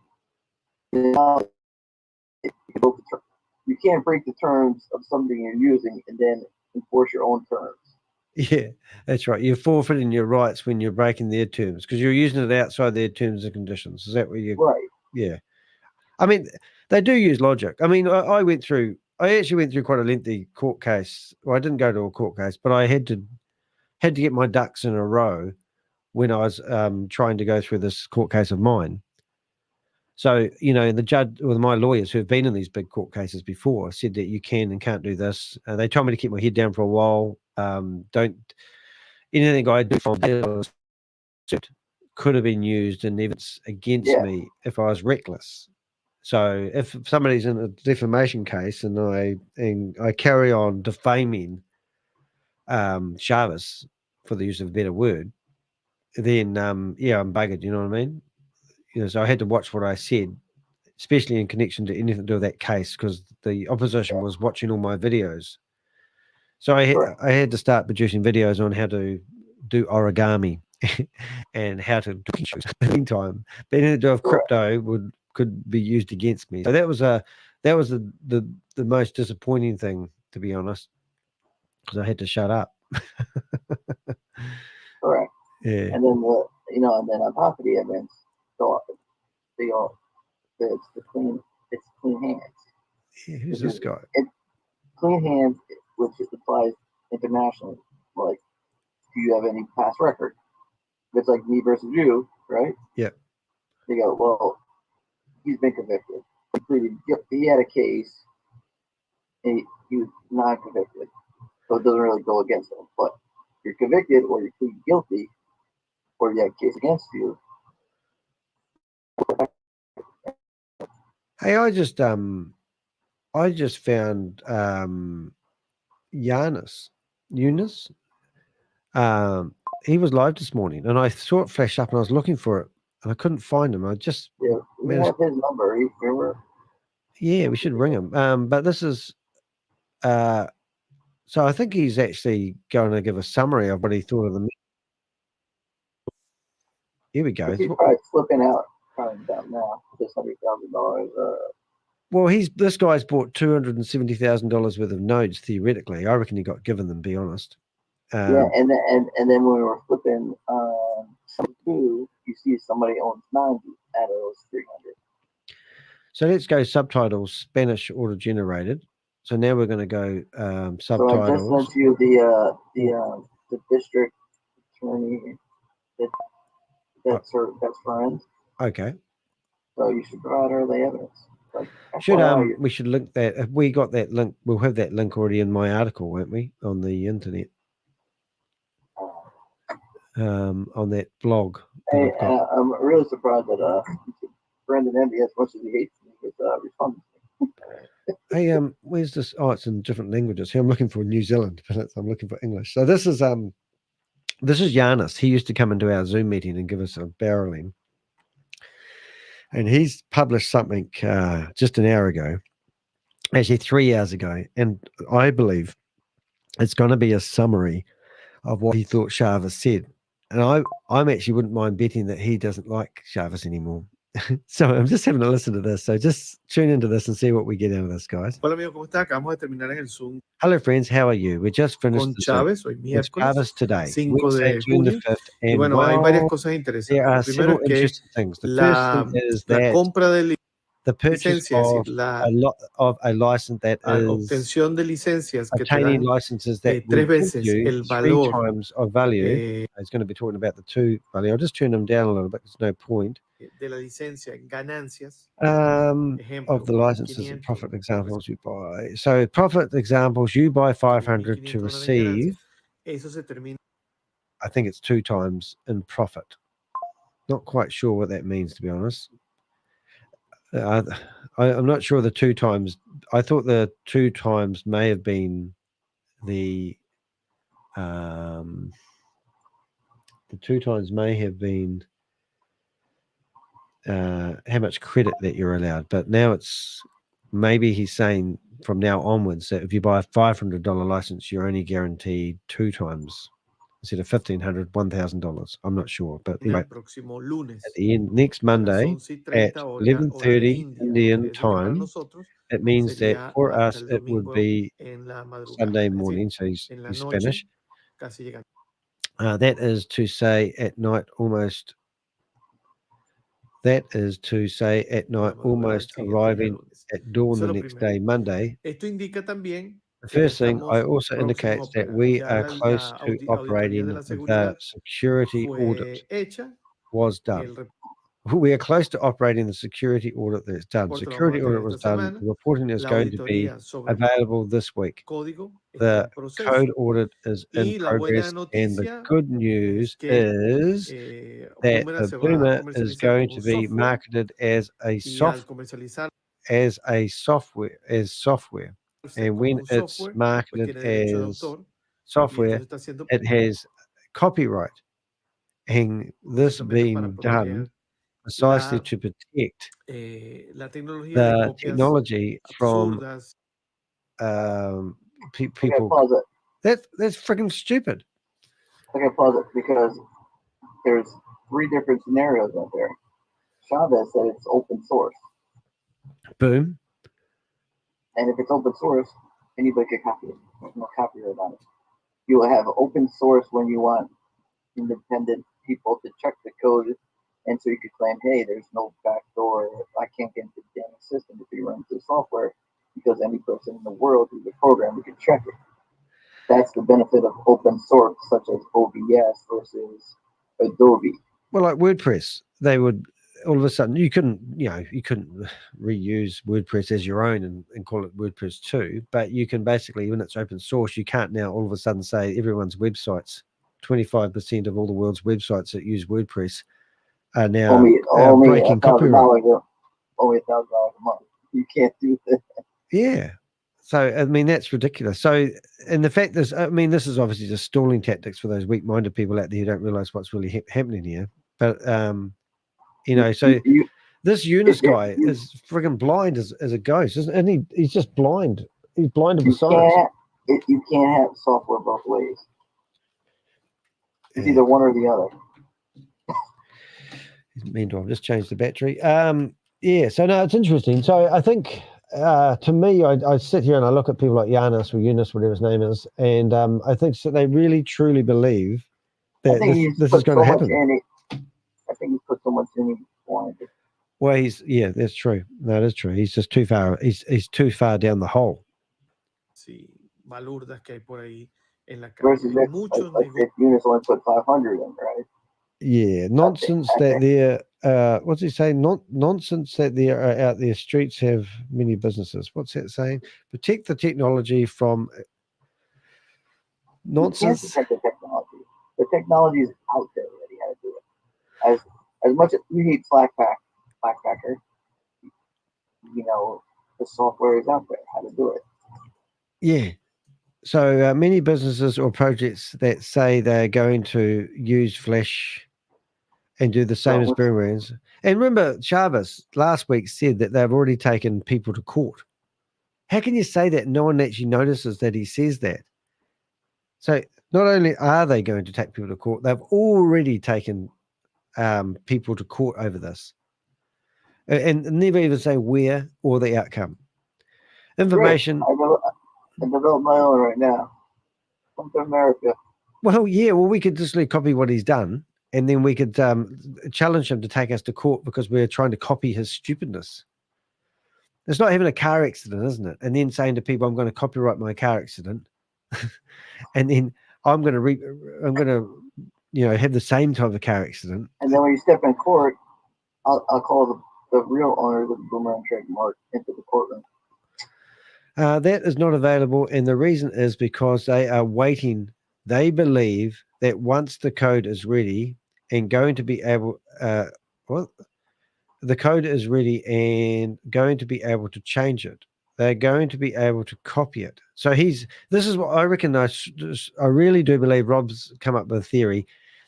you can't break the terms of something you're using and then enforce your own terms. Yeah, that's right. You're forfeiting your rights when you're breaking their terms, because you're using it outside their terms and conditions. Is that what you? Right. Yeah. I mean, they do use logic. I mean, I actually went through quite a lengthy court case. Well, I didn't go to a court case, but I had to get my ducks in a row when I was trying to go through this court case of mine. So, the judge or my lawyers who have been in these big court cases before said that you can and can't do this. They told me to keep my head down for a while. Anything I do from could have been used in evidence against me if I was reckless. So if somebody's in a defamation case and I carry on defaming ShaveZ, for the use of a better word, then I'm buggered. You know what I mean? So I had to watch what I said, especially in connection to anything to do with that case, because the opposition was watching all my videos. So I had to start producing videos on how to do origami and how to do issues. In the meantime, but anything to do with crypto could be used against me. So that was the most disappointing thing, to be honest, because I had to shut up. Correct. Yeah. And then and then on top of the evidence, it's clean hands. Yeah, who's this guy? Clean hands, which applies internationally. Like, do you have any past record? If it's like me versus you, right? Yeah. They go, well, he's been convicted. He had a case, and he was not convicted, so it doesn't really go against him. But you're convicted, or you're plead guilty, or you have a case against you. Hey, I just found Yunis. He was live this morning, and I saw it flash up, and I was looking for it, and I couldn't find him. I just We have his number. Remember? Yeah, we should ring him. But this is so I think he's actually going to give a summary of what he thought of the. Here we go. He's probably flipping out, trying down now, $600,000. Well, this guy's bought $270,000 worth of nodes theoretically. I reckon he got given them. Be honest. Yeah, and then when we were flipping some two, you see somebody owns 90 out of those 300. So let's go subtitles, Spanish auto generated. So now we're going to go subtitles. So I just sent you the district attorney that's friends. Okay. So you should provide her the evidence. Like, we should link that. If we got that link, we'll have that link already in my article, won't we, on the internet? On that blog. Hey, I'm really surprised that Brendan Envy, as much as he hates me, is responding to me. Hey, where's this? Oh, it's in different languages. Here, I'm looking for New Zealand, but I'm looking for English. So this is Yunis. He used to come into our Zoom meeting and give us a barreling. And he's published something just an hour ago, actually 3 hours ago. And I believe it's going to be a summary of what he thought ShaveZ said. And I actually wouldn't mind betting that he doesn't like ShaveZ anymore. So I'm just having a listen to this. So just tune into this and see what we get out of this, guys. Hola amigo, ¿cómo está? Acabamos de terminar en el Zoom Hello friends, how are you? We just finished con the Zoom. Chávez, hoy It's miércoles ShaveZ today, 5 Wednesday, de June the junio. 5th. Y And bueno, hay varias well, cosas interesantes. there are Lo primero several es que interesting things. The la, first thing is la that compra de the purchase licencia, es decir, of a license that is obtención de licencias que te obtaining dan licenses that tres will give veces you el 3 valor. times of value. It's going to be talking about the 2 value. I'll just turn them down a little bit. There's no point. De la licencia en ganancias. Of the licenses and profit examples you buy. So profit examples, you buy 500 to receive. Eso se termina. I think it's 2 times in profit. Not quite sure what that means, to be honest. I'm not sure the 2 times. I thought the 2 times may have been the 2 times may have been how much credit that you're allowed. But now it's maybe he's saying from now onwards that if you buy a $500 license, you're only guaranteed 2 times. Instead of $1,500, $1,000. I'm not sure, but anyway, at the end next Monday at 11:30 Indian time, it means that for us it would be Sunday morning. So he's Spanish. That is to say at night almost That is to say at night, almost arriving at dawn the next day, Monday. Esto indica también The que ya first thing estamos also próximos a indicates that operar. we Ya are close la to auditoría de operating. la The seguridad security audit fue hecha was y done. el We are close to operating the security audit that's done. reporte lo vamos Security a tener audit was esta done. semana. The reporting is La going to be auditoría sobre available this week. código está The en proceso. code audit is in Y la buena progress, and the noticia good es news que is that Boomerang the se va a Boomer is comercializar going como to be software marketed as a y al comercializar software, and when como un it's software, pues marketed tiene derecho de as autor y software, entonces está haciendo it has copyright, and this precisamente para being done proteger precisely la, to protect la tecnología de the copias technology from absurdas. people. pause it. That's freaking stupid. Okay, pause it because there's 3 different scenarios out there. Chavez said it's open source. Boom. And if it's open source, anybody can copy it. There's no copyright on it. You will have open source when you want independent people to check the code, and so you could claim, hey, there's no backdoor. I can't get into the damn system if you run the software, because any person in the world who's a programmer can check it. That's the benefit of open source, such as OBS versus Adobe. Well, like WordPress, they would all of a sudden you couldn't reuse WordPress as your own and call it WordPress 2, but you can basically, when it's open source, you can't now all of a sudden say everyone's websites, 25% of all the world's websites that use WordPress are now breaking copyright. Only $1,000 a month. You can't do that. Yeah. So, I mean, that's ridiculous. So, and the fact is, I mean, this is obviously just stalling tactics for those weak-minded people out there who don't realize what's really happening here. But, so this Yunis guy is friggin' blind as a ghost, isn't he? He's just blind. He's blind to the science. You can't have software both ways. It's either one or the other. Meanwhile, I've just changed the battery. So no, it's interesting. So I think to me, I sit here and I look at people like Yunis or Yunis, whatever his name is, and I think that they really truly believe that this is going to happen. I think he's put so much in it. Well, that's true. That is true. He's just too far. He's too far down the hole. Sí, balurdas que hay por ahí en la calle. Versus if Yunis only put 500 in, right? Yeah, nonsense that they're what's he saying? Nonsense that there are out there. Streets have many businesses. What's that saying? Protect the technology from nonsense. You can't protect the technology. The technology is out there already. How to do it. As much as you need Flatpacker, the software is out there. How to do it. Yeah. So many businesses or projects that say they're going to use Flash and do the same as Boomerangs. And remember, Chavez last week said that they've already taken people to court. How can you say that no one actually notices that he says that? So not only are they going to take people to court, they've already taken people to court over this. And never even say where or the outcome. Information. I develop my own right now. Come to America. Well, yeah. Well, we could just copy what he's done, and then we could challenge him to take us to court because we're trying to copy his stupidness. It's not having a car accident, isn't it? And then saying to people, "I'm going to copyright my car accident," and then I'm going to have the same type of car accident. And then when you step in court, I'll call the real owner of the Boomerang trademark into the courtroom. That is not available, and the reason is because they are waiting. They believe that once the code is ready and going to be able, the code is ready and going to be able to change it. They're going to be able to copy it. So this is what I reckon. I really do believe Rob's come up with a theory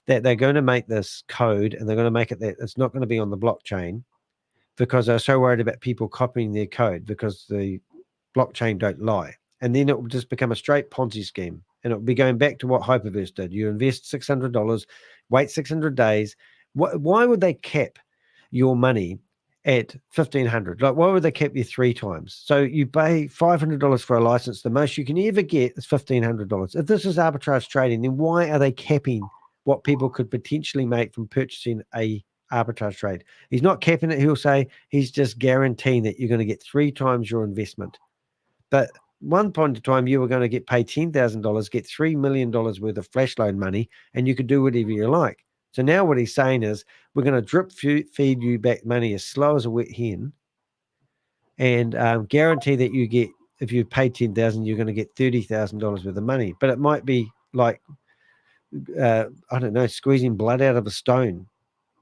that they're going to make this code and they're going to make it that it's not going to be on the blockchain because they're so worried about people copying their code because the blockchain don't lie. And then it will just become a straight Ponzi scheme. And it will be going back to what Hyperverse did. You invest $600, wait 600 days. Why would they cap your money at $1,500? Like, why would they cap you 3 times? So you pay $500 for a license. The most you can ever get is $1,500. If this is arbitrage trading, then why are they capping what people could potentially make from purchasing a arbitrage trade. He's not capping it. He'll say he's just guaranteeing that you're going to get 3 times your investment. But one point in time, you were going to get paid $10,000, get $3 million worth of flash loan money, and you could do whatever you like. So now what he's saying is we're going to drip feed you back money as slow as a wet hen, and guarantee that you get, if you pay $10,000, you're going to get $30,000 worth of money. But it might be like, I don't know, squeezing blood out of a stone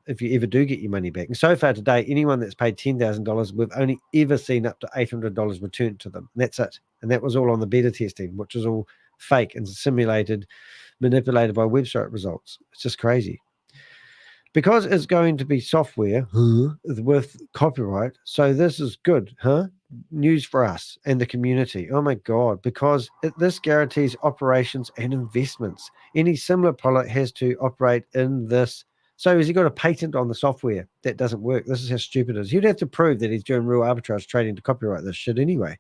if you ever do get your money back. And so far today, anyone that's paid $10,000, we've only ever seen up to $800 returned to them. And that's it. And that was all on the beta testing, which is all fake and simulated, manipulated by website results. It's just crazy. Because it's going to be software with copyright, so this is good, news for us and the community. Oh my God, because this guarantees operations and investments. Any similar product has to operate in this. So has he got a patent on the software? That doesn't work. This is how stupid it is. You'd have to prove that he's doing real arbitrage trading to copyright this shit anyway.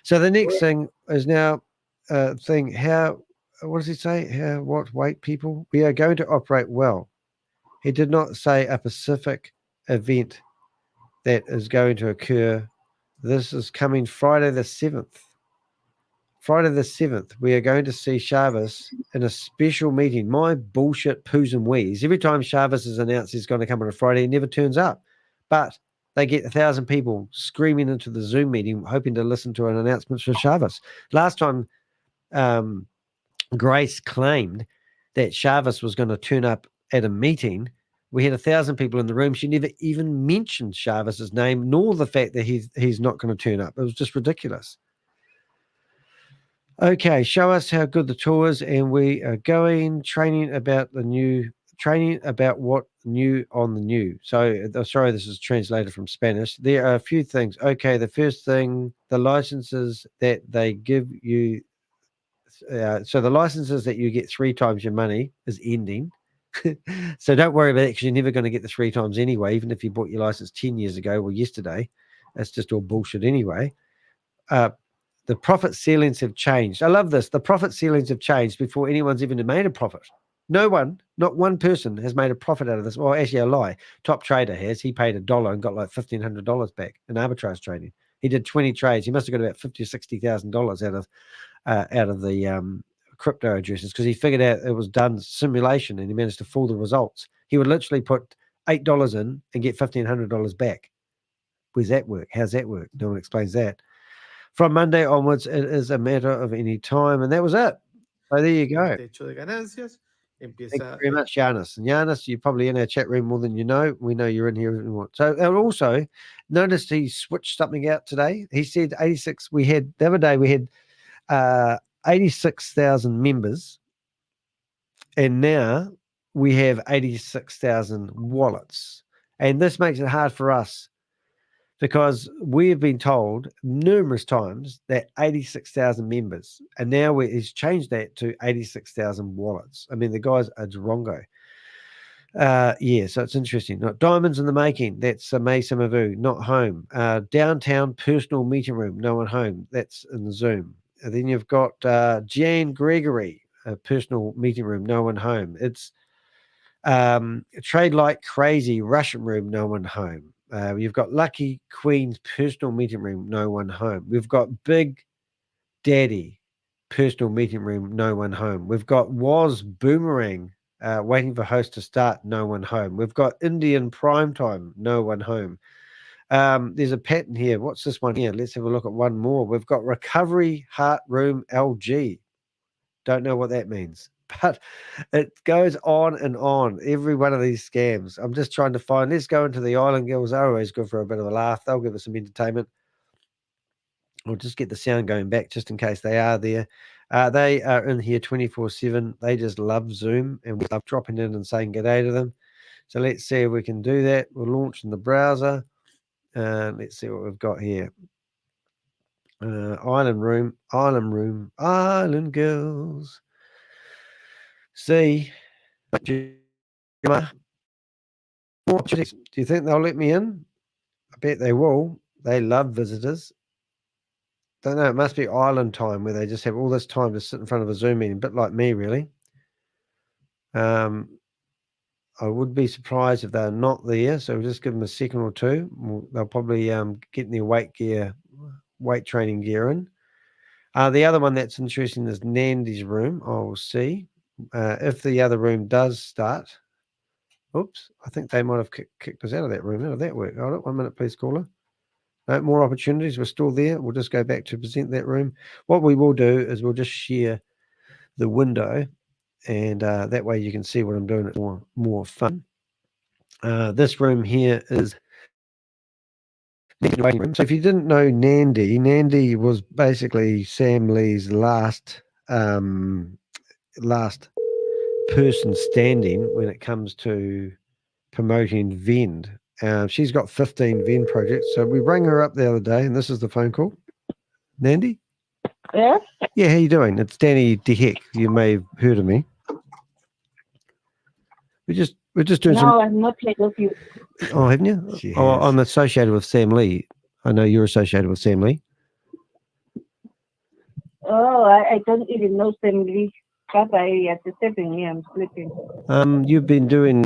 So the next thing is now what does he say? Wait, people, we are going to operate well. He did not say a specific event that is going to occur. This is coming Friday the 7th. Friday the 7th, we are going to see ShaveZ in a special meeting. My bullshit poos and wheeze. Every time ShaveZ is announced he's going to come on a Friday, he never turns up. But they get 1,000 people screaming into the Zoom meeting, hoping to listen to an announcement for ShaveZ. Last time, Grace claimed that ShaveZ was going to turn up at a meeting. We had 1,000 people in the room. She never even mentioned ShaveZ's name, nor the fact that he's not going to turn up. It was just ridiculous. Okay, show us how good the tool is, and we are training about what new on the new. So, sorry, this is translated from Spanish. There are a few things. Okay, the first thing, the licenses that they give you. So the licenses that you get 3 times your money is ending. So don't worry about it, because you're never going to get the 3 times anyway, even if you bought your license 10 years ago or yesterday. That's just all bullshit anyway. The profit ceilings have changed. I love this. The profit ceilings have changed before anyone's even made a profit. No one, not one person has made a profit out of this. Well, actually, I lie. Top Trader has. He paid $1 and got like $1,500 back in arbitrage trading. He did 20 trades. He must have got about $50,000 or $60,000 out of the crypto addresses, because he figured out it was done simulation and he managed to fool the results. He would literally put $8 in and get $1,500 back. Where's that work? How's that work? No one explains that. From Monday onwards, it is a matter of any time, and that was it. So there you go. Techo de ganancias Thank you very much, Yunis. And Yunis, you're probably in our chat room more than you know. We know you're in here. So, and also, noticed he switched something out today. He said 86. The other day we had 86,000 members, and now we have 86,000 wallets. And this makes it hard for us, because we have been told numerous times that 86,000 members, and now he's changed that to 86,000 wallets. I mean, the guy's a drongo. Yeah, so it's interesting. Not Diamonds in the Making, that's May Samavu, not home. Downtown Personal Meeting Room, no one home. That's in the Zoom. And then you've got Jan Gregory, a Personal Meeting Room, no one home. It's Trade Like Crazy, Russian Room, no one home. You've got Lucky Queen's Personal Meeting Room, no one home. We've got Big Daddy Personal Meeting Room, no one home. We've got Boomerang waiting for host to start, no one home. We've got Indian Primetime, no one home. There's a pattern here. What's this one here? Let's have a look at one more. We've got Recovery Heart Room LG. Don't know what that means, but it goes on and on. Every one of these scams. I'm just trying to find. Let's go into the Island Girls. They're always good for a bit of a laugh. They'll give us some entertainment. We'll just get the sound going back just in case they are there. They are in here 24/7. They just love Zoom, and we love dropping in and saying good day to them. So let's see if we can do that. We'll launch in the browser. Let's see what we've got here. Island Girls. See, do you think they'll let me in? I bet they will. They love visitors. Don't know. It must be island time, where they just have all this time to sit in front of a Zoom meeting, a bit like me, really. I would be surprised if they're not there. So we'll just give them a second or two. They'll probably get their weight training gear in. The other one that's interesting is Nandy's room. I will see if the other room does start. Oops, I think they might have kicked us out of that room. How did that work? Hold it, 1 minute, please, caller. No, more opportunities. We're still there. We'll just go back to present that room. What we will do is we'll just share the window, and that way you can see what I'm doing. It's more fun. This room here is the waiting room. So if you didn't know Nandy was basically Sam Lee's last person standing when it comes to promoting Vend. She's got 15 Vend projects. So we rang her up the other day, and this is the phone call. Nandy? Yeah? Yeah, how you doing? It's Danny de Hek. You may have heard of me. We're just doing some... No, I've not heard of you. Oh, haven't you? Oh, I'm associated with Sam Lee. I know you're associated with Sam Lee. Oh, I don't even know Sam Lee. But at the 7 here, I'm sleeping. You've been doing...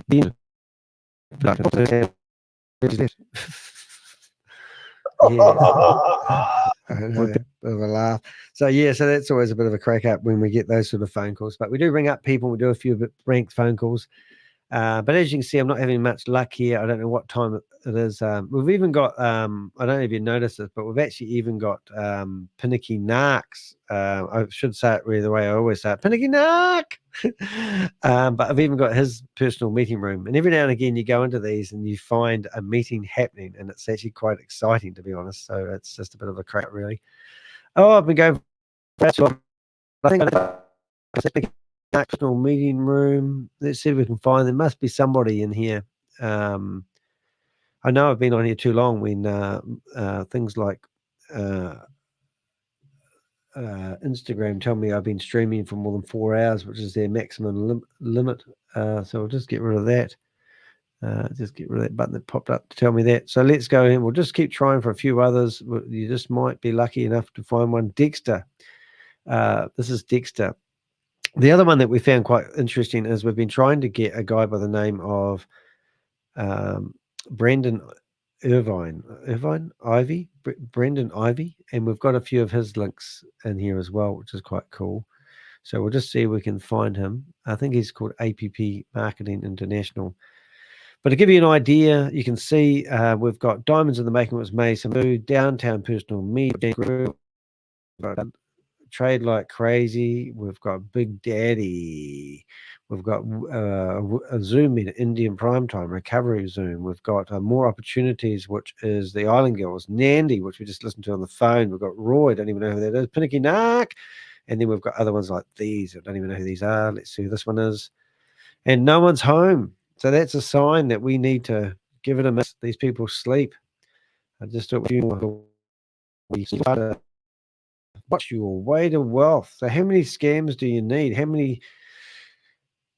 Of a laugh. So that's always a bit of a crack up when we get those sort of phone calls. But we do ring up people. We do a few ranked phone calls. But as you can see, I'm not having much luck here. I don't know what time it is. We've even got, I don't know if you noticed this, but we've actually even got Pinicky Narks. I should say it really the way I always say it, Pinicky Nark. But I've even got his personal meeting room. And every now and again, you go into these and you find a meeting happening. And it's actually quite exciting, to be honest. So it's just a bit of a crack, really. Oh, I've been going for I think personal meeting room. Let's see if we can find. There must be somebody in here. I know I've been on here too long when things like Instagram tell me I've been streaming for more than 4 hours, which is their maximum limit. So I'll just get rid of that. Just get rid of that button that popped up to tell me that. So let's go in. We'll just keep trying for a few others. You just might be lucky enough to find one. Dexter. This is Dexter. The other one that we found quite interesting is we've been trying to get a guy by the name of Brendan Ivy, and we've got a few of his links in here as well, which is quite cool. So we'll just see if we can find him. I think he's called APP Marketing International. But to give you an idea, you can see we've got Diamonds in the Making was May, some Downtown Personal Media Group, Trade Like Crazy. We've got Big Daddy. We've got a Zoom in Indian Primetime, Recovery Zoom. We've got More Opportunities, which is the Island Girls. Nandy, which we just listened to on the phone. We've got Roy, don't even know who that is. Pinicky Nark. And then we've got other ones like these. I don't even know who these are. Let's see who this one is. And No One's Home. So that's a sign that we need to give it a miss. These people sleep. I just thought what's your way to wealth? So how many scams do you need? How many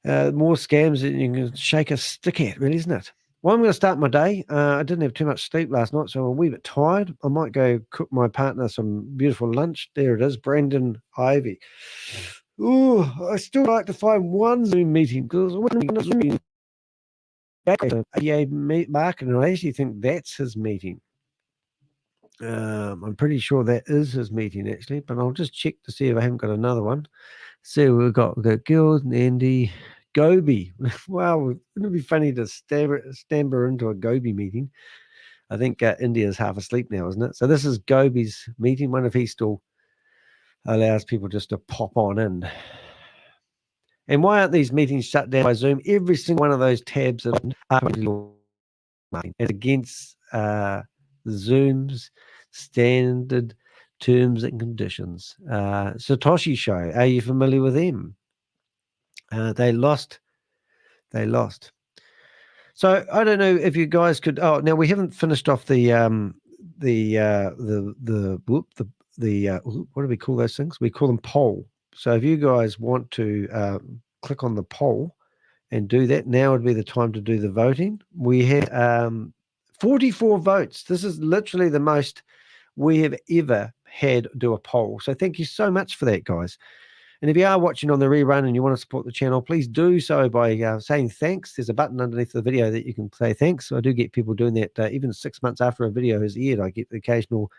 more scams that you can shake a stick at, really, isn't it? Well, I'm going to start my day. I didn't have too much sleep last night, so I'm a wee bit tired. I might go cook my partner some beautiful lunch. There it is, Brendan Ivy. Ooh, I still like to find one Zoom meeting because AEA marketing, and I actually think that's his meeting. I'm pretty sure that is his meeting, actually, but I'll just check to see if I haven't got another one. See, we've got Gills, Nandy, Gobi. Wow, wouldn't it be funny to stamper into a Gobi meeting? I think India's half asleep now, isn't it? So this is Gobi's meeting. Wonder if he still allows people just to pop on in. And why aren't these meetings shut down by Zoom? Every single one of those tabs are against Zoom's standard terms and conditions. Satoshi Show, are you familiar with them? They lost. So I don't know if you guys could. Oh, now we haven't finished off the what do we call those things? We call them poll. So if you guys want to click on the poll and do that, now would be the time to do the voting. We had 44 votes. This is literally the most we have ever had do a poll. So thank you so much for that, guys. And if you are watching on the rerun and you want to support the channel, please do so by saying thanks. There's a button underneath the video that you can say thanks. So I do get people doing that even 6 months after a video has aired. I get the occasional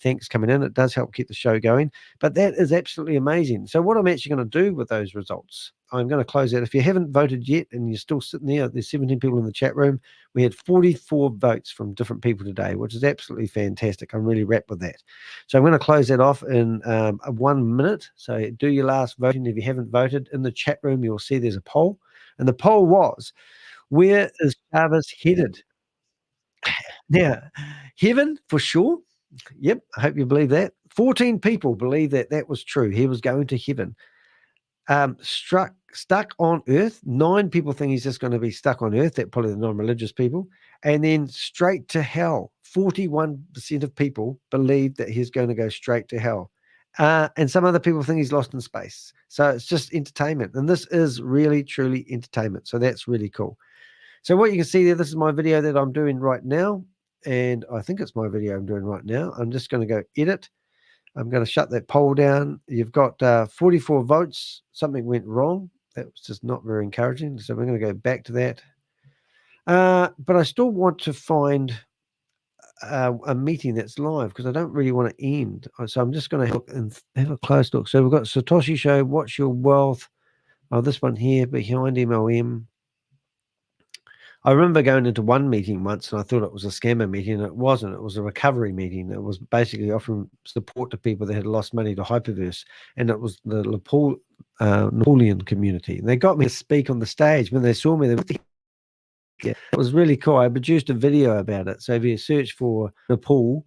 thanks coming in. It does help keep the show going, but that is absolutely amazing. So what I'm actually going to do with those results, I'm going to close out. If you haven't voted yet and you're still sitting there's 17 people in the chat room. We had 44 votes from different people today, which is absolutely fantastic. I'm really wrapped with that. So I'm going to close that off in 1 minute. So do your last voting. If you haven't voted in the chat room, you'll see there's a poll, and the poll was, where is Jarvis headed? Now, heaven for sure. Yep, I hope you believe that. 14 people believe that that was true. He was going to heaven. Stuck on earth. 9 people think he's just going to be stuck on earth. That's probably the non-religious people. And then straight to hell. 41% of people believe that he's going to go straight to hell. And some other people think he's lost in space. So it's just entertainment. And this is really, truly entertainment. So that's really cool. So what you can see there, this is my video that I'm doing right now. And I think it's my video I'm doing right now. I'm just going to go edit. I'm going to shut that poll down. You've got 44 votes. Something went wrong. That was just not very encouraging. So we're going to go back to that. But I still want to find a meeting that's live because I don't really want to end. So I'm just going to look and have a close look. So we've got Satoshi Show, Watch Your Wealth. Oh, this one here, behind MLM. I remember going into one meeting once and I thought it was a scammer meeting, and it wasn't. It was a recovery meeting. It was basically offering support to people that had lost money to Hyperverse, and it was the Napoleon community. And they got me to speak on the stage. When they saw me, it was really cool. I produced a video about it. So if you search for Nepal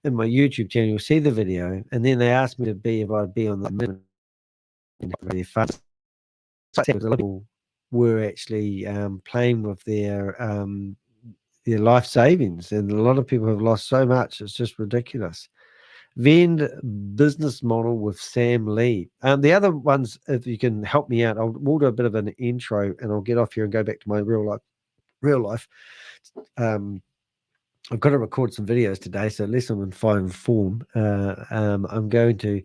in my YouTube channel, you'll see the video. And then they asked me if I'd be on the really fun. So people were actually playing with their life savings, and a lot of people have lost so much. It's just ridiculous. Vend business model with Sam Lee. The other ones, if you can help me out, we'll do a bit of an intro and I'll get off here and go back to my real life. I've got to record some videos today, so unless I'm in fine form, I'm going to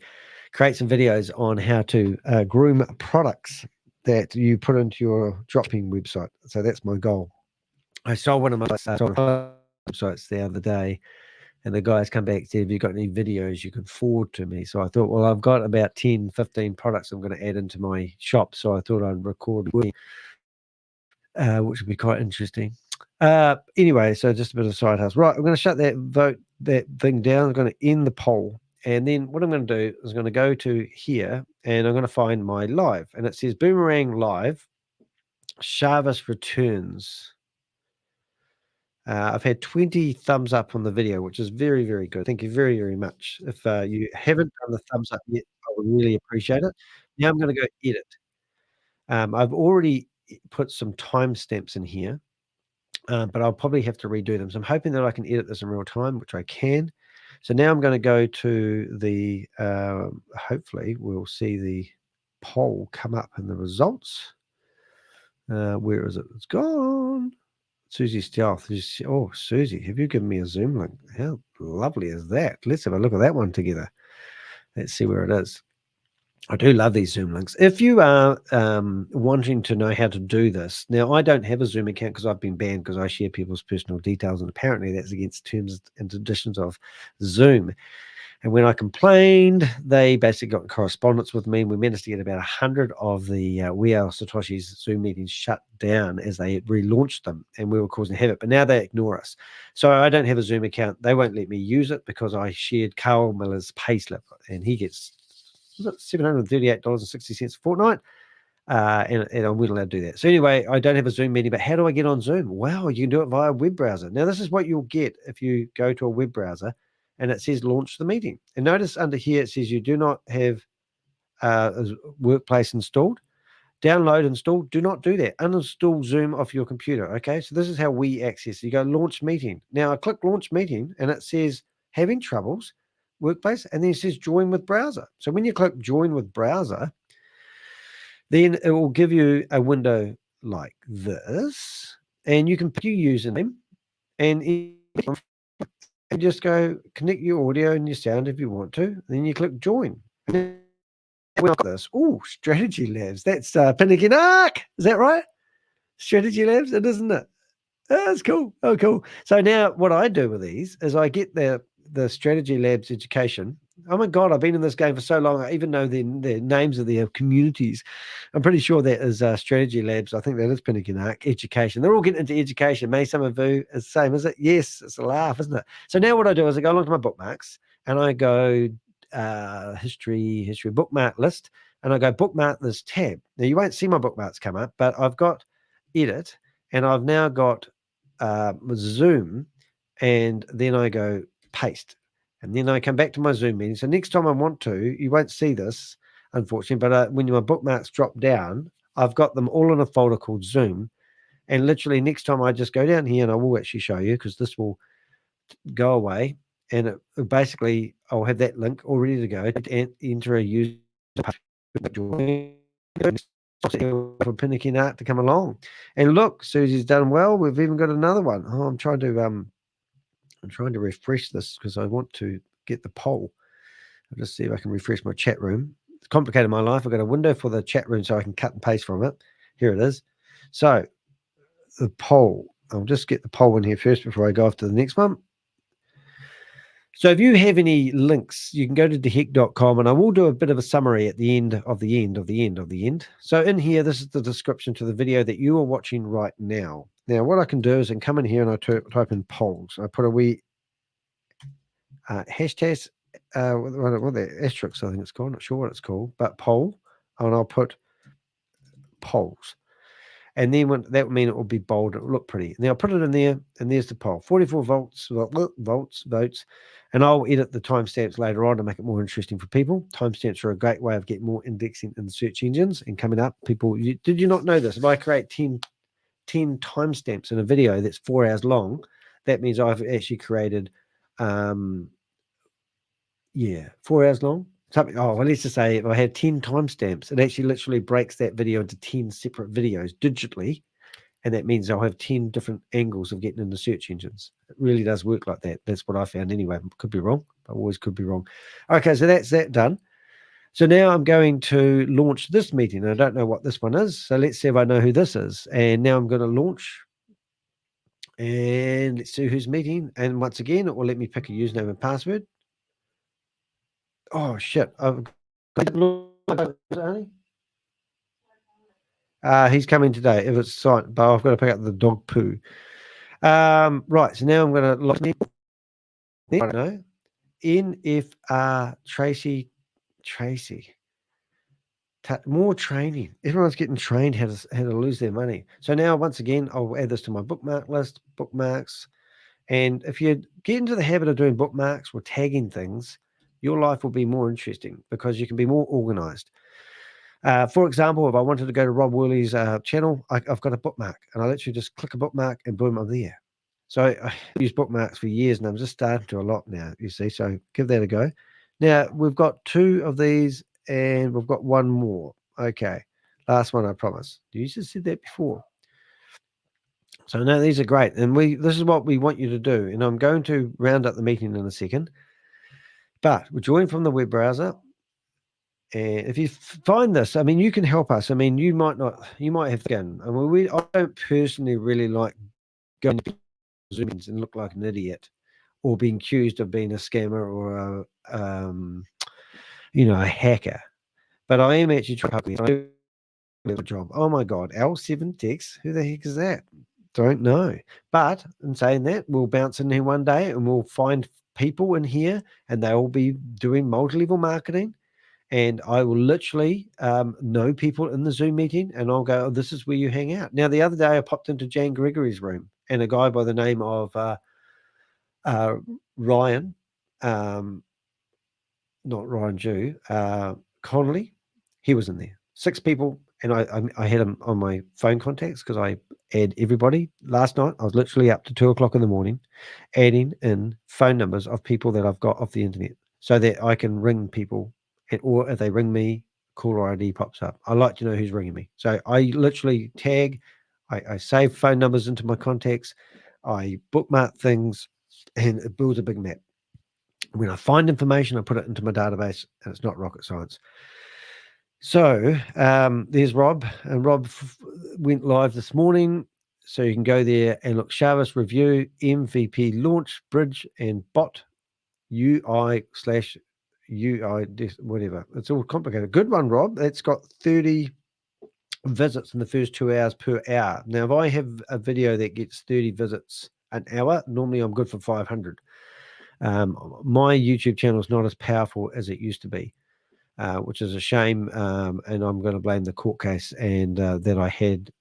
create some videos on how to groom products that you put into your dropping website. So that's my goal. I saw one of my websites the other day, and the guys come back and said, have you got any videos you can forward to me? So I thought, well, I've got about 10, 15 products I'm going to add into my shop. So I thought I'd record, which would be quite interesting. Anyway, so just a bit of side hustle. Right, I'm going to shut that thing down. I'm going to end the poll. And then what I'm going to do is I'm going to go to here and I'm going to find my live. And it says Boomerang Live, Jarvis returns. I've had 20 thumbs up on the video, which is very, very good. Thank you very, very much. If you haven't done the thumbs up yet, I would really appreciate it. Now I'm going to go edit. I've already put some timestamps in here, but I'll probably have to redo them. So I'm hoping that I can edit this in real time, which I can. So now I'm going to go to the, hopefully we'll see the poll come up in the results. Where is it? It's gone. Susie Stealth. Oh, Susie, have you given me a Zoom link? How lovely is that? Let's have a look at that one together. Let's see where it is. I do love these Zoom links. If you are wanting to know how to do this, now I don't have a Zoom account because I've been banned because I share people's personal details, and apparently that's against terms and conditions of Zoom. And when I complained, they basically got in correspondence with me, and we managed to get about 100 of the We Are Satoshi's Zoom meetings shut down as they relaunched them, and we were causing havoc. But now they ignore us. So I don't have a Zoom account. They won't let me use it because I shared Kaur Miller's payslip, and he gets $738.60 a fortnight. And I'm not allowed to do that. So anyway, I don't have a Zoom meeting, but how do I get on Zoom? Wow, you can do it via a web browser. Now, this is what you'll get if you go to a web browser and it says launch the meeting. And notice under here, it says you do not have a workplace installed. Download, install, do not do that. Uninstall Zoom off your computer, okay? So this is how we access. You go launch meeting. Now I click launch meeting and it says having troubles, workplace, and then it says join with browser. So when you click join with browser, then it will give you a window like this, and you can pick your username and just go connect your audio and your sound if you want to. Then you click join. And we got this. Oh, Strategy Labs. That's Pinnakinark. Is that right? Strategy Labs, it isn't it? Oh, that's cool. Oh, cool. So now what I do with these is I get the Strategy Labs education. Oh my God, I've been in this game for so long. I even know the names of their communities. I'm pretty sure that is Strategy Labs. I think that is Pinnakinark Education. They're all getting into education. May some of you is the same, is it? Yes, it's a laugh, isn't it? So now what I do is I go along to my bookmarks and I go history bookmark list, and I go bookmark this tab. Now you won't see my bookmarks come up, but I've got edit, and I've now got Zoom, and then I go paste, and then I come back to my Zoom meeting. So next time I want to, you won't see this, unfortunately, but when my bookmarks drop down, I've got them all in a folder called Zoom, and literally next time I just go down here, and I will actually show you because this will go away, and it basically I'll have that link all ready to go and enter a user for Pinnakinark to come along. And look, Susie's done well. We've even got another one. Oh, I'm trying to refresh this because I want to get the poll. I'll just see if I can refresh my chat room. It's complicated my life. I've got a window for the chat room so I can cut and paste from it. Here it is. So the poll. I'll just get the poll in here first before I go off to the next one. So if you have any links, you can go to dehek.com, and I will do a bit of a summary at the end of the end. So in here, this is the description to the video that you are watching right now. Now, what I can do is I can come in here and I type in polls. I put a wee hashtag, what the asterisk, I think it's called. Not sure what it's called, but poll, and I'll put polls. And then that would mean it will be bold. It will look pretty. And then I'll put it in there, and there's the poll. 44 votes, and I'll edit the timestamps later on to make it more interesting for people. Timestamps are a great way of getting more indexing in the search engines and coming up. People, did you not know this? If I create 10 timestamps in a video that's 4 hours long, that means I've actually created, 4 hours long. Something. Oh, well, let's just say if I had 10 timestamps, it actually literally breaks that video into 10 separate videos digitally, and that means I'll have 10 different angles of getting into search engines. It really does work like that. That's what I found anyway. Could be wrong. I always could be wrong. Okay, so that's that done. So now I'm going to launch this meeting. I don't know what this one is, so let's see if I know who this is. And now I'm going to launch, and let's see who's meeting. And once again, it will let me pick a username and password. Oh shit! He's coming today. If it's signed, but I've got to pick up the dog poo. Right. So now I'm going to log in. No, NFR Tracy. More training. Everyone's getting trained how to lose their money. So now once again, I'll add this to my bookmark list. Bookmarks, and if you get into the habit of doing bookmarks or tagging things, your life will be more interesting because you can be more organized. For example, if I wanted to go to Rob Woolley's channel, I've got a bookmark, and I literally just click a bookmark and boom, I'm there. So I use bookmarks for years, and I'm just starting to a lot now, you see. So give that a go. Now, we've got 2 of these, and we've got 1 more. Okay, last one, I promise. You just said that before. So now these are great, and this is what we want you to do. And I'm going to round up the meeting in a second. But we're joining from the web browser. And if you find this, I mean, you can help us. I mean, you might have again. I mean, I don't personally really like going to Zoom and look like an idiot or being accused of being a scammer or a hacker. But I am actually trying to do a job. Oh my God, L7 Tex, who the heck is that? Don't know. But in saying that, we'll bounce in here one day and we'll find people in here, and they'll be doing multi-level marketing, and I will literally know people in the Zoom meeting, and I'll go, oh, this is where you hang out. Now, the other day I popped into Jane Gregory's room, and a guy by the name of Ryan, not Ryan Jew, Connolly, he was in there. 6 people, and I had him on my phone contacts because I add everybody. Last night, I was literally up to 2 o'clock in the morning adding in phone numbers of people that I've got off the internet so that I can ring people, or if they ring me, caller ID pops up. I like to know who's ringing me. So I literally tag, I save phone numbers into my contacts, I bookmark things, and it builds a big map. When I find information, I put it into my database, and it's not rocket science. So there's Rob, and Rob went live this morning. So you can go there and look, ShaveZ review, MVP launch, bridge, and bot UI/UI, whatever. It's all complicated. Good one, Rob. That's got 30 visits in the first 2 hours per hour. Now, if I have a video that gets 30 visits an hour, normally I'm good for 500. My YouTube channel is not as powerful as it used to be, which is a shame. And I'm going to blame the court case and that I had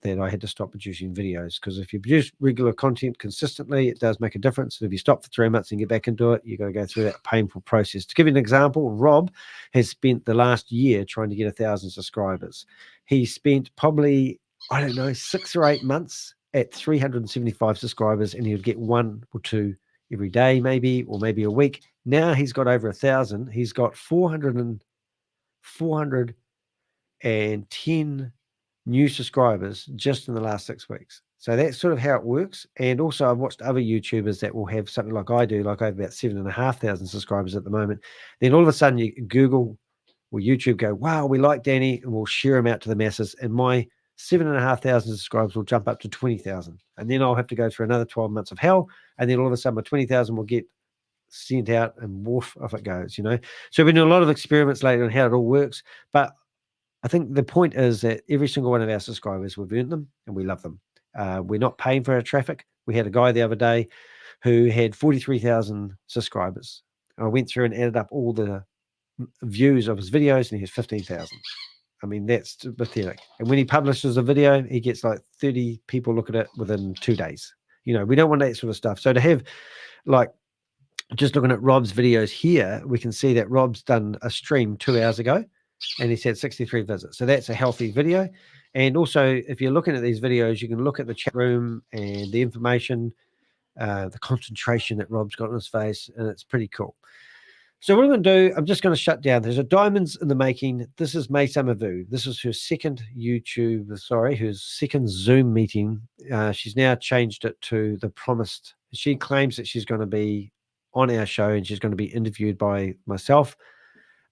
to stop producing videos, because if you produce regular content consistently, it does make a difference. If you stop for 3 months and get back into it, you've got to go through that painful process. To give you an example, Rob has spent the last year trying to get 1,000 subscribers. He spent probably, I don't know, 6 or 8 months at 375 subscribers, and he would get 1 or 2 every day, maybe, or maybe a week. Now he's got over 1,000. He's got 410 new subscribers just in the last 6 weeks. So that's sort of how it works. And also I've watched other YouTubers that will have something like I do, like I have about 7,500 subscribers at the moment. Then all of a sudden you Google or YouTube go, wow, we like Danny, and we'll share him out to the masses. And my 7,500 subscribers will jump up to 20,000. And then I'll have to go through another 12 months of hell. And then all of a sudden my 20,000 will get sent out, and woof, off it goes, you know. So we've been doing a lot of experiments lately on how it all works. But I think the point is that every single one of our subscribers, we've earned them and we love them. We're not paying for our traffic. We had a guy the other day who had 43,000 subscribers. I went through and added up all the views of his videos, and he has 15,000. I mean, that's pathetic. And when he publishes a video, he gets like 30 people look at it within 2 days. You know, we don't want that sort of stuff. So to have, like, just looking at Rob's videos here, we can see that Rob's done a stream 2 hours ago, and he's had 63 visits. So that's a healthy video. And also, if you're looking at these videos, you can look at the chat room and the information, the concentration that Rob's got on his face, and it's pretty cool. So what I'm going to do, I'm just going to shut down. There's a diamonds in the making. This is May Summervu. This is her second her second Zoom meeting. She's now changed it to the promised. She claims that she's going to be on our show, and she's going to be interviewed by myself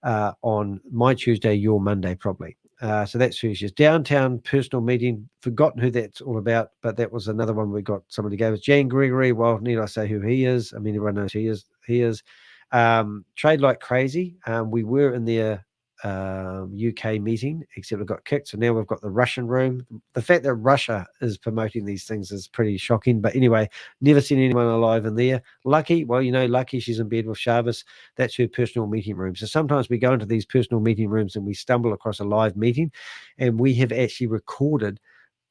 on my Tuesday, your Monday, probably. So that's who she is. Downtown personal meeting. Forgotten who that's all about, but that was another one we got. Somebody gave us Jan Gregory. Well, need I say who he is? I mean, everyone knows who he is. Trade like crazy. We were in their UK meeting, except we got kicked. So now we've got the Russian room. The fact that Russia is promoting these things is pretty shocking. But anyway, never seen anyone alive in there. Lucky, well, you know, Lucky, she's in bed with ShaveZ. That's her personal meeting room. So sometimes we go into these personal meeting rooms and we stumble across a live meeting, and we have actually recorded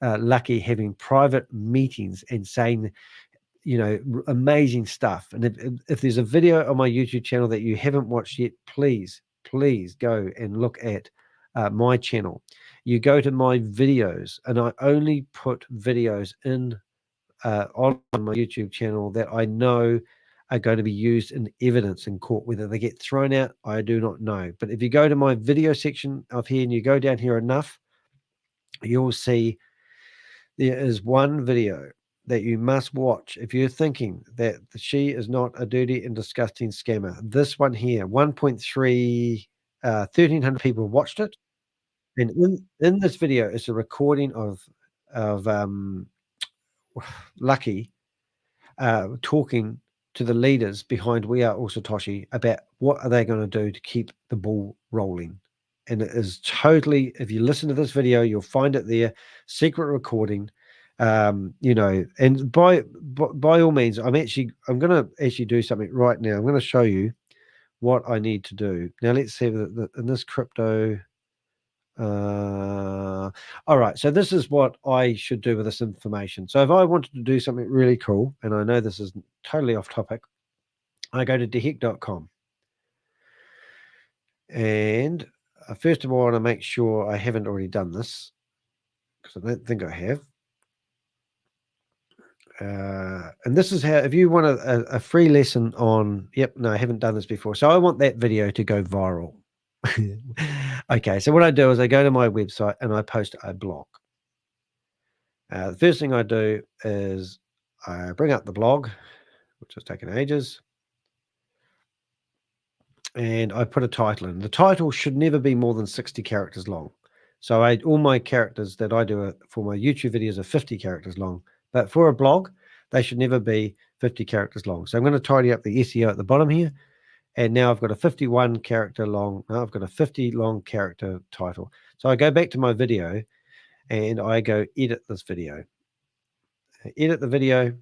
Lucky having private meetings and saying, you know, amazing stuff. And if there's a video on my YouTube channel that you haven't watched yet, please go and look at my channel. You go to my videos, and I only put videos in on my YouTube channel that I know are going to be used in evidence in court. Whether they get thrown out, I do not know. But if you go to my video section of here and you go down here enough, you'll see there is one video that you must watch if you're thinking that she is not a dirty and disgusting scammer. This one here, 1,300 people watched it. And in this video is a recording of Lucky talking to the leaders behind We Are All Satoshi about what are they going to do to keep the ball rolling. And it is totally, if you listen to this video, you'll find it there, secret recording. You know, and by all means, I'm going to actually do something right now. I'm going to show you what I need to do. Now let's see in this crypto. All right, so this is what I should do with this information. So if I wanted to do something really cool, and I know this is totally off topic, I go to dehek.com. And first of all, I want to make sure I haven't already done this, because I don't think I have. And this is how, if you want a free lesson on, I haven't done this before. So I want that video to go viral. Okay, so what I do is I go to my website and I post a blog. The first thing I do is I bring up the blog, which has taken ages. and I put a title in. The title should never be more than 60 characters long. So all my characters that I do for my YouTube videos are 50 characters long. But for a blog, they should never be 50 characters long. So I'm going to tidy up the SEO at the bottom here. And now I've got a 51 character long. Now I've got a 50 long character title. So I go back to my video and I go edit this video. I edit the video.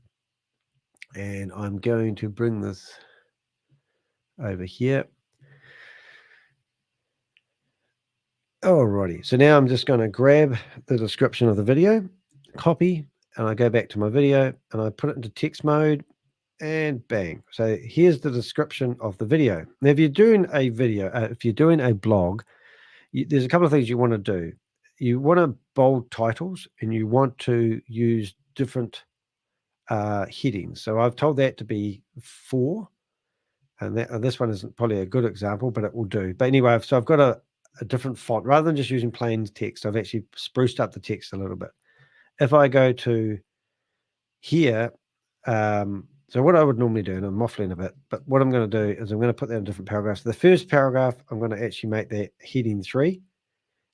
And I'm going to bring this over here. Alrighty, so now I'm just going to grab the description of the video, copy, and I go back to my video and I put it into text mode and bang. So here's the description of the video. Now, if you're doing a video, if you're doing a blog, there's a couple of things you want to do. You want to bold titles and you want to use different headings. So I've told that to be 4. And this one isn't probably a good example, but it will do. But anyway, so I've got a different font. Rather than just using plain text, I've actually spruced up the text a little bit. If I go to here, so what I would normally do, and I'm waffling a bit, but what I'm going to do is I'm going to put that in different paragraphs. The first paragraph, I'm going to actually make that heading 3.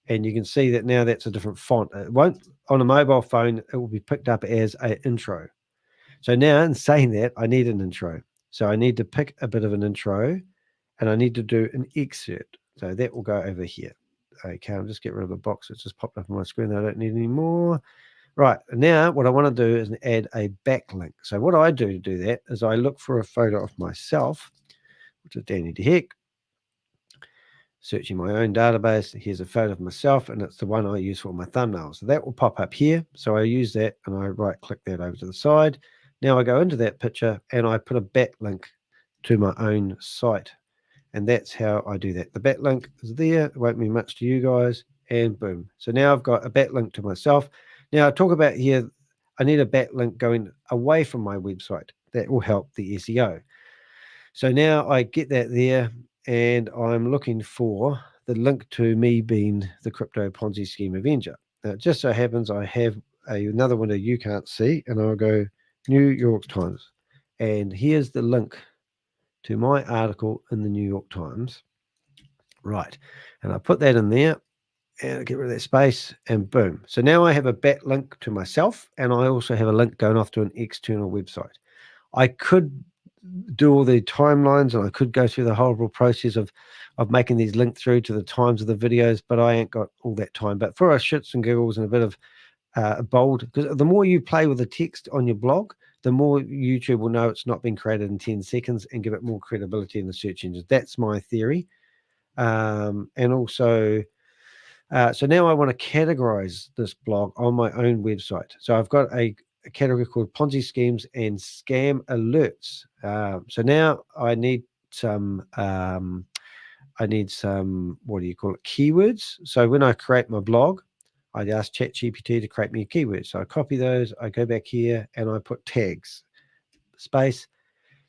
And you can see that now that's a different font. It won't, on a mobile phone, it will be picked up as an intro. So now in saying that, I need an intro. So I need to pick a bit of an intro and I need to do an excerpt. So that will go over here. Okay, I'll just get rid of the box that's just popped up on my screen that I don't need anymore. Right, now what I want to do is add a backlink. So what I do to do that is I look for a photo of myself, which is Danny de Hek. Searching my own database, here's a photo of myself, and it's the one I use for my thumbnail. So that will pop up here. So I use that and I right-click that over to the side. Now I go into that picture and I put a backlink to my own site. And that's how I do that. The backlink is there. It won't mean much to you guys. And boom. So now I've got a backlink to myself. Now I talk about here, I need a backlink going away from my website. That will help the SEO. So now I get that there and I'm looking for the link to me being the Crypto Ponzi Scheme Avenger. Now it just so happens I have another window you can't see and I'll go New York Times. And here's the link to my article in the New York Times. Right. And I put that in there and I get rid of that space and boom. So now I have a backlink to myself and I also have a link going off to an external website. I could do all the timelines and I could go through the horrible process of making these link through to the times of the videos, but I ain't got all that time. But for our shits and giggles and a bit of bold, because the more you play with the text on your blog, the more YouTube will know it's not been created in 10 seconds and give it more credibility in the search engines. That's my theory. And also, so now I want to categorize this blog on my own website. So I've got a category called Ponzi Schemes and Scam Alerts. So now I need some, what do you call it, keywords. So when I create my blog, I ask ChatGPT to create me a keyword. So I copy those, I go back here and I put tags, space.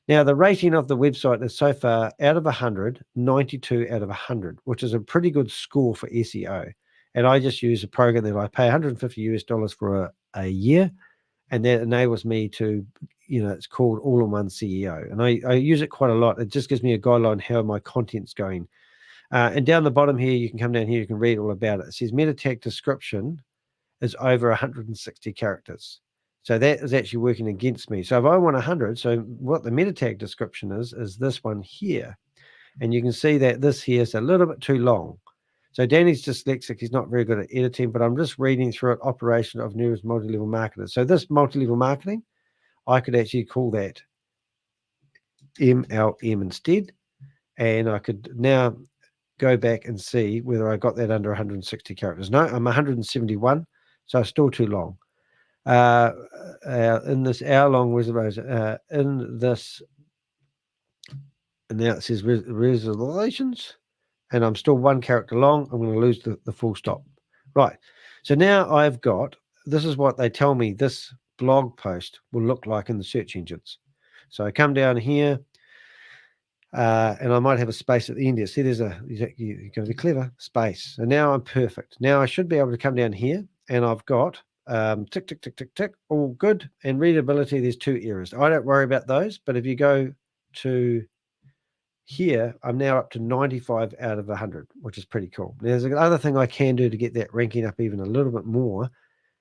Now the rating of the website is so far out of 100, 92 out of 100, which is a pretty good score for SEO. And I just use a program that I pay $150 for a year. And that enables me to, it's called All-in-One CEO. And I use it quite a lot. It just gives me a guideline how my content's going. And down the bottom here, you can come down here, you can read all about it. It says meta tag description is over 160 characters. So that is actually working against me. So if I want 100, so what the meta tag description is this one here. And you can see that this here is a little bit too long. So Danny's dyslexic. He's not very good at editing, but I'm just reading through it, operation of News multi-level marketers. So this multi-level marketing, I could actually call that MLM instead. And I could now go back and see whether I got that under 160 characters. No, I'm 171, so still too long. In this hour-long reservation, in this, and now it says reservations, and I'm still 1 character long. I'm going to lose the full stop. Right, so now I've got, this is what they tell me this blog post will look like in the search engines. So I come down here, and I might have a space at the end here. See, you're going to be clever, space. And now I'm perfect. Now I should be able to come down here and I've got tick, tick, tick, tick, tick, all good. And readability, there's 2 errors. I don't worry about those, but if you go to Here, I'm now up to 95 out of 100, which is pretty cool. Now, there's another thing I can do to get that ranking up even a little bit more,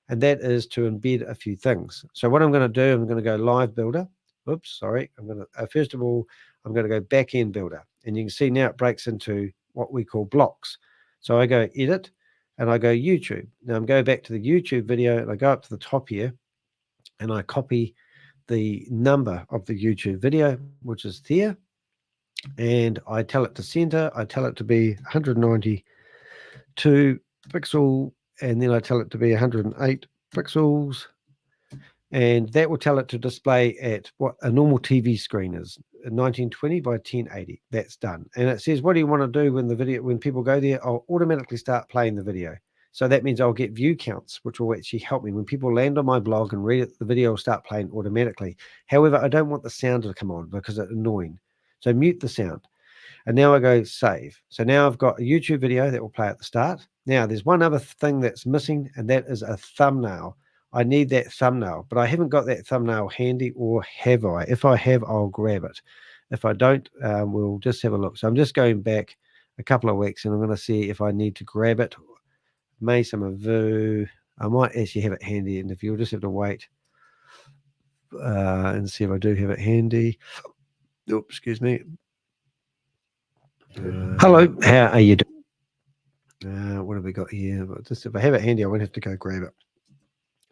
and that is to embed a few things. So what I'm going to do, I'm going to go live builder. Oops, sorry. I'm going to, first of all, I'm going to go back end builder. And you can see now it breaks into what we call blocks. So I go edit and I go YouTube. Now I'm going back to the YouTube video and I go up to the top here and I copy the number of the YouTube video, which is there. And I tell it to center. I tell it to be 192 pixel, and then I tell it to be 108 pixels. And that will tell it to display at what a normal TV screen is, 1920 by 1080. That's done. And it says, what do you want to do when people go there? I'll automatically start playing the video. So that means I'll get view counts, which will actually help me. When people land on my blog and read it, the video will start playing automatically. However, I don't want the sound to come on because it's annoying. So mute the sound. And now I go save. So now I've got a YouTube video that will play at the start. Now there's one other thing that's missing, and that is a thumbnail. I need that thumbnail, but I haven't got that thumbnail handy, or have I? If I have, I'll grab it. If I don't, we'll just have a look. So I'm just going back a couple of weeks and I'm going to see if I need to grab it. Mesa Mavu. I might actually have it handy, and if you'll just have to wait and see if I do have it handy. Oops, excuse me. Hello, how are you doing? What have we got here? Just if I have it handy, I won't have to go grab it.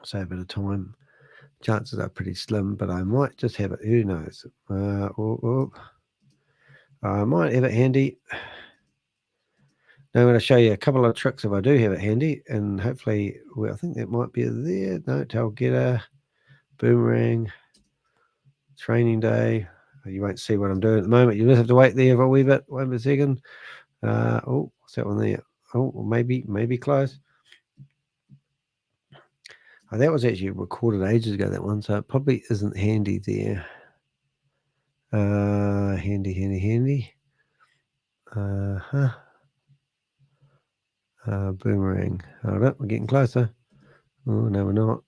Save a bit of time. Chances are pretty slim, but I might just have it. Who knows? I might have it handy. Now I'm going to show you a couple of tricks if I do have it handy, and hopefully, well, I think that might be there. No, tell getter, boomerang, training day. You won't see what I'm doing at the moment. You'll just have to wait there for a wee bit. Wait a second. Oh, what's that one there? Oh, maybe close. Oh, that was actually recorded ages ago, that one, so it probably isn't handy there. Handy. Boomerang. Hold up, we're getting closer. Oh, no, we're not.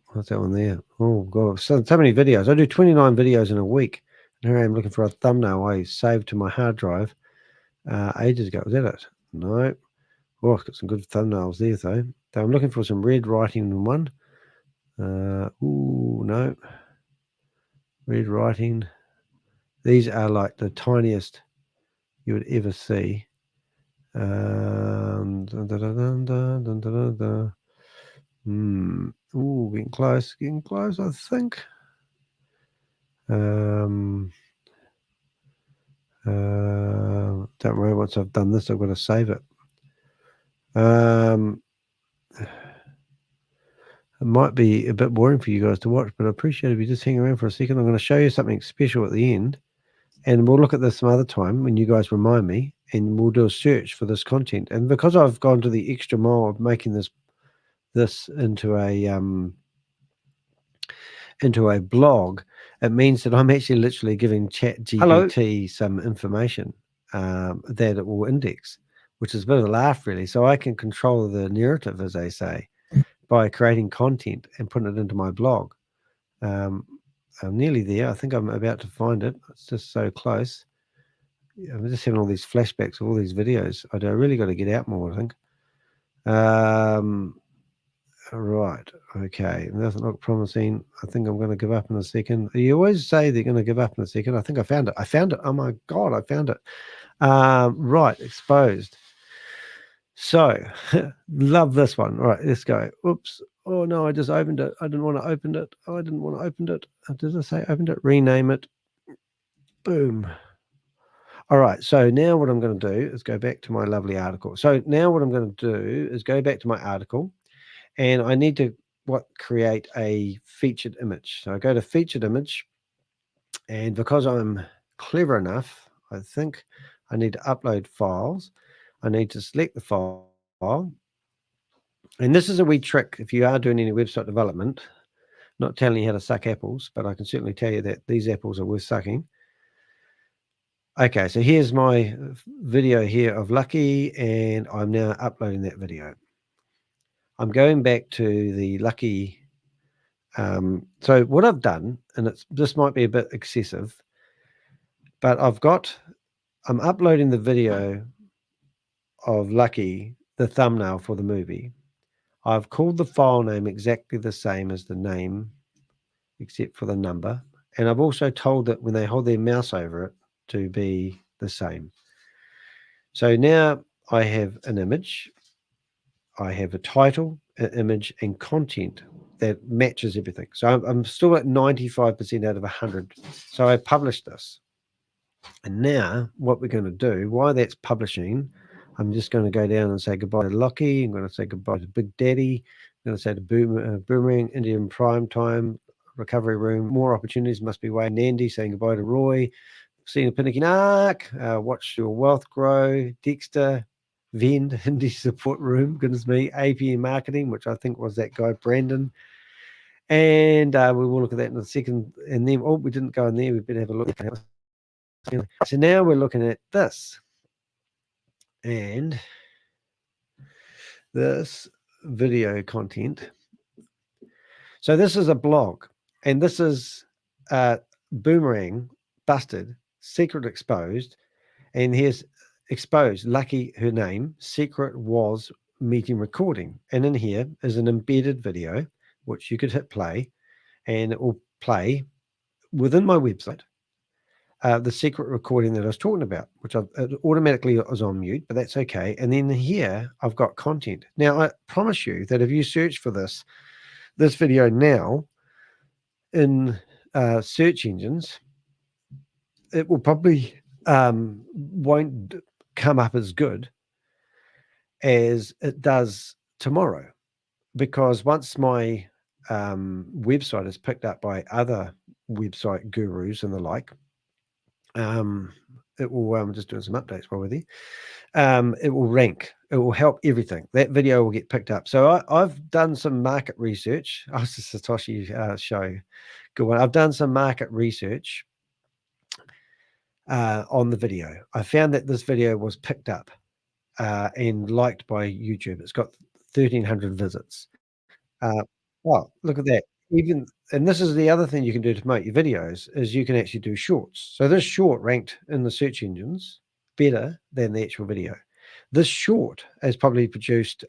What's that one there? Oh, God, so many videos. I do 29 videos in a week. And here I am looking for a thumbnail I saved to my hard drive ages ago. Was that it? No. Oh, I've got some good thumbnails there, though. So I'm looking for some red writing in one. No. Red writing. These are like the tiniest you would ever see. Ooh, getting close, I think. Don't worry, once I've done this, I've got to save it. It might be a bit boring for you guys to watch, but I appreciate if you just hang around for a second. I'm going to show you something special at the end, and we'll look at this some other time when you guys remind me, and we'll do a search for this content. And because I've gone to the extra mile of making this into a blog, it means that I'm actually literally giving ChatGPT some information that it will index, which is a bit of a laugh, really. So I can control the narrative, as they say, by creating content and putting it into my blog. I'm nearly there. I think I'm about to find it. It's just so close. I'm just having all these flashbacks of all these videos. I really got to get out more, I think. Right. Okay. Doesn't look promising. I think I'm going to give up in a second. You always say they're going to give up in a second. I think I found it. Oh my God, I found it. Right. Exposed. So, love this one. All right, let's go. Oops. Oh, no, I just opened it. I didn't want to open it. Oh, I didn't want to open it. Did I say opened it? Rename it. Boom. All right, so now what I'm going to do is go back to my lovely article. So now what I'm going to do is go back to my article, and I need to create a featured image. So I go to featured image, and because I'm clever enough, I think I need to upload files. I need to select the file. And this is a wee trick if you are doing any website development. Not telling you how to suck apples, but I can certainly tell you that these apples are worth sucking. Okay, so here's my video here of Lucky, and I'm now uploading that video. I'm going back to the Lucky. So what I've done, and this might be a bit excessive, but I've got I'm uploading the video of Lucky, the thumbnail for the movie. I've called the file name exactly the same as the name, except for the number. And I've also told that when they hold their mouse over it to be the same. So now I have an image, I have a title, an image, and content that matches everything. So I'm still at 95% out of 100. So I published this. And now what we're going to do, while that's publishing, I'm just going to go down and say goodbye to Lockie. I'm going to say goodbye to Big Daddy. I'm going to say to Boomerang Indian Prime Time Recovery Room. More opportunities must be waiting. Andy saying goodbye to Roy. Seeing a Pinnakin Arc. Watch your wealth grow. Dexter. Vend Hindi Support Room. Goodness me. APM Marketing, which I think was that guy Brandon. And we will look at that in a second. And then, we didn't go in there. We better have a look at that. So now we're looking at this. And this video content. So this is a blog, and this is Boomerang Busted, Secret Exposed, and here's exposed, Lucky, her name, secret was meeting recording. And in here is an embedded video, which you could hit play, and it will play within my website. The secret recording that I was talking about, which it automatically was on mute, but that's okay. And then here I've got content. Now, I promise you that if you search for this video now in search engines, it will probably won't come up as good as it does tomorrow, because once my website is picked up by other website gurus and the like, it will, I'm just doing some updates while we're there. It will rank. It will help everything. That video will get picked up. So I've done some market research. Oh, it's a Satoshi show. Good one. I've done some market research on the video. I found that this video was picked up and liked by YouTube. It's got 1,300 visits. Well, look at that. And this is the other thing you can do to promote your videos, is you can actually do shorts. So this short ranked in the search engines better than the actual video. This short has probably produced,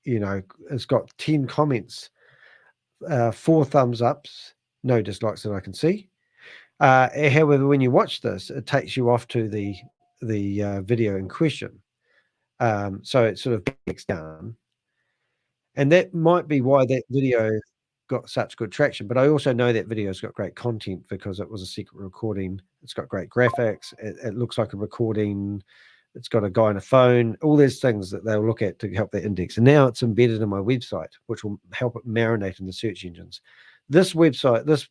it's got 10 comments, 4 thumbs ups, no dislikes that I can see. However, when you watch this, it takes you off to the video in question. So it sort of breaks down. And that might be why that video got such good traction. But I also know that video's got great content because it was a secret recording. It's got great graphics. It looks like a recording. It's got a guy on a phone. All these things that they'll look at to help their index. And now it's embedded in my website, which will help it marinate in the search engines. This website,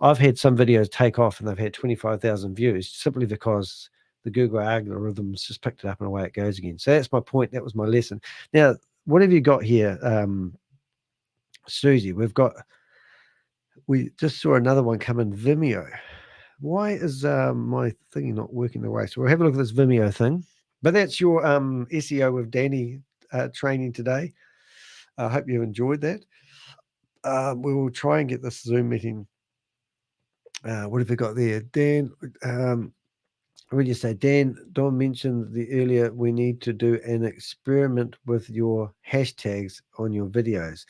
I've had some videos take off and they've had 25,000 views simply because the Google algorithms just picked it up and away it goes again. So that's my point. That was my lesson. Now, what have you got here, Susie? We just saw another one come in, Vimeo. Why is my thing not working the way? So we'll have a look at this Vimeo thing. But that's your SEO with Danny training today. I hope you enjoyed that. We will try and get this Zoom meeting. What have we got there? Dan, what did you say? Don mentioned earlier we need to do an experiment with your hashtags on your videos.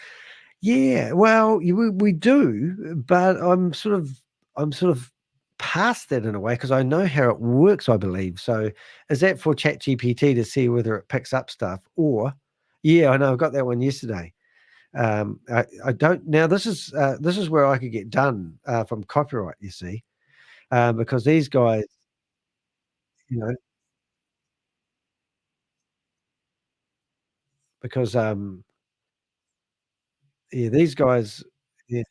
Yeah, well, we do, but I'm sort of past that in a way because I know how it works, I believe. So is that for ChatGPT to see whether it picks up stuff? Or, yeah, I know, I got that one yesterday. I don't now. This is where I could get done from copyright. You see, because these guys, because these guys, yeah.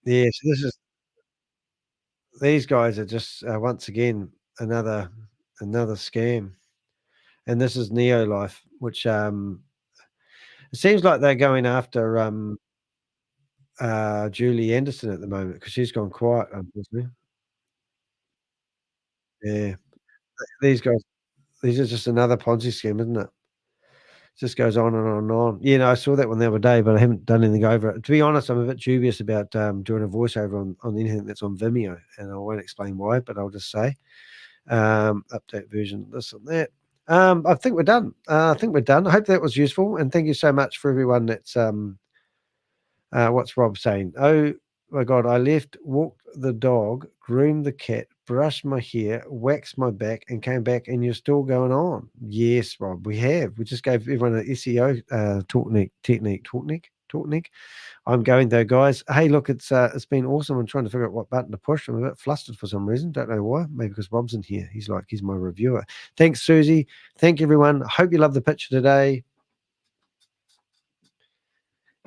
Yeah, so these guys are just once again another scam, and this is Neolife, which It seems like they're going after Julie Anderson at the moment because she's gone quiet, unfortunately. Yeah. These guys, these are just another Ponzi scheme, isn't it? Just goes on and on and on. You know, I saw that one the other day, but I haven't done anything over it. To be honest, I'm a bit dubious about doing a voiceover on anything that's on Vimeo, and I won't explain why, but I'll just say update version, this and that. I think we're done. I think we're done. I hope that was useful, and thank you so much for everyone that's what's Rob saying? Oh my God, I left, walked the dog, groomed the cat, brushed my hair, waxed my back, and came back, and you're still going on. Yes, Rob, we have. We just gave everyone an SEO technique. I'm going though, guys. Hey, look, it's been awesome. I'm trying to figure out what button to push. I'm a bit flustered for some reason. Don't know why. Maybe because Rob's in here. He's my reviewer. Thanks, Susie. Thank you, everyone. Hope you love the picture today.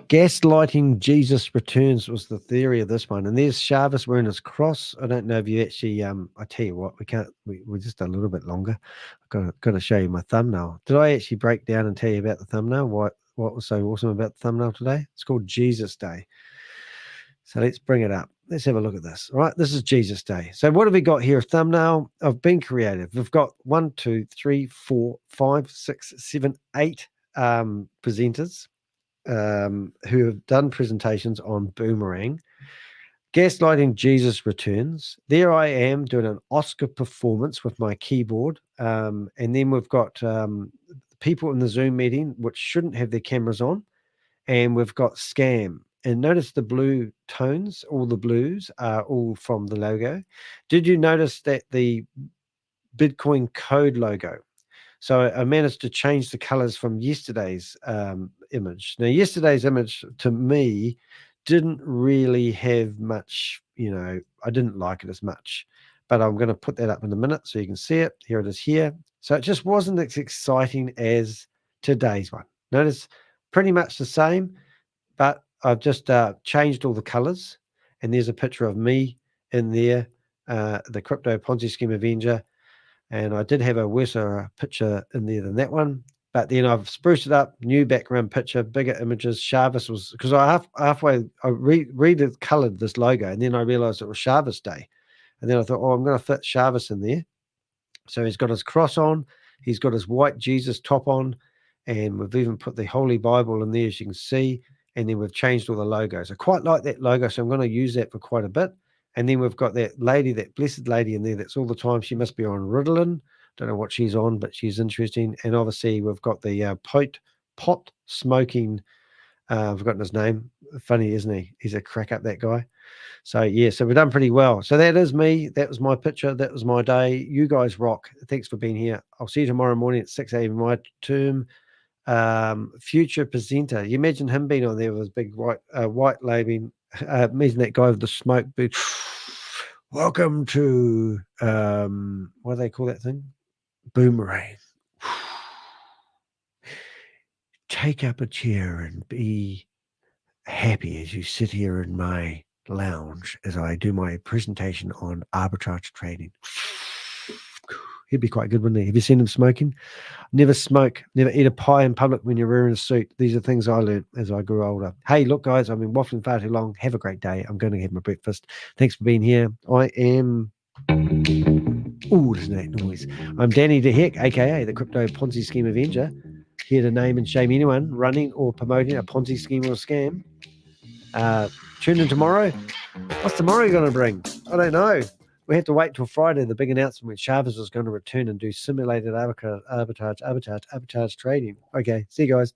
Gaslighting Jesus returns was the theory of this one. And there's Shavis wearing his cross. I don't know if you actually, I tell you what, we're just a little bit longer. I've got to show you my thumbnail. Did I actually break down and tell you about the thumbnail? What was so awesome about the thumbnail today? It's called Jesus Day. So let's bring it up. Let's have a look at this. All right, this is Jesus Day. So what have we got here? A thumbnail. I've been creative. We've got 1, 2, 3, 4, 5, 6, 7, 8 presenters who have done presentations on Boomerang. Gaslighting Jesus returns. There I am doing an Oscar performance with my keyboard. And then we've got people in the Zoom meeting which shouldn't have their cameras on. And we've got scam. And notice the blue tones, all the blues are all from the logo. Did you notice that the Bitcoin code logo? So I managed to change the colors from yesterday's image. Now, yesterday's image to me didn't really have much, I didn't like it as much, but I'm going to put that up in a minute so you can see it. Here it is here. So it just wasn't as exciting as today's one. Notice pretty much the same, but I've just changed all the colors, and there's a picture of me in there, the Crypto Ponzi Scheme Avenger. And I did have a worse picture in there than that one. But then I've spruced it up, new background picture, bigger images. Shavis was, because I colored this logo, and then I realized it was Shavis Day. And then I thought, I'm going to fit Shavis in there. So he's got his cross on, he's got his white Jesus top on, and we've even put the Holy Bible in there, as you can see. And then we've changed all the logos. I quite like that logo, so I'm going to use that for quite a bit. And then we've got that lady, that blessed lady in there that's all the time. She must be on Ritalin. Don't know what she's on, but she's interesting. And obviously we've got the pot smoking, I've forgotten his name. Funny, isn't he? He's a crack up, that guy. So, yeah, so we've done pretty well. So that is me. That was my picture. That was my day. You guys rock. Thanks for being here. I'll see you tomorrow morning at 6 a.m. my term. Future presenter. You imagine him being on there with his big white label. Imagine that guy with the smoke boot. Welcome to what do they call that thing? Boomerang. Take up a chair and be happy as you sit here in my lounge as I do my presentation on arbitrage trading. He'd be quite good, wouldn't he? Have you seen him smoking? Never smoke, never eat a pie in public when you're wearing a suit. These are things I learned as I grew older. Hey, look, guys, I've been waffling far too long. Have a great day. I'm going to have my breakfast. Thanks for being here. I am... Ooh, isn't that noise? I'm Danny de Hek, a.k.a. the Crypto Ponzi Scheme Avenger, here to name and shame anyone running or promoting a Ponzi scheme or a scam. Tune in tomorrow. What's tomorrow going to bring? I don't know. We have to wait till Friday, the big announcement when Shavis is going to return and do simulated arbitrage trading. Okay, see you guys.